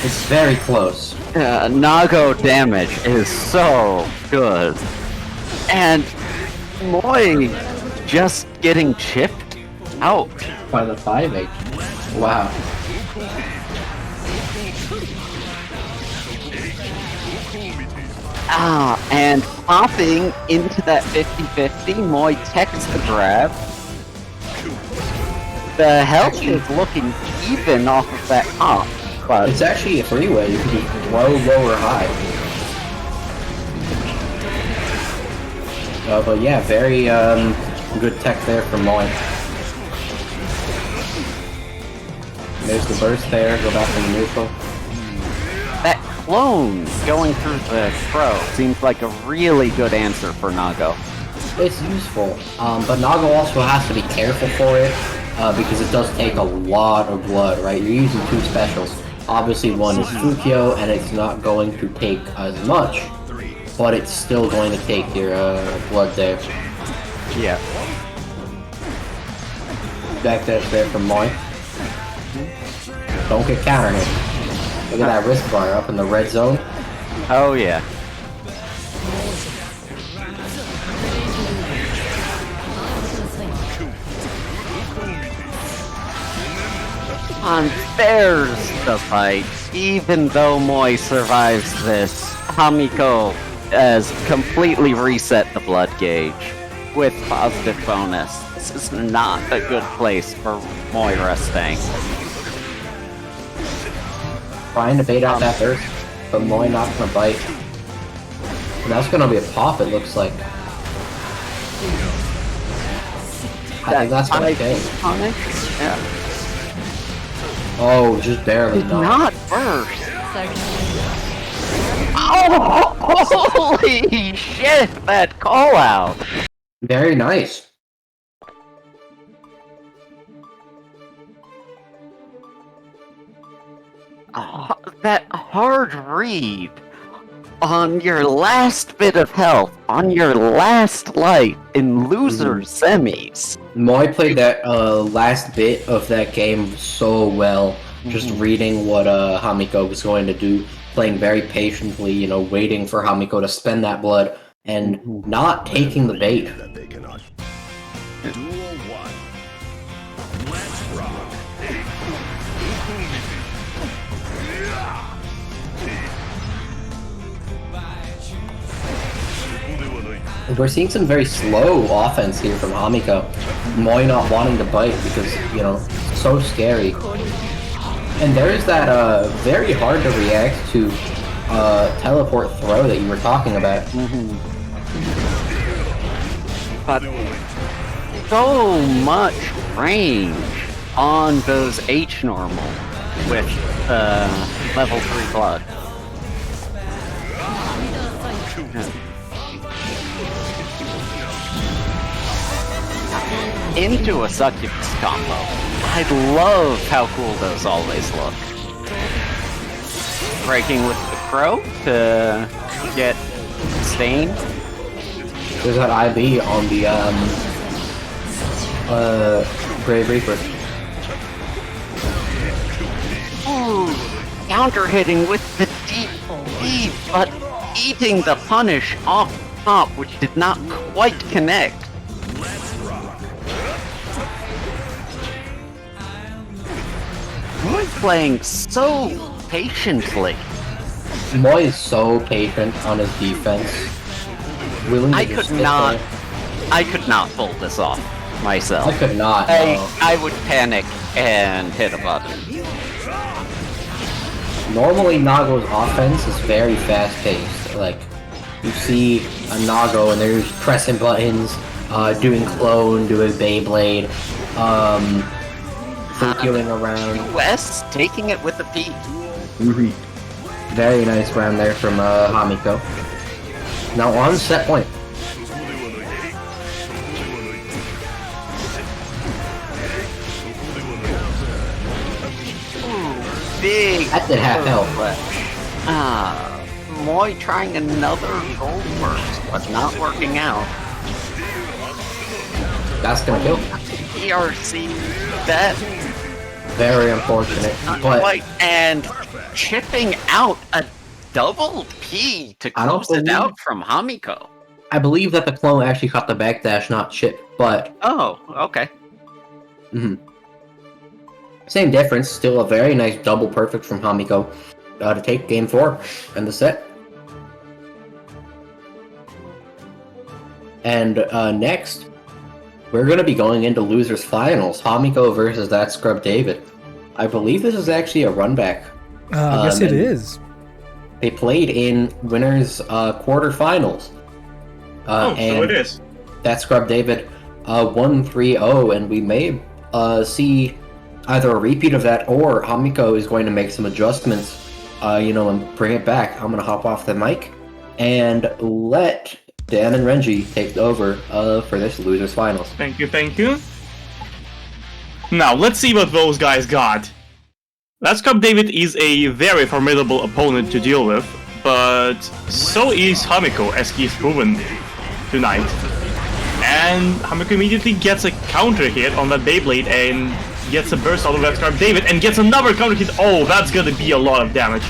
Speaker 8: It's very close.
Speaker 5: Nago damage is so good. And Moi just getting chipped out.
Speaker 8: By the 5H. Wow.
Speaker 5: And popping into that 50-50, Moi techs the grab. The health is looking even off of that pop, but
Speaker 8: It's actually a freeway. You can do low, low, or high. But yeah, very good tech there from Moi. There's the burst there. Go back into neutral.
Speaker 5: that clone going through the crow seems like a really good answer for Nago.
Speaker 8: It's useful, but Nago also has to be careful for it because it does take a lot of blood, right? You're using two specials. Obviously, one is Fukio, and it's not going to take as much, but it's still going to take your blood there.
Speaker 5: Yeah.
Speaker 8: Back dash there from Moi. Don't get counter hit. Look at that wrist bar up in the red zone.
Speaker 5: Oh yeah. There's the fight. Even though Moi survives this, Hamiko has completely reset the blood gauge with positive bonus. This is not a good place for Moi resting.
Speaker 8: Trying to bait out that burst, but Moi not gonna bite. And that's gonna be a pop, it looks like. I think that's what I think.
Speaker 5: Yeah.
Speaker 8: Oh, just barely
Speaker 5: Not burst. Oh, holy shit! That call out.
Speaker 8: Very nice.
Speaker 5: That hard read on your last bit of health, on your last light in loser semis.
Speaker 8: Moi played that last bit of that game so well, just reading what Hamiko was going to do, playing very patiently, you know, waiting for Hamiko to spend that blood, and not taking the bait.
Speaker 7: That they cannot. Duel 1. Let's rock.
Speaker 8: We're seeing some very slow offense here from Hamiko. Moi not wanting to bite because, you know, so scary. And there's that very hard to react to teleport throw that you were talking about.
Speaker 5: But so much range on those H normal with level 3 blood. Into a succubus combo. I love how cool those always look. Breaking with the crow to get stained.
Speaker 8: There's that IB on the Grave Reaper.
Speaker 5: Ooh, counter hitting with the deep, but eating the punish off top, which did not quite connect. Moi playing so patiently.
Speaker 8: Moi is so patient on his defense. Willing to
Speaker 5: I
Speaker 8: just
Speaker 5: could
Speaker 8: sit
Speaker 5: not.
Speaker 8: there.
Speaker 5: I could not pull this off myself.
Speaker 8: I could not. No.
Speaker 5: I would panic and hit a button.
Speaker 8: Normally, Nago's offense is very fast-paced. Like, you see a Nago and they're just pressing buttons, doing clone, doing Beyblade, circling around.
Speaker 5: US taking it with a P.
Speaker 8: Very nice round there from Hamiko. Now on set point.
Speaker 5: Big.
Speaker 8: That did half health.
Speaker 5: Moi trying another gold burst, but not working out.
Speaker 8: That's gonna kill.
Speaker 5: ERC, that
Speaker 8: Very unfortunate.
Speaker 5: not
Speaker 8: But
Speaker 5: quite, and chipping out a double P to
Speaker 8: I don't
Speaker 5: close it
Speaker 8: believe-
Speaker 5: out from Hamiko.
Speaker 8: I believe that the clone actually caught the backdash, not chip. But
Speaker 5: Oh, okay.
Speaker 8: same difference. Still a very nice double perfect from Hamiko to take game 4 and the set. And next, we're going to be going into losers finals. Hamiko versus that scrub David. I believe this is actually a run back.
Speaker 3: Yes, it
Speaker 8: and
Speaker 3: is.
Speaker 8: They played in winners quarterfinals.
Speaker 6: So
Speaker 8: and
Speaker 6: it is.
Speaker 8: that scrub David won 3-0, and we may see either a repeat of that or Hamiko is going to make some adjustments, and bring it back. I'm going to hop off the mic and let Dan and Renji take over for this losers finals.
Speaker 6: Thank you. Now, let's see what those guys got. Last Cup David is a very formidable opponent to deal with, but so is Hamiko, as he's proven tonight. And Hamiko immediately gets a counter hit on that Beyblade and gets a burst out of that Cup David and gets another counter hit. Oh, that's gonna be a lot of damage.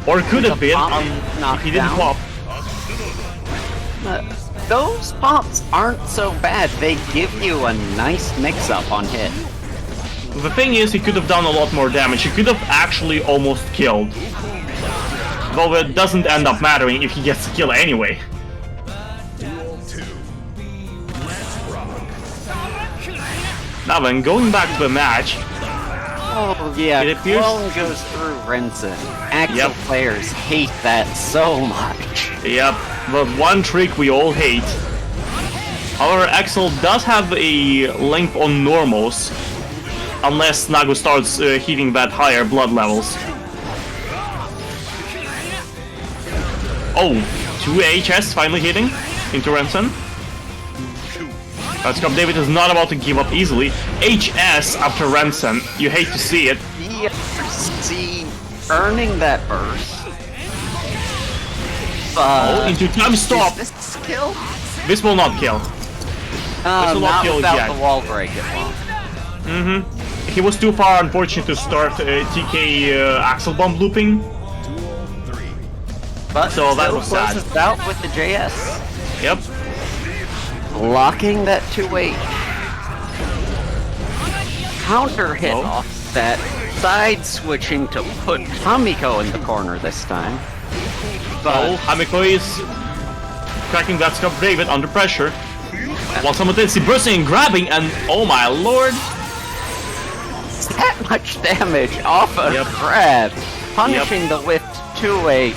Speaker 6: Or could have been if he didn't pop.
Speaker 5: Those pops aren't so bad. They give you a nice mix-up on hit.
Speaker 6: The thing is, he could have done a lot more damage. He could have actually almost killed. Though it doesn't end up mattering if he gets a kill anyway. Now then, going back to the match.
Speaker 5: Oh yeah,
Speaker 6: It appears-
Speaker 5: clone goes through Renson. Axel players hate that so much.
Speaker 6: Yep, the one trick we all hate. However, Axel does have a length on normals. Unless Nagu starts hitting that higher blood levels. Oh, 2 HS finally hitting into Renson. Let's go, David is not about to give up easily. HS after Renson, you hate to see it.
Speaker 5: See, earning that burst.
Speaker 6: Oh, into time stop.
Speaker 5: Is this kill?
Speaker 6: This will not kill. This will not
Speaker 5: Not
Speaker 6: kill
Speaker 5: without
Speaker 6: yet.
Speaker 5: the wall break it won't.
Speaker 6: He was too far, unfortunate, to start TK Axel Bomb looping.
Speaker 5: But
Speaker 6: So that
Speaker 5: still
Speaker 6: was sad.
Speaker 5: closes out with the JS.
Speaker 6: Yep.
Speaker 5: Locking that 2-8. Counter hit
Speaker 6: Oh.
Speaker 5: off that. Side switching to put Hamiko in the corner this time.
Speaker 6: Oh, Hamiko is cracking that scuff David under pressure. While simultaneously bursting and grabbing, and oh my lord!
Speaker 5: That much damage off a
Speaker 6: Yep.
Speaker 5: grab. Punishing the whipped 2-8.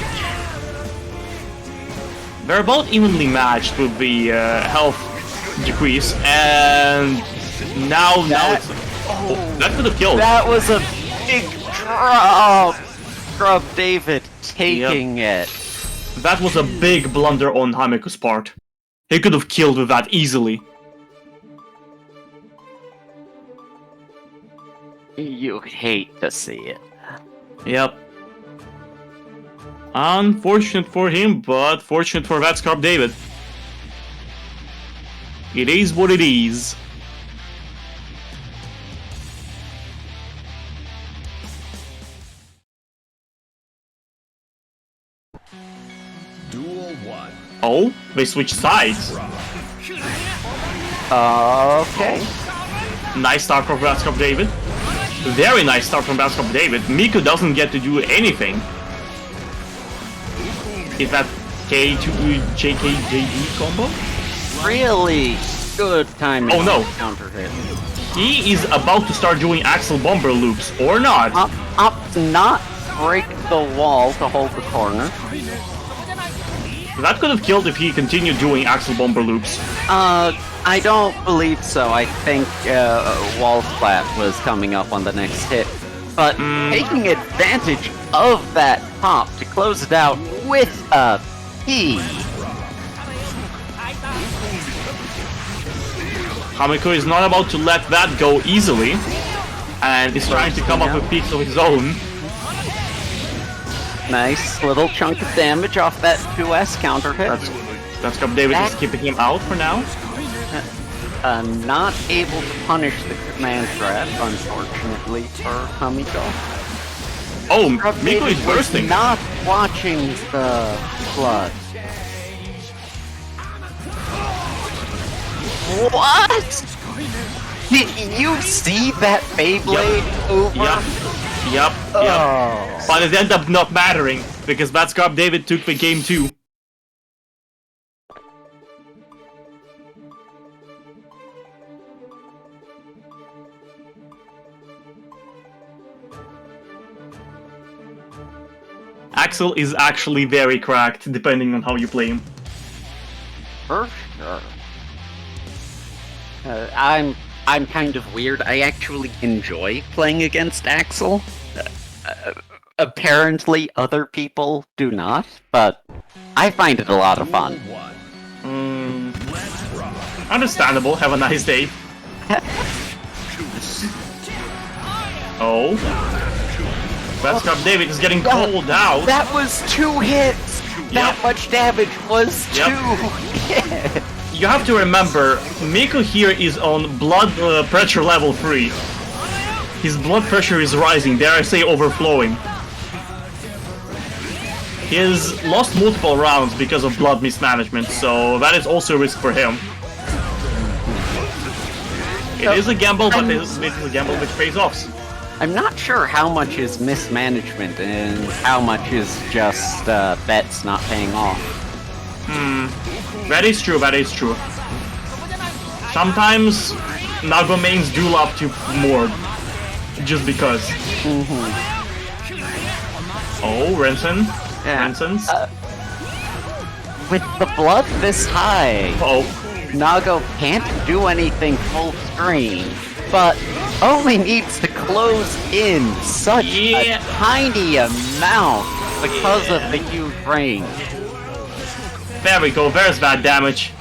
Speaker 6: They're both evenly matched with the health decrease, and now it's... Oh, that could have killed.
Speaker 5: That was a big drop. Scrub David taking it.
Speaker 6: That was a big blunder on Hamiko's part. He could have killed with that easily.
Speaker 5: You hate to see it.
Speaker 6: Yep. Unfortunate for him, but fortunate for that Scarp David. It is what it is.
Speaker 7: Duel 1.
Speaker 6: Oh, they switch sides.
Speaker 5: Okay.
Speaker 6: Nice start from Scarp David. Very nice start from Scarp David. Miku doesn't get to do anything. Is that K2 JKJD combo?
Speaker 5: Really good timing.
Speaker 6: Oh, no.
Speaker 5: on the Counter hit.
Speaker 6: He is about to start doing Axel Bomber loops, or not.
Speaker 5: Up, not break the wall to hold the corner.
Speaker 6: That could have killed if he continued doing Axel Bomber loops.
Speaker 5: I don't believe so. I think wall splat was coming up on the next hit. But taking advantage of that pop to close it out with a P.
Speaker 6: Hamiko is not about to let that go easily, and is trying to come up with peaks of his own.
Speaker 5: Nice little chunk of damage off that 2S counter hit.
Speaker 6: That's Cup David is keeping him out for now.
Speaker 5: Not able to punish the command grab, unfortunately, for Hamiko.
Speaker 6: Oh,
Speaker 5: Scrub
Speaker 6: Miko
Speaker 5: David
Speaker 6: is bursting.
Speaker 5: was not watching the blood. What? Did you see that Beyblade over?
Speaker 6: Yep.
Speaker 5: Oh.
Speaker 6: But it ended up not mattering, because that Scarp David took the game too. Axel is actually very cracked, depending on how you play him.
Speaker 5: For sure. I'm kind of weird. I actually enjoy playing against Axel. Apparently, other people do not, but I find it a lot of fun.
Speaker 6: Understandable. Have a nice day. Oh. That Scarp David is getting called out.
Speaker 5: That was 2 hits! That
Speaker 6: Yep.
Speaker 5: much damage was
Speaker 6: Yep.
Speaker 5: 2 hits!
Speaker 6: You have to remember, Miku here is on blood pressure level 3. His blood pressure is rising, dare I say overflowing. He has lost multiple rounds because of blood mismanagement, so that is also a risk for him. It is a gamble, but it is a gamble which pays off.
Speaker 5: I'm not sure how much is mismanagement and how much is just bets not paying off.
Speaker 6: That is true, that is true. Sometimes Nago mains do love to more. Just because. Oh, Renson.
Speaker 5: Yeah.
Speaker 6: Rensons.
Speaker 5: With the blood this high,
Speaker 6: Oh,
Speaker 5: Nago can't do anything full screen, but only needs to close in such a tiny amount because of the huge range.
Speaker 6: there we go. There's that damage.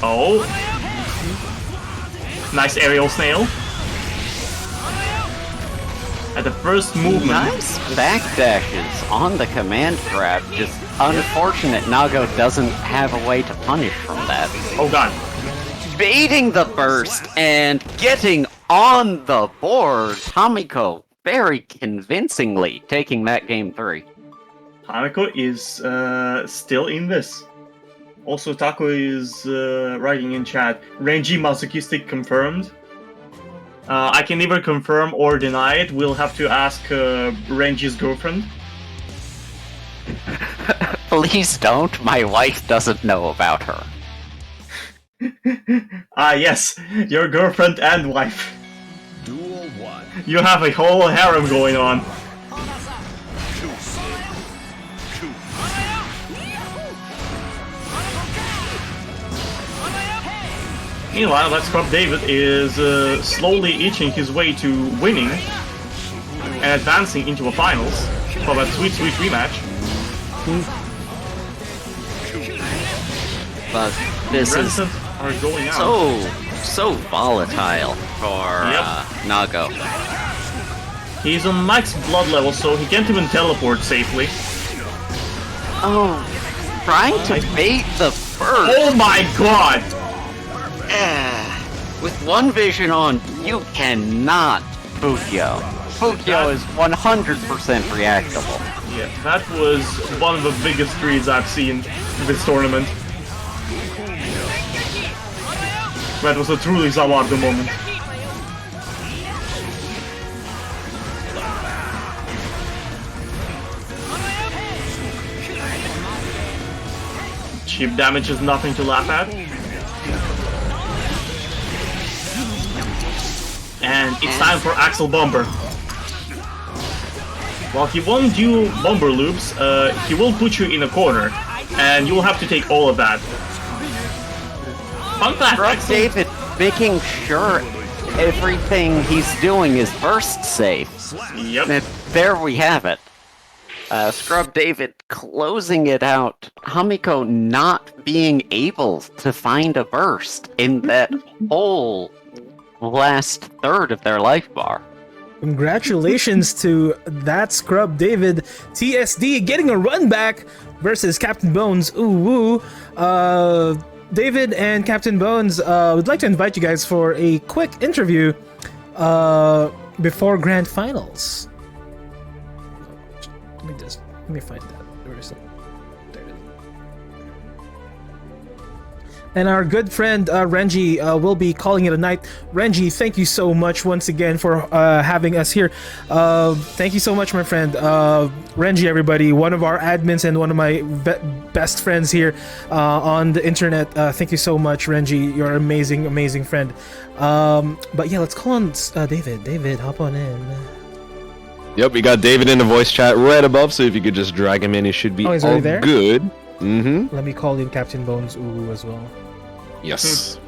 Speaker 6: Oh. Nice aerial snail. At the first movement.
Speaker 5: Nice backdashes on the command grab, just unfortunate Nago doesn't have a way to punish from that.
Speaker 6: Oh god.
Speaker 5: Baiting the burst and getting on the board, Hamiko very convincingly taking that game 3.
Speaker 6: Hanako is still in this. Also, Taco is writing in chat, Renji masochistic confirmed. I can neither confirm or deny it. We'll have to ask Renji's girlfriend.
Speaker 5: Please don't, my wife doesn't know about her.
Speaker 6: Ah, yes, your girlfriend and wife.
Speaker 7: Duel 1.
Speaker 6: You have a whole harem going on. Meanwhile, that Scrub David is slowly itching his way to winning and advancing into the finals for that sweet, sweet rematch.
Speaker 5: But this is
Speaker 6: Renaissance are going out.
Speaker 5: so volatile for Nago.
Speaker 6: He's on max blood level, so he can't even teleport safely.
Speaker 5: Oh, trying to bait the first.
Speaker 6: Oh my god!
Speaker 5: With one vision on, you cannot Fukyo. Fukyo is 100% reactable.
Speaker 6: Yeah, that was one of the biggest reads I've seen in this tournament. That was a truly Zawardo moment. Cheap damage is nothing to laugh at. And it's time for Axel Bomber. While he won't do bomber loops, he will put you in a corner, and you will have to take all of that. Fun fact,
Speaker 5: Scrub
Speaker 6: Axel...
Speaker 5: David making sure everything he's doing is burst safe.
Speaker 6: Yep.
Speaker 5: And there we have it. Scrub David closing it out. Hamiko not being able to find a burst in that whole last third of their life bar.
Speaker 3: Congratulations to that Scrub David. TSD getting a run back versus Captain Bones. Ooh woo. David and Captain Bones would like to invite you guys for a quick interview before Grand Finals. Let me find that. Where is it? There it is. And our good friend Renji will be calling it a night. Renji, thank you so much once again for having us here. Thank you so much, my friend. Renji, everybody, one of our admins and one of my best friends here on the internet. Thank you so much, Renji. You're an amazing, amazing friend. But yeah, let's call on David. David, hop on in.
Speaker 4: Yep, we got David in the voice chat right above, so if you could just drag him in, he should be
Speaker 3: he's
Speaker 4: all
Speaker 3: already there?
Speaker 4: good. Mm-hmm.
Speaker 3: Let me call in Captain Bones Uwu as well.
Speaker 4: Yes.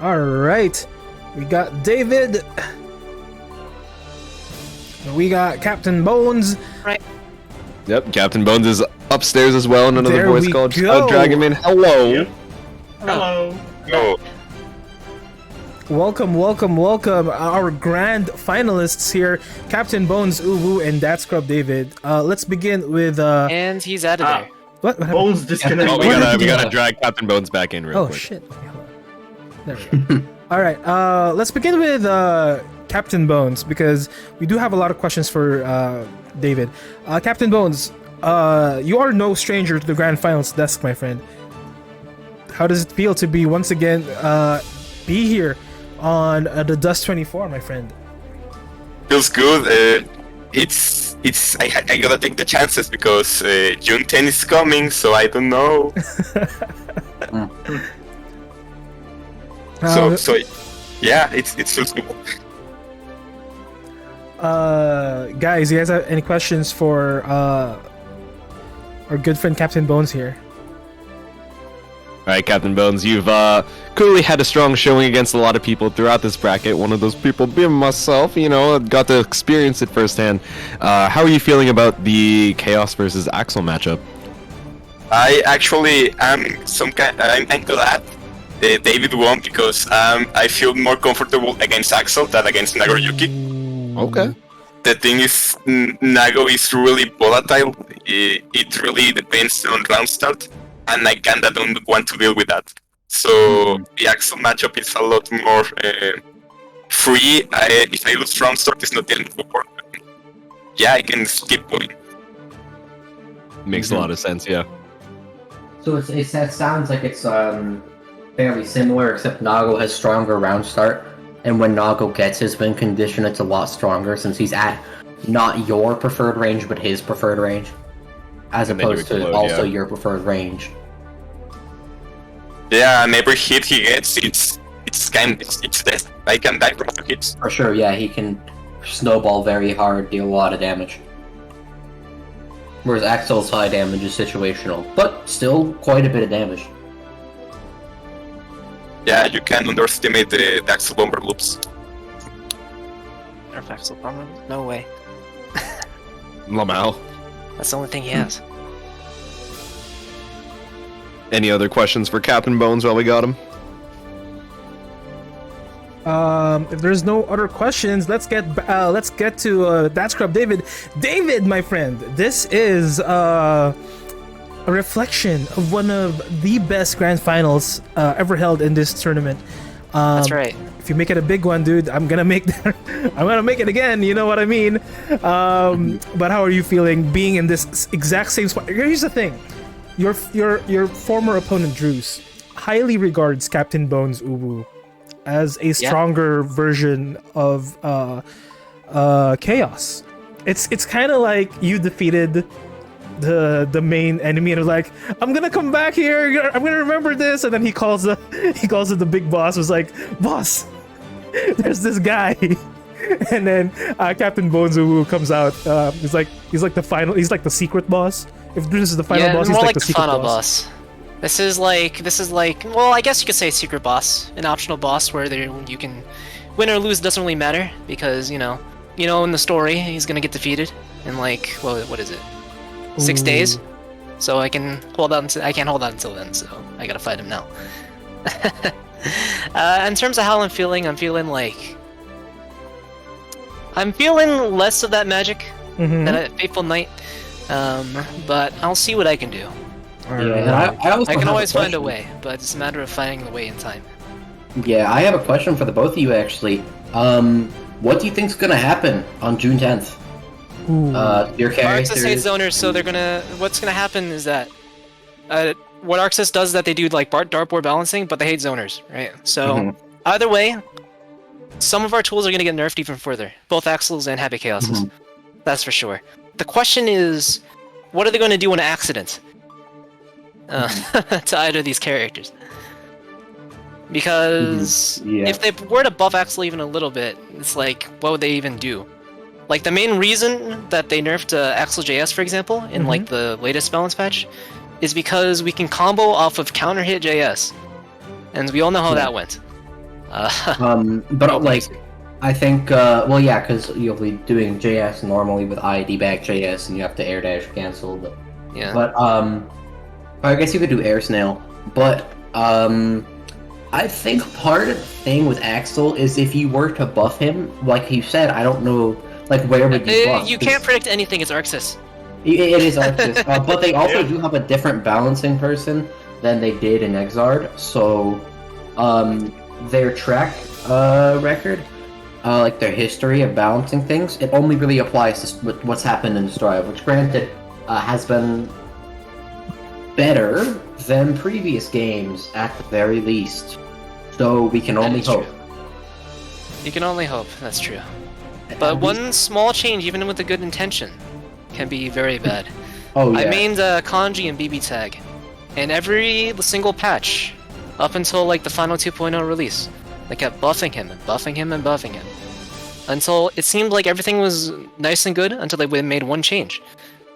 Speaker 3: All right, we got David. We got Captain Bones.
Speaker 5: Right.
Speaker 4: Yep, Captain Bones is upstairs as well in another
Speaker 3: There
Speaker 4: voice
Speaker 3: we
Speaker 4: call.
Speaker 3: go.
Speaker 4: Drag him in. Hello.
Speaker 6: Yep. Hello.
Speaker 4: Oh.
Speaker 3: Welcome, welcome, welcome, our grand finalists here, Captain Bones Uwu and that Scrub David. Let's begin with
Speaker 9: And he's out of there.
Speaker 3: what happened?
Speaker 6: Bones disconnected.
Speaker 4: Oh, we gotta drag Captain Bones back in real
Speaker 3: Oh
Speaker 4: quick.
Speaker 3: shit. Okay, hold on. There we go. All right, let's begin with Captain Bones because we do have a lot of questions for David. Captain Bones, you are no stranger to the grand finals desk, my friend. How does it feel to be once again be here on the DUST 24, my friend?
Speaker 9: Feels good. I gotta take the chances because June 10 is coming, so I don't know. So yeah, it feels good.
Speaker 3: Guys, you guys have any questions for our good friend Captain Bones here?
Speaker 4: All right, Captain Bones, you've clearly had a strong showing against a lot of people throughout this bracket. One of those people being myself, you know, got to experience it firsthand. How are you feeling about the Chaos versus Axel matchup?
Speaker 9: I actually am I'm glad David won because I feel more comfortable against Axel than against Nagoriyuki.
Speaker 4: Okay.
Speaker 9: The thing is, Nago is really volatile. It really depends on round start, and I kinda don't want to deal with that. So the Axel matchup is a lot more free. If I lose round start, it's not the end of the world. Yeah, I can keep going.
Speaker 4: Makes a lot of sense, yeah.
Speaker 8: So it sounds like it's fairly similar, except Nago has stronger round start, and when Nago gets his win condition, it's a lot stronger since he's at not your preferred range, but his preferred range, as opposed to also your preferred range.
Speaker 9: Yeah, and every hit he gets, it's death. I can die from the hits.
Speaker 8: For sure, yeah, he can snowball very hard, deal a lot of damage. Whereas Axel's high damage is situational, but still quite a bit of damage.
Speaker 9: Yeah, you can't underestimate the Axel bomber loops.
Speaker 10: Nerf Axel bomber? No way.
Speaker 4: Lamau.
Speaker 10: That's the only thing he has.
Speaker 4: Any other questions for Captain Bones while we got him?
Speaker 3: If there's no other questions, let's get to that scrub David. David, my friend, this is a reflection of one of the best grand finals ever held in this tournament.
Speaker 10: That's right.
Speaker 3: If you make it a big one, dude, I'm gonna make it again. You know what I mean? But how are you feeling being in this exact same spot? Here's the thing: your former opponent Drews highly regards Captain Bones Uwu as a stronger version of Chaos. It's kind of like you defeated the main enemy and was like, I'm gonna come back here, I'm gonna remember this, and then he calls it the big boss, was like, boss, there's this guy. And then Captain Bones Uwu comes out. He's like the secret boss. If this is the final boss, he's
Speaker 10: more
Speaker 3: like the secret
Speaker 10: final
Speaker 3: boss.
Speaker 10: This is like, well, I guess you could say secret boss, an optional boss where you can win or lose, doesn't really matter, because you know in the story he's gonna get defeated in like, what is it, 6 days? So I can't hold out until then, so I gotta fight him now. In terms of how I'm feeling less of that magic, that Fateful Night, but I'll see what I can do. I can always find a way, but it's a matter of finding the way in time.
Speaker 8: Yeah, I have a question for the both of you, actually. What do you think's gonna happen on June 10th? Your characters...
Speaker 10: Arxis hates zoners, so what's gonna happen is that what Arxis does is that they do like dartboard balancing, but they hate zoners, right? So either way, some of our tools are gonna get nerfed even further, both Axels and Happy Chaoses. That's for sure. The question is, what are they gonna do in an accident? To either of these characters, because if they were to buff Axel even a little bit, it's like, what would they even do? Like, the main reason that they nerfed Axel JS, for example, in like the latest balance patch, is because we can combo off of counter hit JS, and we all know how that went.
Speaker 8: But like, I think well, yeah, because you'll be doing JS normally with ID back JS, and you have to air dash cancel. But I guess you could do air snail, but I think part of the thing with Axel is if you were to buff him, like you said, I don't know, like where would you buff?
Speaker 10: You can't predict anything. It's Arxis.
Speaker 8: It is Arxis, but they also do have a different balancing person than they did in Exard. So, their track record, like their history of balancing things, it only really applies to what's happened in the story. Which, granted, has been better than previous games at the very least. So we can only hope.
Speaker 10: You can only hope, that's true. But one small change, even with a good intention, can be very bad.
Speaker 8: Oh yeah.
Speaker 10: I mained Kanji and BB Tag, and every single patch, up until like the final 2.0 release, they kept buffing him and buffing him and buffing him. Until it seemed like everything was nice and good until they made one change.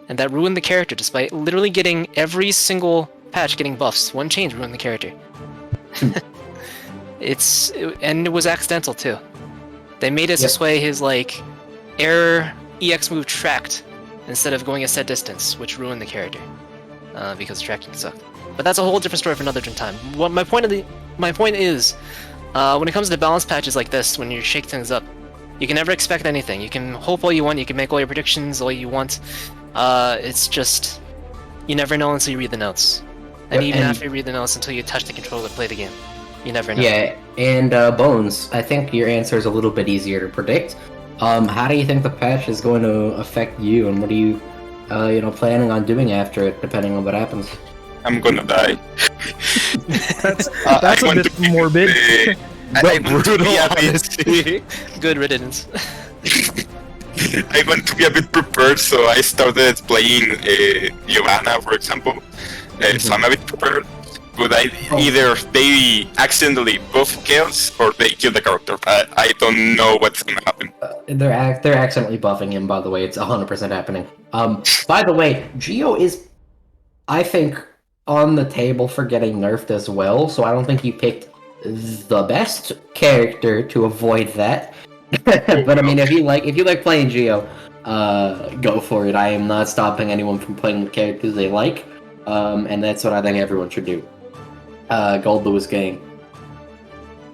Speaker 10: And that ruined the character, despite literally getting every single patch getting buffs. One change ruined the character. And it was accidental too. They made Sasue his like air EX move tracked instead of going a set distance, which ruined the character because tracking sucked. But that's a whole different story for another different time. What my point is, when it comes to balance patches like this, when you shake things up, you can never expect anything. You can hope all you want, you can make all your predictions all you want. It's just you never know until you read the notes, and even after you read the notes, until you touch the controller, play the game, you never know.
Speaker 8: Yeah, and Bones, I think your answer is a little bit easier to predict. How do you think the patch is going to affect you, and what are you, planning on doing after it, depending on what happens?
Speaker 9: I'm gonna die.
Speaker 3: That's a bit morbid.
Speaker 4: Brutal honesty.
Speaker 10: Good riddance.
Speaker 9: I want to be a bit prepared, so I started playing Giovanna, for example. So I'm a bit prepared. But either they accidentally buff Chaos or they kill the character. I don't know what's gonna happen.
Speaker 8: They're accidentally buffing him, by the way. It's 100% happening. By the way, Geo is, I think, on the table for getting nerfed as well, so I don't think you picked the best character to avoid that. But I mean, if you like playing Geo, go for it. I am not stopping anyone from playing the characters they like, and that's what I think everyone should do. Gold Lewis game.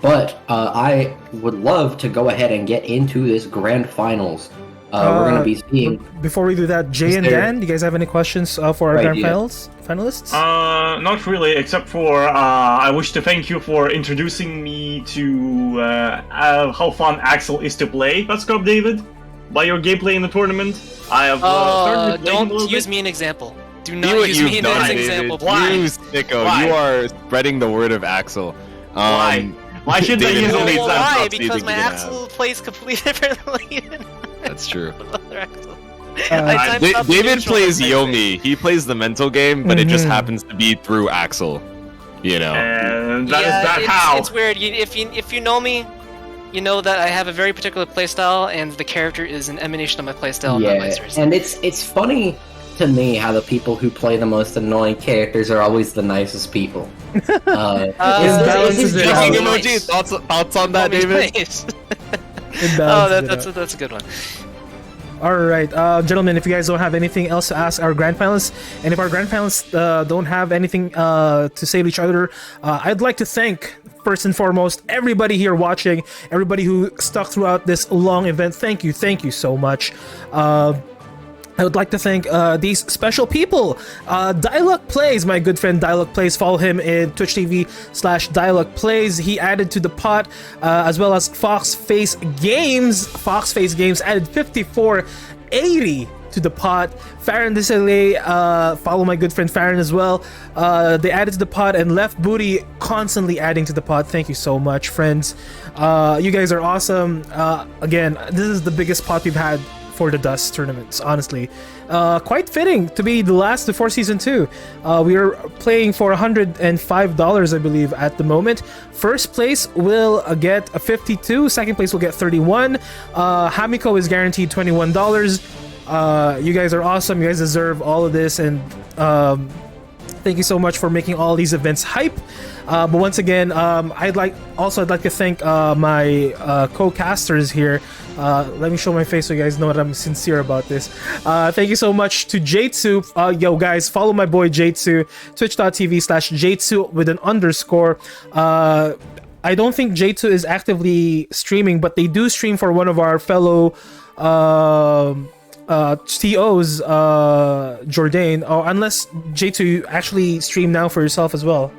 Speaker 8: But I would love to go ahead and get into this grand finals. We're going to be seeing...
Speaker 3: Before we do that, Jay and Dan, do you guys have any questions for our grand finalists?
Speaker 6: Not really, except for I wish to thank you for introducing me to how fun Axel is to play. Let's go, David. By your gameplay in the tournament, I have started playing
Speaker 10: don't use me an example. Do not use me as an example.
Speaker 6: Why?
Speaker 4: You sicko. Why? You are spreading the word of Axel.
Speaker 6: Why? Why should they use it?
Speaker 10: Why? Because my Axel plays completely differently.
Speaker 4: That's true.
Speaker 10: David
Speaker 4: plays Yomi. He plays the mental game, but it just happens to be through Axel. You know.
Speaker 6: And that is how.
Speaker 10: It's weird. If you know me, you know that I have a very particular playstyle, and the character is an emanation of my playstyle.
Speaker 8: Yeah,
Speaker 10: not vice versa.
Speaker 8: and it's funny to me how the people who play the most annoying characters are always the nicest people.
Speaker 3: Thoughts
Speaker 4: on that, David?
Speaker 10: That's a good one.
Speaker 3: Alright, gentlemen, if you guys don't have anything else to ask our grand finalists, and if our grand finalists don't have anything to say to each other, I'd like to thank, first and foremost, everybody here watching, everybody who stuck throughout this long event. Thank you so much. I would like to thank these special people. Dialogue Plays, my good friend Dialogue Plays. Follow him in Twitch TV/Dialogue Plays. He added to the pot, as well as Foxface Games. Foxface Games added 5480 to the pot. Farron Desailly, follow my good friend Farron as well. They added to the pot, and Left Booty constantly adding to the pot. Thank you so much, friends. You guys are awesome. Again, this is the biggest pot we've had for the Dust tournaments, honestly. Quite fitting to be the last before Season 2. We are playing for $105, I believe, at the moment. First place will get a 52, second place will get 31. Hamiko is guaranteed $21. You guys are awesome, you guys deserve all of this, and thank you so much for making all these events hype. But once again, I'd like to thank my co-casters here. Let me show my face so you guys know that I'm sincere about this. Thank you so much to J2. Yo guys, follow my boy J2, twitch.tv/J2 with an underscore. I don't think J2 is actively streaming, but they do stream for one of our fellow TOs, Jordan, or unless J2 you actually stream now for yourself as well.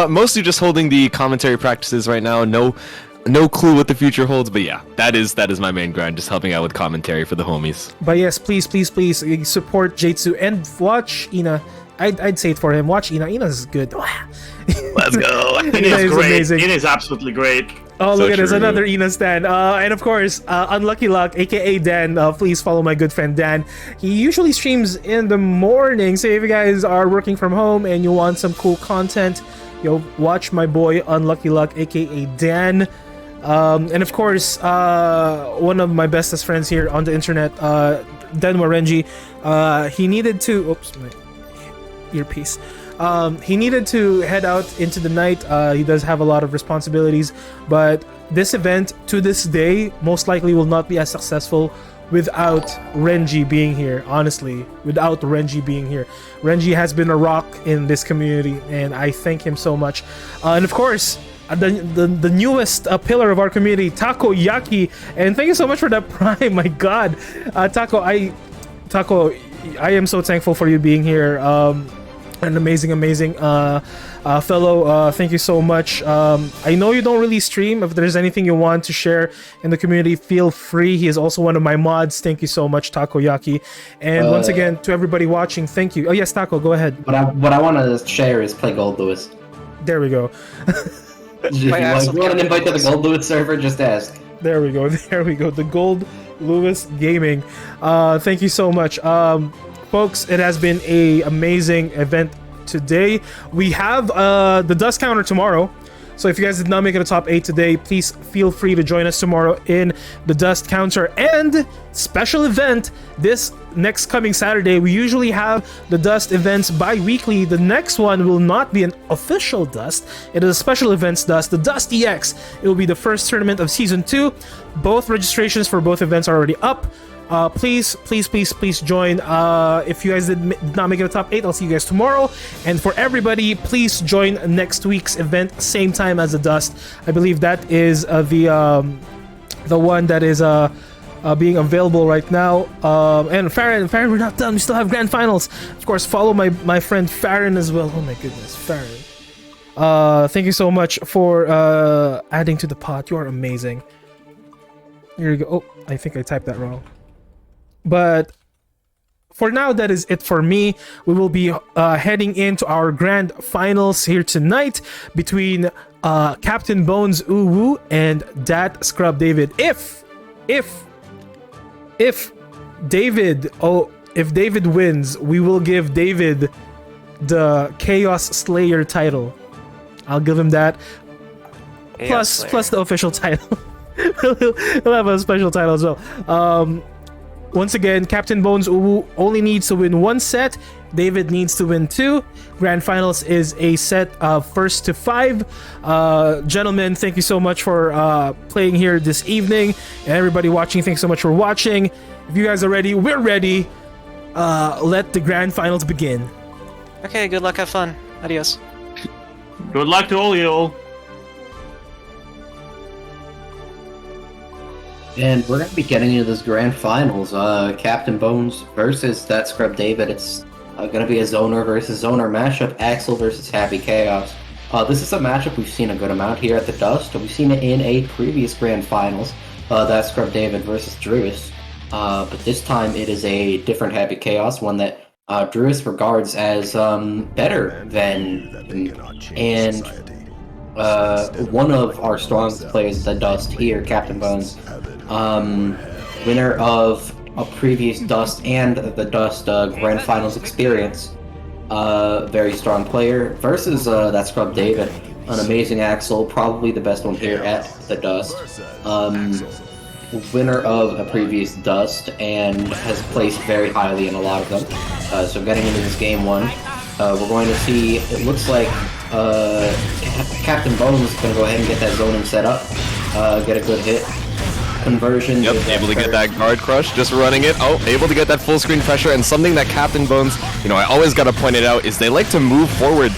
Speaker 4: Mostly just holding the commentary practices right now. No no clue what the future holds, but yeah, that is my main grind, just helping out with commentary for the homies.
Speaker 3: But yes, please support J2 and watch Ina. I'd say it for him. Watch Ina. Ina's good.
Speaker 4: Let's go.
Speaker 6: It
Speaker 3: Ina
Speaker 6: is great.
Speaker 3: amazing.
Speaker 6: It is absolutely great.
Speaker 3: Oh,
Speaker 4: So
Speaker 3: look at this,
Speaker 4: true.
Speaker 3: another Ina stan. And of course, Unlucky Luck, aka Dan. Please follow my good friend Dan. He usually streams in the morning, so if you guys are working from home and you want some cool content, yo, watch my boy Unlucky Luck, aka Dan. And of course, one of my bestest friends here on the internet, Dan Warenji, he needed to... Oops, my earpiece. He needed to head out into the night. He does have a lot of responsibilities, but this event, to this day, most likely will not be as successful without Renji being here. Honestly, without Renji being here. Renji has been a rock in this community, and I thank him so much. And of course, the newest pillar of our community, Taco Yaki, and thank you so much for that prime. My God, Taco, I am so thankful for you being here. An amazing fellow. Thank you so much. I know you don't really stream. If there's anything you want to share in the community, feel free. He is also one of my mods. Thank you so much, Takoyaki. And once again, to everybody watching, thank you. Oh yes, Taco, go ahead.
Speaker 8: What I want to share is play Gold Lewis.
Speaker 3: There we go.
Speaker 8: If you want an invite to the Gold Lewis server, just ask.
Speaker 3: There we go. The Gold Lewis Gaming. Thank you so much. Folks, it has been an amazing event today. We have the dust counter tomorrow. So if you guys did not make it a top 8 today, please feel free to join us tomorrow in the dust counter. And special event this next coming Saturday. We usually have the dust events bi-weekly. The next one will not be an official dust. It is a special events dust, the DUST EX. It will be the first tournament of season 2. Both registrations for both events are already up. Please join. If you guys did not make it a top 8, I'll see you guys tomorrow. And for everybody, please join next week's event, same time as the Dust. I believe that is the one that is being available right now. And Farron, we're not done. We still have grand finals. Of course, follow my friend Farron as well. Oh my goodness, Farron. Thank you so much for adding to the pot. You are amazing. Here you go. Oh, I think I typed that wrong. But for now, that is it for me. We will be heading into our grand finals here tonight between Captain Bones Uwu and Dat Scrub David. If David wins, we will give David the Chaos Slayer title. I'll give him that. Plus the official title. He'll have a special title as well. Once again, Captain Bones Uwu only needs to win 1 set. David needs to win 2. Grand Finals is a set of 1st to 5. Gentlemen, thank you so much for playing here this evening. And everybody watching, thanks so much for watching. If you guys are ready, we're ready. Let the Grand Finals begin.
Speaker 10: Okay, good luck, have fun. Adios.
Speaker 6: Good luck to all you all.
Speaker 8: And we're going to be getting into this grand finals. Captain Bones versus That Scrub David. It's going to be a zoner versus zoner matchup. Axel versus Happy Chaos. This is a matchup we've seen a good amount here at the Dust. We've seen it in a previous grand finals. That Scrub David versus Druis. But this time it is a different Happy Chaos, one that Druis regards as better than and one of our strongest players at the Dust here, Captain Bones. Winner of a previous Dust and the Dust Grand Finals experience. Very strong player versus That Scrub David, an amazing Axel, probably the best one here at the Dust. Winner of a previous Dust and has placed very highly in a lot of them. So getting into this game 1, we're going to see, it looks like Captain Bones is going to go ahead and get that zoning set up, get a good hit. Conversion.
Speaker 4: Yep, able to get that guard crush, just running it. Oh, able to get that full screen pressure, and something that Captain Bones, I always gotta point it out, is they like to move forward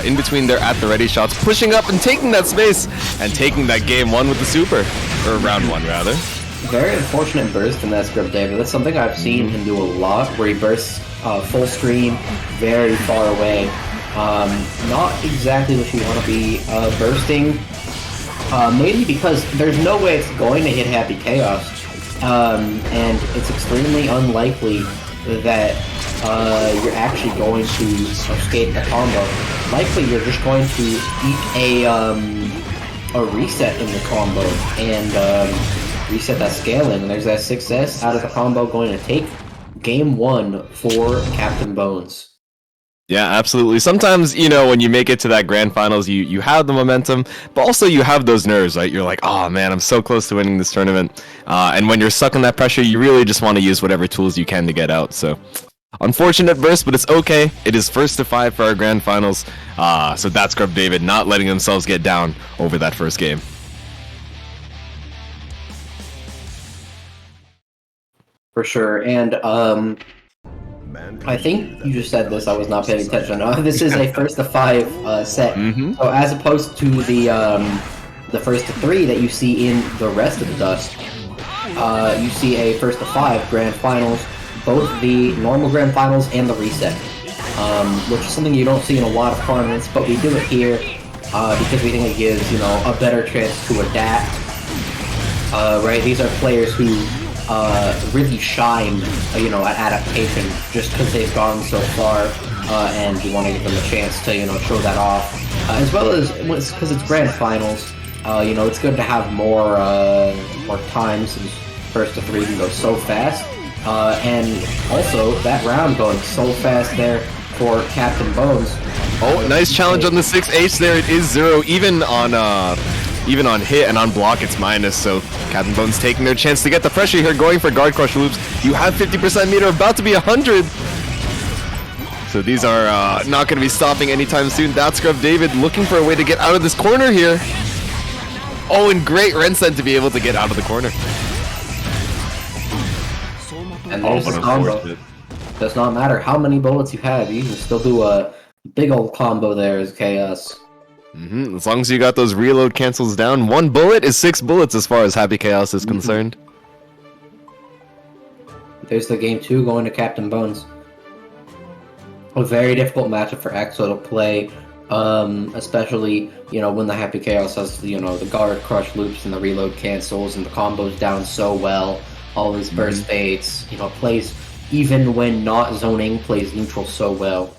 Speaker 4: in between their at the ready shots, pushing up and taking that space, and taking that game 1 with the super, or round 1 rather.
Speaker 8: Very unfortunate burst from That Scrub David. That's something I've seen him do a lot, where he bursts full screen, very far away. Not exactly what you want to be bursting Mainly because there's no way it's going to hit Happy Chaos, and it's extremely unlikely that you're actually going to escape the combo. Likely you're just going to eat a reset in the combo and reset that scaling. And there's that success out of the combo going to take game 1 for Captain Bones.
Speaker 4: Yeah, absolutely. Sometimes, you know, when you make it to that grand finals, you have the momentum, but also you have those nerves, right? You're like, oh man, I'm so close to winning this tournament. And when you're stuck in that pressure, you really just want to use whatever tools you can to get out. So, unfortunate burst, but it's okay. It is 1st to 5 for our grand finals. So that's Scrub David not letting themselves get down over that first game.
Speaker 8: For sure, and I think you just said this, I was not paying attention. This is a 1st to 5 set. So as opposed to the 1st to 3 that you see in the rest of the Dust, you see a 1st to 5 grand finals, both the normal grand finals and the reset, which is something you don't see in a lot of tournaments, but we do it here because we think it gives, you know, a better chance to adapt. Right, these are players who really shine, you know, at adaptation just because they've gone so far, and you want to give them a chance to, you know, show that off. As well as because it's grand finals, you know, it's good to have more time since 1st to 3 can go so fast, and also that round going so fast there for Captain Bones.
Speaker 4: Oh, nice challenge on the 6H there. It is 0, even on hit and on block it's minus, so Captain Bones taking their chance to get the pressure here, going for guard crush loops. You have 50% meter, about to be 100. So these are not going to be stopping anytime soon. That's Scrub David looking for a way to get out of this corner here. Oh, and great Rensen to be able to get out of the corner.
Speaker 8: And there's the combo. Does not matter how many bullets you have, you can still do a big old combo there as Chaos.
Speaker 4: As long as you got those reload cancels down, 1 bullet is 6 bullets as far as Happy Chaos is concerned.
Speaker 8: There's the game 2 going to Captain Bones. A very difficult matchup for EXO to play, especially, you know, when the Happy Chaos has, you know, the guard crush loops and the reload cancels and the combos down so well. All his burst baits, you know, plays, even when not zoning, plays neutral so well.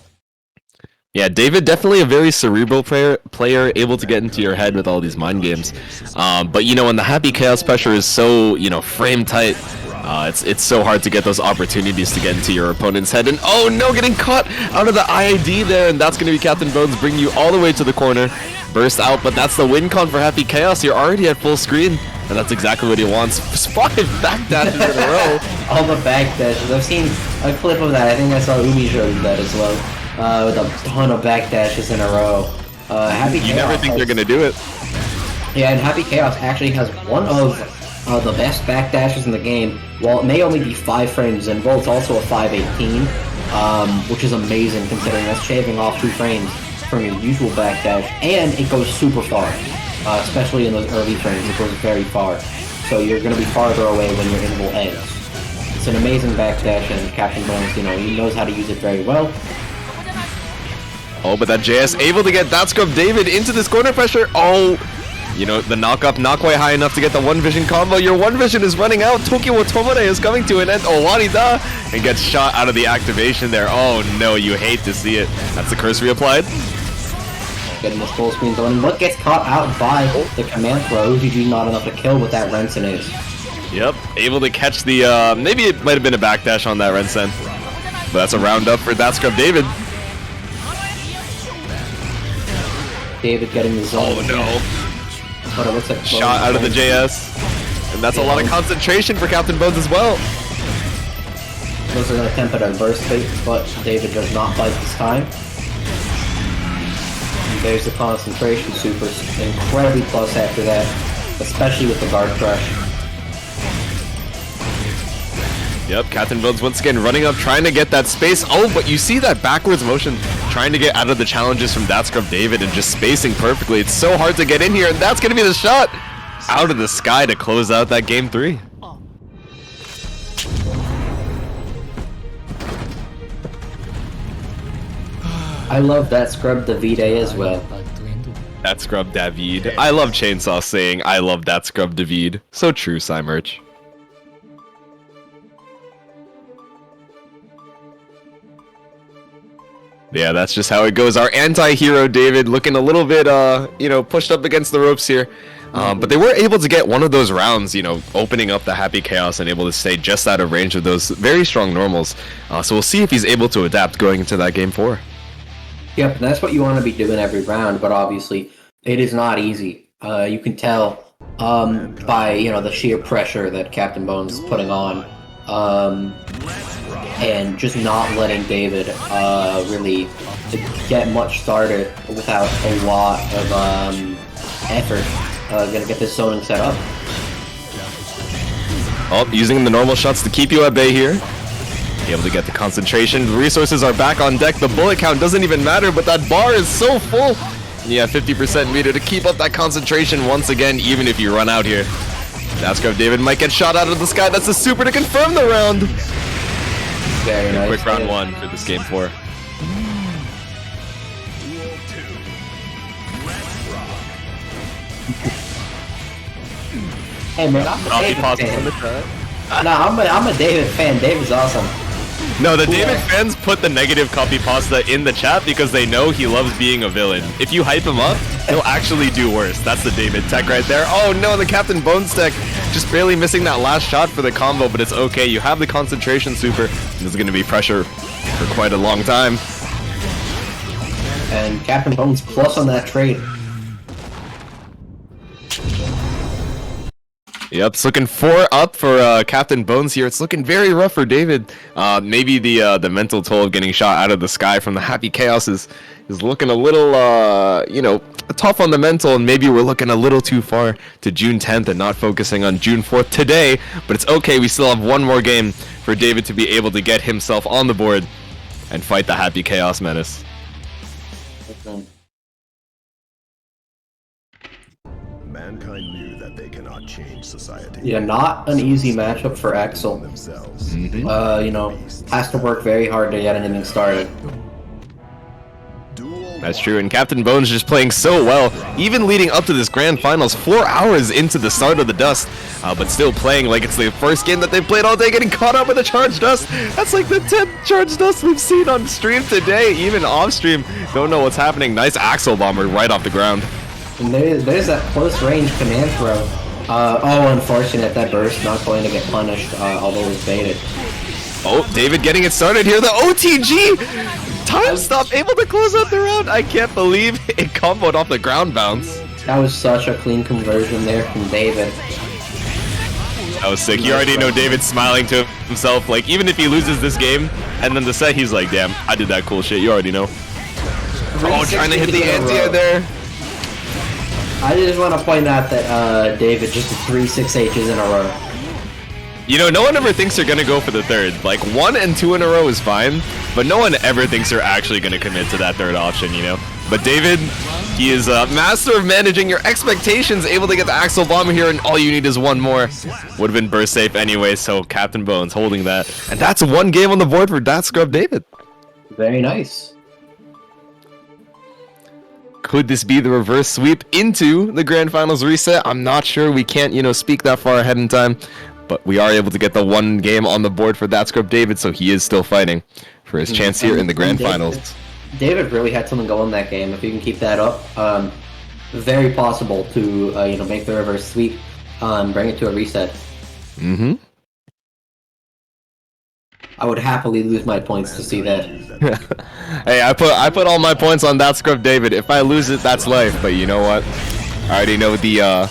Speaker 4: Yeah, David, definitely a very cerebral player, able to get into your head with all these mind games. But, you know, when the Happy Chaos pressure is so, you know, frame tight, it's so hard to get those opportunities to get into your opponent's head. And, oh no, getting caught out of the IID there, and that's going to be Captain Bones bringing you all the way to the corner. Burst out, but that's the win con for Happy Chaos. You're already at full screen, and that's exactly what he wants. 5 backdashes in a row.
Speaker 8: All the backdashes. I've seen a clip of that. I think I saw Umi show you that as well. With a ton of backdashes in a row. Happy Chaos.
Speaker 4: You never think they're gonna do it.
Speaker 8: Yeah, and Happy Chaos actually has one of the best backdashes in the game. While it may only be 5 frames in, it's also a 518, which is amazing considering that's shaving off 2 frames from your usual backdash, and it goes super far, especially in those early frames. It goes very far, so you're gonna be farther away when your invul ends. It's an amazing backdash, and Captain Bones, you know, he knows how to use it very well.
Speaker 4: Oh, but that JS able to get that Scrub David into this corner pressure. Oh, you know, the knock-up not quite high enough to get the 1 vision combo. Your 1 vision is running out. Tokyo Otomore is coming to an end. Oh, Wanida! And gets shot out of the activation there. Oh no, you hate to see it. That's the curse reapplied.
Speaker 8: Getting this full screen going. What gets caught out by the command throw? UGG not enough to kill what that Rensen is.
Speaker 4: Yep, able to catch the, maybe it might have been a backdash on that Rensen. But that's a roundup for that Scrub David.
Speaker 8: David getting the zone.
Speaker 4: Oh no.
Speaker 8: But it looks like
Speaker 4: shot out of the JS. And that's a lot of concentration for Captain Bones as well.
Speaker 8: Those are going to tempt at a burst bait, but David does not bite this time. And there's the concentration super. Incredibly plus after that, especially with the guard crush.
Speaker 4: Yep, Captain Bones once again running up, trying to get that space. Oh, but you see that backwards motion, trying to get out of the challenges from that Scrub David and just spacing perfectly. It's so hard to get in here, and that's going to be the shot out of the sky to close out that game 3.
Speaker 8: I love that Scrub Davide as well.
Speaker 4: That scrub David. I love Chainsaw saying, I love that scrub David. So true, Cymerch. Yeah, that's just how it goes. Our anti-hero David looking a little bit, you know, pushed up against the ropes here. But they were able to get one of those rounds, you know, opening up the Happy Chaos and able to stay just out of range of those very strong normals. So we'll see if he's able to adapt going into that game 4.
Speaker 8: Yep, that's what you want to be doing every round, but obviously it is not easy. You can tell by, you know, the sheer pressure that Captain Bones is putting on. And just not letting David really get much started without a lot of effort. Gonna get this zoning set up.
Speaker 4: Oh, using the normal shots to keep you at bay here. Be able to get the concentration. The resources are back on deck. The bullet count doesn't even matter, but that bar is so full. Yeah, 50% meter to keep up that concentration once again, even if you run out here. That's Scrub David might get shot out of the sky. That's a super to confirm the round.
Speaker 8: Very nice.
Speaker 4: Quick round 1 for this game 4.
Speaker 8: Hey man, I'm a David fan. Nah, I'm a David fan. David's awesome.
Speaker 4: No, the David fans put the negative copy pasta in the chat because they know he loves being a villain. If you hype him up, he'll actually do worse. That's the David tech right there. Oh no, the Captain Bones tech. Just barely missing that last shot for the combo, but it's okay. You have the concentration super. There's going to be pressure for quite a long time.
Speaker 8: And Captain Bones plus on that trade.
Speaker 4: Yep, it's looking 4 up for Captain Bones here. It's looking very rough for David. Maybe the mental toll of getting shot out of the sky from the Happy Chaos is looking a little, you know, tough on the mental, and maybe we're looking a little too far to June 10th and not focusing on June 4th today. But it's okay, we still have one more game for David to be able to get himself on the board and fight the Happy Chaos Menace.
Speaker 7: Mankind knew that they cannot change society.
Speaker 8: Yeah, not an easy matchup for Axel. You know, has to work very hard to get anything started.
Speaker 4: That's true, and Captain Bones just playing so well, even leading up to this grand finals, 4 hours into the start of the Dust, but still playing like it's the first game that they've played all day, getting caught up with the Charged Dust. That's like the 10th Charged Dust we've seen on stream today, even off stream. Don't know what's happening. Nice Axel Bomber right off the ground.
Speaker 8: And there's that close range command throw. Oh, unfortunate, that burst not going to get punished, although it was baited.
Speaker 4: Oh, David getting it started here. The OTG! Time stop, able to close out the round. I can't believe it comboed off the ground bounce.
Speaker 8: That was such a clean conversion there from David.
Speaker 4: That was sick. You already know David smiling to himself. Like, even if he loses this game, and then the set, he's like, damn, I did that cool shit. You already know. Oh, trying to hit the anti-air there.
Speaker 8: I just want to point out that David just did 3 6H's in a row.
Speaker 4: You know, no one ever thinks they're gonna go for the third. Like, 1 and 2 in a row is fine, but no one ever thinks they're actually gonna commit to that third option, you know? But David, he is a master of managing your expectations, able to get the Axel Bomber here, and all you need is one more. Would have been burst safe anyway, so Captain Bones holding that. And that's 1 game on the board for Dat Scrub David.
Speaker 8: Very nice.
Speaker 4: Could this be the reverse sweep into the Grand Finals reset? I'm not sure. We can't, you know, speak that far ahead in time. But we are able to get the 1 game on the board for that Scrub David, so he is still fighting for his chance here in the Grand Finals.
Speaker 8: David really had something going that game. If you can keep that up, very possible to you know, make the reverse sweep, bring it to a reset.
Speaker 4: Mm-hmm.
Speaker 8: I would happily lose my points to see that.
Speaker 4: Hey, I put all my points on that Scrub David. If I lose it, that's life. But you know what? I already know the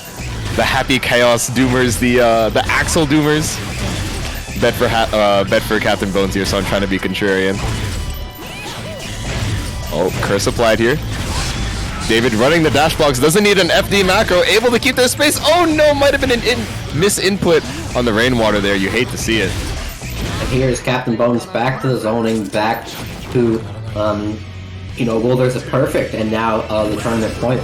Speaker 4: Happy Chaos Doomers, the Axel Doomers. Bet for Captain Bones here, so I'm trying to be contrarian. Oh, curse applied here. David running the dash blocks, doesn't need an FD macro, able to keep their space. Oh no, might have been an misinput on the rainwater there. You hate to see it.
Speaker 8: And here's Captain Bones back to the zoning, back to, you know, well, there's a perfect, and now the tournament point.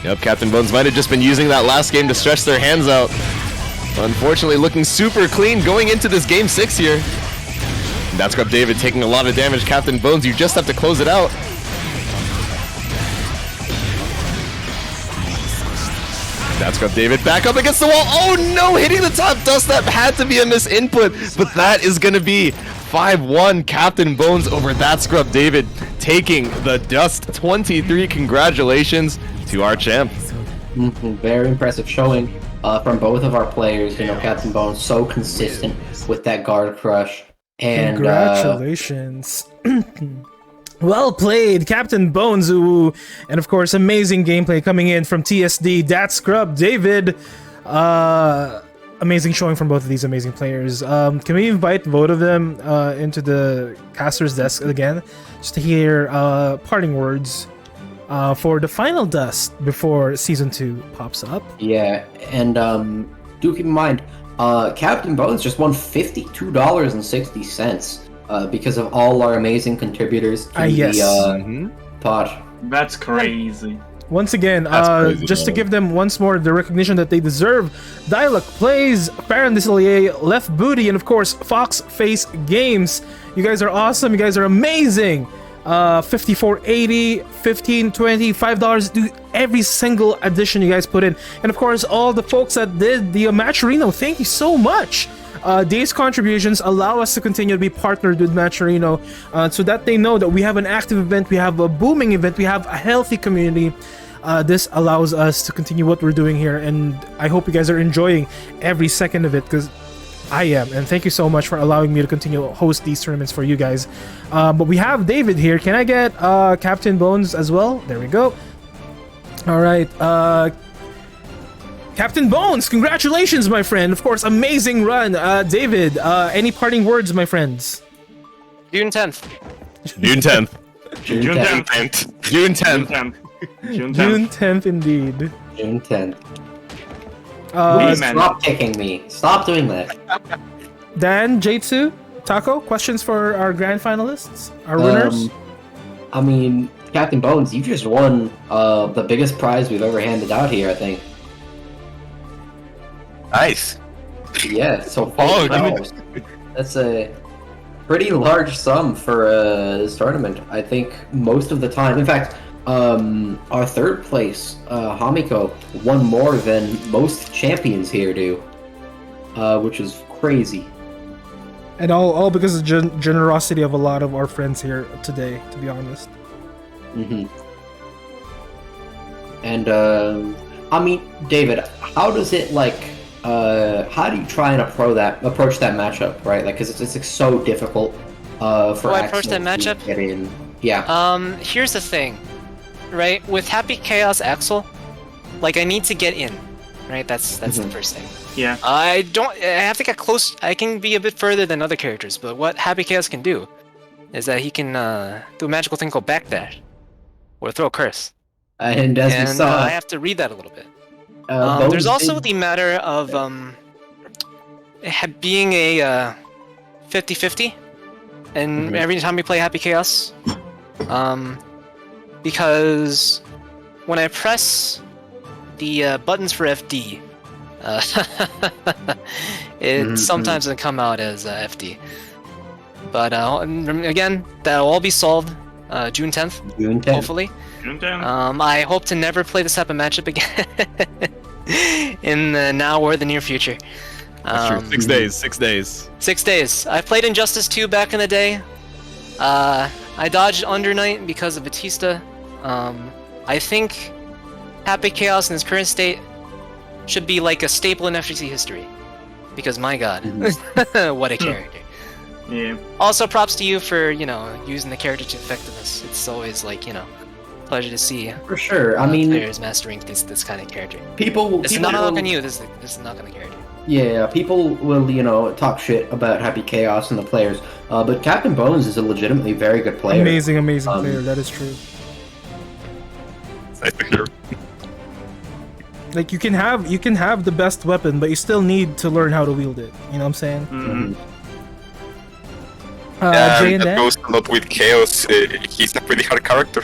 Speaker 4: Yep, Captain Bones might have just been using that last game to stretch their hands out. Unfortunately, looking super clean going into this game 6 here. And that's Scrub David taking a lot of damage. Captain Bones, you just have to close it out. That's got David back up against the wall. Oh no, hitting the top dust, that had to be a misinput, but that is gonna be 5-1 Captain Bones over that scrub David, taking the Dust 23. Congratulations to our champ.
Speaker 8: Very impressive showing from both of our players. You know, Captain Bones so consistent with that guard crush. And
Speaker 3: congratulations. Well played, Captain Bones, and of course, amazing gameplay coming in from TSD, Dat Scrub, David. Amazing showing from both of these amazing players. Can we invite both of them into the caster's desk again, just to hear parting words for the final Dust before Season 2 pops up?
Speaker 8: Yeah, and do keep in mind, Captain Bones just won $52.60 because of all our amazing contributors to the pod.
Speaker 6: That's crazy.
Speaker 3: Once again, just to give them once more the recognition that they deserve, Dialog Plays, Baron Desillier, Left Booty, and of course, Fox Face Games. You guys are awesome. You guys are amazing. $54.80, $15.20, $5 to every single addition you guys put in. And of course, all the folks that did the matcherino, thank you so much. These contributions allow us to continue to be partnered with Matcherino so that they know that we have an active event, we have a booming event, we have a healthy community. This allows us to continue what we're doing here, and I hope you guys are enjoying every second of it, because I am, and thank you so much for allowing me to continue to host these tournaments for you guys. But we have David here. Can I get Captain Bones as well? There we go. All right. Captain Bones, congratulations, my friend. Of course, amazing run. David, any parting words, my friends?
Speaker 10: June 10th.
Speaker 4: June 10th.
Speaker 6: June 10th.
Speaker 4: June 10th.
Speaker 3: June 10th, indeed.
Speaker 8: June 10th.
Speaker 6: Amen.
Speaker 8: Stop kicking me. Stop doing that.
Speaker 3: Dan, J2, Taco, questions for our grand finalists? Our winners?
Speaker 8: I mean, Captain Bones, you just won the biggest prize we've ever handed out here, I think.
Speaker 9: Nice.
Speaker 8: Yeah, so
Speaker 4: Oh,
Speaker 8: $40. That's a pretty large sum for this tournament. I think most of the time, in fact, our third place, Hamiko, won more than most champions here do, which is crazy.
Speaker 3: And all because of generosity of a lot of our friends here today, to be honest.
Speaker 8: And I mean, David, how does it how do you try and approach that matchup, right? Like, because it's like so difficult for
Speaker 10: I approach that
Speaker 8: Axel to
Speaker 10: matchup?
Speaker 8: get in. Yeah.
Speaker 10: Here's the thing, right? With Happy Chaos Axel, like, I need to get in, right? That's the first thing.
Speaker 6: Yeah.
Speaker 10: I have to get close. I can be a bit further than other characters, but what Happy Chaos can do is that he can do a magical thing called backdash, or throw a curse.
Speaker 8: And as we saw,
Speaker 10: I have to read that a little bit.
Speaker 8: Bones
Speaker 10: There's also
Speaker 8: did-
Speaker 10: the matter of being a 50-50, and every time we play Happy Chaos, because when I press the buttons for FD, it sometimes doesn't come out as FD. But again, that'll all be solved June 10th,
Speaker 8: June 10th.
Speaker 10: hopefully.
Speaker 6: June 10th.
Speaker 10: I hope to never play this type of matchup again in the now or the near future.
Speaker 4: That's true. 6 days. 6 days.
Speaker 10: 6 days. I played Injustice 2 back in the day. I dodged Under Night because of Batista. I think Happy Chaos in its current state should be like a staple in FGC history. Because my god, what a character.
Speaker 6: Yeah.
Speaker 10: Also, props to you for, using the character to effectiveness. It's always pleasure to see.
Speaker 8: For sure. I mean,
Speaker 10: players mastering this kind of character.
Speaker 8: people
Speaker 10: This is not on you. This is not on the character.
Speaker 8: Yeah, people will, talk shit about Happy Chaos and the players, but Captain Bones is a legitimately very good player.
Speaker 3: Amazing player, that is true.
Speaker 9: Nice to hear.
Speaker 3: Like, you can have the best weapon, but you still need to learn how to wield it. You know what I'm saying? Jay and
Speaker 9: that
Speaker 3: Dan?
Speaker 9: goes a lot with Chaos. He's a pretty hard character.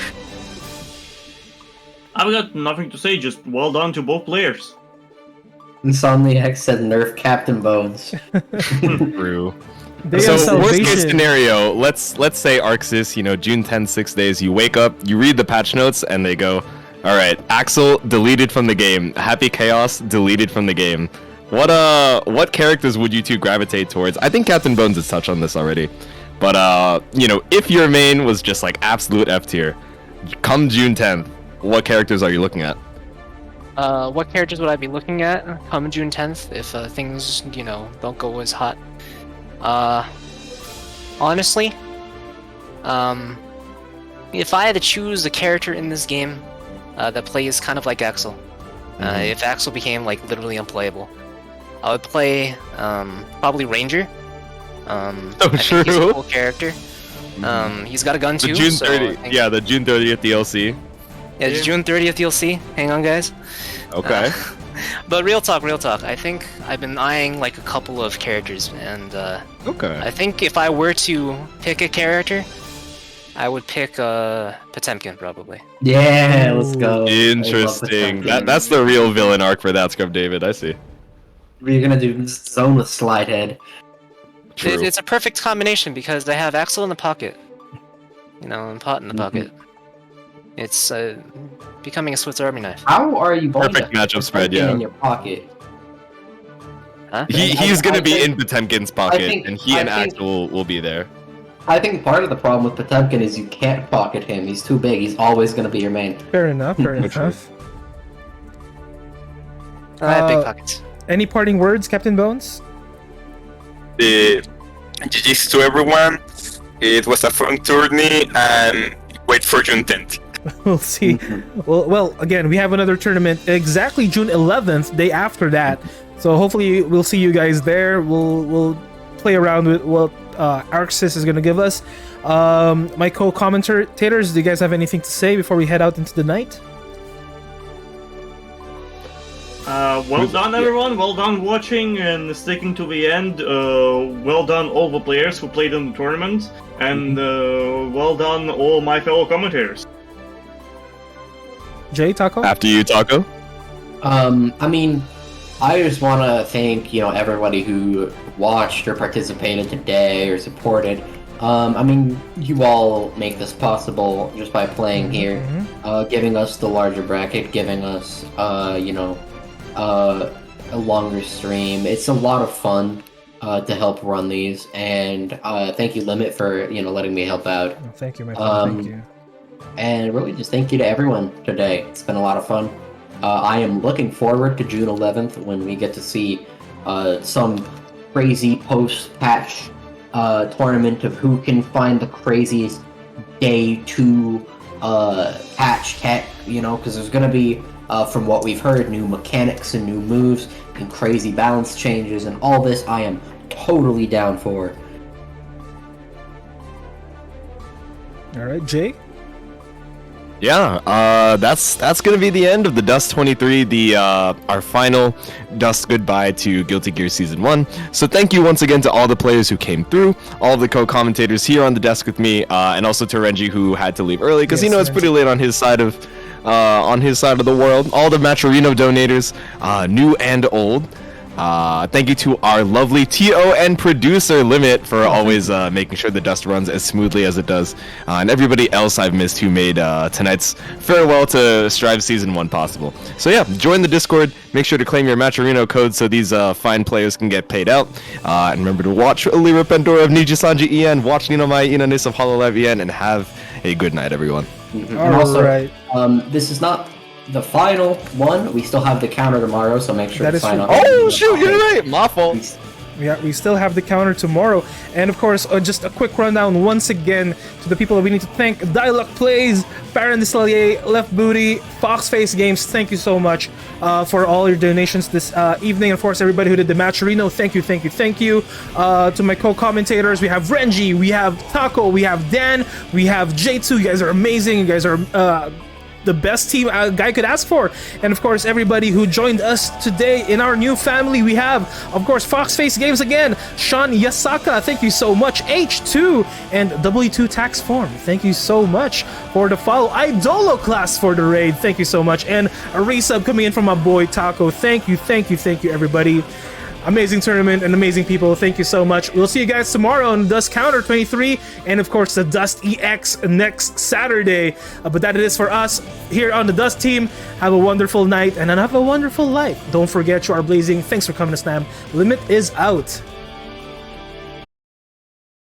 Speaker 6: I've got nothing to say, just well done to both players.
Speaker 8: Insomniac said nerf Captain Bones.
Speaker 4: True.
Speaker 3: Day
Speaker 4: So
Speaker 3: of
Speaker 4: worst case
Speaker 3: salvation.
Speaker 4: scenario, let's say Arxis, June 10th, 6 days, you wake up, you read the patch notes, and they go, All right, Axel deleted from the game. Happy Chaos deleted from the game. What characters would you two gravitate towards? I think Captain Bones has touched on this already, but you know, if your main was just like absolute F tier, come June 10th, what characters are you looking at?
Speaker 10: What characters would I be looking at come June 10th if things, you know, don't go as hot? Honestly, if I had to choose a character in this game that plays kind of like Axel, if Axel became like literally unplayable, I would play probably Ranger. I think he's a cool character. He's got a gun too.
Speaker 4: The June 30th, yeah, the June 30th DLC.
Speaker 10: Yeah, the June 30th DLC. Hang on, guys.
Speaker 4: Okay.
Speaker 10: But real talk. I think I've been eyeing like a couple of characters, and
Speaker 4: okay.
Speaker 10: I think if I were to pick a character, I would pick Potemkin probably.
Speaker 8: Yeah, let's go.
Speaker 4: Interesting. That's the real villain arc for that Scrub David. I see.
Speaker 8: We're gonna do zone with Slidehead.
Speaker 10: It's a perfect combination because they have Axel in the pocket, you know, and Pot in the pocket. It's becoming a Swiss Army knife.
Speaker 8: How are you both
Speaker 4: perfect matchup spread? Yeah.
Speaker 8: In your pocket.
Speaker 10: Huh?
Speaker 4: He's gonna be in Potemkin's pocket, and he and Axel will be there.
Speaker 8: I think part of the problem with Potemkin is you can't pocket him. He's too big. He's always gonna be your main.
Speaker 3: Fair enough. Fair enough.
Speaker 10: I have big pockets.
Speaker 3: Any parting words, Captain Bones?
Speaker 9: GG's to everyone. It was a fun tourney, and wait for June 10th.
Speaker 3: We'll see. Well, again, we have another tournament exactly June 11th, day after that. So hopefully we'll see you guys there. We'll play around with what Arxis is going to give us. My co-commentators, do you guys have anything to say before we head out into the night?
Speaker 6: Well done, everyone. Well done watching and sticking to the end. Well done, all the players who played in the tournament. And well done, all my fellow commentators.
Speaker 3: Jay, Taco?
Speaker 4: After you, Taco.
Speaker 8: I mean, I just want to thank, you know, everybody who watched or participated today or supported. I mean, you all make this possible just by playing here, giving us the larger bracket, giving us, you know, a longer stream. It's a lot of fun to help run these, and thank you, Limit, for, you know, letting me help out.
Speaker 3: Oh, thank you, my friend. Thank you.
Speaker 8: And really just thank you to everyone today. It's been a lot of fun. I am looking forward to June 11th when we get to see some crazy post-patch tournament of who can find the craziest day 2 patch tech, you know, because there's going to be, from what we've heard, new mechanics and new moves and crazy balance changes, and all this I am totally down for.
Speaker 3: Alright, Jay?
Speaker 4: Yeah, that's gonna be the end of the DUST 23, our final DUST goodbye to Guilty Gear Season 1. So thank you once again to all the players who came through, all of the co-commentators here on the desk with me, and also to Renji, who had to leave early because, you know, it's pretty late on his side of the world. All the Matcherino donators, new and old. Thank you to our lovely TO and producer Limit for always making sure the Dust runs as smoothly as it does, and everybody else I've missed who made tonight's farewell to Strive Season 1 possible. So yeah, join the Discord, make sure to claim your Matcherino code so these fine players can get paid out, and remember to watch Alira Pandora of Nijisanji EN, watch Nino Mai Inanis of Hololive EN, and have a good night, everyone.
Speaker 8: And also, this is not the final one. We still have the counter tomorrow, so make sure to sign up.
Speaker 4: Oh shoot, you're right, my fault.
Speaker 3: Yeah, we still have the counter tomorrow. And of course, just a quick rundown once again to the people that we need to thank. Dialogue Plays, Baron Desalier, Left Booty, Foxface Games, thank you so much for all your donations this evening. And of course, everybody who did the Matcherino, thank you, thank you, thank you. To my co-commentators, we have Renji, we have Taco, we have Dan, we have J2. You guys are amazing. You guys are the best team a guy could ask for. And of course, everybody who joined us today in our new family, we have, of course, Foxface Games again, Sean Yasaka, thank you so much, H2, and W2 Tax Form, thank you so much for the follow, Idolo Class for the raid, thank you so much, and a resub coming in from my boy Taco, thank you, everybody. amazing tournament and amazing people. Thank you so much. We'll see you guys tomorrow on Dust Counter 23 and of course the Dust EX next Saturday. But that it is for us here on the Dust team. Have a wonderful night and have a wonderful life. Don't forget you are blazing. Thanks for coming to Slam. Limit is out.